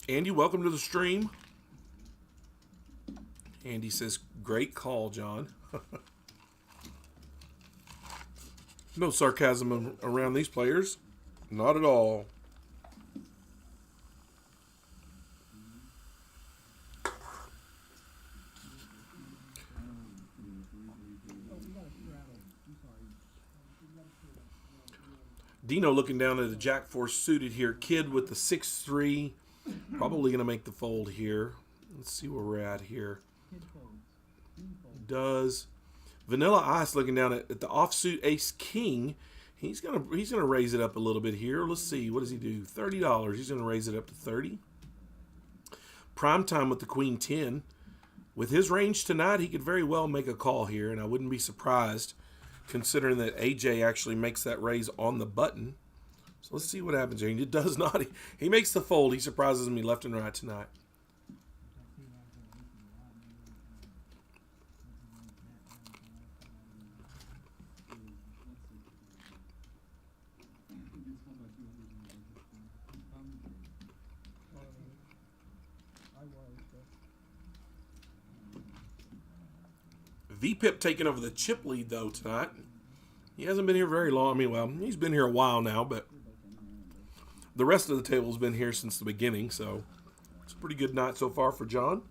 Andy, welcome to the stream. Andy says, great call, John. No sarcasm around these players. Not at all. Dino looking down at the Jack 4 suited here. Kid with the 6-3. Probably going to make the fold here. Let's see where we're at here. Does. Vanilla Ice looking down at the offsuit Ace King. He's gonna raise it up a little bit here. Let's see. What does he do? $30. He's going to raise it up to 30. Prime time with the Queen 10. With his range tonight, he could very well make a call here, and I wouldn't be surprised considering that AJ actually makes that raise on the button. So let's see what happens here. He does not. He makes the fold. He surprises me left and right tonight. VPIP taking over the chip lead, though, tonight. He hasn't been here very long. I mean, well, he's been here a while now, but the rest of the table's been here since the beginning, so it's a pretty good night so far for John.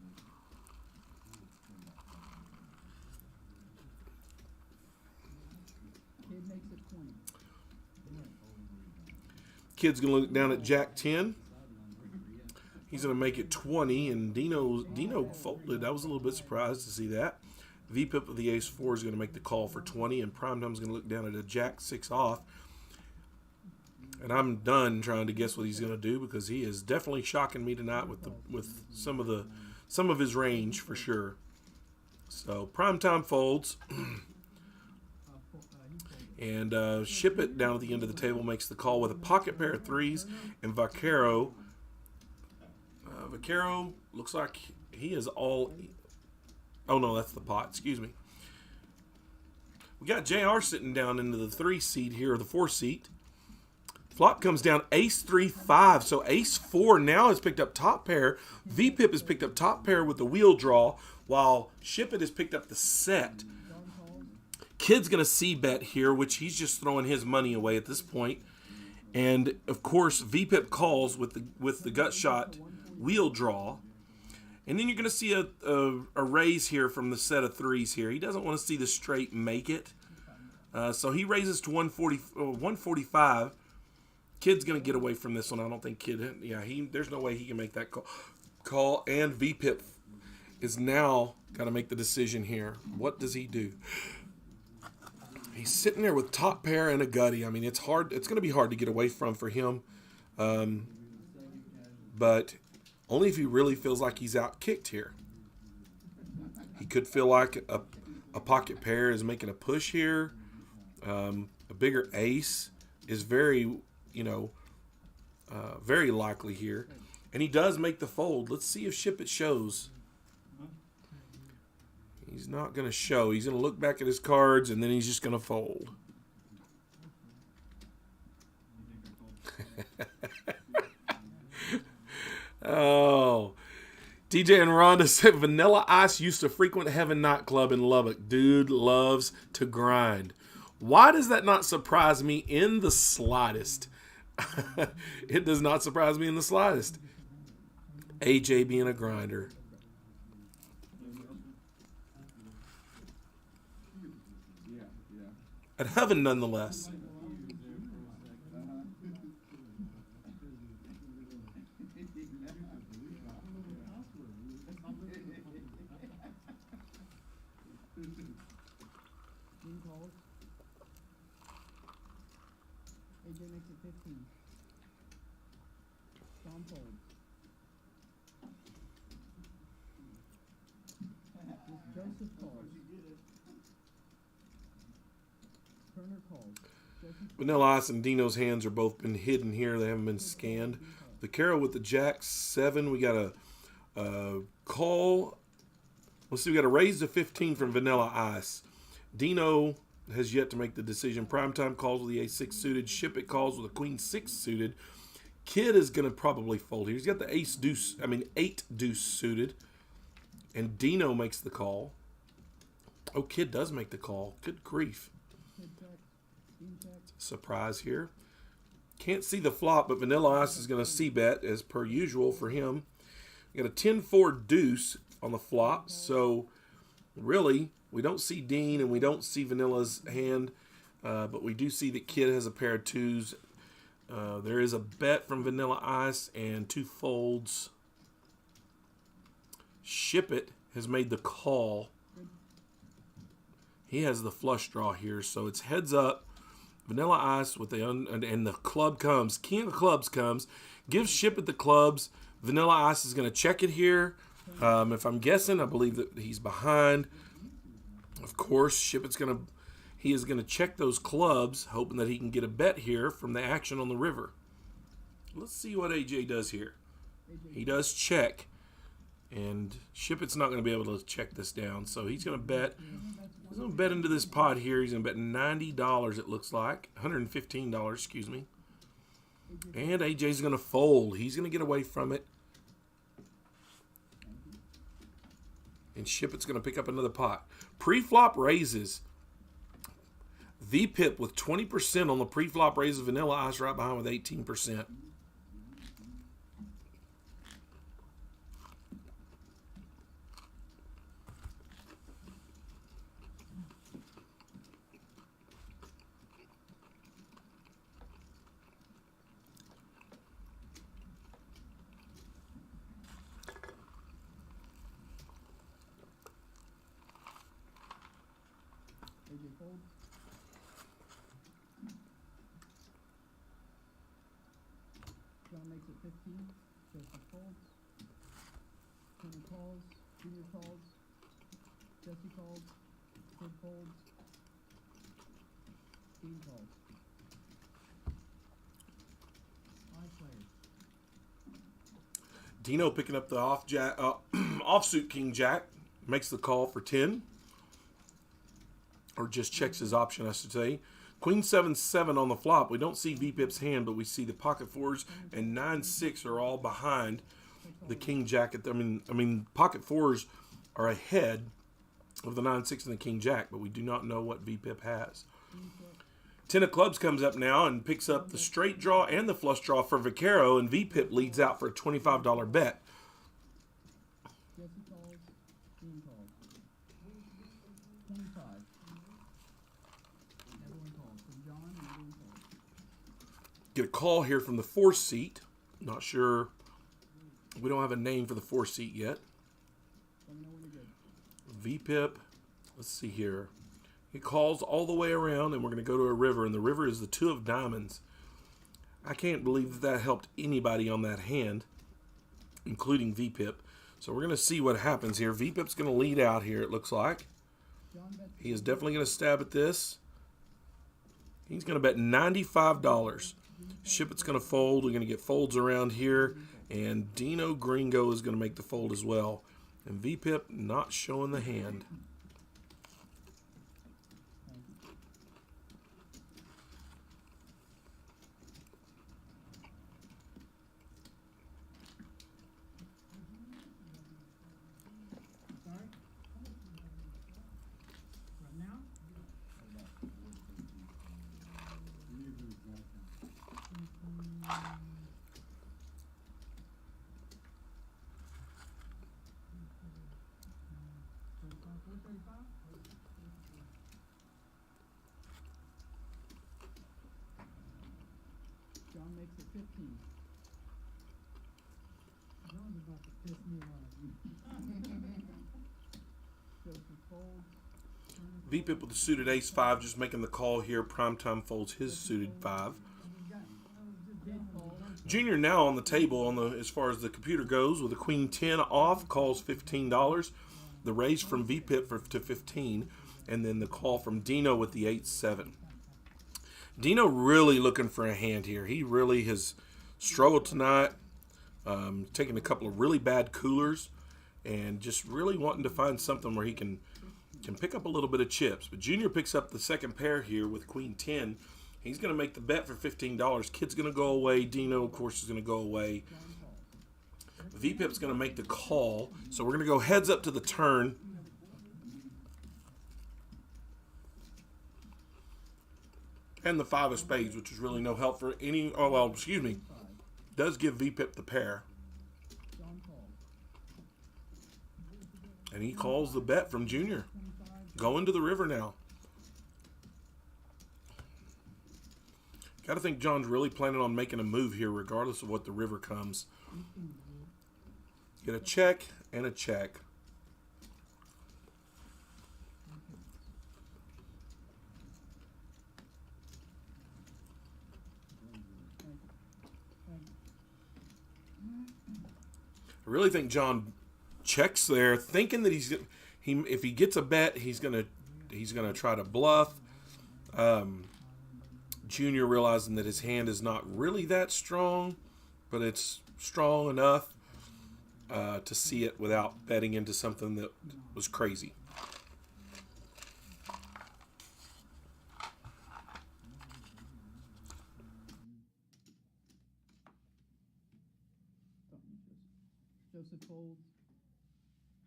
Kid's going to look down at Jack 10. He's going to make it 20, and Dino folded. I was a little bit surprised to see that. VPIP of the Ace 4 is going to make the call for 20, and Primetime's going to look down at a Jack 6 off. And I'm done trying to guess what he's going to do because he is definitely shocking me tonight with some of his range for sure. So Primetime folds, and Ship It down at the end of the table makes the call with a pocket pair of threes, and Vaquero. Vaquero looks like he is all. Oh, no, that's the pot. Excuse me. We got JR sitting down into the 3 seat here, or the 4 seat. Flop comes down Ace 3-5. So Ace 4 now has picked up top pair. VPIP has picked up top pair with the wheel draw, while Ship It has picked up the set. Kid's going to c-bet here, which he's just throwing his money away at this point. And, of course, VPIP calls with the gut shot wheel draw. And then you're going to see a raise here from the set of threes here. He doesn't want to see the straight make it. So he raises to 145. Kid's going to get away from this one. I don't think Kid, there's no way he can make that call. And VPIP is now got to make the decision here. What does he do? He's sitting there with top pair and a gutty. I mean, it's hard. It's going to be hard to get away from for him. But only if he really feels like he's out kicked here. He could feel like a pocket pair is making a push here. A bigger ace is very, very likely here. And he does make the fold. Let's see if Ship It shows. He's not going to show. He's going to look back at his cards, and then he's just going to fold. Oh, DJ and Rhonda said Vanilla Ice used to frequent Heaven nightclub in Lubbock. Dude loves to grind. Why does that not surprise me in the slightest? It does not surprise me in the slightest. AJ being a grinder. At Heaven nonetheless. AJ makes it 15. John folds. Joseph calls. Turner calls. Vanilla Ice and Dino's hands are both been hidden here. They haven't been scanned. The Carol with the Jack 7. We got a call. Let's see. We got a raise to 15 from Vanilla Ice. Dino has yet to make the decision. Primetime calls with the A6 suited. Ship It calls with a Queen 6 suited. Kid is going to probably fold here. He's got the eight deuce suited. And Dino makes the call. Oh, Kid does make the call. Good grief. Surprise here. Can't see the flop, but Vanilla Ice is going to c-bet as per usual for him. We got a 10-4 deuce on the flop. So, really, we don't see Dean and we don't see Vanilla's hand. But we do see that Kid has a pair of twos. There is a bet from Vanilla Ice and 2 folds. Ship It has made the call. He has the flush draw here, so it's heads up. Vanilla Ice with the and the club comes. King of clubs comes. Gives Ship It the clubs. Vanilla Ice is going to check it here. If I'm guessing, I believe that he's behind. Of course, he is going to check those clubs, hoping that he can get a bet here from the action on the river. Let's see what AJ does here. He does check. And Ship It's not going to be able to check this down. So he's going to bet. He's going to bet into this pot here. He's going to bet $90, it looks like. $115, excuse me. And AJ's going to fold. He's going to get away from it. And Ship It's going to pick up another pot. Pre-flop raises. VPIP with 20% on the pre-flop raises. Vanilla Ice right behind with 18%. John makes it 15. Joseph folds. Tony calls. Junior calls. Jesse calls. Kid folds. Dean calls. 5 players. Dino picking up the offsuit King Jack. Makes the call for 10. Or just checks his option, I should say. Queen 7-7 on the flop. We don't see VPIP's hand, but we see the pocket 4s and 9-6 are all behind the King Jack. I mean, pocket 4s are ahead of the 9-6 and the King Jack, but we do not know what VPIP has. 10 of clubs comes up now and picks up the straight draw and the flush draw for Vaquero, and VPIP leads out for a $25 bet. Jesse calls. Dean calls. 25. Everyone calls. From John and everyone calls. Get a call here from the 4 seat. Not sure. We don't have a name for the 4 seat yet. Let me know when you're good. VPIP. Let's see here. He calls all the way around, and we're going to go to a river, and the river is the 2 of diamonds. I can't believe that helped anybody on that hand, including VPIP. So we're going to see what happens here. VPIP's going to lead out here, it looks like. He is definitely going to stab at this. He's going to bet $95. Ship It's going to fold. We're going to get folds around here, and Dino Gringo is going to make the fold as well. And VPIP not showing the hand. Sorry? Right now? John makes it 15. John's about to piss me off. Joseph folds. VPIP with the suited ace-5 just making the call here. Primetime folds his suited 5. Junior now on the table as far as the computer goes with a queen 10 off, calls $15. The raise from VPIP to 15, and then the call from Dino with the 8-7. Dino really looking for a hand here. He really has struggled tonight, taking a couple of really bad coolers, and just really wanting to find something where he can pick up a little bit of chips. But Junior picks up the second pair here with queen 10. He's going to make the bet for $15. Kid's going to go away. Dino, of course, is going to go away. VPip's going to make the call. So we're going to go heads up to the turn. And the 5 of spades, which is really no help for any... Oh, well, excuse me. Does give VPip the pair. And he calls the bet from Junior. Going to the river now. Got to think John's really planning on making a move here regardless of what the river comes. Get a check and a check. I really think John checks there, thinking that if he gets a bet, he's gonna try to bluff. Junior realizing that his hand is not really that strong, but it's strong enough to see it without betting into something that was crazy. Joseph folds.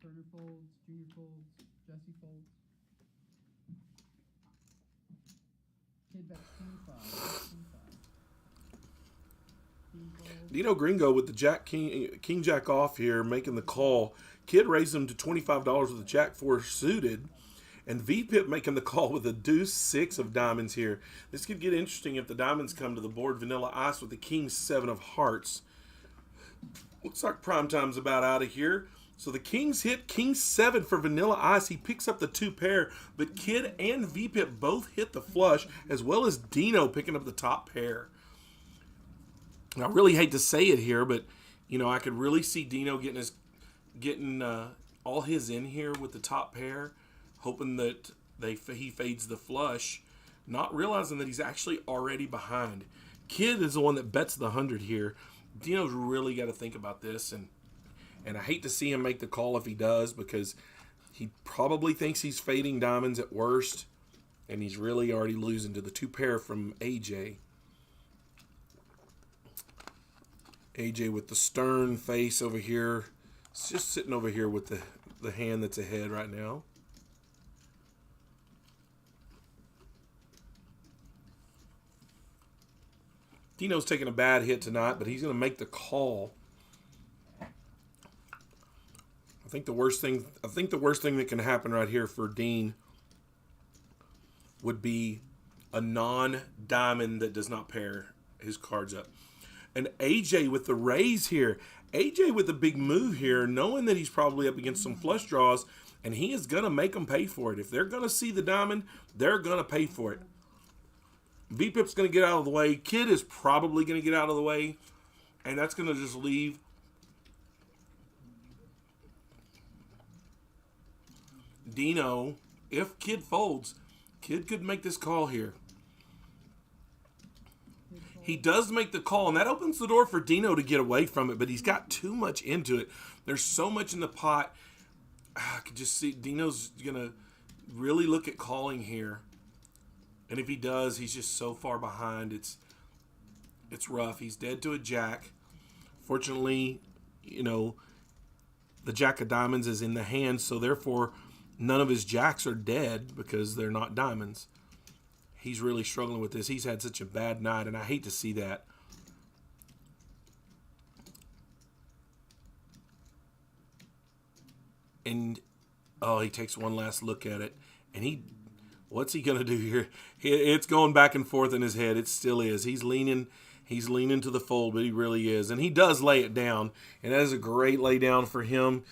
Turner folds. Junior folds. Jesse folds. Kid bets 25. Dino Gringo with the Jack King Jack off here, making the call. Kid raised him to $25 with the Jack 4 suited. And VPip making the call with a deuce 6 of diamonds here. This could get interesting if the diamonds come to the board. Vanilla Ice with the King 7 of hearts. Looks like prime time's about out of here. So the Kings hit King 7 for Vanilla Ice. He picks up the 2 pair, but Kid and VPip both hit the flush, as well as Dino picking up the top pair. And I really hate to say it here, but you know, I could really see Dino getting all his in here with the top pair, hoping that he fades the flush, not realizing that he's actually already behind. Kid is the one that bets the 100 here. Dino's really got to think about this, and I hate to see him make the call if he does, because he probably thinks he's fading diamonds at worst, and he's really already losing to the 2 pair from AJ. AJ with the stern face over here. It's just sitting over here with the hand that's ahead right now. Dino's taking a bad hit tonight, but he's going to make the call. I think the worst thing that can happen right here for Dean would be a non-diamond that does not pair his cards up. And AJ with the raise here. AJ with the big move here, knowing that he's probably up against some flush draws, and he is going to make them pay for it. If they're going to see the diamond, they're going to pay for it. VPip's going to get out of the way. Kid is probably going to get out of the way. And that's going to just leave Dino. If Kid folds, Kid could make this call here. He does make the call, and that opens the door for Dino to get away from it, but he's got too much into it. There's so much in the pot. I could just see Dino's going to really look at calling here. And if he does, he's just so far behind. It's rough. He's dead to a jack. Fortunately, you know, the jack of diamonds is in the hand, so therefore none of his jacks are dead because they're not diamonds. He's really struggling with this. He's had such a bad night, and I hate to see that. And, oh, he takes one last look at it, and what's he going to do here? It's going back and forth in his head. It still is. He's leaning to the fold, but he really is. And he does lay it down, and that is a great lay down for him.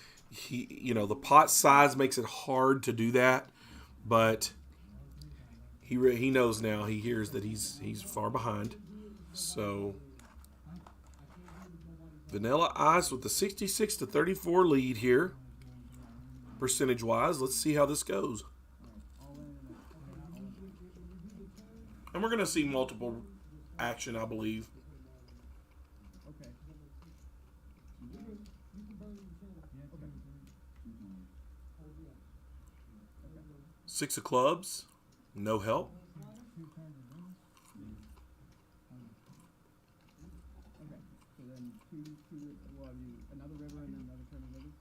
The pot size makes it hard to do that, but he knows now. He hears that he's far behind. So Vanilla Ice with the 66-34 lead here, percentage-wise. Let's see how this goes. And we're going to see multiple action, I believe. Okay. 6 of clubs, no help. Well, another river and then another turn of rivers.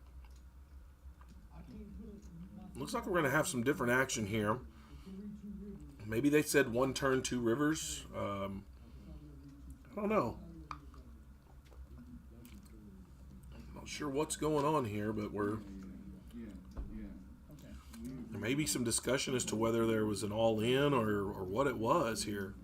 Looks like we're going to have some different action here. Maybe they said one turn, two rivers. I don't know. Not sure what's going on here, but there may be some discussion as to whether there was an all-in or what it was here.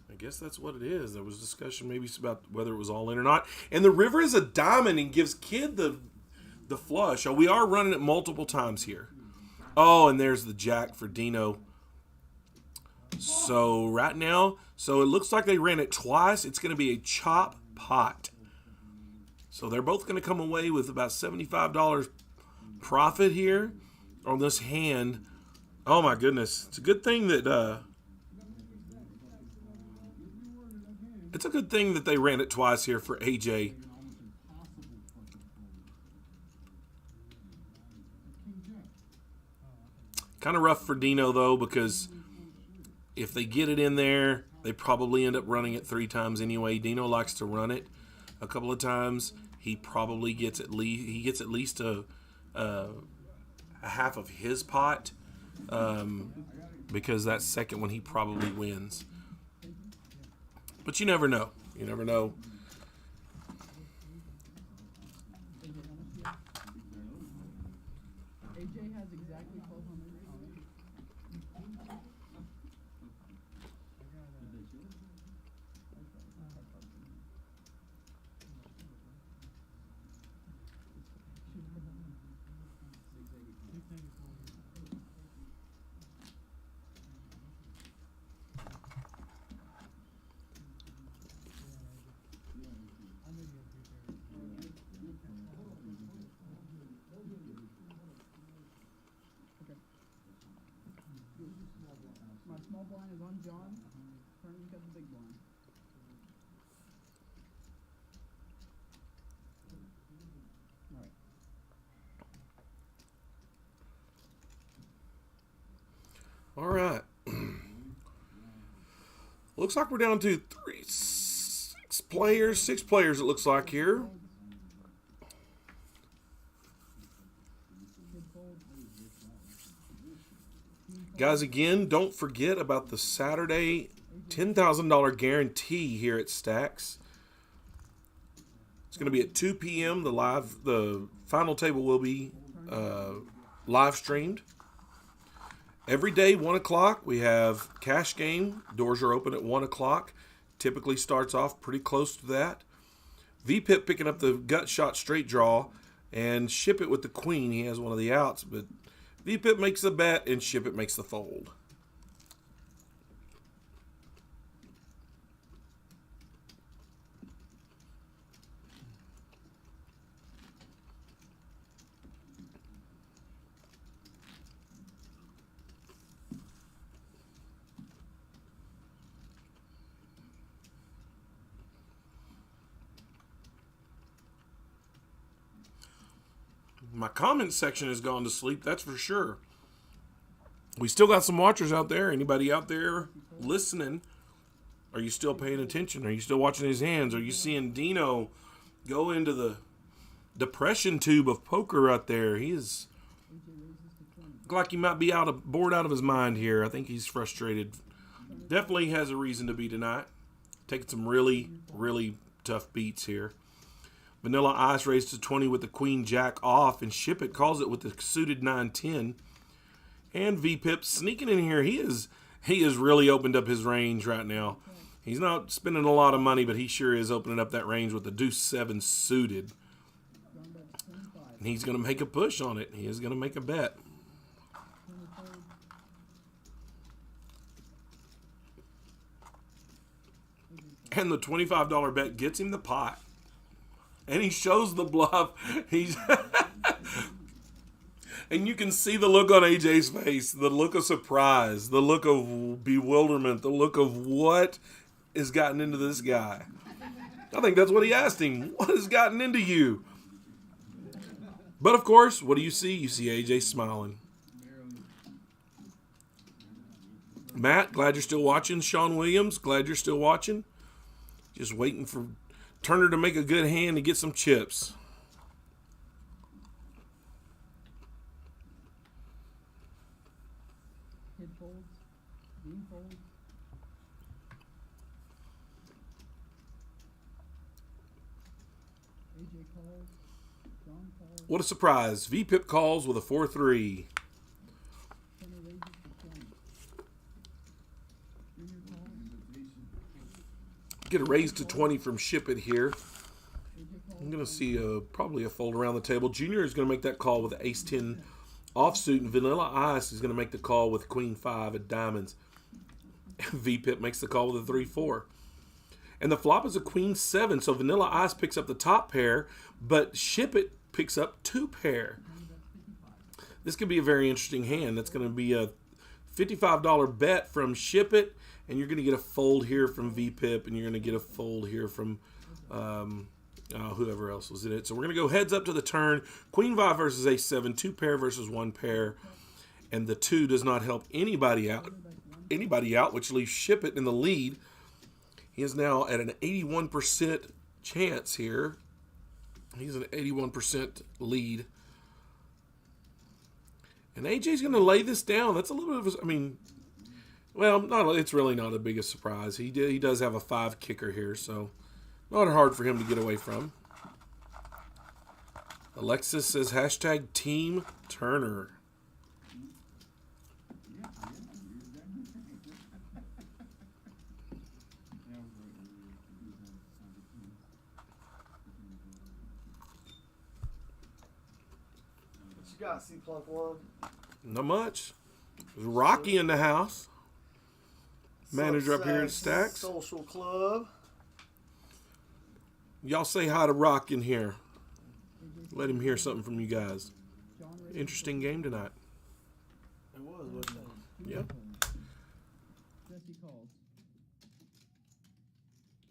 I guess that's what it is. There was discussion maybe about whether it was all-in or not. And the river is a diamond and gives kid the flush. Oh, we are running it multiple times here. Oh, and there's the jack for Dino. So right now, it looks like they ran it twice. It's going to be a chop pot. So they're both going to come away with about $75 profit here on this hand. Oh my goodness. It's a good thing that they ran it twice here for AJ. Kind of rough for Dino, though, because if they get it in there, they probably end up running it 3 times anyway. Dino likes to run it a couple of times. He probably gets at least a half of his pot, because that second one he probably wins. But you never know. You never know. AJ has exactly 1,200. My small blind is on John. Turner's got the big blind. All right. Looks like we're down to 6 players it looks like here. Guys, again, don't forget about the Saturday $10,000 guarantee here at Stacks. It's going to be at 2 p.m. The final table will be live streamed. Every day, 1 o'clock, we have cash game. Doors are open at 1 o'clock. Typically starts off pretty close to that. VPIP picking up the gut shot straight draw and Ship It with the queen. He has one of the outs, but VPIP makes the bet and Ship It makes the fold. My comment section has gone to sleep, that's for sure. We still got some watchers out there. Anybody out there listening? Are you still paying attention? Are you still watching his hands? Are you seeing Dino go into the depression tube of poker out there? He is like he might be bored out of his mind here. I think he's frustrated. Definitely has a reason to be tonight. Taking some really, really tough beats here. Vanilla Ice raised to 20 with the queen jack off, and Ship It calls it with the suited 9-10. And VPIP sneaking in here. He has really opened up his range right now. He's not spending a lot of money, but he sure is opening up that range with the deuce 7 suited. And he's going to make a push on it. He is going to make a bet. And the $25 bet gets him the pot. And he shows the bluff. And you can see the look on AJ's face, the look of surprise, the look of bewilderment, the look of what has gotten into this guy. I think that's what he asked him. What has gotten into you? But of course, what do you see? You see AJ smiling. Matt, glad you're still watching. Sean Williams, glad you're still watching. Just waiting for Turner to make a good hand and get some chips. Kid folds. Dean folds. AJ calls. John calls. What a surprise. VPIP calls with a 4-3. Turner raises to 20. Junior calls. Get a raise to 20 from Ship It here. AJ calls. I'm going to see probably a fold around the table. Junior is going to make that call with ace-10 offsuit, and Vanilla Ice is going to make the call with queen-5 at diamonds. VPIP makes the call with a 3-4. And the flop is a queen-7, so Vanilla Ice picks up the top pair, but Ship It picks up 2 pair. This could be a very interesting hand. That's going to be a $55 bet from Ship It, and you're going to get a fold here from VPIP, and you're going to get a fold here from whoever else was in it. So we're going to go heads up to the turn. Queen 5 versus ace 7, 2 pair versus 1 pair, and the 2 does not help anybody out, which leaves Ship It in the lead. He is now at an 81% chance here. He's an 81% lead. And AJ's going to lay this down. That's a little bit of it's really not the biggest surprise. He does have a 5 kicker here, so not hard for him to get away from. Alexis says hashtag Team Turner. What you got, C Plunk One? Not much. There's Rocky in the house. Manager up here at Stacks. Social Club. Y'all say hi to Rock in here. Let him hear something from you guys. Interesting game tonight. It was, wasn't it? Yeah. Jesse calls.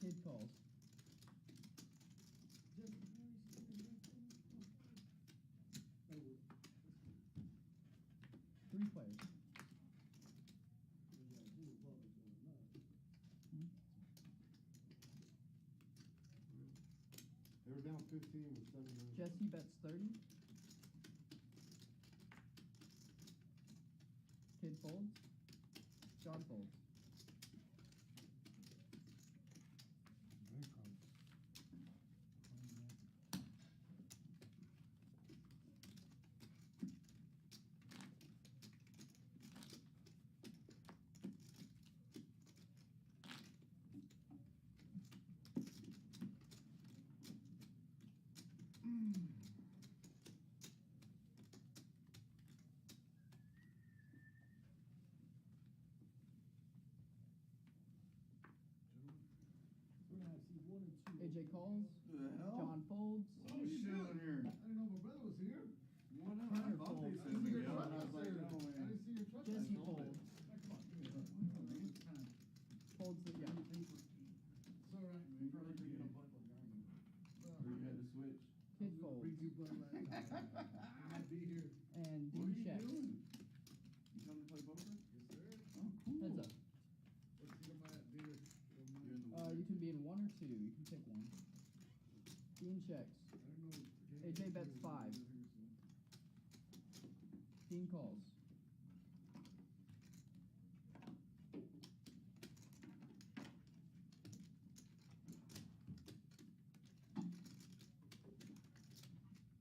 Kid calls. 3 players. They were down 15 with 7 minutes. Jesse bets 30. Kid folds. John folds. AJ calls. John folds. Oh, shit. I didn't know my brother was here. Why not? Turner I thought folds. they said we I got was like, it. no, man. I didn't see your truck. Jesse I told folds. him. Come on, give me a hug. Folds the, yeah. It's all right. You probably picking up Buckle Garden. Or you had to switch. Kid folds. Bring you blood right now. I'll be here. And What are Dean you checks. doing? You coming to play poker? Yes, sir. Oh, cool. Heads up. What's the amount of beer? You're in the You can be in 1 or 2. You can pick one. Dean checks. I don't know. AJ bets 5. Dean calls.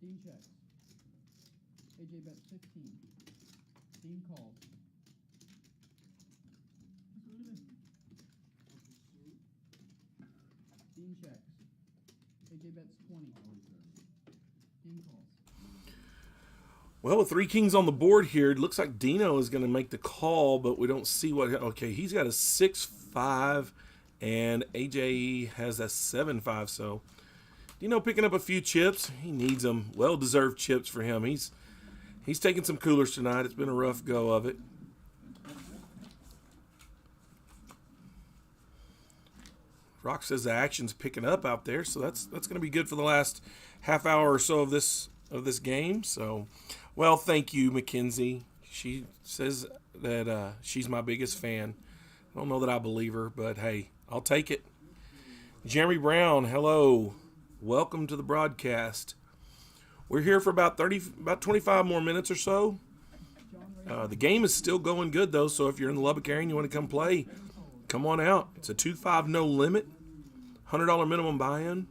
Dean checks. AJ bets 15. Dean calls. Dean checks. AJ bets 20. Dean calls. Well, with 3 kings on the board here, it looks like Dino is going to make the call, but we don't see what... Okay, he's got a 6-5, and AJ has a 7-5, so... Dino picking up a few chips. He needs them. Well-deserved chips for him. He's taking some coolers tonight. It's been a rough go of it. Rock says the action's picking up out there, so that's going to be good for the last half hour or so of this game. So, well, thank you, Mackenzie. She says that she's my biggest fan. I don't know that I believe her, but hey, I'll take it. Jeremy Brown, hello. Welcome to the broadcast. We're here for about 25 more minutes or so. The game is still going good, though, so if you're in the Lubbock area and you want to come play, come on out. It's a 2-5 no limit, $100 minimum buy-in.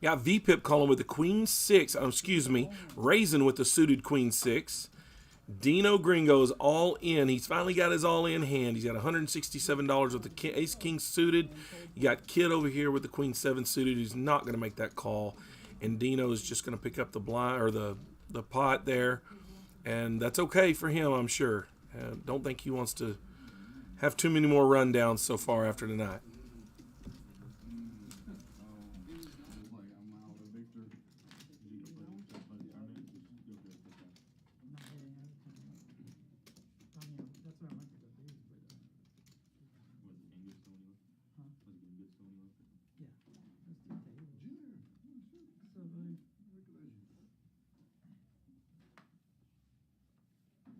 Got VPIP calling with the Queen 6. Raisin with the suited Queen 6. Dino Gringo is all in. He's finally got his all in hand. He's got $167 with the Ace King suited. You got Kid over here with the Queen 7 suited who's not going to make that call. And Dino is just going to pick up the blind or the pot there. And that's okay for him, I'm sure. Don't think he wants to have too many more rundowns so far after tonight.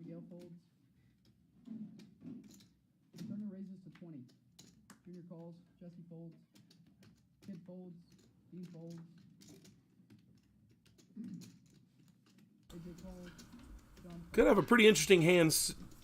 Miguel folds. Turner raises to 20. Junior calls. Jesse folds. Kid folds. Dean folds. AJ calls. John. Could have a pretty interesting hand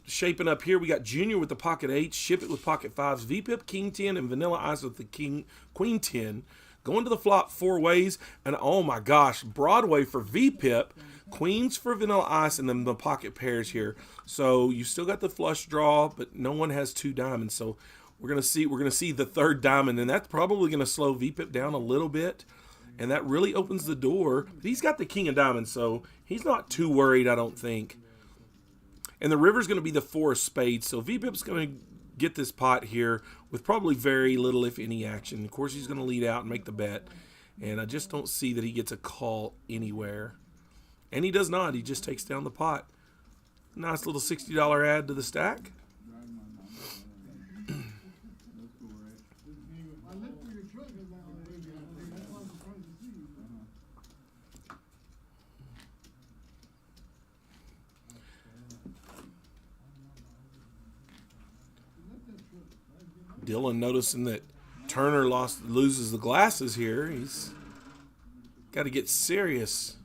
shaping up here. We got Junior with the pocket 8, Ship It with pocket 5s, VPIP King 10, and Vanilla Ice with the Queen 10. Going to the flop 4 ways, and oh my gosh, Broadway for VPIP, Queens for Vanilla Ice, and then the pocket pairs here. So you still got the flush draw, but no one has 2 diamonds. So we're gonna see the 3rd diamond, and that's probably gonna slow VPIP down a little bit, and that really opens the door. But he's got the King of Diamonds, so he's not too worried, I don't think. And the river's gonna be the 4 of spades, so VPIP's gonna get this pot here with probably very little, if any, action. Of course, he's going to lead out and make the bet, and I just don't see that he gets a call anywhere. And he does not. He just takes down the pot. Nice little $60 add to the stack. Dylan noticing that Turner loses the glasses here. He's got to get serious.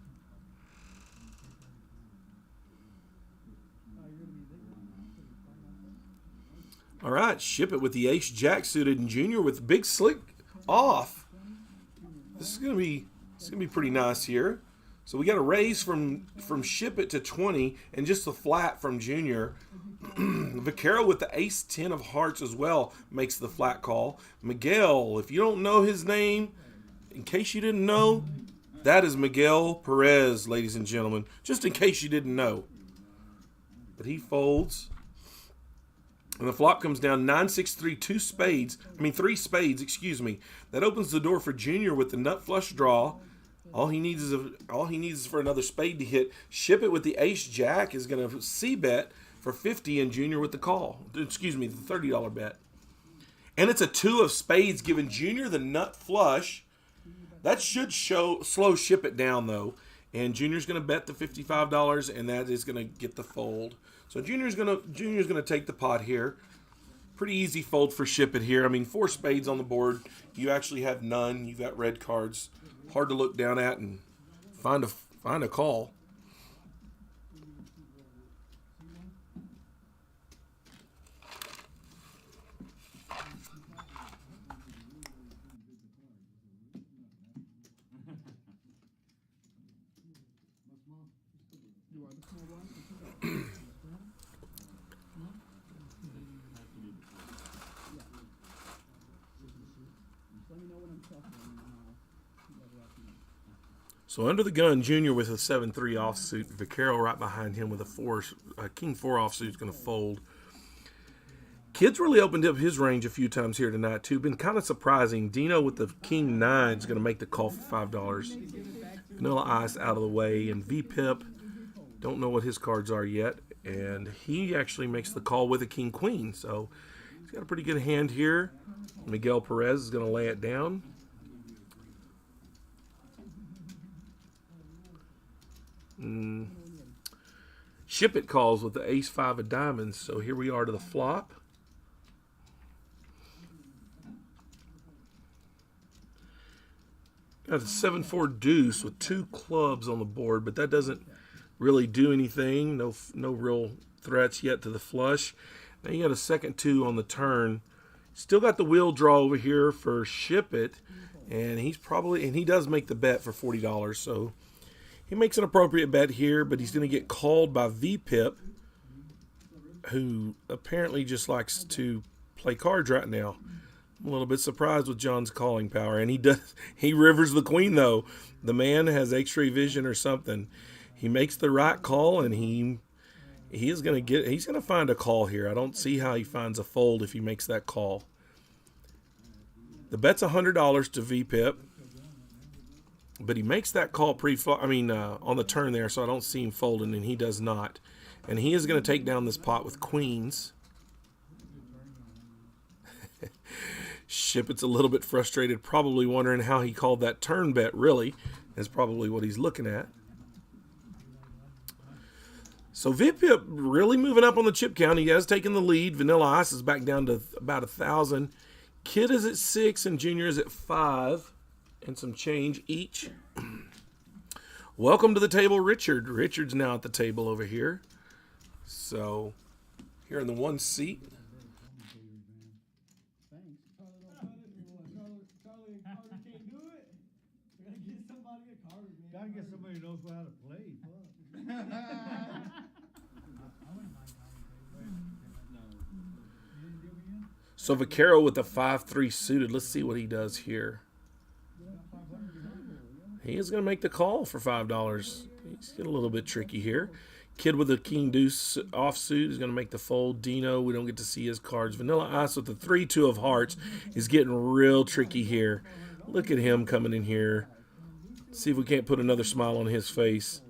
All right, Ship It with the Ace Jack suited and Junior with big slick off. This is gonna be pretty nice here. So we got a raise from Ship It to 20 and just a flat from Junior. Vaquero with the Ace 10 of hearts as well makes the flat call. Miguel, if you don't know his name, in case you didn't know, that is Miguel Perez, ladies and gentlemen. Just in case you didn't know. But he folds. And the flop comes down 9-6-3, 3 spades, excuse me. That opens the door for Junior with the nut flush draw. All he needs is for another spade to hit. Ship It with the Ace Jack is going to c-bet for 50 and Junior with the call. Excuse me, the $30 bet. And it's a 2 of spades giving Junior the nut flush. That should slow Ship It down, though. And Junior's going to bet the $55, and that is going to get the fold. So Junior's going to take the pot here. Pretty easy fold for Ship It here. I mean, 4 spades on the board. You actually have none. You've got red cards. Hard to look down at and find a call. So under the gun, Junior with a 7-3 offsuit. Vaquero right behind him with a King 4 offsuit is going to fold. Kid's really opened up his range a few times here tonight, too. Been kind of surprising. Dino with the King 9 is going to make the call for $5. Vanilla Ice out of the way. And VPIP, don't know what his cards are yet. And he actually makes the call with a King Queen. So he's got a pretty good hand here. Miguel Perez is going to lay it down. Ship It calls with the Ace 5 of diamonds. So here we are to the flop. Got the 7-4 deuce with 2 clubs on the board, but that doesn't really do anything. No real threats yet to the flush. Now you got a second 2 on the turn. Still got the wheel draw over here for ship it, and he does make the bet for $40. So he makes an appropriate bet here, but he's going to get called by VPIP, who apparently just likes to play cards right now. I'm a little bit surprised with John's calling power, and he rivers the queen though. The man has X-ray vision or something. He makes the right call, and he's gonna find a call here. I don't see how he finds a fold if he makes that call. The bet's $100 to VPIP, but he makes that call on the turn there, so I don't see him folding, and he does not. And he is going to take down this pot with queens. Ship it's a little bit frustrated, probably wondering how he called that turn bet, really, is probably what he's looking at. So VPIP really moving up on the chip count. He has taken the lead. Vanilla Ice is back down to about 1,000. Kid is at 6 and Junior is at 5 and some change each. Welcome to the table, Richard. Richard's now at the table over here. So here in the 1 seat. Gotta get somebody who knows how to play. So Vaquero with the 5-3 suited. Let's see what he does here. He is going to make the call for $5. He's getting a little bit tricky here. Kid with a king deuce offsuit is going to make the fold. Dino, we don't get to see his cards. Vanilla Ice with the 3-2 of hearts is getting real tricky here. Look at him coming in here. See if we can't put another smile on his face.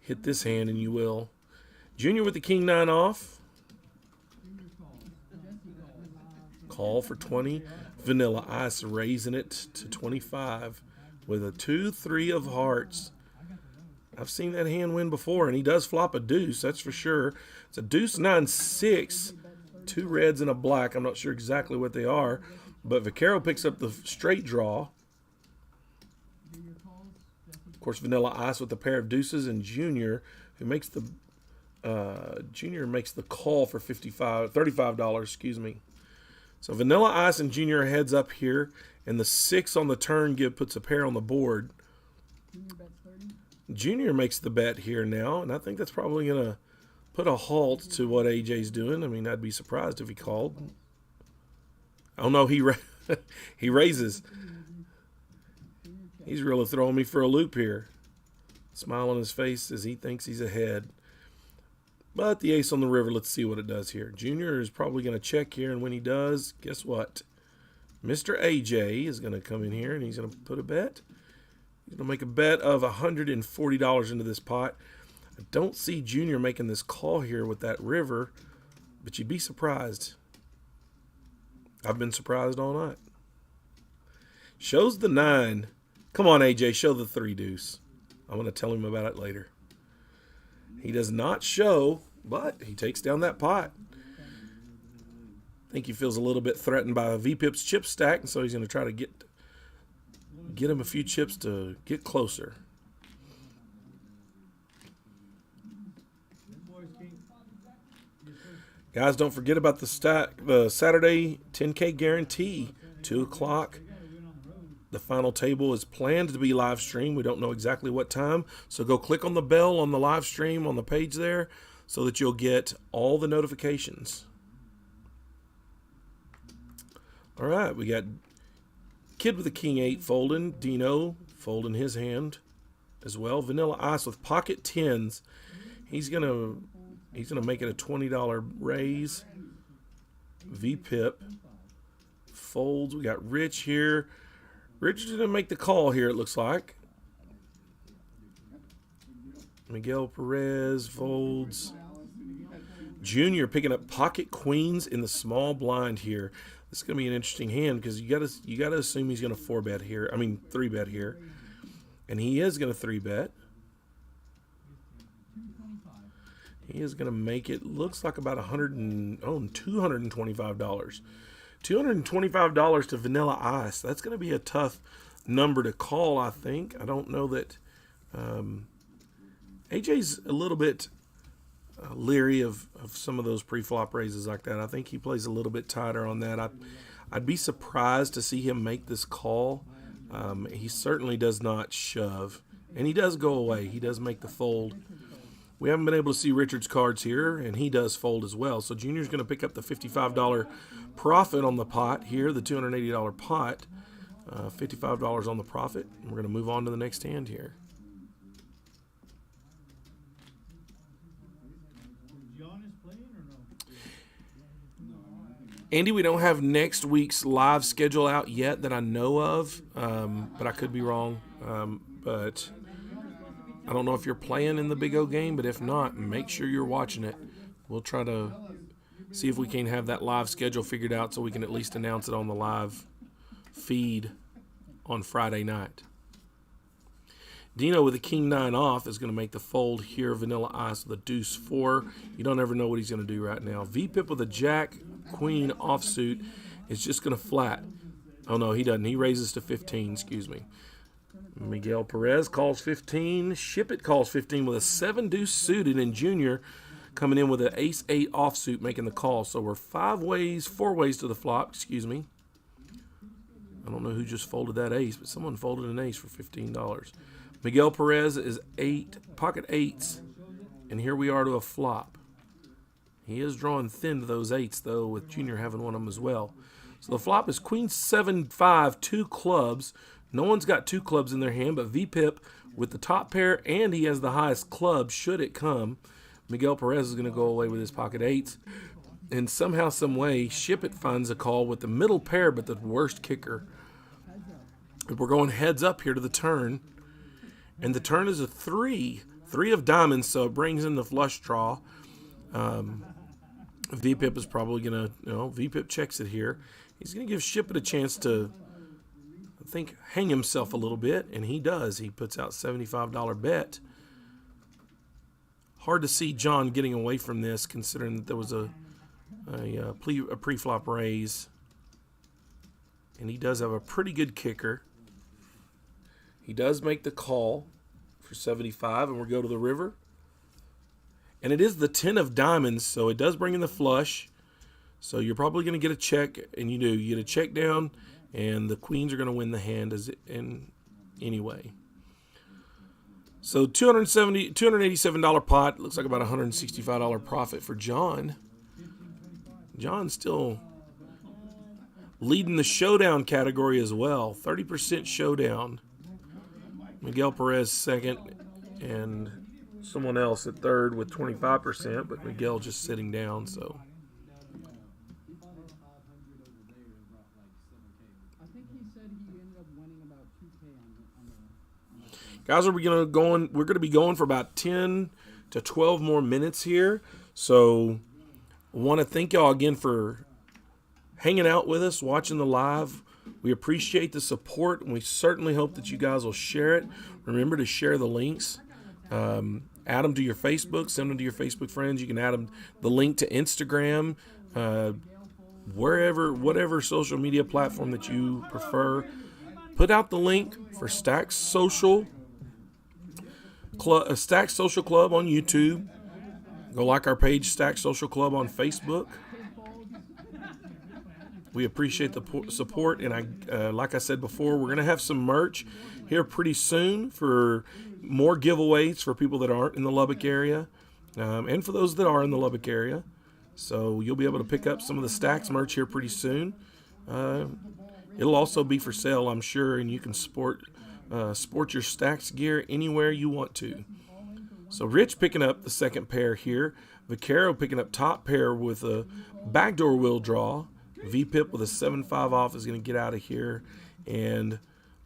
Hit this hand and you will. Junior with the king 9 off. Call for 20. Vanilla Ice raising it to 25 with a 2-3 of hearts. I've seen that hand win before, and he does flop a deuce, that's for sure. It's a deuce 9-6, 2 reds and a black. I'm not sure exactly what they are, but Vaquero picks up the straight draw. Of course, Vanilla Ice with a pair of deuces, and Junior, who makes the call for $35. Excuse me. So Vanilla Ice and Junior heads up here, and the 6 on the turn puts a pair on the board. Junior makes the bet here now, and I think that's probably going to put a halt to what AJ's doing. I mean, I'd be surprised if he called. Oh, no, he raises. He's really throwing me for a loop here. Smile on his face as he thinks he's ahead. But the ace on the river, let's see what it does here. Junior is probably going to check here, and when he does, guess what? Mr. AJ is going to come in here, and he's going to put a bet. He's going to make a bet of $140 into this pot. I don't see Junior making this call here with that river, but you'd be surprised. I've been surprised all night. Shows the 9. Come on, AJ, show the 3 deuce. I'm going to tell him about it later. He does not show, but he takes down that pot. I think he feels a little bit threatened by VPIP's chip stack, and so he's going to try to get him a few chips to get closer. Guys, don't forget about the Saturday 10K guarantee, 2 o'clock. The final table is planned to be live stream. We don't know exactly what time, so go click on the bell on the live stream on the page there so that you'll get all the notifications. All right, we got Kid with a king 8 folding, Dino folding his hand as well. Vanilla Ice with pocket 10s. He's gonna make it a $20 raise. VPIP folds. We got Rich here. Rich is gonna make the call here, it looks like. Miguel Perez folds. Junior picking up pocket queens in the small blind here. This is going to be an interesting hand because you got to assume he's going to 4-bet here. I mean 3-bet here. And he is going to 3-bet. He is going to make it, looks like about $225. $225 to Vanilla Ice. That's going to be a tough number to call, I think. I don't know that AJ's a little bit leery of some of those pre-flop raises like that. I think he plays a little bit tighter on that. I'd be surprised to see him make this call. He certainly does not shove. And he does go away. He does make the fold. We haven't been able to see Richard's cards here, and he does fold as well. So Junior's going to pick up the $55 profit on the pot here, the $280 pot. $55 on the profit. And we're going to move on to the next hand here. John is playing or no? Andy, we don't have next week's live schedule out yet that I know of, but I could be wrong. But I don't know if you're playing in the Big O game, but if not, make sure you're watching it. We'll try to see if we can have that live schedule figured out so we can at least announce it on the live feed on Friday night. Dino with a king-9 off is going to make the fold here. Vanilla Ice with a deuce-4. You don't ever know what he's going to do right now. VPip with a jack-queen offsuit is just going to flat. Oh, no, he doesn't. He raises to 15, excuse me. Miguel Perez calls 15. Ship It calls 15 with a 7-deuce suited, and Junior coming in with an ace-8 offsuit making the call. So we're 4 ways to the flop, excuse me. I don't know who just folded that ace, but someone folded an ace for $15. Miguel Perez is pocket eights, and here we are to a flop. He is drawing thin to those eights, though, with Junior having one of them as well. So the flop is queen 7-5, 2 clubs. No one's got 2 clubs in their hand, but VPip with the top pair, and he has the highest club should it come. Miguel Perez is going to go away with his pocket eights. And somehow, some way, Ship It finds a call with the middle pair, but the worst kicker. We're going heads up here to the turn. And the turn is a 3. 3 of diamonds, so it brings in the flush draw. VPip is probably going to, VPip checks it here. He's going to give Ship It a chance to, I think, hang himself a little bit, and he does. He puts out $75 bet. Hard to see John getting away from this, considering that there was a pre-flop raise. And he does have a pretty good kicker. He does make the call for 75, and we'll go to the river. And it is the 10 of diamonds, so it does bring in the flush. So you're probably going to get a check, and you do. You get a check down, and the queens are going to win the hand anyway. So $287 pot. Looks like about $165 profit for John. John's still leading the showdown category as well. 30% showdown. Miguel Perez second, and someone else at third with 25%, but Miguel just sitting down, so. I think he said he ended up winning about 2K on the Guys, we're going to be going for about 10 to 12 more minutes here. So I want to thank y'all again for hanging out with us, watching the live. We appreciate the support, and we certainly hope that you guys will share it. Remember to share the links. Add them to your Facebook. Send them to your Facebook friends. You can add them the link to Instagram, whatever social media platform that you prefer. Put out the link for Stack Social Club on YouTube. Go like our page, Stack Social Club on Facebook. We appreciate the support, and like I said before, we're going to have some merch here pretty soon for more giveaways for people that aren't in the Lubbock area, and for those that are in the Lubbock area. So you'll be able to pick up some of the Stacks merch here pretty soon. It'll also be for sale, I'm sure, and you can sport your Stacks gear anywhere you want to. So Rich picking up the second pair here. Vaquero picking up top pair with a backdoor wheel draw. VPip with a 7-5 off is going to get out of here. And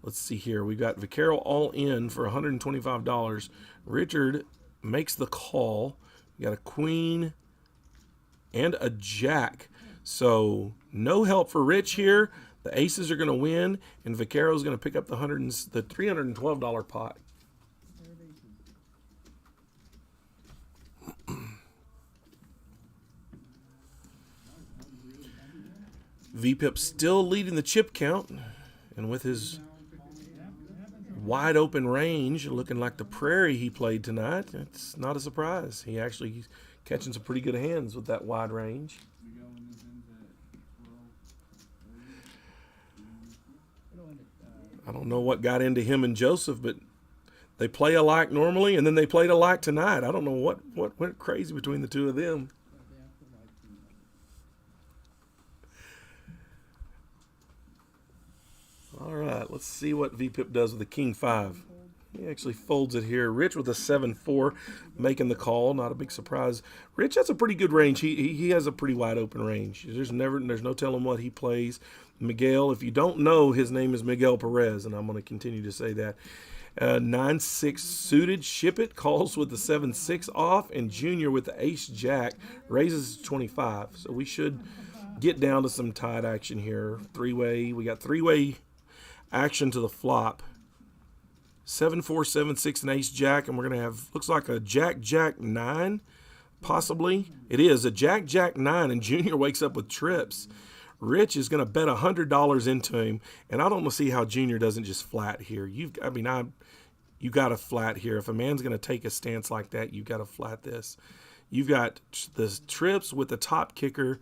let's see here. We've got Vaquero all in for $125. Richard makes the call. We got a queen and a jack. So no help for Rich here. The aces are going to win, and Vaquero is going to pick up the $312 pot. VPip still leading the chip count, and with his wide open range, looking like the prairie he played tonight. It's not a surprise. He actually catching some pretty good hands with that wide range. I don't know what got into him and Joseph, but they play alike normally, and then they played alike tonight. I don't know what went crazy between the two of them. All right, let's see what VPIP does with the King 5. He actually folds it here. Rich with a 7-4, making the call. Not a big surprise. Rich has a pretty good range. He has a pretty wide open range. There's no telling what he plays. Miguel, if you don't know, his name is Miguel Perez, and I'm going to continue to say that. 9-6 suited, ship it, calls with the 7-6 off, and Junior with the ace-jack raises to 25. So we should get down to some tied action here. Three-way. We got three-way action to the flop. 7-4, 7-6, and ace-jack, and we're going to have, looks like a jack-jack 9, possibly. It is a jack-jack 9, and Junior wakes up with trips. Rich is going to bet $100 into him, and I don't see how Junior doesn't just flat here. You got to flat here. If a man's going to take a stance like that, you've got to flat this. You've got the trips with the top kicker,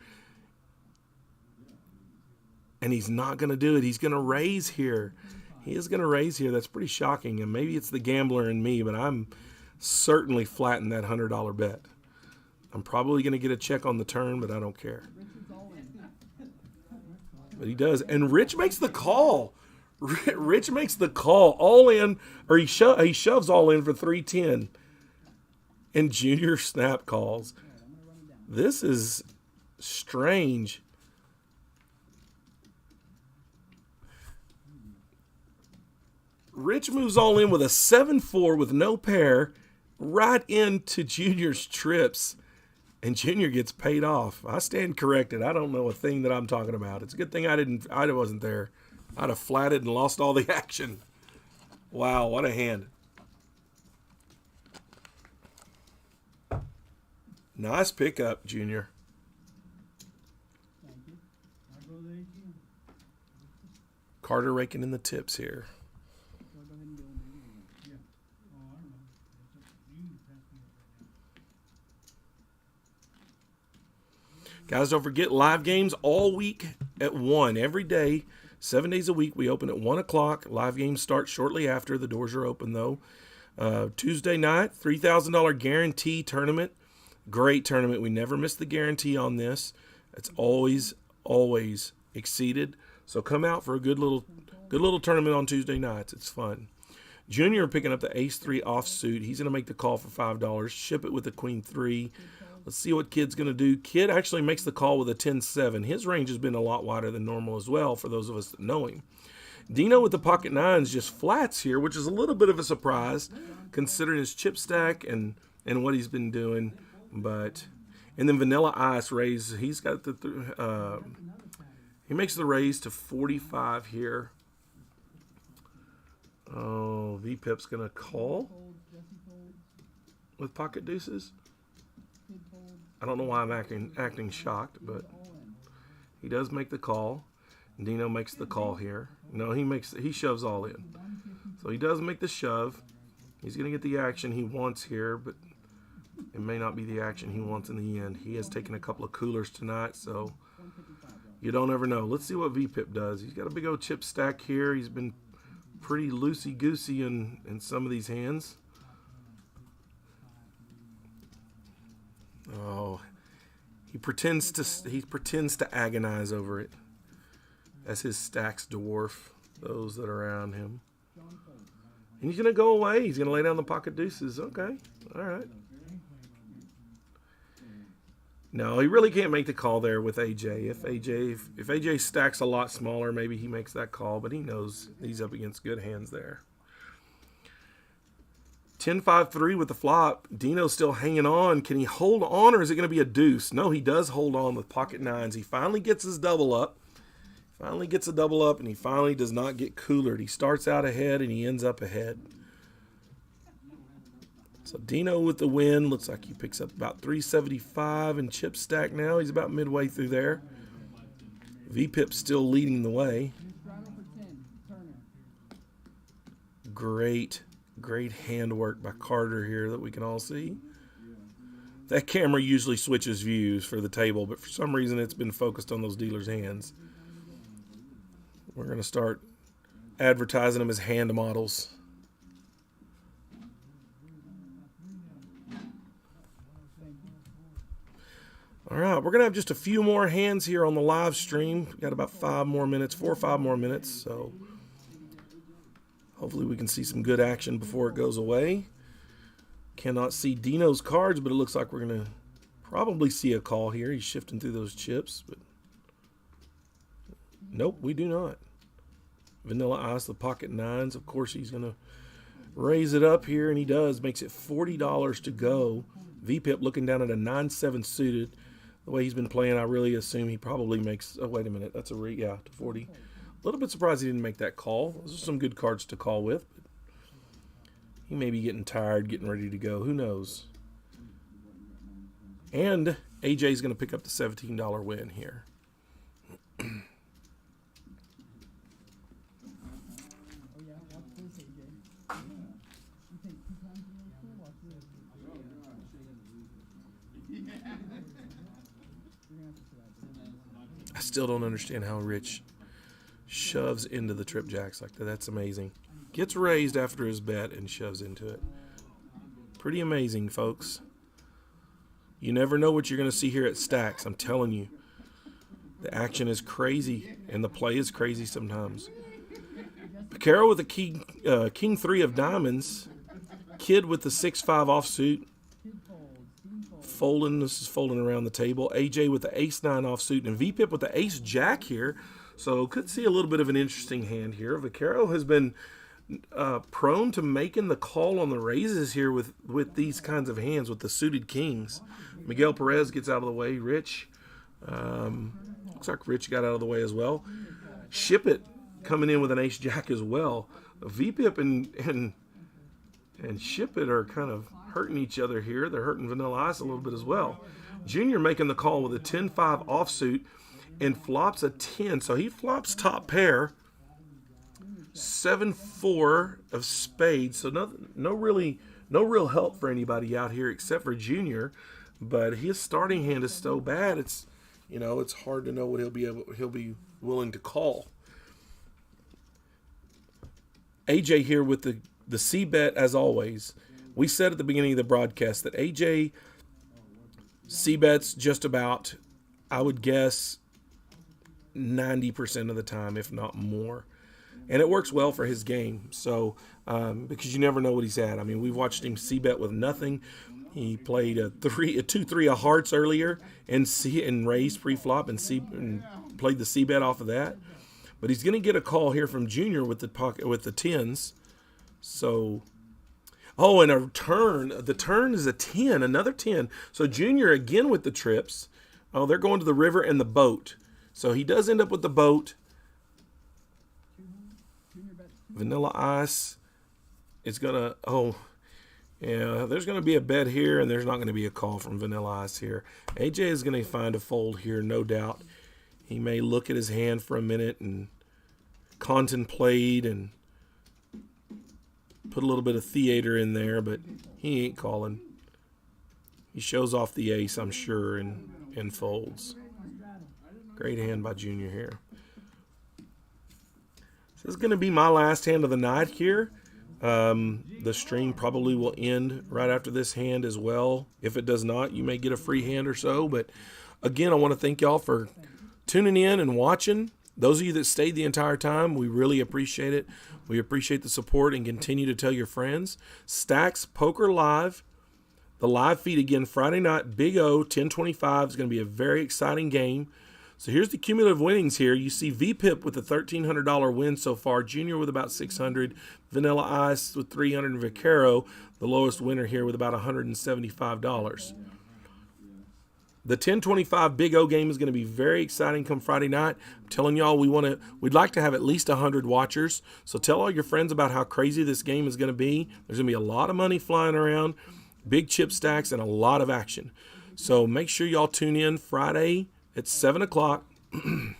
and he's not going to do it. He's going to raise here. He is going to raise here. That's pretty shocking, and maybe it's the gambler in me, but I'm certainly flatting that $100 bet. I'm probably going to get a check on the turn, but I don't care. But he does. And Rich makes the call. Rich makes the call. All in, or he shoves all in for 310. And Junior snap calls. This is strange. Rich moves all in with a 7-4 with no pair right into Junior's trips. And Junior gets paid off. I stand corrected. I don't know a thing that I'm talking about. It's a good thing I wasn't there. I'd have flatted and lost all the action. Wow, what a hand. Nice pickup, Junior. Carter raking in the tips here. Guys, don't forget live games all week at 1 every day, 7 days a week. We open at 1 o'clock. Live games start shortly after. The doors are open, though. Tuesday night, $3,000 guarantee tournament. Great tournament. We never miss the guarantee on this. It's always exceeded. So come out for a good little tournament on Tuesday nights. It's fun. Junior picking up the ace-3 offsuit. He's going to make the call for $5. Ship it with the queen-3. Let's see what Kid's going to do. Kid actually makes the call with a 10-7. His range has been a lot wider than normal as well for those of us that know him. Dino with the pocket 9s just flats here, which is a little bit of a surprise considering his chip stack and what he's been doing. And then Vanilla Ice raise. He's got he makes the raise to 45 here. Oh, VPIP's going to call with pocket deuces. I don't know why I'm acting shocked, but he does make the call. Dino makes the call here. No, he shoves all in. So he does make the shove. He's going to get the action he wants here, but it may not be the action he wants in the end. He has taken a couple of coolers tonight, so you don't ever know. Let's see what VPIP does. He's got a big old chip stack here. He's been pretty loosey-goosey in some of these hands. Oh, he pretends to agonize over it as his stacks dwarf those that are around him. And he's going to go away. He's going to lay down the pocket deuces. Okay, all right. No, he really can't make the call there with AJ. If AJ stacks a lot smaller, maybe he makes that call, but he knows he's up against good hands there. 10-5-3 with the flop. Dino's still hanging on. Can he hold on, or is it going to be a deuce? No, he does hold on with pocket 9s. He finally gets his double up. Finally gets a double up, and he finally does not get coolered. He starts out ahead, and he ends up ahead. So Dino with the win. Looks like he picks up about 375 in chip stack now. He's about midway through there. VPIP still leading the way. Great handwork by Carter here that we can all see. That camera usually switches views for the table, but for some reason it's been focused on those dealers' hands. We're going to start advertising them as hand models. All right, we're going to have just a few more hands here on the live stream. We've got about 4 or 5 more minutes, so hopefully we can see some good action before it goes away. Cannot see Dino's cards, but it looks like we're going to probably see a call here. He's shifting through those chips, but nope, we do not. Vanilla Ice, the pocket nines. Of course, he's going to raise it up here, and he does. Makes it $40 to go. VPIP looking down at a 9-7 suited. The way he's been playing, I really assume he probably makes... Oh, wait a minute. That's to 40. A little bit surprised he didn't make that call. Those are some good cards to call with. But he may be getting tired, getting ready to go. Who knows? And AJ's going to pick up the $17 win here. I still don't understand how Rich shoves into the trip jacks like that. That's amazing. Gets raised after his bet and shoves into it. Pretty amazing, folks. You never know what you're going to see here at Stacks. I'm telling you. The action is crazy, and the play is crazy sometimes. Picaro with the king 3 of diamonds. Kid with the 6-5 offsuit. Folding, this is folding around the table. AJ with the ace-9 offsuit, and VPIP with the ace-jack here. So could see a little bit of an interesting hand here. Vaquero has been prone to making the call on the raises here with these kinds of hands, with the suited kings. Miguel Perez gets out of the way. Rich, looks like Rich got out of the way as well. Ship It coming in with an ace-jack as well. VPIP and Ship It are kind of hurting each other here. They're hurting Vanilla Ice a little bit as well. Junior making the call with a 10-5 offsuit and flops a 10. So he flops top pair. 7-4 of spades. So no real help for anybody out here except for Junior. But his starting hand is so bad. It's hard to know what he'll be willing to call. AJ here with the C bet as always. We said at the beginning of the broadcast that AJ C-bets just about, I would guess, 90% of the time, if not more. And it works well for his game. So, because you never know what he's at. I mean, we've watched him C-bet with nothing. He played a 2-3 of hearts earlier and raised pre-flop and played the C-bet off of that. But he's going to get a call here from Junior with the tens. So... Oh, and a turn. The turn is a 10, another 10. So Junior again with the trips. Oh, they're going to the river and the boat. So he does end up with the boat. Vanilla Ice is going to, there's going to be a bet here, and there's not going to be a call from Vanilla Ice here. AJ is going to find a fold here, no doubt. He may look at his hand for a minute and contemplate and put a little bit of theater in there, but he ain't calling. He shows off the ace, I'm sure, and folds. Great hand by Junior here. This is going to be my last hand of the night here. The stream probably will end right after this hand as well. If it does not, you may get a free hand or so. But again, I want to thank y'all for tuning in and watching. Those of you that stayed the entire time, we really appreciate it. We appreciate the support and continue to tell your friends. Stacks Poker Live. The live feed again Friday night. Big O 1025 is going to be a very exciting game. So here's the cumulative winnings here. You see VPIP with a $1,300 win so far. Junior with about $600. Vanilla Ice with $300. And Vaquero, the lowest winner here, with about $175. The 1025 Big O game is going to be very exciting come Friday night. I'm telling y'all, we'd like to have at least 100 watchers. So tell all your friends about how crazy this game is going to be. There's going to be a lot of money flying around, big chip stacks, and a lot of action. So make sure y'all tune in Friday at 7 o'clock. And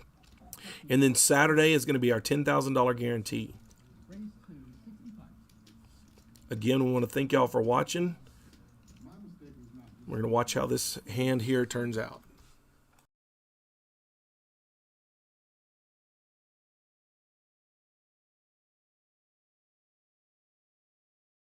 then Saturday is going to be our $10,000 guarantee. Again, we want to thank y'all for watching. We're going to watch how this hand here turns out.